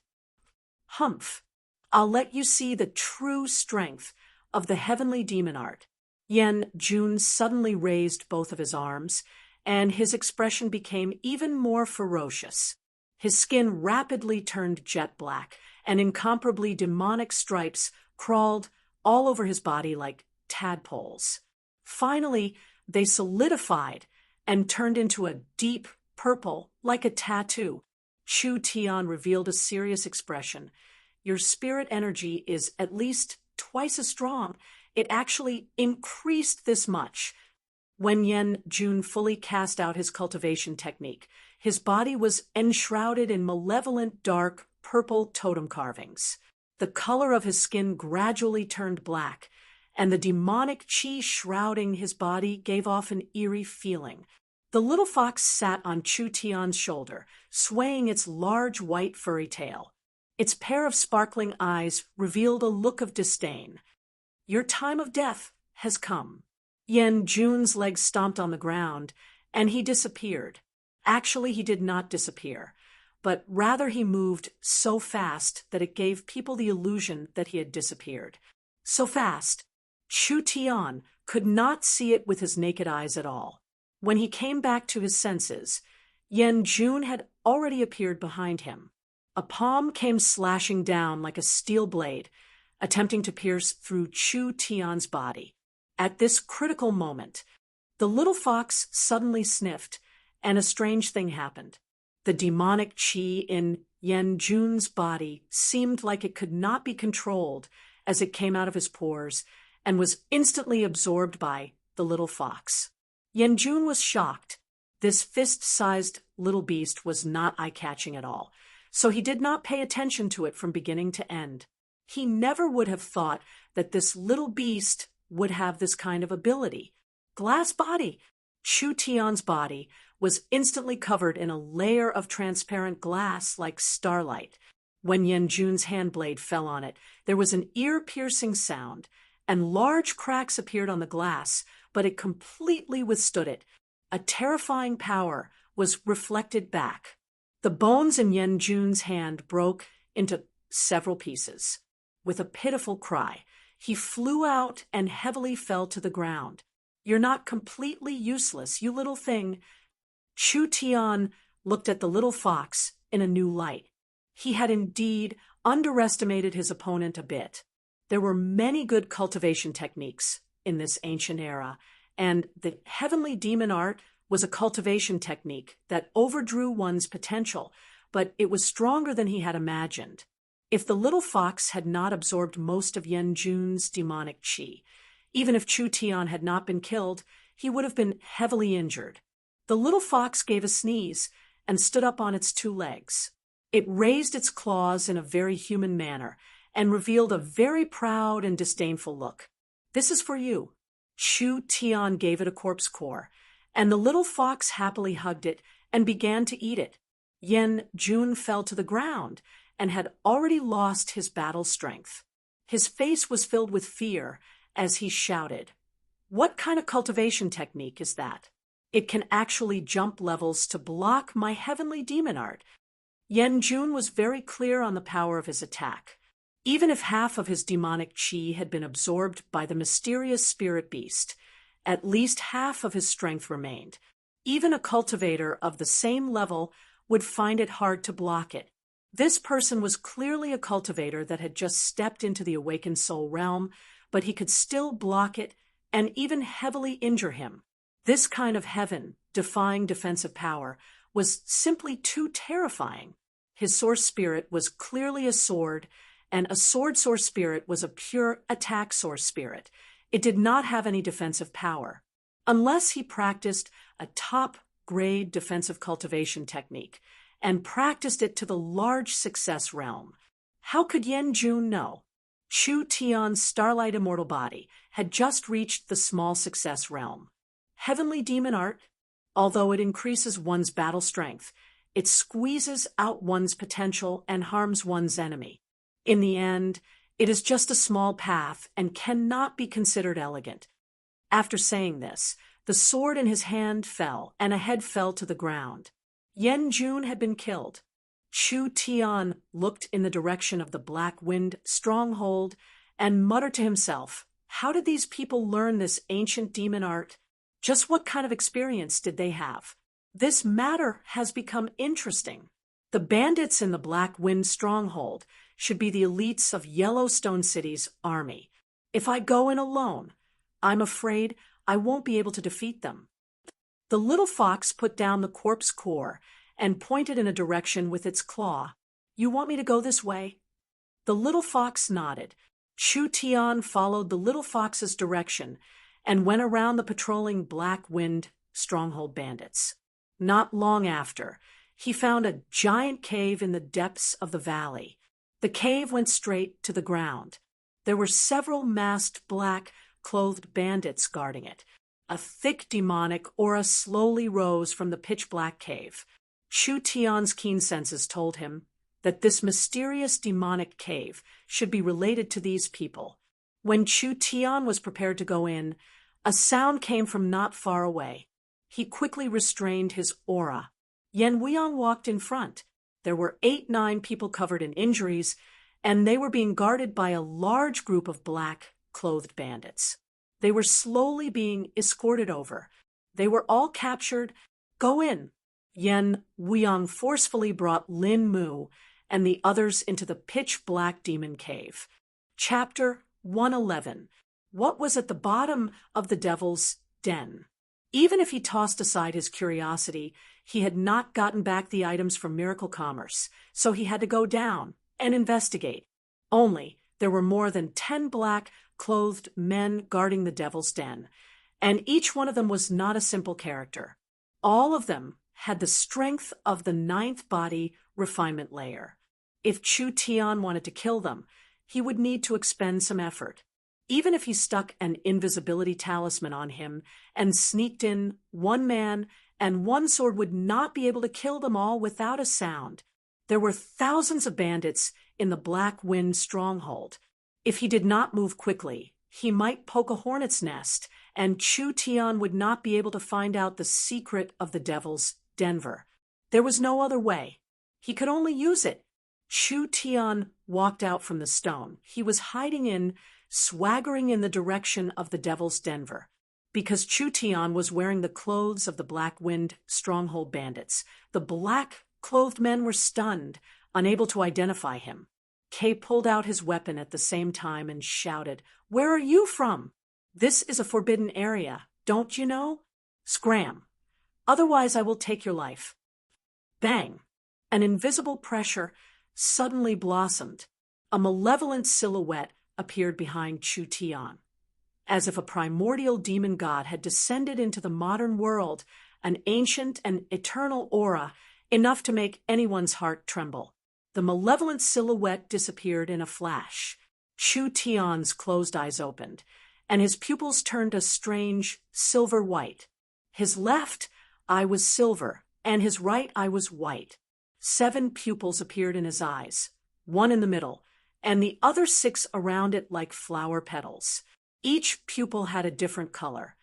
Speaker 1: Humph. I'll let you see the true strength of the heavenly demon art. Yen Jun suddenly raised both of his arms, and his expression became even more ferocious. His skin rapidly turned jet black, and incomparably demonic stripes crawled all over his body like tadpoles. Finally, they solidified and turned into a deep purple like a tattoo. Chu Tian revealed a serious expression. Your spirit energy is at least twice as strong. It actually increased this much. When Yen Jun fully cast out his cultivation technique, his body was enshrouded in malevolent dark purple totem carvings. The color of his skin gradually turned black, and the demonic qi shrouding his body gave off an eerie feeling. The little fox sat on Chu Tian's shoulder, swaying its large white furry tail. Its pair of sparkling eyes revealed a look of disdain. Your time of death has come. Yen Jun's legs stomped on the ground, and he disappeared. Actually, he did not disappear, but rather he moved so fast that it gave people the illusion that he had disappeared. So fast, Chu Tian could not see it with his naked eyes at all. When he came back to his senses, Yen Jun had already appeared behind him. A palm came slashing down like a steel blade, attempting to pierce through Chu Tian's body. At this critical moment, the little fox suddenly sniffed, and a strange thing happened. The demonic qi in Yen Jun's body seemed like it could not be controlled as it came out of his pores and was instantly absorbed by the little fox. Yen Jun was shocked. This fist-sized little beast was not eye-catching at all, so he did not pay attention to it from beginning to end. He never would have thought that this little beast would have this kind of ability. Glass body. Chu Tian's body was instantly covered in a layer of transparent glass like starlight. When Yen Jun's hand blade fell on it, there was an ear-piercing sound, and large cracks appeared on the glass, but it completely withstood it. A terrifying power was reflected back. The bones in Yen Jun's hand broke into several pieces. With a pitiful cry, he flew out and heavily fell to the ground. "You're not completely useless, you little thing." Chu Tian looked at the little fox in a new light. He had indeed underestimated his opponent a bit. There were many good cultivation techniques in this ancient era, and the heavenly demon art was a cultivation technique that overdrew one's potential, but it was stronger than he had imagined. If the little fox had not absorbed most of Yen Jun's demonic qi, even if Chu Tian had not been killed, he would have been heavily injured. The little fox gave a sneeze and stood up on its two legs. It raised its claws in a very human manner and revealed a very proud and disdainful look. "This is for you." Chu Tian gave it a corpse core, and the little fox happily hugged it and began to eat it. Yen Jun fell to the ground and had already lost his battle strength. His face was filled with fear as he shouted, "What kind of cultivation technique is that? It can actually jump levels to block my heavenly demon art." Yen Jun was very clear on the power of his attack. Even if half of his demonic qi had been absorbed by the mysterious spirit beast, at least half of his strength remained. Even a cultivator of the same level would find it hard to block it. This person was clearly a cultivator that had just stepped into the awakened soul realm, but he could still block it and even heavily injure him. This kind of heaven-defying defensive power was simply too terrifying. His source spirit was clearly a sword, and a sword source spirit was a pure attack source spirit. It did not have any defensive power. Unless he practiced a top-grade defensive cultivation technique and practiced it to the large success realm. How could Yen Jun know? Chu Tian's starlight immortal body had just reached the small success realm. Heavenly demon art, although it increases one's battle strength, it squeezes out one's potential and harms one's enemy. In the end, it is just a small path and cannot be considered elegant. After saying this, the sword in his hand fell, and a head fell to the ground. Yen Jun had been killed. Chu Tian looked in the direction of the Black Wind stronghold and muttered to himself, "How did these people learn this ancient demon art? Just what kind of experience did they have? This matter has become interesting. The bandits in the Black Wind stronghold should be the elites of Yellowstone City's army. If I go in alone, I'm afraid I won't be able to defeat them." The little fox put down the corpse core and pointed in a direction with its claw. "You want me to go this way?" The little fox nodded. Chu Tian followed the little fox's direction and went around the patrolling Black Wind stronghold bandits. Not long after, he found a giant cave in the depths of the valley. The cave went straight to the ground. There were several masked black-clothed bandits guarding it. A thick demonic aura slowly rose from the pitch-black cave. Chu Tian's keen senses told him that this mysterious demonic cave should be related to these people. When Chu Tian was prepared to go in, a sound came from not far away. He quickly restrained his aura. Yen Weiyang walked in front. There were 8-9 people covered in injuries, and they were being guarded by a large group of black-clothed bandits. They were slowly being escorted over. They were all captured. "Go in." Yen Weiyang forcefully brought Lin Mu and the others into the pitch-black demon cave. Chapter 111. What was at the bottom of the devil's den? Even if he tossed aside his curiosity, he had not gotten back the items from Miracle Commerce, so he had to go down and investigate. Only there were more than 10 black-clothed men guarding the devil's den, and each one of them was not a simple character. All of them had the strength of the 9th body refinement layer. If Chu Tian wanted to kill them, he would need to expend some effort. Even if he stuck an invisibility talisman on him and sneaked in one man and one sword would not be able to kill them all without a sound. There were thousands of bandits in the Black Wind stronghold. If he did not move quickly, he might poke a hornet's nest, and Chu Tian would not be able to find out the secret of the Devil's Denver. There was no other way. He could only use it. Chu Tian walked out from the stone. He was swaggering in the direction of the Devil's Denver. Because Chu Tian was wearing the clothes of the Black Wind stronghold bandits, the black-clothed men were stunned, unable to identify him. Kay pulled out his weapon at the same time and shouted, "Where are you from? This is a forbidden area, don't you know? Scram. Otherwise I will take your life." Bang! An invisible pressure suddenly blossomed. A malevolent silhouette appeared behind Chu Tian. As if a primordial demon god had descended into the modern world, an ancient and eternal aura, enough to make anyone's heart tremble. The malevolent silhouette disappeared in a flash. Chu Tian's closed eyes opened, and his pupils turned a strange silver white. His left eye was silver, and his right eye was white. 7 pupils appeared in his eyes, 1 in the middle, and the other 6 around it like flower petals. Each pupil had a different color,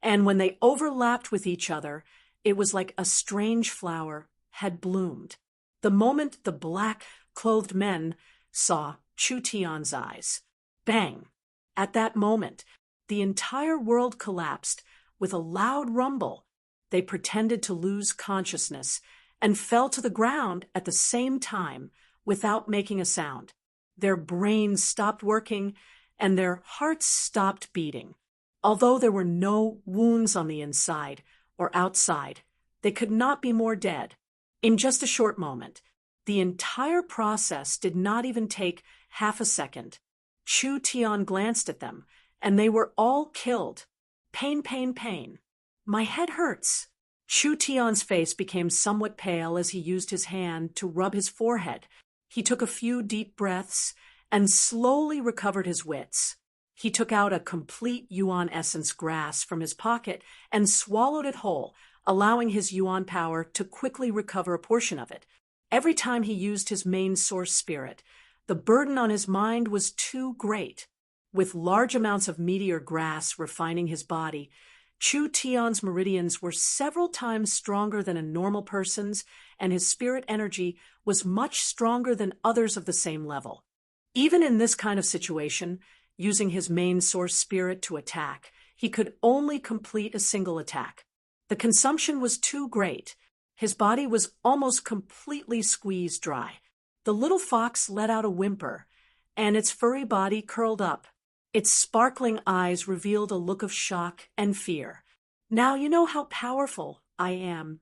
Speaker 1: and when they overlapped with each other, it was like a strange flower had bloomed. The moment the black-clothed men saw Chu Tian's eyes, bang! At that moment, the entire world collapsed with a loud rumble. They pretended to lose consciousness and fell to the ground at the same time without making a sound. Their brains stopped working and their hearts stopped beating. Although there were no wounds on the inside or outside, they could not be more dead. In just a short moment, the entire process did not even take half a second. Chu Tian glanced at them, and they were all killed. Pain, pain, pain. My head hurts. Chu Tian's face became somewhat pale as he used his hand to rub his forehead. He took a few deep breaths and slowly recovered his wits. He took out a complete Yuan essence grass from his pocket and swallowed it whole, allowing his Yuan power to quickly recover a portion of it. Every time he used his main source spirit, the burden on his mind was too great. With large amounts of meteor grass refining his body, Chu Tian's meridians were several times stronger than a normal person's, and his spirit energy was much stronger than others of the same level. Even in this kind of situation, using his main source spirit to attack, he could only complete a single attack. The consumption was too great. His body was almost completely squeezed dry. The little fox let out a whimper, and its furry body curled up. Its sparkling eyes revealed a look of shock and fear. "Now you know how powerful I am.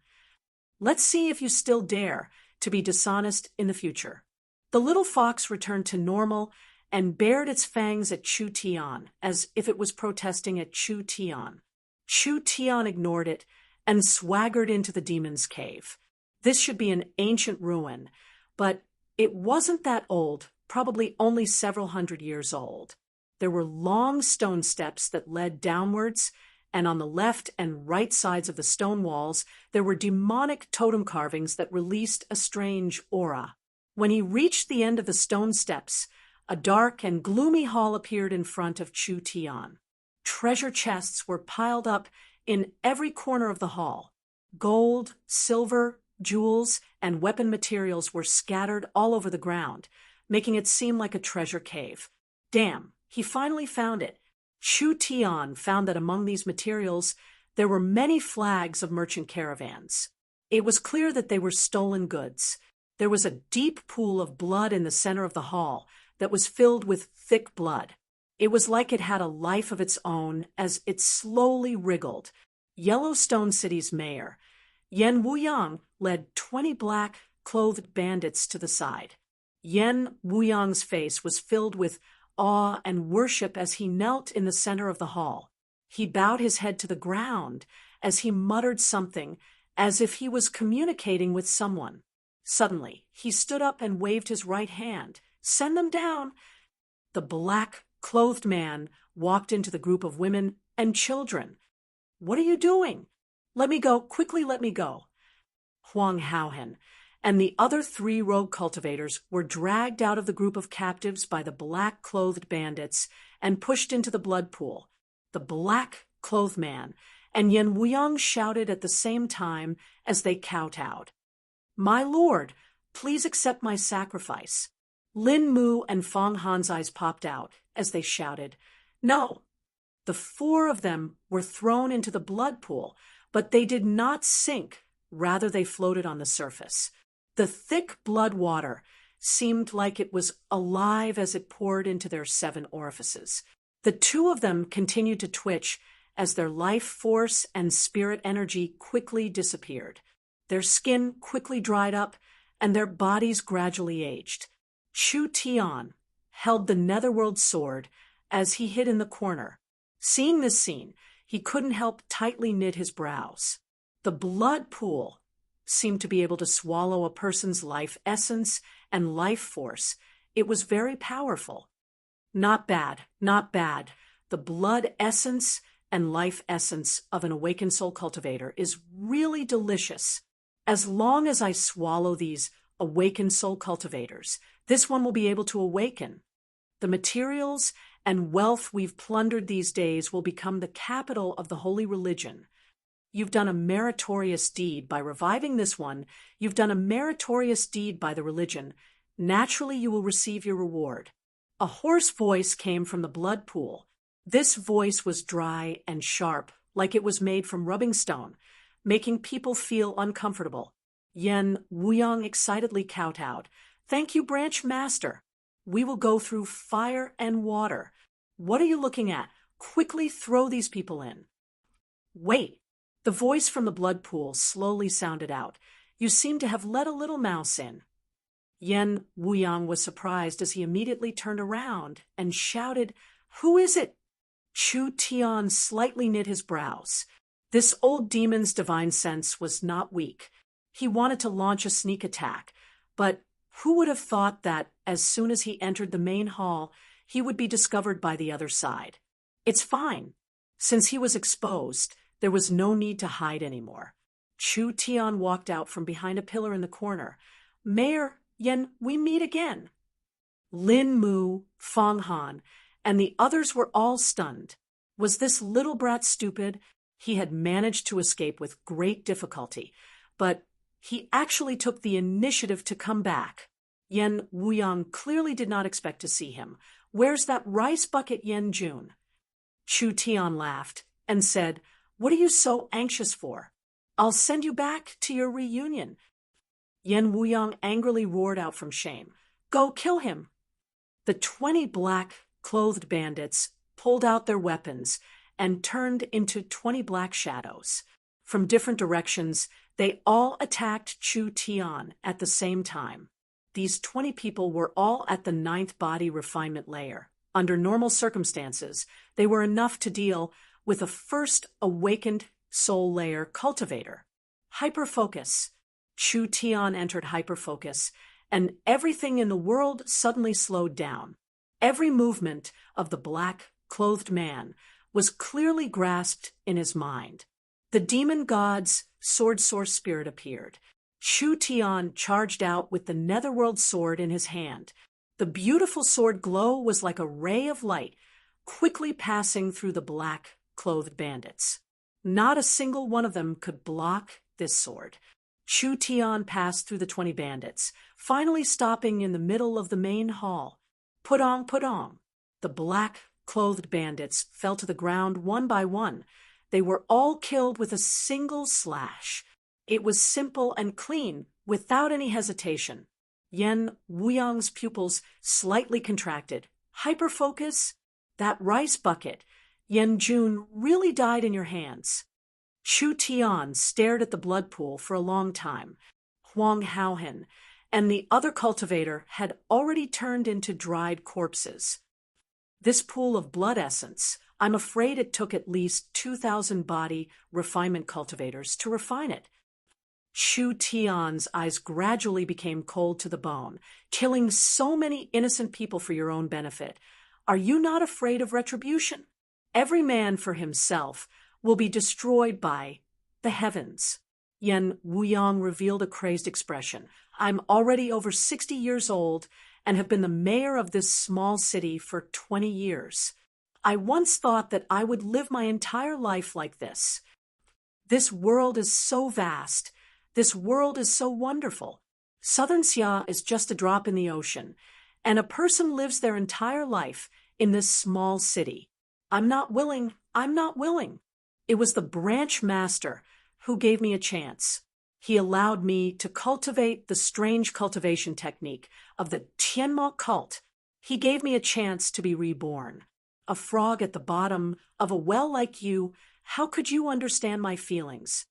Speaker 1: Let's see if you still dare to be dishonest in the future." The little fox returned to normal and bared its fangs at Chu Tian, as if it was protesting at Chu Tian. Chu Tian ignored it and swaggered into the demon's cave. This should be an ancient ruin, but it wasn't that old, probably only several hundred years old. There were long stone steps that led downwards, and on the left and right sides of the stone walls, there were demonic totem carvings that released a strange aura. When he reached the end of the stone steps, a dark and gloomy hall appeared in front of Chu Tian. Treasure chests were piled up in every corner of the hall. Gold, silver, jewels, and weapon materials were scattered all over the ground, making it seem like a treasure cave. Damn, he finally found it. Chu Tian found that among these materials, there were many flags of merchant caravans. It was clear that they were stolen goods. There was a deep pool of blood in the center of the hall that was filled with thick blood. It was like it had a life of its own as it slowly wriggled. Yellowstone City's mayor, Yen Wuyang, led 20 black-clothed bandits to the side. Yen Wuyang's face was filled with awe and worship as he knelt in the center of the hall. He bowed his head to the ground as he muttered something, as if he was communicating with someone. Suddenly, he stood up and waved his right hand. "Send them down." The black-clothed man walked into the group of women and children. "What are you doing? Let me go, quickly let me go." Huang Haohen, and the other 3 rogue cultivators were dragged out of the group of captives by the black-clothed bandits and pushed into the blood pool. The black-clothed man and Yen Wuyang shouted at the same time as they kowtowed. "My lord, please accept my sacrifice." Lin Mu and Fong Han's eyes popped out as they shouted, "No!" The 4 of them were thrown into the blood pool, but they did not sink. Rather, they floated on the surface. The thick blood water seemed like it was alive as it poured into their 7 orifices. The 2 of them continued to twitch as their life force and spirit energy quickly disappeared. Their skin quickly dried up, and their bodies gradually aged. Chu Tian held the netherworld sword as he hid in the corner. Seeing this scene, he couldn't help tightly knit his brows. The blood pool seemed to be able to swallow a person's life essence and life force. It was very powerful. Not bad, not bad. The blood essence and life essence of an awakened soul cultivator is really delicious. As long as I swallow these awakened soul cultivators, this one will be able to awaken. The materials and wealth we've plundered these days will become the capital of the holy religion. You've done a meritorious deed by reviving this one. You've done a meritorious deed by the religion. Naturally, you will receive your reward. A hoarse voice came from the blood pool. This voice was dry and sharp, like it was made from rubbing stone, making people feel uncomfortable. Yen Wuyang excitedly kowtowed. "Thank you, Branch Master. We will go through fire and water. What are you looking at? Quickly throw these people in." "Wait." The voice from the blood pool slowly sounded out. "You seem to have let a little mouse in." Yen Wuyang was surprised as he immediately turned around and shouted, "Who is it?" Chu Tian slightly knit his brows. This old demon's divine sense was not weak. He wanted to launch a sneak attack, but who would have thought that as soon as he entered the main hall, he would be discovered by the other side? It's fine. Since he was exposed, there was no need to hide anymore. Chu Tian walked out from behind a pillar in the corner. "Mayor Yen, we meet again." Lin Mu, Fong Han, and the others were all stunned. Was this little brat stupid? He had managed to escape with great difficulty, but he actually took the initiative to come back. Yen Wuyang clearly did not expect to see him. "Where's that rice bucket, Yen Jun?" Chu Tian laughed and said, "What are you so anxious for? I'll send you back to your reunion." Yen Wuyang angrily roared out from shame, "Go kill him." The 20 black-clothed bandits pulled out their weapons and turned into 20 black shadows. From different directions, they all attacked Chu Tian at the same time. These 20 people were all at the 9th body refinement layer. Under normal circumstances, they were enough to deal with a first awakened soul layer cultivator. Hyperfocus. Chu Tian entered hyperfocus, and everything in the world suddenly slowed down. Every movement of the black-clothed man was clearly grasped in his mind. The demon god's sword source spirit appeared. Chu Tian charged out with the netherworld sword in his hand. The beautiful sword glow was like a ray of light, quickly passing through the black-clothed bandits. Not a single one of them could block this sword. Chu Tian passed through the 20 bandits, finally stopping in the middle of the main hall. Pudong, pudong. The black-clothed bandits fell to the ground one by one. They were all killed with a single slash. It was simple and clean, without any hesitation. Yen Wuyang's pupils slightly contracted. Hyperfocus? That rice bucket. Yen Jun really died in your hands. Chu Tian stared at the blood pool for a long time. Huang Haohen and the other cultivator had already turned into dried corpses. This pool of blood essence, I'm afraid it took at least 2,000 body refinement cultivators to refine it. Chu Tian's eyes gradually became cold to the bone. Killing so many innocent people for your own benefit. Are you not afraid of retribution? Every man for himself will be destroyed by the heavens. Yan Wuyang revealed a crazed expression. I'm already over 60 years old and have been the mayor of this small city for 20 years. I once thought that I would live my entire life like this. This world is so vast. This world is so wonderful. Southern Xia is just a drop in the ocean, and a person lives their entire life in this small city. I'm not willing. It was the branch master who gave me a chance. He allowed me to cultivate the strange cultivation technique of the Tianma cult. He gave me a chance to be reborn. A frog at the bottom of a well like you, how could you understand my feelings?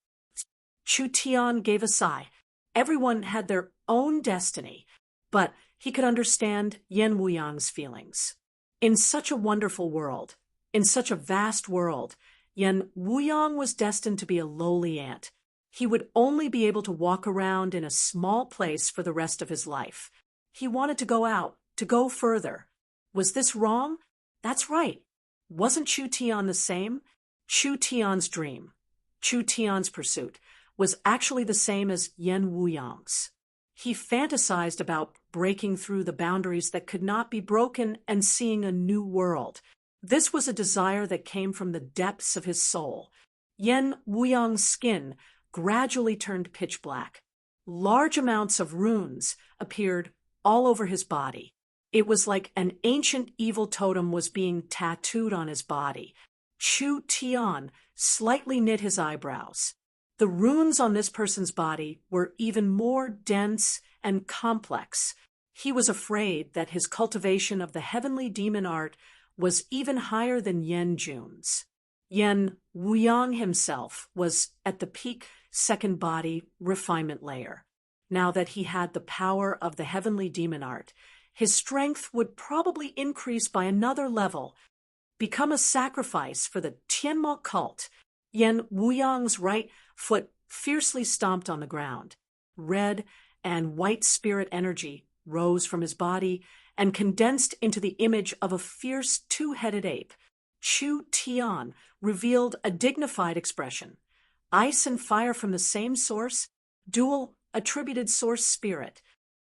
Speaker 1: Chu Tian gave a sigh. Everyone had their own destiny, but he could understand Yan Wuyang's feelings. In such a wonderful world, in such a vast world, Yan Wuyang was destined to be a lowly ant. He would only be able to walk around in a small place for the rest of his life. He wanted to go out, to go further. Was this wrong? That's right. Wasn't Chu Tian the same? Chu Tian's dream, Chu Tian's pursuit, was actually the same as Yan Wuyang's. He fantasized about breaking through the boundaries that could not be broken and seeing a new world. This was a desire that came from the depths of his soul. Yan Wuyang's skin gradually turned pitch black. Large amounts of runes appeared all over his body. It was like an ancient evil totem was being tattooed on his body. Chu Tian slightly knit his eyebrows. The runes on this person's body were even more dense and complex. He was afraid that his cultivation of the heavenly demon art was even higher than Yan Jun's. Yan Wuyang himself was at the peak second body refinement layer. Now that he had the power of the heavenly demon art, his strength would probably increase by another level, become a sacrifice for the Tianma cult. Yan Wuyang's right foot fiercely stomped on the ground. Red and white spirit energy rose from his body and condensed into the image of a fierce two-headed ape. Chu Tian revealed a dignified expression. Ice and fire from the same source, dual attributed source spirit.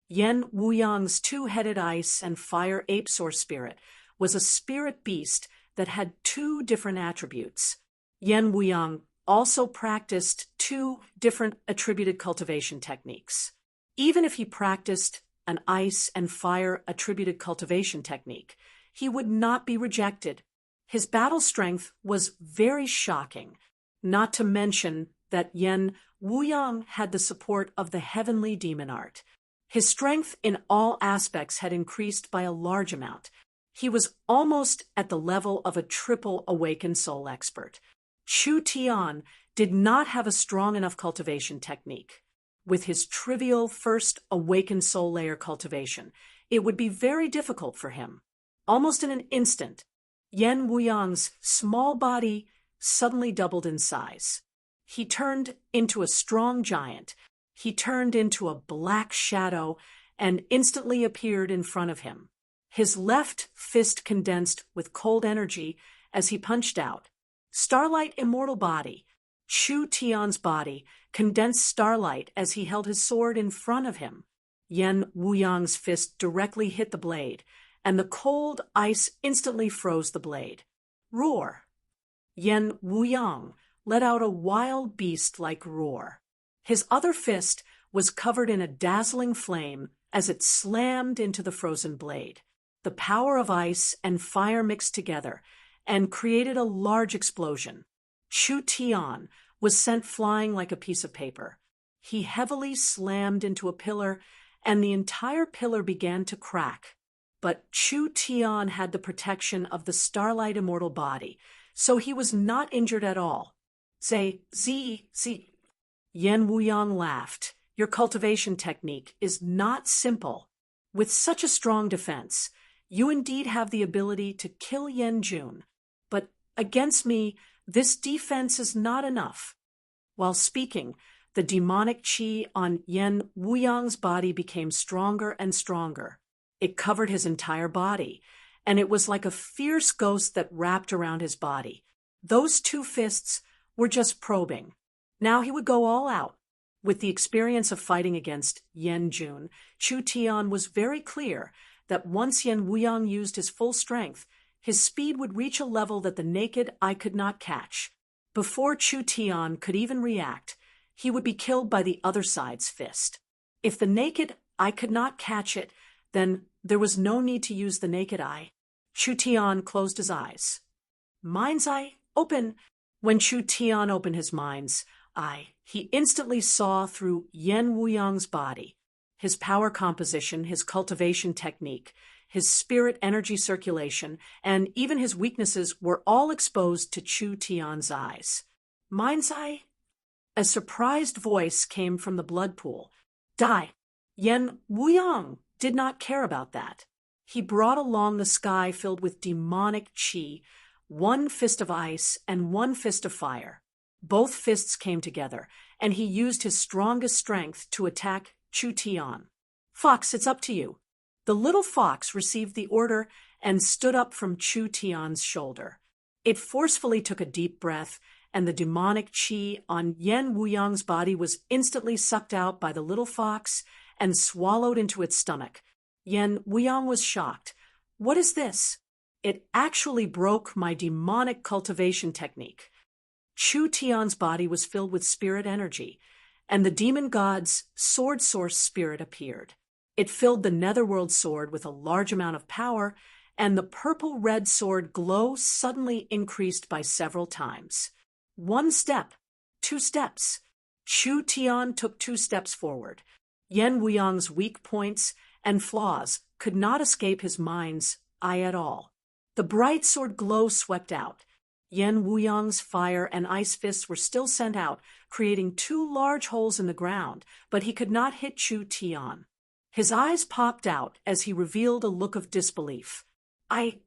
Speaker 1: Yan Wuyang's two-headed ice and fire ape source spirit was a spirit beast that had two different attributes. Yan Wuyang also practiced two different attributed cultivation techniques. Even if he practiced an ice and fire attributed cultivation technique, he would not be rejected. His battle strength was very shocking, not to mention that Yan Wuyang had the support of the heavenly demon art. His strength in all aspects had increased by a large amount. He was almost at the level of a triple awakened soul expert. Chu Tian did not have a strong enough cultivation technique. With his trivial first awakened soul layer cultivation, it would be very difficult for him. Almost in an instant, Yan Wuyang's small body suddenly doubled in size. He turned into a strong giant. He turned into a black shadow and instantly appeared in front of him. His left fist condensed with cold energy as he punched out. Starlight immortal body. Chu Tian's body condensed starlight as he held his sword in front of him. Yan Wuyang's fist directly hit the blade, and the cold ice instantly froze the blade. Roar. Yan Wuyang let out a wild beast-like roar. His other fist was covered in a dazzling flame as it slammed into the frozen blade. The power of ice and fire mixed together and created a large explosion. Chu Tian was sent flying like a piece of paper. He heavily slammed into a pillar, and the entire pillar began to crack. But Chu Tian had the protection of the starlight immortal body, so he was not injured at all. Z. Yan Wuyang laughed. Your cultivation technique is not simple. With such a strong defense, you indeed have the ability to kill Yan Jun. But against me, this defense is not enough. While speaking, the demonic qi on Yan Wuyang's body became stronger and stronger. It covered his entire body, and it was like a fierce ghost that wrapped around his body. Those two fists were just probing. Now he would go all out, With the experience of fighting against Yan Jun, Chu Tian was very clear that once Yan Wuyang used his full strength, his speed would reach a level that the naked eye could not catch. Before Chu Tian could even react, he would be killed by the other side's fist. If the naked eye could not catch it, then there was no need to use the naked eye. Chu Tian closed his eyes. Mind's eye, open! When Chu Tian opened his mind's eye, he instantly saw through Yan Wuyang's body, his power composition, his cultivation technique, his spirit energy circulation, and even his weaknesses were all exposed to Chu Tian's eyes. Mind's eye? A surprised voice came from the blood pool. Die! Yan Wuyang did not care about that. He brought along the sky filled with demonic qi, one fist of ice and one fist of fire. Both fists came together, and he used his strongest strength to attack Chu Tian. Fox, it's up to you. The little fox received the order and stood up from Chu Tian's shoulder. It forcefully took a deep breath, and the demonic qi on Yan Wuyang's body was instantly sucked out by the little fox and swallowed into its stomach. Yan Wuyang was shocked. What is this? It actually broke my demonic cultivation technique. Chu Tian's body was filled with spirit energy, and the demon god's sword source spirit appeared. It filled the netherworld sword with a large amount of power, and the purple-red sword glow suddenly increased by several times. 1 step, 2 steps. Chu Tian took 2 steps forward. Yan Wuyang's weak points and flaws could not escape his mind's eye at all. The bright sword glow swept out. Yan Wuyang's fire and ice fists were still sent out, creating 2 large holes in the ground, but he could not hit Chu Tian. His eyes popped out as he revealed a look of disbelief. I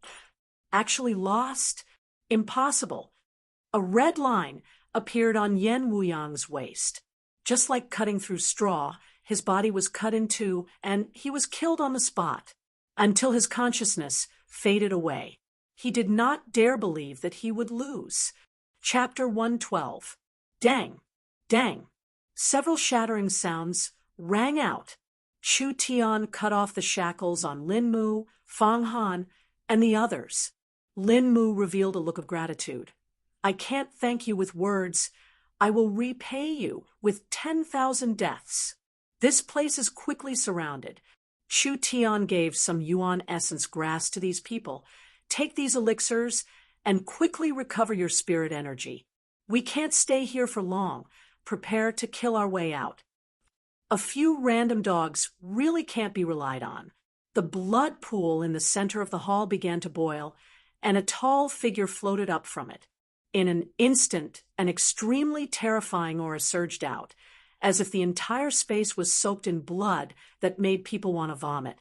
Speaker 1: actually lost? Impossible. A red line appeared on Yan Wuyang's waist. Just like cutting through straw, his body was cut in 2, and he was killed on the spot, until his consciousness faded away. He did not dare believe that he would lose. Chapter 112. Dang! Dang! Several shattering sounds rang out. Chu Tian cut off the shackles on Lin Mu, Fang Han, and the others. Lin Mu revealed a look of gratitude. I can't thank you with words. I will repay you with 10,000 deaths. This place is quickly surrounded. Chu Tian gave some Yuan essence grass to these people. Take these elixirs and quickly recover your spirit energy. We can't stay here for long. Prepare to kill our way out. A few random dogs really can't be relied on. The blood pool in the center of the hall began to boil, and a tall figure floated up from it. In an instant, an extremely terrifying aura surged out, as if the entire space was soaked in blood that made people want to vomit.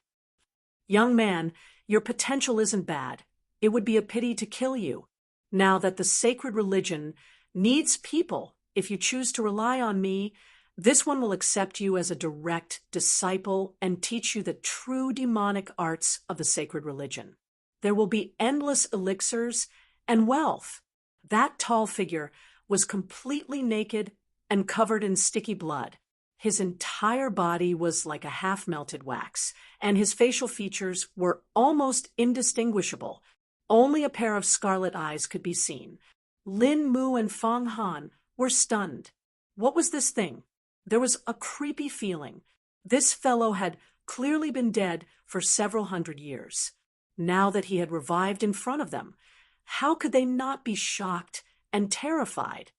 Speaker 1: Young man, your potential isn't bad. It would be a pity to kill you. Now that the sacred religion needs people, if you choose to rely on me, this one will accept you as a direct disciple and teach you the true demonic arts of the sacred religion. There will be endless elixirs and wealth. That tall figure was completely naked and covered in sticky blood. His entire body was like a half-melted wax, and his facial features were almost indistinguishable. Only a pair of scarlet eyes could be seen. Lin Mu and Fang Han were stunned. What was this thing? There was a creepy feeling. This fellow had clearly been dead for several hundred years. Now that he had revived in front of them, how could they not be shocked and terrified?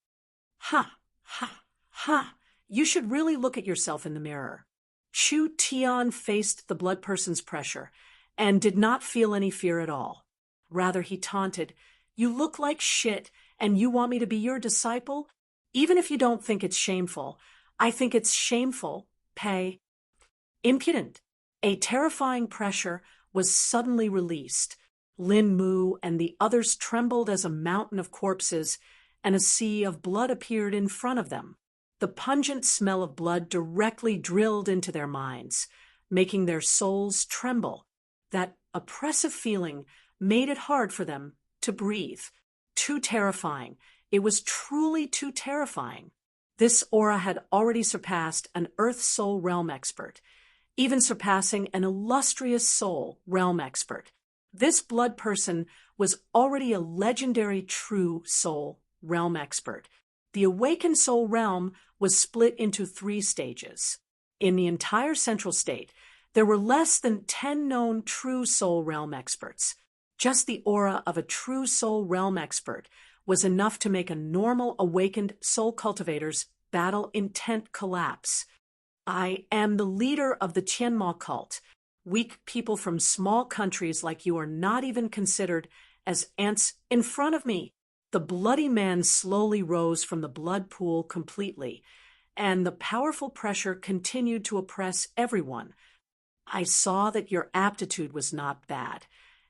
Speaker 1: Ha, ha, ha! You should really look at yourself in the mirror. Chu Tian faced the blood person's pressure and did not feel any fear at all. Rather, he taunted, "You look like shit, and you want me to be your disciple? Even if you don't think it's shameful, I think it's shameful, Pei." Impudent. A terrifying pressure was suddenly released. Lin Mu and the others trembled as a mountain of corpses and a sea of blood appeared in front of them. The pungent smell of blood directly drilled into their minds, making their souls tremble. That oppressive feeling made it hard for them to breathe. Too terrifying. It was truly too terrifying. This aura had already surpassed an Earth Soul Realm expert, even surpassing an illustrious Soul Realm expert. This blood person was already a legendary true Soul Realm expert. The awakened Soul Realm was split into 3 stages. In the entire Central State, there were less than 10 known true Soul Realm experts. Just the aura of a true Soul Realm expert was enough to make a normal awakened soul cultivator's battle intent collapse. I am the leader of the Tianma cult. Weak people from small countries like you are not even considered as ants in front of me. The bloody man slowly rose from the blood pool completely, and the powerful pressure continued to oppress everyone. I saw that your aptitude was not bad,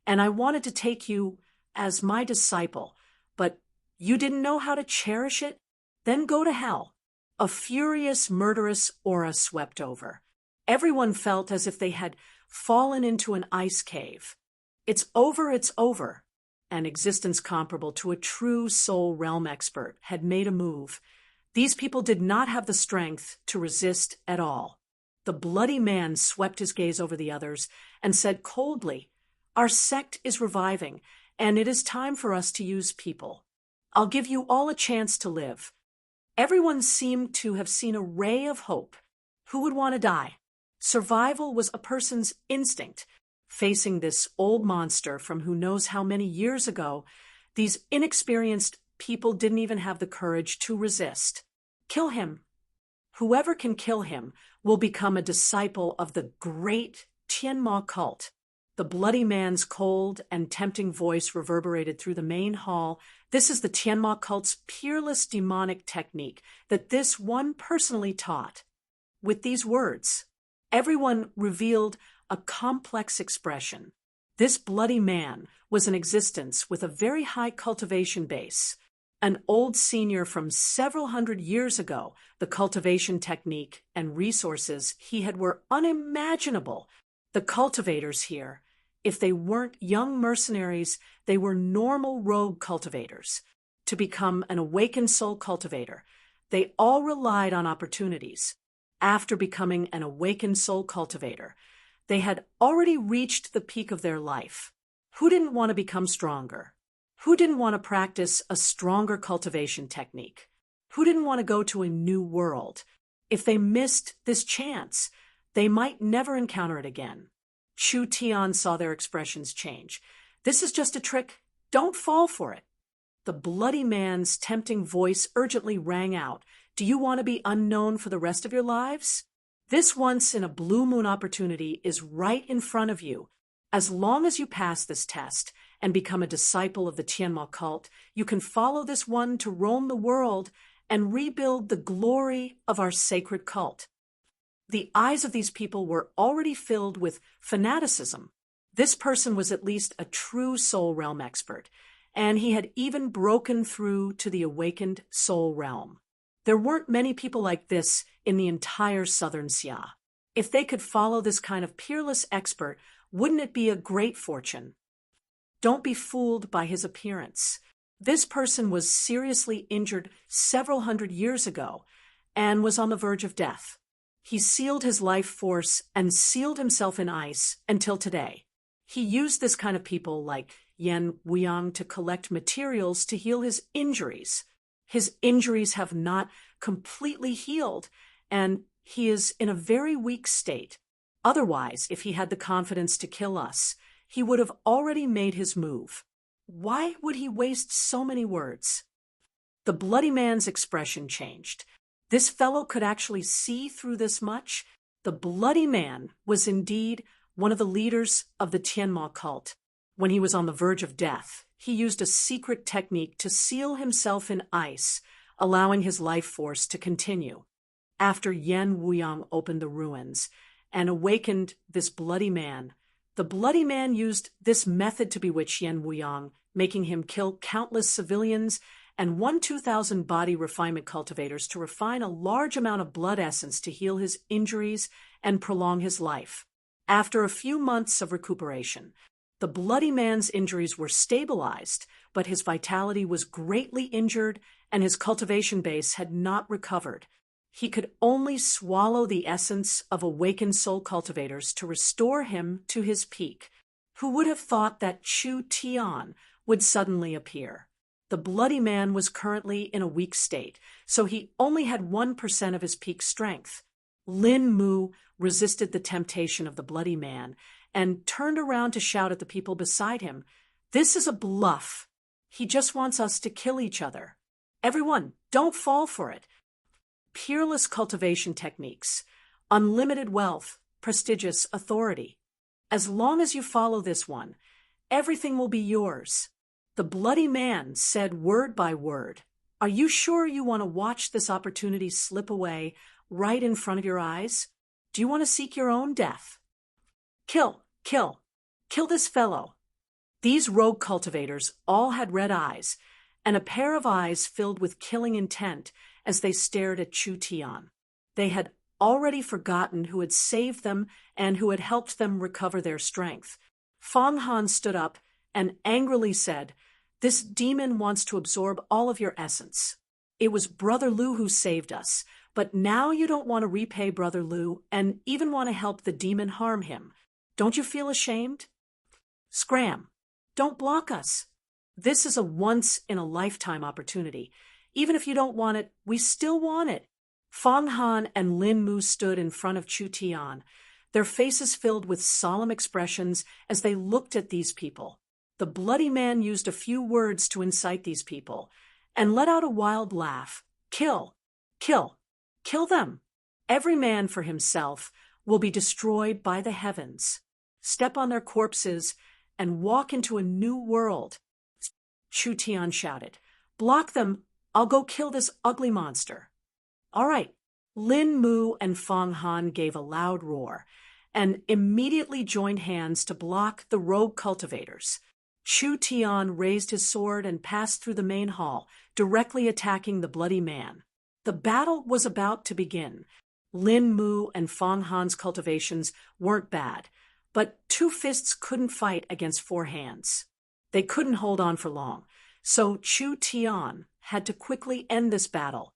Speaker 1: and I wanted to take you as my disciple, but you didn't know how to cherish it? Then go to hell. A furious, murderous aura swept over. Everyone felt as if they had fallen into an ice cave. It's over. An existence comparable to a true soul realm expert had made a move. These people did not have the strength to resist at all. The bloody man swept his gaze over the others and said coldly, "Our sect is reviving, and it is time for us to use people. I'll give you all a chance to live." Everyone seemed to have seen a ray of hope. Who would want to die? Survival was a person's instinct. Facing this old monster from who knows how many years ago, these inexperienced people didn't even have the courage to resist. Kill him. Whoever can kill him will become a disciple of the great Tianma cult. The bloody man's cold and tempting voice reverberated through the main hall. This is the Tianma cult's peerless demonic technique that this one personally taught. With these words, everyone revealed a complex expression. This bloody man was an existence with a very high cultivation base. An old senior from several hundred years ago, the cultivation technique and resources he had were unimaginable. The cultivators here, if they weren't young mercenaries, they were normal rogue cultivators. To become an awakened soul cultivator, they all relied on opportunities. After becoming an awakened soul cultivator, they had already reached the peak of their life. Who didn't want to become stronger? Who didn't want to practice a stronger cultivation technique? Who didn't want to go to a new world? If they missed this chance, they might never encounter it again. Chu Tian saw their expressions change. "This is just a trick. Don't fall for it." The bloody man's tempting voice urgently rang out. "Do you want to be unknown for the rest of your lives? This once-in-a-blue-moon opportunity is right in front of you. As long as you pass this test and become a disciple of the Tianma cult, you can follow this one to roam the world and rebuild the glory of our sacred cult." The eyes of these people were already filled with fanaticism. This person was at least a true soul realm expert, and he had even broken through to the awakened soul realm. There weren't many people like this in the entire southern Xia. If they could follow this kind of peerless expert, wouldn't it be a great fortune? Don't be fooled by his appearance. This person was seriously injured several hundred years ago and was on the verge of death. He sealed his life force and sealed himself in ice until today. He used this kind of people like Yan Wuyang to collect materials to heal his injuries. His injuries have not completely healed, and he is in a very weak state. Otherwise, if he had the confidence to kill us, he would have already made his move. Why would he waste so many words? The bloody man's expression changed. This fellow could actually see through this much. The bloody man was indeed one of the leaders of the Tianma cult. When he was on the verge of death, he used a secret technique to seal himself in ice, allowing his life force to continue. After Yan Wuyang opened the ruins and awakened this bloody man, the bloody man used this method to bewitch Yan Wuyang, making him kill countless civilians and 2,000 body refinement cultivators to refine a large amount of blood essence to heal his injuries and prolong his life. After a few months of recuperation, The bloody man's injuries were stabilized, but his vitality was greatly injured and his cultivation base had not recovered. He could only swallow the essence of awakened soul cultivators to restore him to his peak. Who would have thought that Chu Tian would suddenly appear? The bloody man was currently in a weak state, so he only had 1% of his peak strength. Lin Mu resisted the temptation of the bloody man and turned around to shout at the people beside him, "This is a bluff. He just wants us to kill each other. Everyone, don't fall for it." Peerless cultivation techniques, unlimited wealth, prestigious authority. As long as you follow this one, everything will be yours. The bloody man said word by word, "Are you sure you want to watch this opportunity slip away right in front of your eyes? Do you want to seek your own death? Kill, kill, kill this fellow." These rogue cultivators all had red eyes, and a pair of eyes filled with killing intent as they stared at Chu Tian. They had already forgotten who had saved them and who had helped them recover their strength. Fang Han stood up and angrily said, "This demon wants to absorb all of your essence. It was Brother Lu who saved us, but now you don't want to repay Brother Lu and even want to help the demon harm him. Don't you feel ashamed? Scram! Don't block us. This is a once-in-a-lifetime opportunity. Even if you don't want it, we still want it." Fang Han and Lin Mu stood in front of Chu Tian, their faces filled with solemn expressions as they looked at these people. The bloody man used a few words to incite these people and let out a wild laugh. "Kill, kill, kill them. Every man for himself will be destroyed by the heavens. Step on their corpses and walk into a new world." Chu Tian shouted, "Block them. I'll go kill this ugly monster." "All right." Lin Mu and Fang Han gave a loud roar and immediately joined hands to block the rogue cultivators. Chu Tian raised his sword and passed through the main hall, directly attacking the bloody man. The battle was about to begin. Lin Mu and Fang Han's cultivations weren't bad, but two fists couldn't fight against four hands. They couldn't hold on for long, so Chu Tian had to quickly end this battle.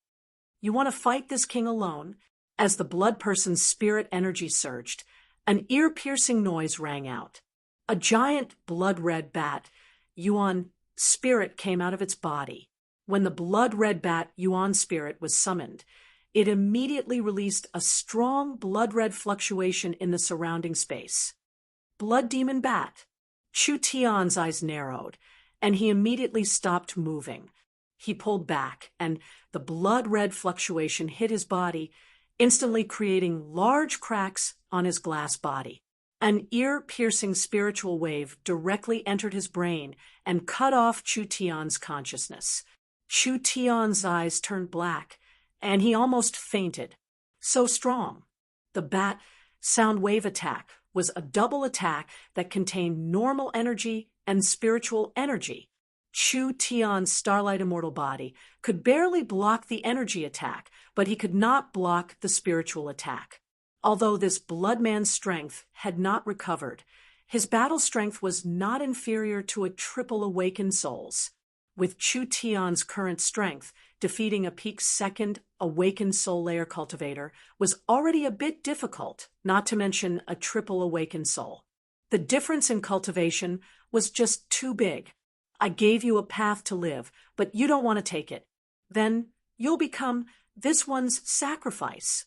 Speaker 1: "You want to fight this king alone?" As the blood person's spirit energy surged, an ear-piercing noise rang out. A giant blood-red bat, Yuan spirit, came out of its body. When the blood-red bat Yuan spirit was summoned, it immediately released a strong blood-red fluctuation in the surrounding space. "Blood demon bat." Chu Tian's eyes narrowed, and he immediately stopped moving. He pulled back, and the blood-red fluctuation hit his body, instantly creating large cracks on his glass body. An ear-piercing spiritual wave directly entered his brain and cut off Chu Tian's consciousness. Chu Tian's eyes turned black, and he almost fainted. So strong. The bat sound wave attack was a double attack that contained normal energy and spiritual energy. Chu Tian's Starlight Immortal body could barely block the energy attack, but he could not block the spiritual attack. Although this bloodman's strength had not recovered, his battle strength was not inferior to a triple awakened soul's. With Chu Tian's current strength, defeating a peak second awakened soul layer cultivator was already a bit difficult, not to mention a triple awakened soul. The difference in cultivation was just too big. "I gave you a path to live, but you don't want to take it. Then you'll become this one's sacrifice."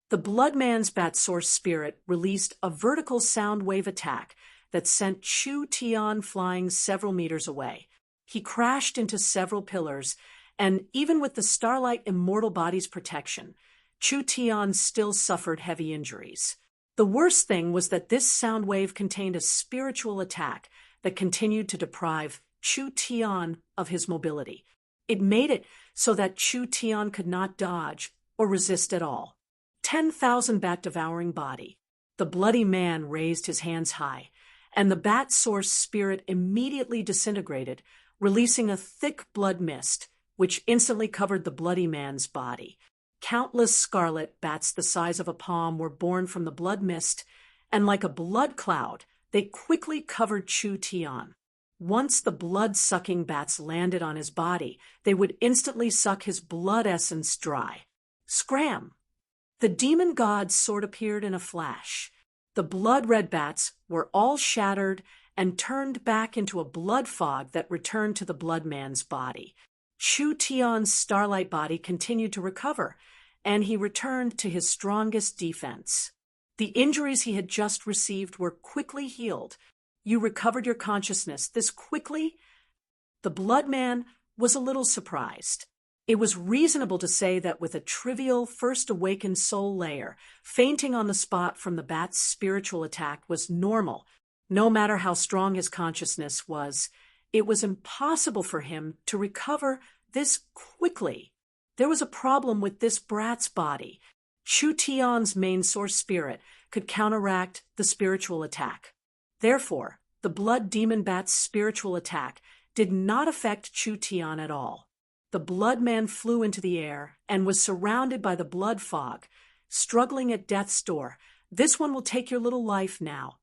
Speaker 1: The Bloodman's Bat Source Spirit released a vertical sound wave attack that sent Chu Tian flying several meters away. He crashed into several pillars, and even with the Starlight Immortal Body's protection, Chu Tian still suffered heavy injuries. The worst thing was that this sound wave contained a spiritual attack that continued to deprive Chu Tian of his mobility. It made it so that Chu Tian could not dodge or resist at all. 10,000 bat-devouring body. The bloody man raised his hands high, and the bat source spirit immediately disintegrated, releasing a thick blood mist, which instantly covered the bloody man's body. Countless scarlet bats the size of a palm were born from the blood mist, and like a blood cloud, They quickly covered Chu Tian. Once the blood-sucking bats landed on his body, they would instantly suck his blood essence dry. Scram! The demon god's sword appeared in a flash. The blood-red bats were all shattered and turned back into a blood fog that returned to the blood man's body. Chu Tian's starlight body continued to recover, and he returned to his strongest defense. The injuries he had just received were quickly healed. You recovered your consciousness this quickly? The blood man was a little surprised. It was reasonable to say that with a trivial first awakened soul layer, fainting on the spot from the bat's spiritual attack was normal. No matter how strong his consciousness was, it was impossible for him to recover this quickly. There was a problem with this brat's body. Chu Tian's main source spirit could counteract the spiritual attack. Therefore, the blood demon bat's spiritual attack did not affect Chu Tian at all. The blood man flew into the air and was surrounded by the blood fog, struggling at death's door. This one will take your little life now.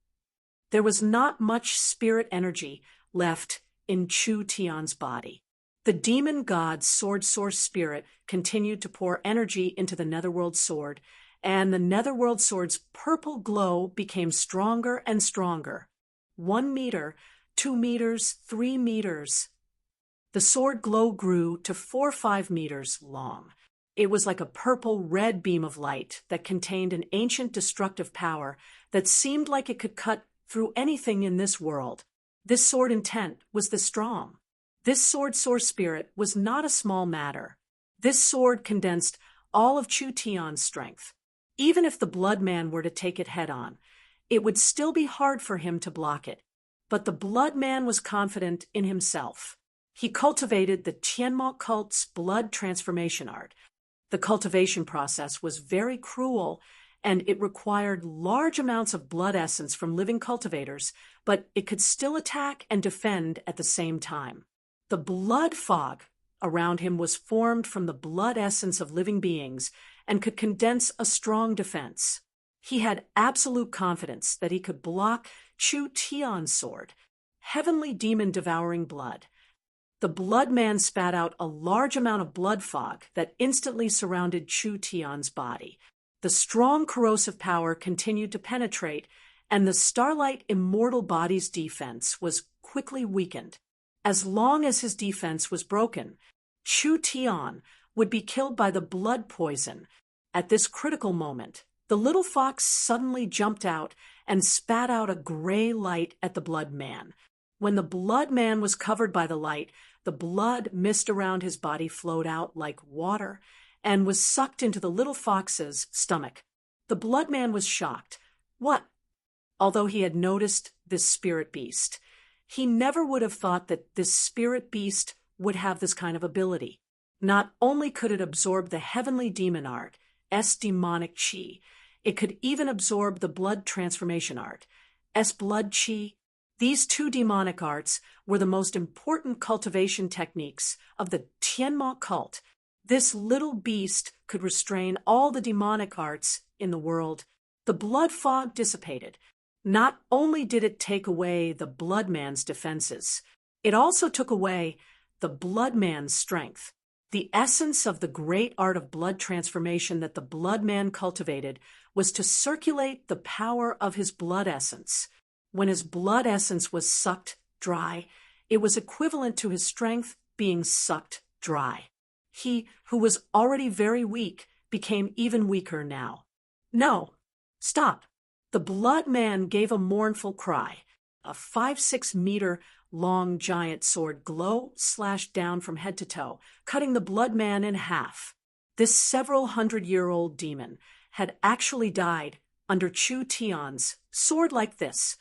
Speaker 1: There was not much spirit energy left in Chu Tian's body. The demon god's sword source spirit continued to pour energy into the netherworld sword, and the netherworld sword's purple glow became stronger and stronger. 1 meter, 2 meters, 3 meters. The sword glow grew to 4 or 5 meters long. It was like a purple-red beam of light that contained an ancient destructive power that seemed like it could cut through anything in this world. This sword intent was the strong. This sword source spirit was not a small matter. This sword condensed all of Chu Tian's strength. Even if the blood man were to take it head-on, it would still be hard for him to block it. But the blood man was confident in himself. He cultivated the Tianma cult's blood transformation art. The cultivation process was very cruel, and it required large amounts of blood essence from living cultivators, but it could still attack and defend at the same time. The blood fog around him was formed from the blood essence of living beings and could condense a strong defense. He had absolute confidence that he could block Chu Tian's sword, heavenly demon devouring blood. The blood man spat out a large amount of blood fog that instantly surrounded Chu Tian's body. The strong corrosive power continued to penetrate, and the starlight immortal body's defense was quickly weakened. As long as his defense was broken, Chu Tian would be killed by the blood poison. At this critical moment, the little fox suddenly jumped out and spat out a gray light at the blood man. When the blood man was covered by the light, the blood mist around his body flowed out like water and was sucked into the little fox's stomach. The blood man was shocked. What? Although he had noticed this spirit beast, he never would have thought that this spirit beast would have this kind of ability. Not only could it absorb the heavenly demon art, S demonic chi, it could even absorb the blood transformation art, S blood chi. These two demonic arts were the most important cultivation techniques of the Tianma cult. This little beast could restrain all the demonic arts in the world. The blood fog dissipated. Not only did it take away the blood man's defenses, it also took away the blood man's strength. The essence of the great art of blood transformation that the blood man cultivated was to circulate the power of his blood essence. When his blood essence was sucked dry, it was equivalent to his strength being sucked dry. He, who was already very weak, became even weaker now. No, stop. The blood man gave a mournful cry. A 5-6 meter long giant sword slashed down from head to toe, cutting the blood man in half. This several hundred-year-old demon had actually died under Chu Tian's sword like this.